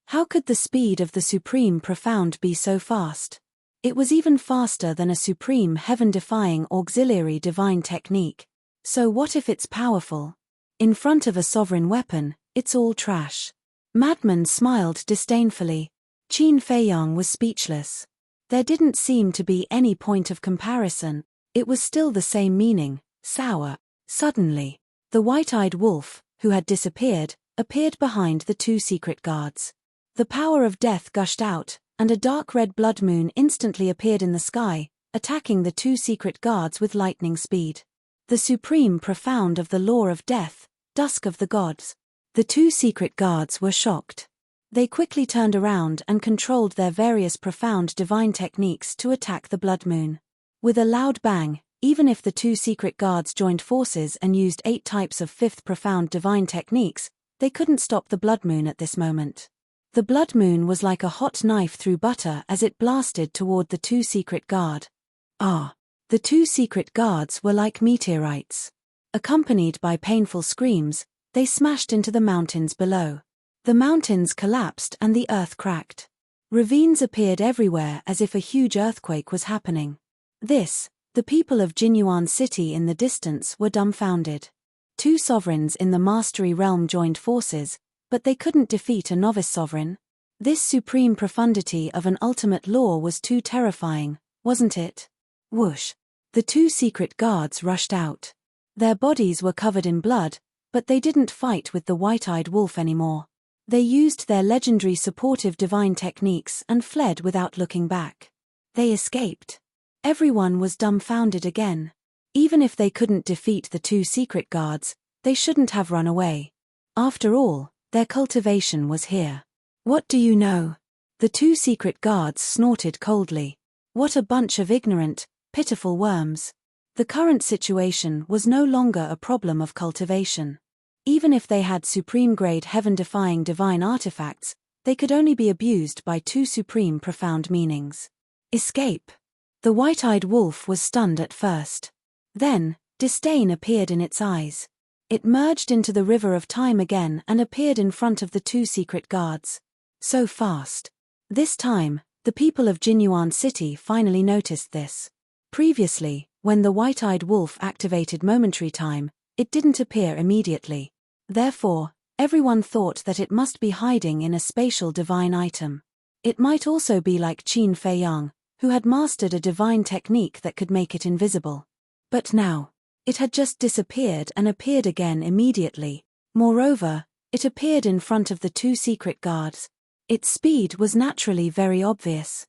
How could the speed of the supreme profound be so fast? It was even faster than a supreme heaven-defying auxiliary divine technique. So what if it's powerful? In front of a sovereign weapon, it's all trash. Madman smiled disdainfully. Qin Feiyang was speechless. There didn't seem to be any point of comparison. It was still the same meaning, sour. Suddenly, the white-eyed wolf, who had disappeared, appeared behind the two secret guards. The power of death gushed out, and a dark red blood moon instantly appeared in the sky, attacking the two secret guards with lightning speed. The supreme profound of the law of death, dusk of the gods. The two secret guards were shocked. They quickly turned around and controlled their various profound divine techniques to attack the blood moon. With a loud bang, even if the two secret guards joined forces and used 8 types of fifth profound divine techniques, they couldn't stop the blood moon at this moment. The blood moon was like a hot knife through butter as it blasted toward the two secret guard. The two secret guards were like meteorites. Accompanied by painful screams, they smashed into the mountains below. The mountains collapsed and the earth cracked. Ravines appeared everywhere as if a huge earthquake was happening. The people of Jinyuan City in the distance were dumbfounded. Two sovereigns in the mastery realm joined forces, but they couldn't defeat a novice sovereign. This supreme profundity of an ultimate law was too terrifying, wasn't it? Whoosh! The two secret guards rushed out. Their bodies were covered in blood, but they didn't fight with the white-eyed wolf anymore. They used their legendary supportive divine techniques and fled without looking back. They escaped. Everyone was dumbfounded again. Even if they couldn't defeat the two secret guards, they shouldn't have run away. After all, their cultivation was here. What do you know? The two secret guards snorted coldly. What a bunch of ignorant, pitiful worms. The current situation was no longer a problem of cultivation. Even if they had supreme-grade heaven-defying divine artifacts, they could only be abused by two supreme profound meanings. Escape. The white-eyed wolf was stunned at first. Then, disdain appeared in its eyes. It merged into the river of time again and appeared in front of the two secret guards. So fast. This time, the people of Jinyuan City finally noticed this. Previously, when the white-eyed wolf activated momentary time, it didn't appear immediately. Therefore, everyone thought that it must be hiding in a spatial divine item. It might also be like Qin Feiyang, who had mastered a divine technique that could make it invisible. But now, it had just disappeared and appeared again immediately. Moreover, it appeared in front of the two secret guards. Its speed was naturally very obvious.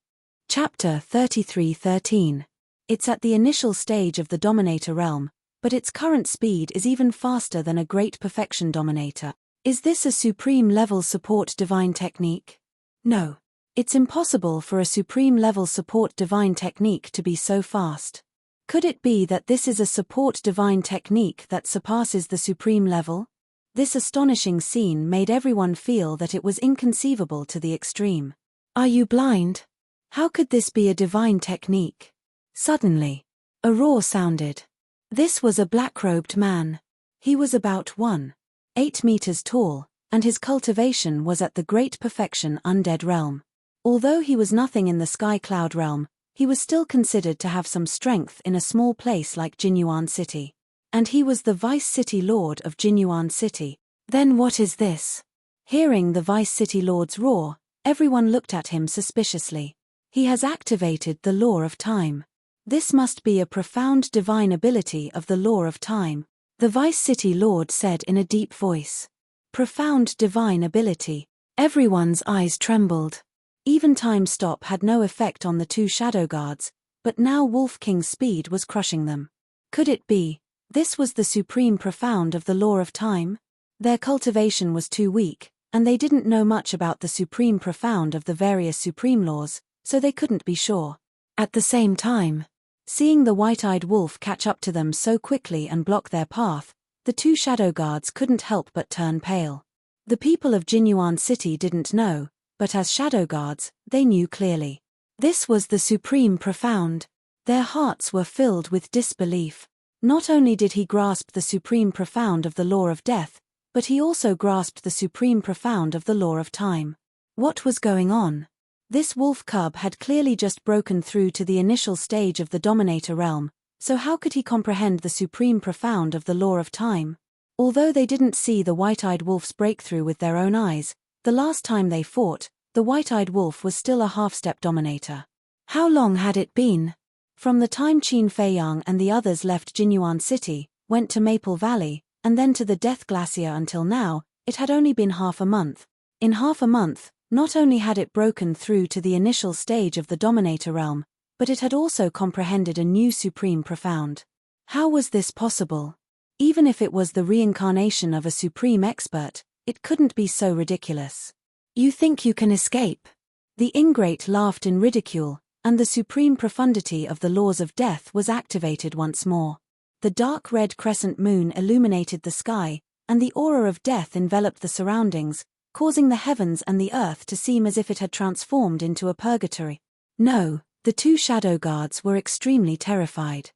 Chapter 33:13. It's at the initial stage of the Dominator realm, but its current speed is even faster than a Great Perfection Dominator. Is this a supreme level support divine technique? No. It's impossible for a supreme level support divine technique to be so fast. Could it be that this is a support divine technique that surpasses the supreme level? This astonishing scene made everyone feel that it was inconceivable to the extreme. Are you blind? How could this be a divine technique? Suddenly, a roar sounded. This was a black-robed man. He was about 1.8 meters tall, and his cultivation was at the Great Perfection Undead realm. Although he was nothing in the Sky Cloud realm, he was still considered to have some strength in a small place like Jinyuan City. And he was the Vice City Lord of Jinyuan City. Then what is this? Hearing the Vice City Lord's roar, everyone looked at him suspiciously. He has activated the law of time. This must be a profound divine ability of the law of time, the Vice City Lord said in a deep voice. Profound divine ability. Everyone's eyes trembled. Even time stop had no effect on the two shadow guards, but now Wolf King's speed was crushing them. Could it be, this was the supreme profound of the law of time? Their cultivation was too weak, and they didn't know much about the supreme profound of the various supreme laws, so they couldn't be sure. At the same time, seeing the white-eyed wolf catch up to them so quickly and block their path, the two shadow guards couldn't help but turn pale. The people of Jinyuan City didn't know, but as shadow guards, they knew clearly. This was the supreme profound. Their hearts were filled with disbelief. Not only did he grasp the supreme profound of the law of death, but he also grasped the supreme profound of the law of time. What was going on? This wolf cub had clearly just broken through to the initial stage of the Dominator realm, so how could he comprehend the supreme profound of the law of time? Although they didn't see the white-eyed wolf's breakthrough with their own eyes, The last time they fought, the white-eyed wolf was still a half-step dominator. How long had it been? From the time Qin Feiyang and the others left Jinyuan City, went to Maple Valley, and then to the Death Glacier until now, it had only been half a month. In half a month, not only had it broken through to the initial stage of the Dominator realm, but it had also comprehended a new Supreme Profound. How was this possible? Even if it was the reincarnation of a Supreme Expert, it couldn't be so ridiculous. You think you can escape? The ingrate laughed in ridicule, and the supreme profundity of the laws of death was activated once more. The dark red crescent moon illuminated the sky, and the aura of death enveloped the surroundings, causing the heavens and the earth to seem as if it had transformed into a purgatory. No, the two shadow guards were extremely terrified.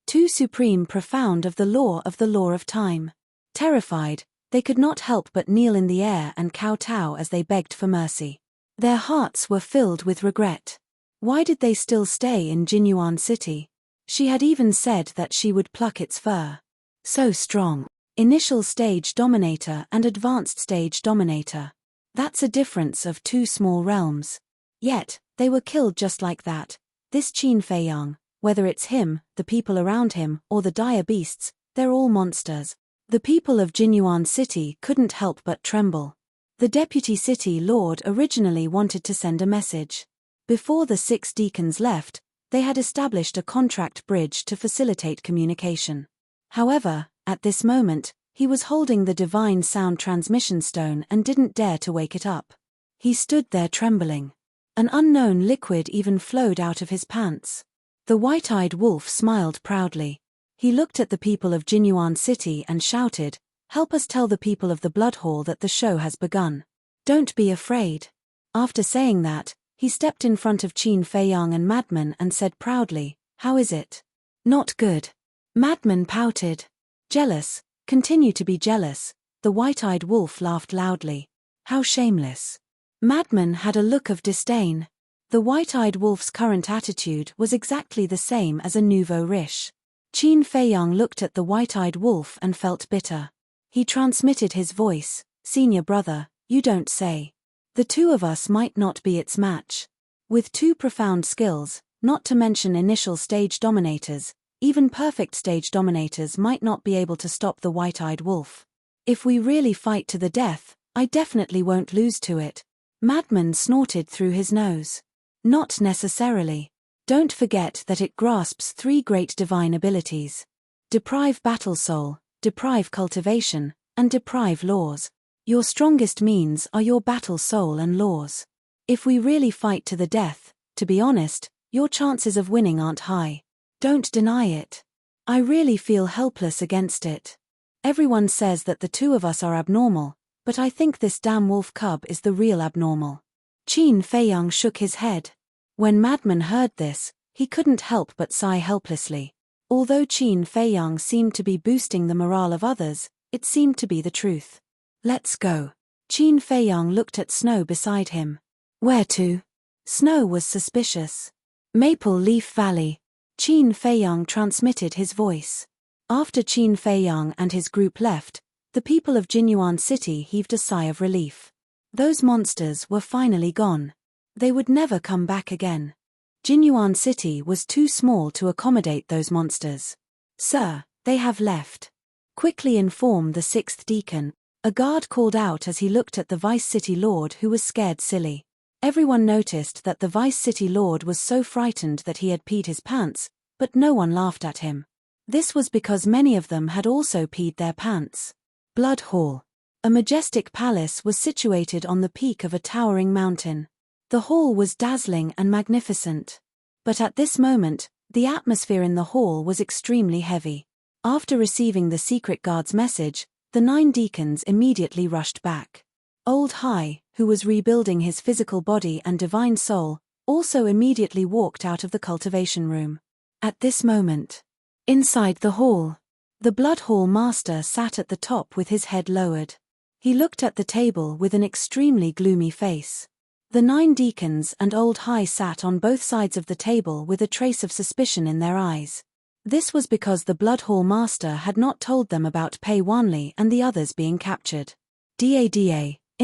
Too supreme profound of the law of time. Terrified, they could not help but kneel in the air and kowtow as they begged for mercy. Their hearts were filled with regret. Why did they still stay in Jinyuan City? She had even said that she would pluck its fur. So strong. Initial stage dominator and advanced stage dominator. That's a difference of two small realms. Yet, they were killed just like that. This Qin Feiyang, whether it's him, the people around him, or the dire beasts, they're all monsters. The people of Jinyuan City couldn't help but tremble. The deputy city lord originally wanted to send a message. Before the 6 deacons left, they had established a contract bridge to facilitate communication. However, at this moment, he was holding the divine sound transmission stone and didn't dare to wake it up. He stood there trembling. An unknown liquid even flowed out of his pants. The white-eyed wolf smiled proudly. He looked at the people of Jinyuan City and shouted, "Help us tell the people of the Blood Hall that the show has begun. Don't be afraid." After saying that, he stepped in front of Qin Feiyang and Madman and said proudly, "How is it?" "Not good." Madman pouted. "Jealous, continue to be jealous." The white-eyed wolf laughed loudly. "How shameless." Madman had a look of disdain. The white-eyed wolf's current attitude was exactly the same as a nouveau riche. Qin Feiyang looked at the white-eyed wolf and felt bitter. He transmitted his voice, "Senior brother, you don't say. The two of us might not be its match. With two profound skills, not to mention initial stage dominators, even perfect stage dominators might not be able to stop the white-eyed wolf. If we really fight to the death, I definitely won't lose to it." Madman snorted through his nose. "Not necessarily. Don't forget that it grasps 3 great divine abilities. Deprive battle soul, deprive cultivation, and deprive laws. Your strongest means are your battle soul and laws. If we really fight to the death, to be honest, your chances of winning aren't high. Don't deny it. I really feel helpless against it. Everyone says that the two of us are abnormal, but I think this damn wolf cub is the real abnormal." Qin Feiyang shook his head. When Madman heard this, he couldn't help but sigh helplessly. Although Qin Feiyang seemed to be boosting the morale of others, it seemed to be the truth. "Let's go." Qin Feiyang looked at Snow beside him. "Where to?" Snow was suspicious. "Maple Leaf Valley." Qin Feiyang transmitted his voice. After Qin Feiyang and his group left, the people of Jinyuan City heaved a sigh of relief. Those monsters were finally gone. They would never come back again. Jinyuan City was too small to accommodate those monsters. "Sir, they have left. Quickly inform the 6th deacon." A guard called out as he looked at the Vice City Lord, who was scared silly. Everyone noticed that the Vice City Lord was so frightened that he had peed his pants, but no one laughed at him. This was because many of them had also peed their pants. Blood Hall. A majestic palace was situated on the peak of a towering mountain. The hall was dazzling and magnificent. But at this moment, the atmosphere in the hall was extremely heavy. After receiving the secret guard's message, the 9 deacons immediately rushed back. Old High, who was rebuilding his physical body and divine soul, also immediately walked out of the cultivation room. At this moment, inside the hall, the Blood Hall Master sat at the top with his head lowered. He looked at the table with an extremely gloomy face. The 9 deacons and Old High sat on both sides of the table with a trace of suspicion in their eyes. This was because the Blood Hall Master had not told them about Pei Wanli and the others being captured. Da,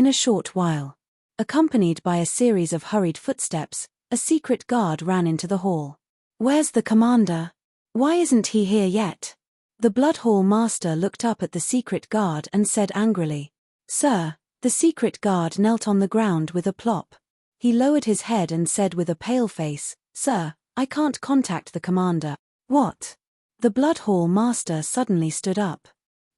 In a short while, accompanied by a series of hurried footsteps, a secret guard ran into the hall. "Where's the commander? Why isn't he here yet?" The Blood Hall Master looked up at the secret guard and said angrily. "Sir." The secret guard knelt on the ground with a plop. He lowered his head and said with a pale face, "Sir, I can't contact the commander." "What?" The Blood Hall Master suddenly stood up.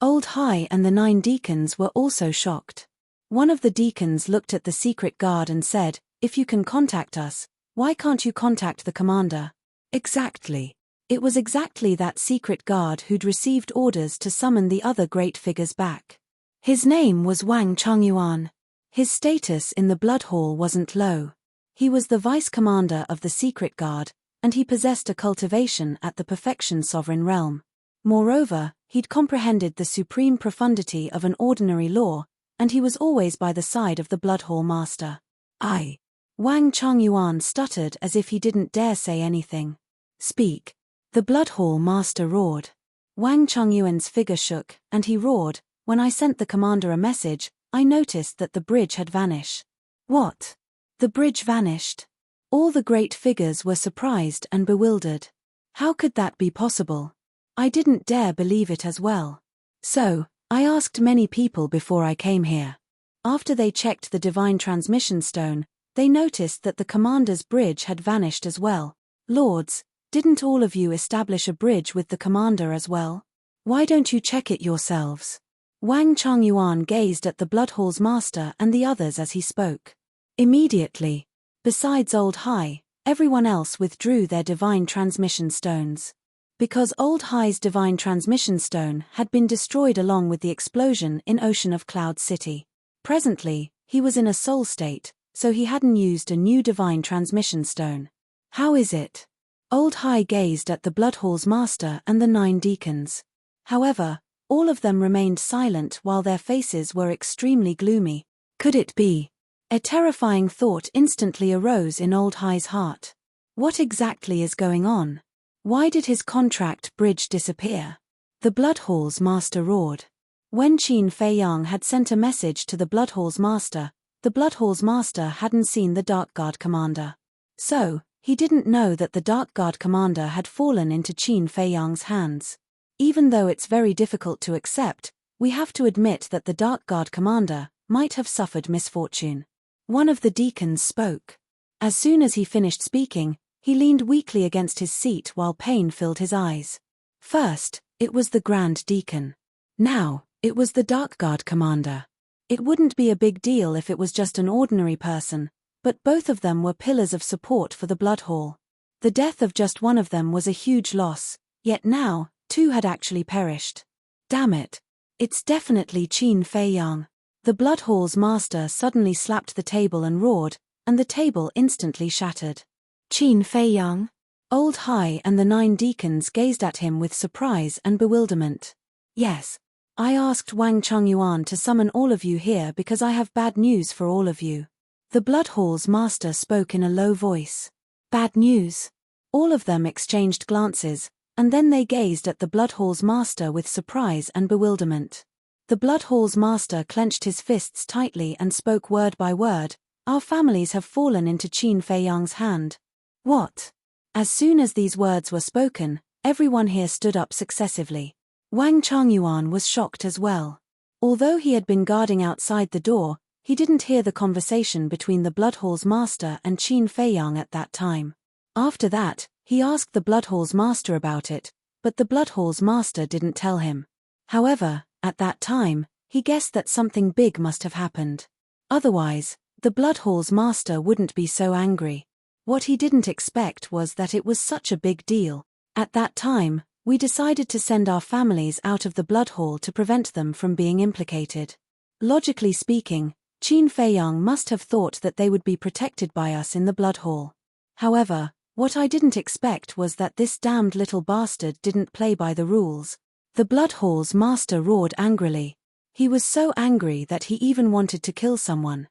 Old High and the 9 deacons were also shocked. One of the deacons looked at the secret guard and said, "If you can contact us, why can't you contact the commander?" Exactly. It was exactly that secret guard who'd received orders to summon the other great figures back. His name was Wang Chongyuan. His status in the Blood Hall wasn't low. He was the vice commander of the secret guard, and he possessed a cultivation at the perfection sovereign realm. Moreover, he'd comprehended the supreme profundity of an ordinary law, and he was always by the side of the Blood Hall Master. Wang Chongyuan stuttered as if he didn't dare say anything. "Speak." The Blood Hall Master roared. Wang Chongyuan's figure shook, and he roared, "When I sent the commander a message, I noticed that the bridge had vanished." "What? The bridge vanished?" All the great figures were surprised and bewildered. How could that be possible? I didn't dare believe it as well. So, I asked many people before I came here. After they checked the divine transmission stone, they noticed that the commander's bridge had vanished as well. "Lords, didn't all of you establish a bridge with the commander as well? Why don't you check it yourselves?" Wang Chongyuan gazed at the Blood Hall's master and the others as he spoke. Immediately, besides Old High, everyone else withdrew their divine transmission stones. Because Old High's divine transmission stone had been destroyed along with the explosion in Ocean of Cloud City. Presently, he was in a soul state, so he hadn't used a new divine transmission stone. "How is it?" Old High gazed at the Blood Hall's master and the 9 deacons. However, all of them remained silent while their faces were extremely gloomy. Could it be? A terrifying thought instantly arose in Old High's heart. What exactly is going on? Why did his contract bridge disappear? The Blood Hall's master roared. When Qin Feiyang had sent a message to the Blood Hall's master, the Blood Hall's master hadn't seen the Dark Guard commander. So, he didn't know that the Dark Guard commander had fallen into Qin Feiyang's hands. Even though it's very difficult to accept, we have to admit that the Dark Guard commander might have suffered misfortune. One of the deacons spoke. As soon as he finished speaking, he leaned weakly against his seat while pain filled his eyes. First, it was the Grand Deacon. Now, it was the Dark Guard commander. It wouldn't be a big deal if it was just an ordinary person, but both of them were pillars of support for the Blood Hall. The death of just one of them was a huge loss, yet now, 2 had actually perished. Damn it. It's definitely Qin Feiyang. The Blood Hall's master suddenly slapped the table and roared, and the table instantly shattered. "Qin Feiyang?" Old High and the 9 deacons gazed at him with surprise and bewilderment. "Yes. I asked Wang Chongyuan to summon all of you here because I have bad news for all of you." The Blood Hall's master spoke in a low voice. "Bad news?" All of them exchanged glances, and then they gazed at the Blood Hall's master with surprise and bewilderment. The Blood Hall's master clenched his fists tightly and spoke word by word, "Our families have fallen into Qin Feiyang's hand." "What?" As soon as these words were spoken, everyone here stood up successively. Wang Chongyuan was shocked as well. Although he had been guarding outside the door, he didn't hear the conversation between the Blood Hall's master and Qin Feiyang at that time. After that, he asked the Blood Hall's master about it, but the Blood Hall's master didn't tell him. However, at that time, he guessed that something big must have happened. Otherwise, the Blood Hall's master wouldn't be so angry. What he didn't expect was that it was such a big deal. "At that time, we decided to send our families out of the Blood Hall to prevent them from being implicated. Logically speaking, Qin Feiyang must have thought that they would be protected by us in the Blood Hall. However, what I didn't expect was that this damned little bastard didn't play by the rules." The Blood Hall's master roared angrily. He was so angry that he even wanted to kill someone.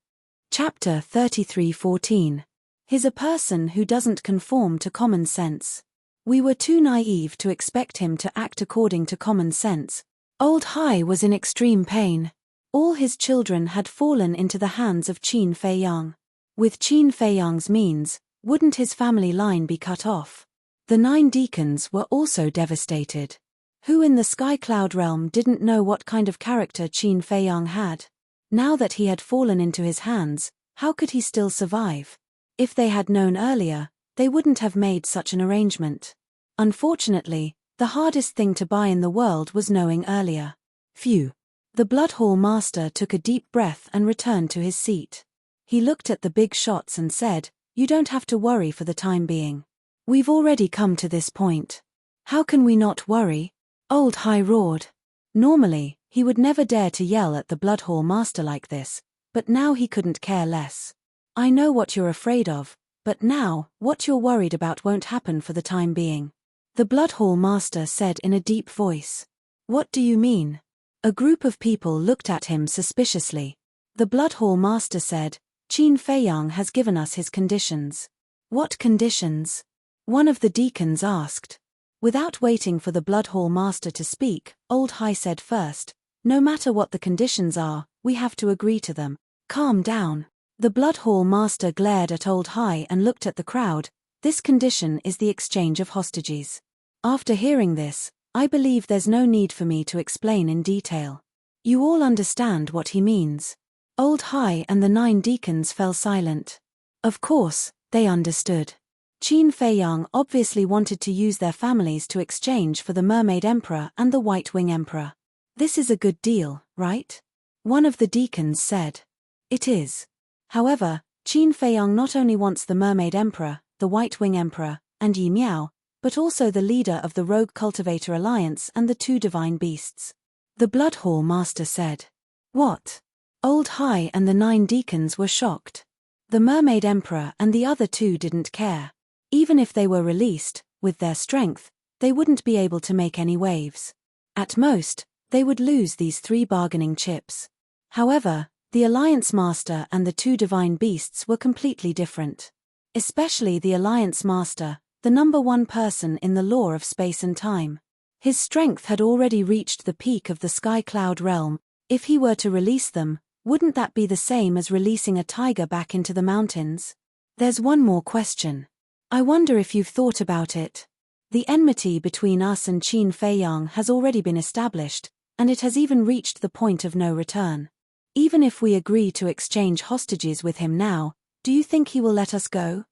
Chapter 33:14. He's a person who doesn't conform to common sense. We were too naive to expect him to act according to common sense. Old High was in extreme pain. All his children had fallen into the hands of Qin Feiyang. With Qin Feiyang's means, wouldn't his family line be cut off? The 9 deacons were also devastated. Who in the Sky Cloud realm didn't know what kind of character Qin Feiyang had? Now that he had fallen into his hands, how could he still survive? If they had known earlier, they wouldn't have made such an arrangement. Unfortunately, the hardest thing to buy in the world was knowing earlier. Phew. The Blood Hall Master took a deep breath and returned to his seat. He looked at the big shots and said, "You don't have to worry for the time being. We've already come to this point. How can we not worry?" Old High roared. Normally, he would never dare to yell at the Blood Hall Master like this, but now he couldn't care less. "I know what you're afraid of, but now, what you're worried about won't happen for the time being," the Blood Hall Master said in a deep voice. "What do you mean?" A group of people looked at him suspiciously. The Blood Hall Master said, "Qin Feiyang has given us his conditions." "What conditions?" one of the deacons asked. Without waiting for the Blood Hall Master to speak, Old High said first, "No matter what the conditions are, we have to agree to them." "Calm down." The Blood Hall Master glared at Old High and looked at the crowd. "This condition is the exchange of hostages. After hearing this, I believe there's no need for me to explain in detail. You all understand what he means." Old High and the 9 deacons fell silent. Of course, they understood. Qin Feiyang obviously wanted to use their families to exchange for the Mermaid Emperor and the White Wing Emperor. "This is a good deal, right?" one of the deacons said. "It is. However, Qin Feiyang not only wants the Mermaid Emperor, the White Wing Emperor, and Yi Miao, but also the leader of the Rogue Cultivator Alliance and the 2 divine beasts," the Blood Hall Master said. "What?" Old High and the 9 deacons were shocked. The Mermaid Emperor and the other 2 didn't care. Even if they were released, with their strength, they wouldn't be able to make any waves. At most, they would lose these 3 bargaining chips. However, the Alliance Master and the 2 divine beasts were completely different. Especially the Alliance Master, the number 1 person in the law of space and time. His strength had already reached the peak of the Sky Cloud realm. If he were to release them, wouldn't that be the same as releasing a tiger back into the mountains? There's one more question. I wonder if you've thought about it. The enmity between us and Qin Feiyang has already been established, and it has even reached the point of no return. Even if we agree to exchange hostages with him now, do you think he will let us go?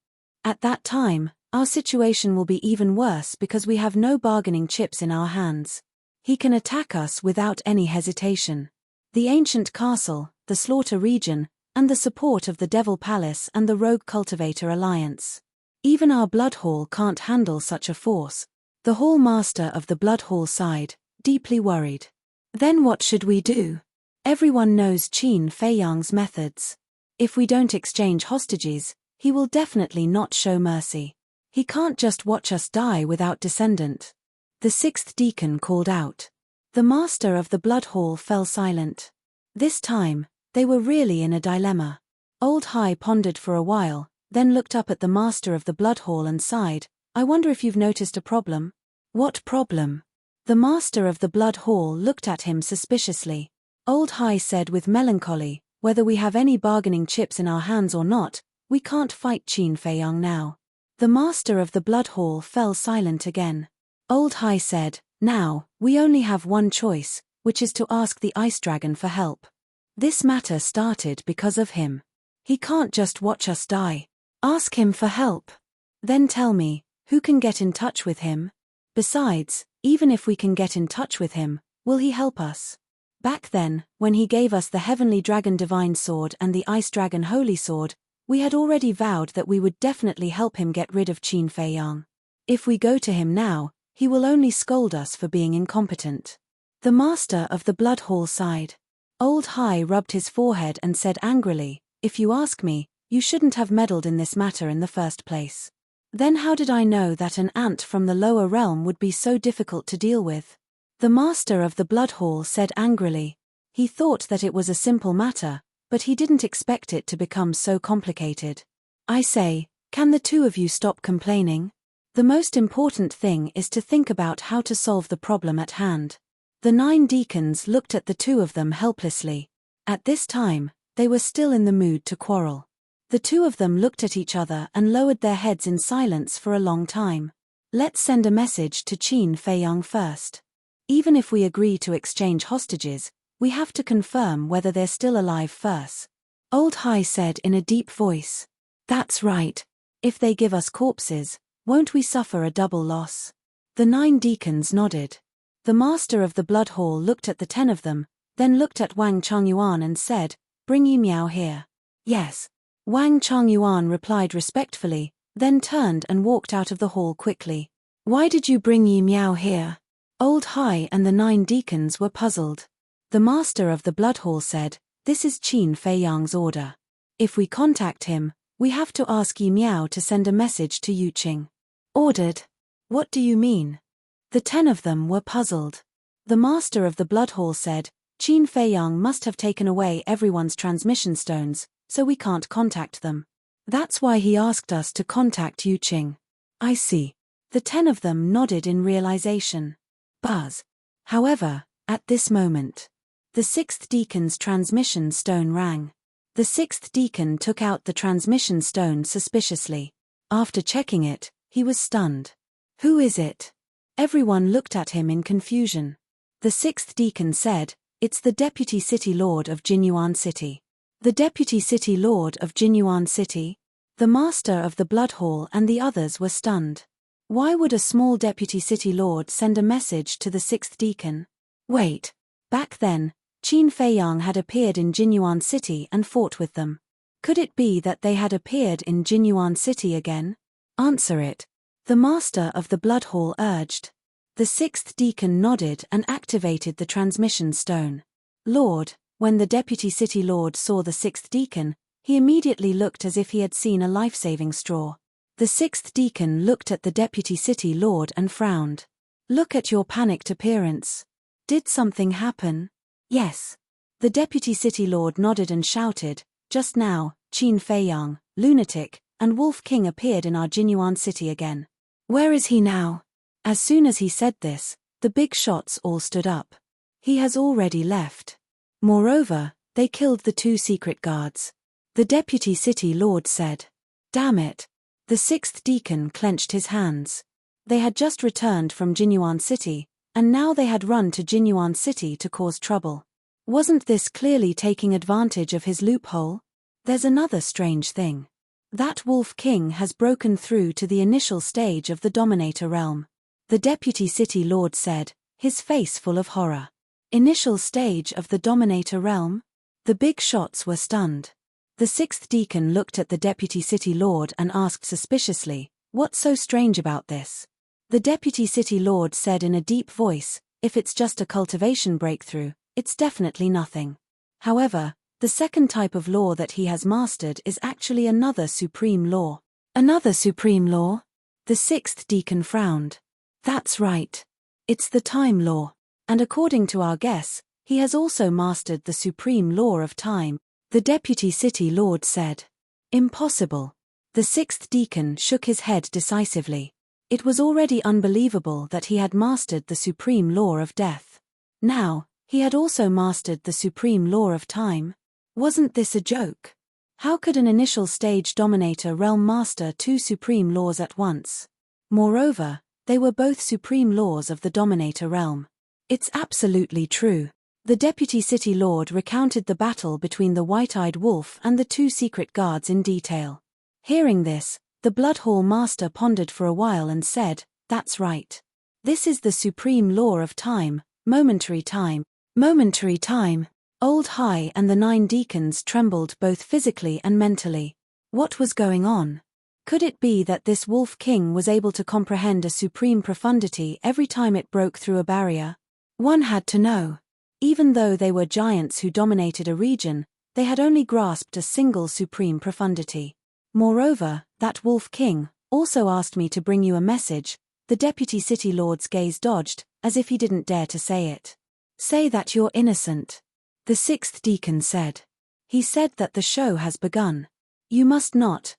At that time, our situation will be even worse because we have no bargaining chips in our hands. He can attack us without any hesitation. The ancient castle, the Slaughter region, and the support of the Devil Palace and the Rogue Cultivator Alliance. Even our Blood Hall can't handle such a force. The Hall Master of the Blood Hall sighed, deeply worried. Then what should we do? Everyone knows Qin Feiyang's methods. If we don't exchange hostages, he will definitely not show mercy. He can't just watch us die without descendant. The 6th deacon called out. The Master of the Blood Hall fell silent. This time, they were really in a dilemma. Old High pondered for a while, then looked up at the Master of the Blood Hall and sighed, "I wonder if you've noticed a problem?" "What problem?" The Master of the Blood Hall looked at him suspiciously. Old High said with melancholy, "Whether we have any bargaining chips in our hands or not, we can't fight Qin Feiyang now." The Master of the Blood Hall fell silent again. Old High said, "Now, we only have one choice, which is to ask the Ice Dragon for help. This matter started because of him. He can't just watch us die. Ask him for help. Then tell me, who can get in touch with him? Besides, even if we can get in touch with him, will he help us?" Back then, when he gave us the Heavenly Dragon Divine Sword and the Ice Dragon Holy Sword, we had already vowed that we would definitely help him get rid of Qin Feiyang. If we go to him now, he will only scold us for being incompetent. The Master of the Blood Hall sighed. Old High rubbed his forehead and said angrily, "If you ask me, you shouldn't have meddled in this matter in the first place. Then how did I know that an ant from the lower realm would be so difficult to deal with?" The Master of the Blood Hall said angrily. He thought that it was a simple matter, but he didn't expect it to become so complicated. "I say, can the 2 of you stop complaining? The most important thing is to think about how to solve the problem at hand." The 9 deacons looked at the 2 of them helplessly. At this time, they were still in the mood to quarrel. The two of them looked at each other and lowered their heads in silence for a long time. Let's send a message to Qin Feiyang first. Even if we agree to exchange hostages, we have to confirm whether they're still alive first. Old Hai said in a deep voice. That's right. If they give us corpses, won't we suffer a double loss? The 9 deacons nodded. The master of the blood hall looked at the 10 of them, then looked at Wang Changyuan and said, Bring Yi Miao here. Yes. Wang Changyuan replied respectfully, then turned and walked out of the hall quickly. Why did you bring Yi Miao here? Old Hai and the 9 deacons were puzzled. The master of the blood hall said, This is Qin Feiyang's order. If we contact him, we have to ask Yi Miao to send a message to Yuqing. Ordered? What do you mean? The 10 of them were puzzled. The master of the blood hall said, Qin Feiyang must have taken away everyone's transmission stones, so we can't contact them. That's why he asked us to contact Yuqing. I see. The 10 of them nodded in realization. Buzz. However, at this moment, the 6th deacon's transmission stone rang. The 6th deacon took out the transmission stone suspiciously. After checking it, he was stunned. Who is it? Everyone looked at him in confusion. The 6th deacon said, It's the Deputy City Lord of Jinyuan City. The Deputy City Lord of Jinyuan City? The master of the blood hall and the others were stunned. Why would a small Deputy City Lord send a message to the 6th deacon? Wait. Back then, Qin Feiyang had appeared in Jinyuan City and fought with them. Could it be that they had appeared in Jinyuan City again? Answer it. The master of the blood hall urged. The 6th deacon nodded and activated the transmission stone. Lord, when the Deputy City Lord saw the 6th deacon, he immediately looked as if he had seen a life-saving straw. The 6th deacon looked at the Deputy City Lord and frowned. Look at your panicked appearance. Did something happen? Yes. The Deputy City Lord nodded and shouted, Just now, Qin Feiyang, lunatic, and Wolf King appeared in our Jinyuan City again. Where is he now? As soon as he said this, the big shots all stood up. He has already left. Moreover, they killed the 2 secret guards. The Deputy City Lord said. Damn it. The 6th deacon clenched his hands. They had just returned from Jinyuan City, and now they had run to Jinyuan City to cause trouble. Wasn't this clearly taking advantage of his loophole? There's another strange thing. That Wolf King has broken through to the initial stage of the Dominator realm. The Deputy City Lord said, his face full of horror. Initial stage of the Dominator realm? The big shots were stunned. The 6th deacon looked at the Deputy City Lord and asked suspiciously, What's so strange about this? The Deputy City Lord said in a deep voice, If it's just a cultivation breakthrough, it's definitely nothing. However, the second type of law that he has mastered is actually another supreme law. Another supreme law? The 6th deacon frowned. That's right. It's the time law. And according to our guess, he has also mastered the supreme law of time. The Deputy City Lord said. Impossible. The 6th deacon shook his head decisively. It was already unbelievable that he had mastered the supreme law of death. Now, he had also mastered the supreme law of time. Wasn't this a joke? How could an initial stage Dominator realm master 2 supreme laws at once? Moreover, they were both supreme laws of the Dominator realm. It's absolutely true. The Deputy City Lord recounted the battle between the white-eyed wolf and the 2 secret guards in detail. Hearing this, the Blood Hall Master pondered for a while and said, That's right. This is the supreme law of time, momentary time. Momentary time. Old Hai and the 9 deacons trembled both physically and mentally. What was going on? Could it be that this Wolf King was able to comprehend a supreme profundity every time it broke through a barrier? One had to know. Even though they were giants who dominated a region, they had only grasped a single supreme profundity. Moreover, that Wolf King also asked me to bring you a message. The Deputy City Lord's gaze dodged, as if he didn't dare to say it. Say that you're innocent. The 6th deacon said. He said that the show has begun. You must not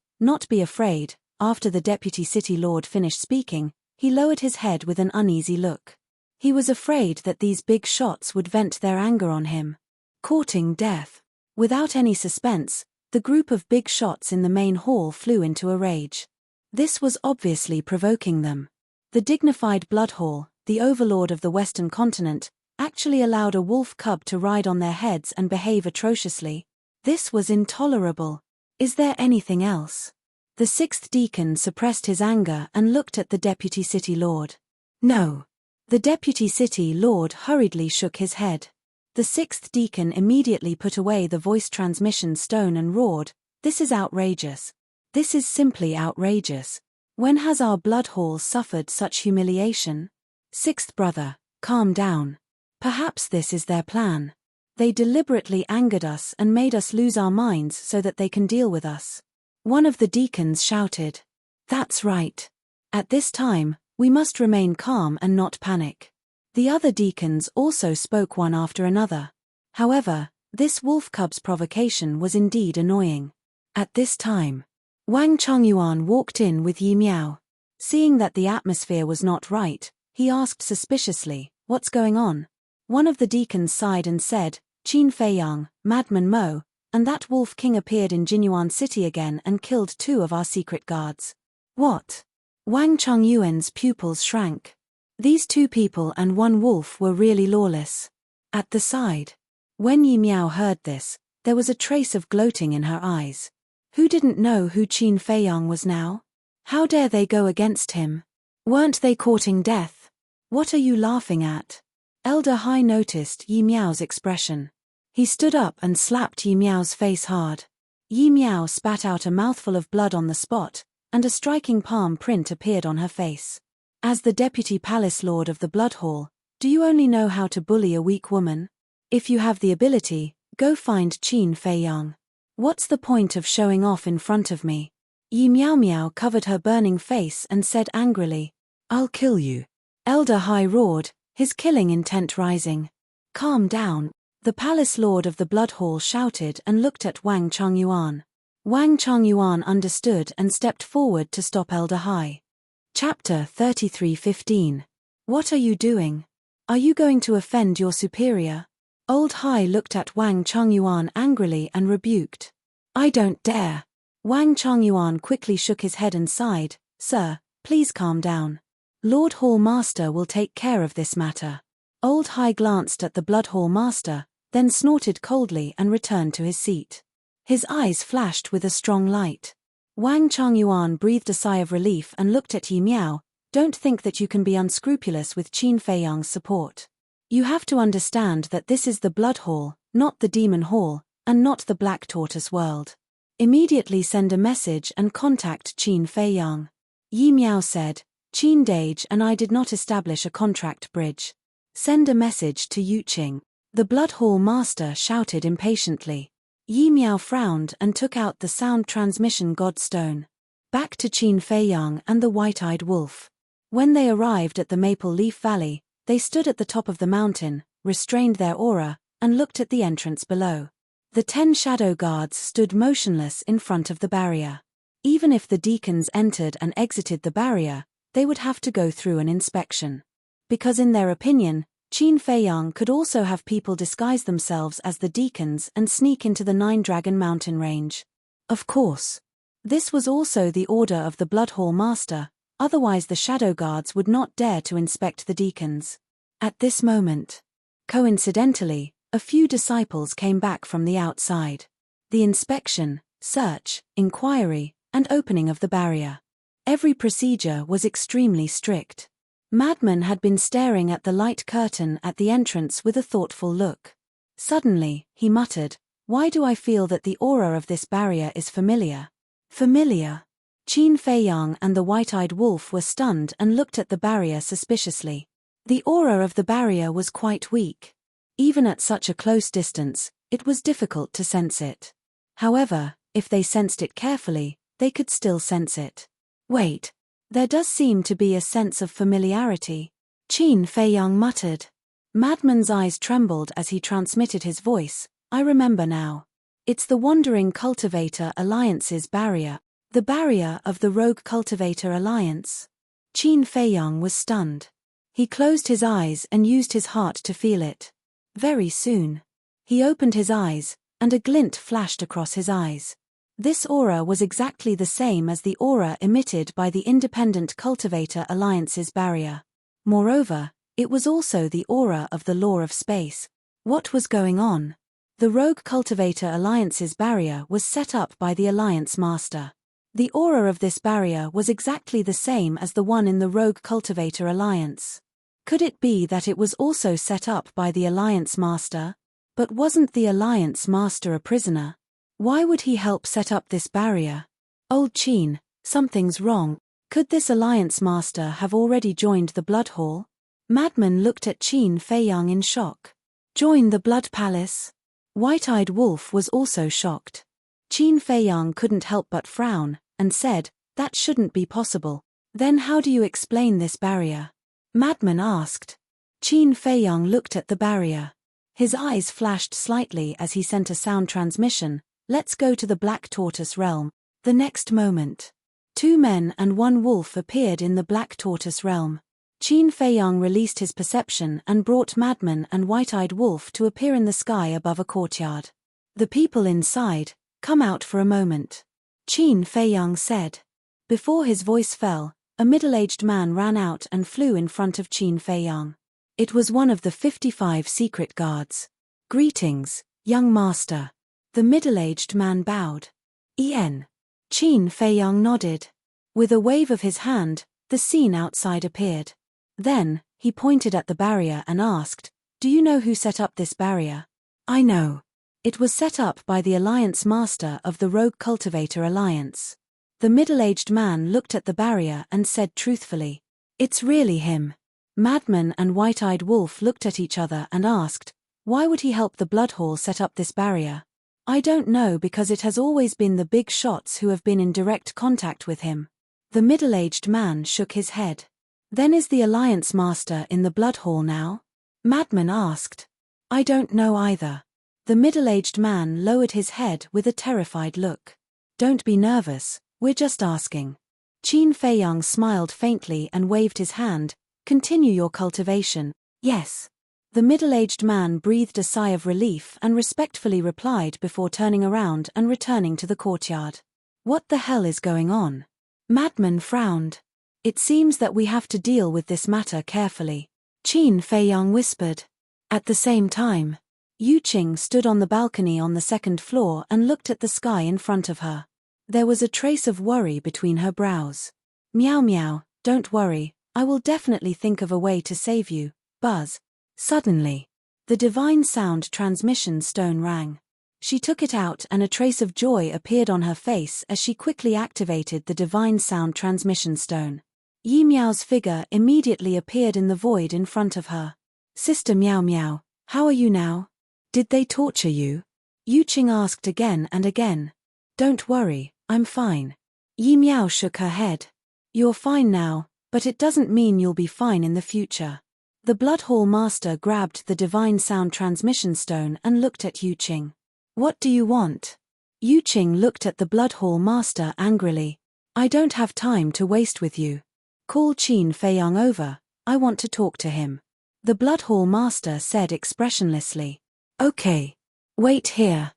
be afraid. After the Deputy City Lord finished speaking, he lowered his head with an uneasy look. He was afraid that these big shots would vent their anger on him. Courting death. Without any suspense, the group of big shots in the main hall flew into a rage. This was obviously provoking them. The dignified Bloodhall, the overlord of the Western continent, actually allowed a wolf cub to ride on their heads and behave atrociously. This was intolerable. Is there anything else? The sixth deacon suppressed his anger and looked at the deputy city lord. No. The deputy city lord hurriedly shook his head. The sixth deacon immediately put away the voice transmission stone and roared, "This is outrageous. This is simply outrageous. When has our Bloodhall suffered such humiliation?" Sixth brother, calm down. Perhaps this is their plan. They deliberately angered us and made us lose our minds so that they can deal with us. One of the deacons shouted. That's right. At this time, we must remain calm and not panic. The other deacons also spoke one after another. However, this wolf cub's provocation was indeed annoying. At this time, Wang Chongyuan walked in with Yi Miao. Seeing that the atmosphere was not right, he asked suspiciously, "What's going on?" One of the deacons sighed and said, "Qin Feiyang, Madman Mo, and that wolf king appeared in Jinyuan City again and killed 2 of our secret guards." What? Wang Chongyuan's pupils shrank. These 2 people and 1 wolf were really lawless. At the side. When Yi Miao heard this, there was a trace of gloating in her eyes. Who didn't know who Qin Feiyang was now? How dare they go against him? Weren't they courting death? What are you laughing at? Elder Hai noticed Yi Miao's expression. He stood up and slapped Yi Miao's face hard. Yi Miao spat out a mouthful of blood on the spot, and a striking palm print appeared on her face. As the deputy palace lord of the Bloodhall, do you only know how to bully a weak woman? If you have the ability, go find Qin Feiyang. What's the point of showing off in front of me? Yi Miao Miao covered her burning face and said angrily, "I'll kill you." Elder Hai roared, his killing intent rising. Calm down. The palace lord of the Bloodhall shouted and looked at Wang Chongyuan. Wang Chongyuan understood and stepped forward to stop Elder Hai. Chapter 33:15. What are you doing? Are you going to offend your superior? Old Hai looked at Wang Chongyuan angrily and rebuked. I don't dare. Wang Chongyuan quickly shook his head and sighed, "Sir, please calm down. Lord Hall Master will take care of this matter." Old Hai glanced at the Bloodhall Master, then snorted coldly and returned to his seat. His eyes flashed with a strong light. Wang Chongyuan breathed a sigh of relief and looked at Yi Miao. Don't think that you can be unscrupulous with Qin Feiyang's support. You have to understand that this is the Bloodhall, not the Demon Hall, and not the Black Tortoise world. Immediately send a message and contact Qin Feiyang. Yi Miao said, "Qin Dage and I did not establish a contract bridge. Send a message to Yuqing." The Bloodhall Master shouted impatiently. Yi Miao frowned and took out the sound transmission godstone. Back to Qin Feiyang and the white-eyed wolf. When they arrived at the Maple Leaf Valley, they stood at the top of the mountain, restrained their aura, and looked at the entrance below. The 10 shadow guards stood motionless in front of the barrier. Even if the deacons entered and exited the barrier, they would have to go through an inspection. Because in their opinion, Qin Feiyang could also have people disguise themselves as the deacons and sneak into the 9-Dragon Mountain range. Of course. This was also the order of the Bloodhall Master, otherwise the shadow guards would not dare to inspect the deacons. At this moment, coincidentally, a few disciples came back from the outside. The inspection, search, inquiry, and opening of the barrier. Every procedure was extremely strict. Madman had been staring at the light curtain at the entrance with a thoughtful look. Suddenly, he muttered, "Why do I feel that the aura of this barrier is familiar?" Familiar? Qin Feiyang and the white-eyed wolf were stunned and looked at the barrier suspiciously. The aura of the barrier was quite weak. Even at such a close distance, it was difficult to sense it. However, if they sensed it carefully, they could still sense it. Wait. There does seem to be a sense of familiarity. Qin Feiyang muttered. Madman's eyes trembled as he transmitted his voice. I remember now. It's the Wandering Cultivator Alliance's barrier. The barrier of the Rogue Cultivator Alliance. Qin Feiyang was stunned. He closed his eyes and used his heart to feel it. Very soon. He opened his eyes, and a glint flashed across his eyes. This aura was exactly the same as the aura emitted by the Independent Cultivator Alliance's barrier. Moreover, it was also the aura of the law of space. What was going on? The Rogue Cultivator Alliance's barrier was set up by the Alliance Master. The aura of this barrier was exactly the same as the one in the Rogue Cultivator Alliance. Could it be that it was also set up by the Alliance Master? But wasn't the Alliance Master a prisoner? Why would he help set up this barrier? Old Qin, something's wrong. Could this Alliance Master have already joined the Blood Hall? Madman looked at Qin Feiyang in shock. Join the Blood Palace? White-Eyed Wolf was also shocked. Qin Feiyang couldn't help but frown, and said, that shouldn't be possible. Then how do you explain this barrier? Madman asked. Qin Feiyang looked at the barrier. His eyes flashed slightly as he sent a sound transmission. Let's go to the Black Tortoise realm. The next moment, 2 men and 1 wolf appeared in the Black Tortoise realm. Qin Feiyang released his perception and brought Madman and White-Eyed Wolf to appear in the sky above a courtyard. The people inside, come out for a moment. Qin Feiyang said. Before his voice fell, a middle-aged man ran out and flew in front of Qin Feiyang. It was one of the 55 secret guards. Greetings, young master. The middle-aged man bowed. Qin Feiyang nodded. With a wave of his hand, the scene outside appeared. Then, he pointed at the barrier and asked, do you know who set up this barrier? I know. It was set up by the Alliance Master of the Rogue Cultivator Alliance. The middle-aged man looked at the barrier and said truthfully, it's really him. Madman and White-Eyed Wolf looked at each other and asked, why would he help the Blood Hall set up this barrier? I don't know, because it has always been the big shots who have been in direct contact with him. The middle-aged man shook his head. Then is the Alliance Master in the Blood Hall now? Madman asked. I don't know either. The middle-aged man lowered his head with a terrified look. Don't be nervous, we're just asking. Qin Feiyang smiled faintly and waved his hand. Continue your cultivation. Yes. The middle-aged man breathed a sigh of relief and respectfully replied before turning around and returning to the courtyard. What the hell is going on? Madman frowned. It seems that we have to deal with this matter carefully. Qin Feiyang whispered. At the same time, Yuqing stood on the balcony on the 2nd floor and looked at the sky in front of her. There was a trace of worry between her brows. Meow meow, don't worry, I will definitely think of a way to save you. Buzz. Suddenly, the divine sound transmission stone rang. She took it out and a trace of joy appeared on her face as she quickly activated the divine sound transmission stone. Yi Miao's figure immediately appeared in the void in front of her. Sister Meow Meow, how are you now? Did they torture you? Yuqing asked again and again. Don't worry, I'm fine. Yi Miao shook her head. You're fine now, but it doesn't mean you'll be fine in the future. The Blood Hall Master grabbed the divine sound transmission stone and looked at Yuqing. What do you want? Yuqing looked at the Blood Hall Master angrily. I don't have time to waste with you. Call Qin Feiyang over, I want to talk to him. The Blood Hall Master said expressionlessly. Okay. Wait here.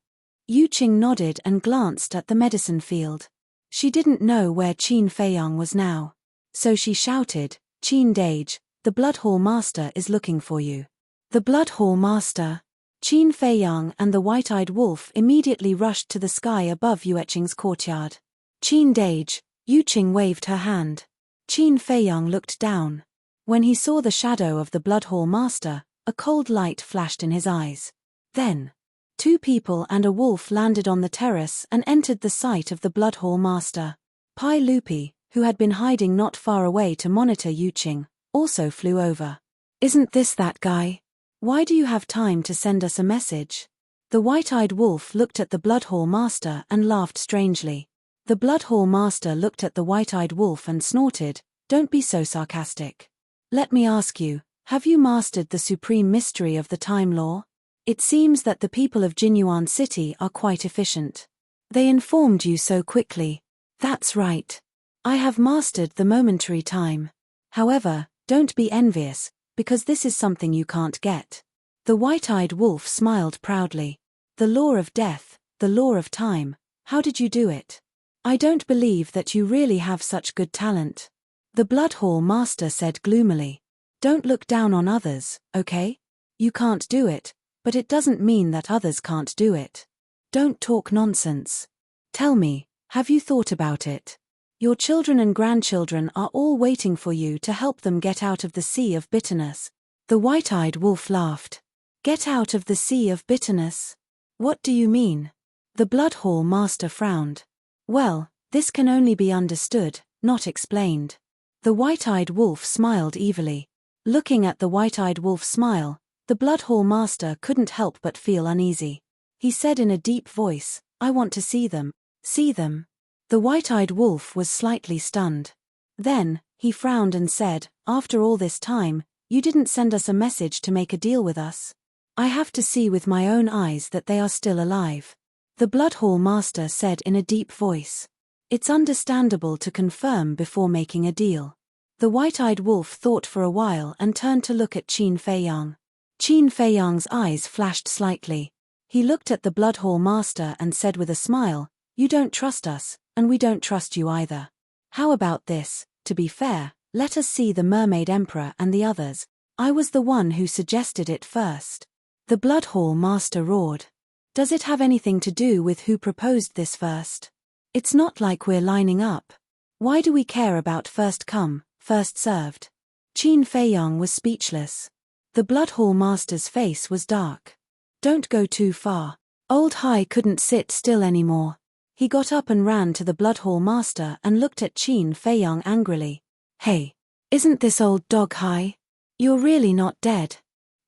Yuqing nodded and glanced at the medicine field. She didn't know where Qin Feiyang was now. So she shouted, Qin Dage, the Blood Hall Master is looking for you. The Blood Hall Master? Qin Feiyang and the White-Eyed Wolf immediately rushed to the sky above Yuqing's courtyard. Qin Dage, Yuqing waved her hand. Qin Feiyang looked down. When he saw the shadow of the Blood Hall Master, a cold light flashed in his eyes. Then, 2 people and a wolf landed on the terrace and entered the sight of the Blood Hall Master. Pai Lupi, who had been hiding not far away to monitor Yuqing, also flew over. Isn't this that guy? Why do you have time to send us a message? The White-Eyed Wolf looked at the Blood Hall Master and laughed strangely. The Blood Hall Master looked at the White-Eyed Wolf and snorted, Don't be so sarcastic. Let me ask you, have you mastered the supreme mystery of the time law? It seems that the people of Jinyuan City are quite efficient. They informed you so quickly. That's right. I have mastered the momentary time. However, don't be envious, because this is something you can't get. The white-eyed wolf smiled proudly. The law of death, the law of time, how did you do it? I don't believe that you really have such good talent. The Blood Hall Master said gloomily. Don't look down on others, okay? You can't do it, but it doesn't mean that others can't do it. Don't talk nonsense. Tell me, have you thought about it? Your children and grandchildren are all waiting for you to help them get out of the sea of bitterness. The white-eyed wolf laughed. Get out of the sea of bitterness? What do you mean? The Blood Hall Master frowned. Well, this can only be understood, not explained. The white-eyed wolf smiled evilly. Looking at the white-eyed wolf's smile, the Blood Hall Master couldn't help but feel uneasy. He said in a deep voice, I want to see them. See them? The white-eyed wolf was slightly stunned. Then, he frowned and said, after all this time, you didn't send us a message to make a deal with us. I have to see with my own eyes that they are still alive. The Blood Hall Master said in a deep voice. It's understandable to confirm before making a deal. The white-eyed wolf thought for a while and turned to look at Qin Feiyang. Qin Feiyang's eyes flashed slightly. He looked at the Blood Hall Master and said with a smile, You don't trust us, and we don't trust you either. How about this? To be fair, let us see the Mermaid Emperor and the others. I was the one who suggested it first. The Blood Hall Master roared. Does it have anything to do with who proposed this first? It's not like we're lining up. Why do we care about first come, first served? Qin Feiyang was speechless. The Blood Hall Master's face was dark. Don't go too far. Old Hai couldn't sit still anymore. He got up and ran to the Blood Hall Master and looked at Qin Feiyang angrily. Hey, isn't this old dog Hai? You're really not dead.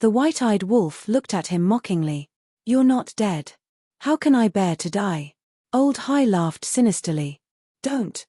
The white-eyed wolf looked at him mockingly. You're not dead. How can I bear to die? Old Hai laughed sinisterly. Don't.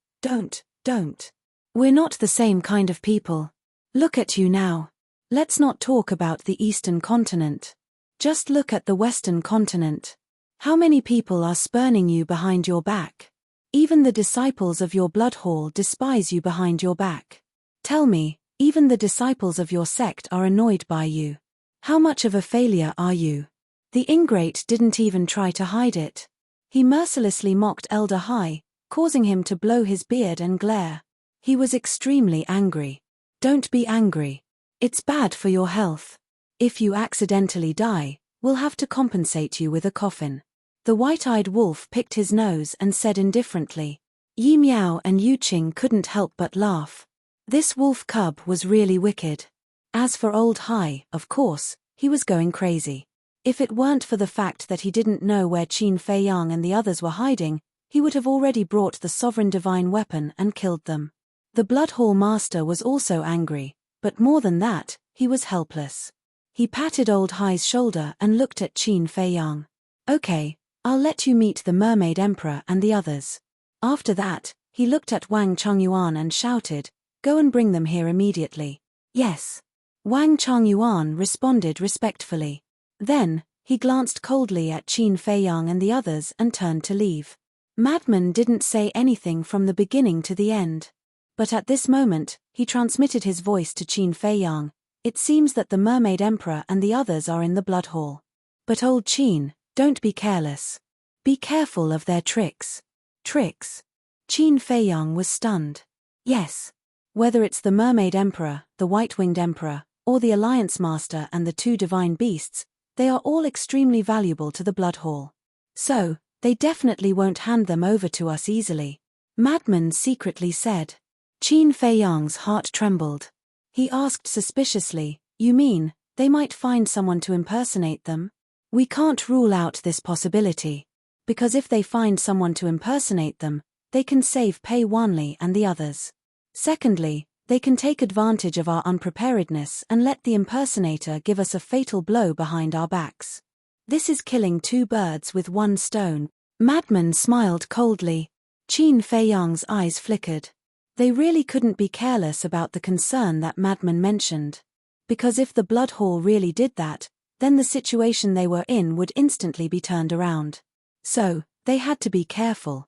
We're not the same kind of people. Look at you now. Let's not talk about the Eastern continent. Just look at the Western continent. How many people are spurning you behind your back? Even the disciples of your blood hall despise you behind your back. Tell me, even the disciples of your sect are annoyed by you. How much of a failure are you? The ingrate didn't even try to hide it. He mercilessly mocked Elder Hai, causing him to blow his beard and glare. He was extremely angry. Don't be angry. It's bad for your health. If you accidentally die, we'll have to compensate you with a coffin. The white-eyed wolf picked his nose and said indifferently. Yi Miao and Yu Qing couldn't help but laugh. This wolf cub was really wicked. As for old Hai, of course, he was going crazy. If it weren't for the fact that he didn't know where Qin Feiyang and the others were hiding, he would have already brought the sovereign divine weapon and killed them. The Blood Hall Master was also angry, but more than that, he was helpless. He patted old Hai's shoulder and looked at Qin Feiyang. Okay, I'll let you meet the Mermaid Emperor and the others. After that, he looked at Wang Chongyuan and shouted, Go and bring them here immediately. Yes. Wang Chongyuan responded respectfully. Then, he glanced coldly at Qin Feiyang and the others and turned to leave. Madman didn't say anything from the beginning to the end. But at this moment, he transmitted his voice to Qin Feiyang. It seems that the Mermaid Emperor and the others are in the Blood Hall. But old Qin, don't be careless. Be careful of their tricks. Tricks? Qin Feiyang was stunned. Yes. Whether it's the Mermaid Emperor, the White-Winged Emperor, or the Alliance Master and the two divine beasts, they are all extremely valuable to the Blood Hall. So, they definitely won't hand them over to us easily. Madman secretly said. Qin Feiyang's heart trembled. He asked suspiciously, You mean, they might find someone to impersonate them? We can't rule out this possibility. Because if they find someone to impersonate them, they can save Pei Wanli and the others. Secondly, they can take advantage of our unpreparedness and let the impersonator give us a fatal blow behind our backs. This is killing two birds with one stone. Madman smiled coldly. Qin Feiyang's eyes flickered. They really couldn't be careless about the concern that Madman mentioned. Because if the Blood Hall really did that, then the situation they were in would instantly be turned around. So, they had to be careful.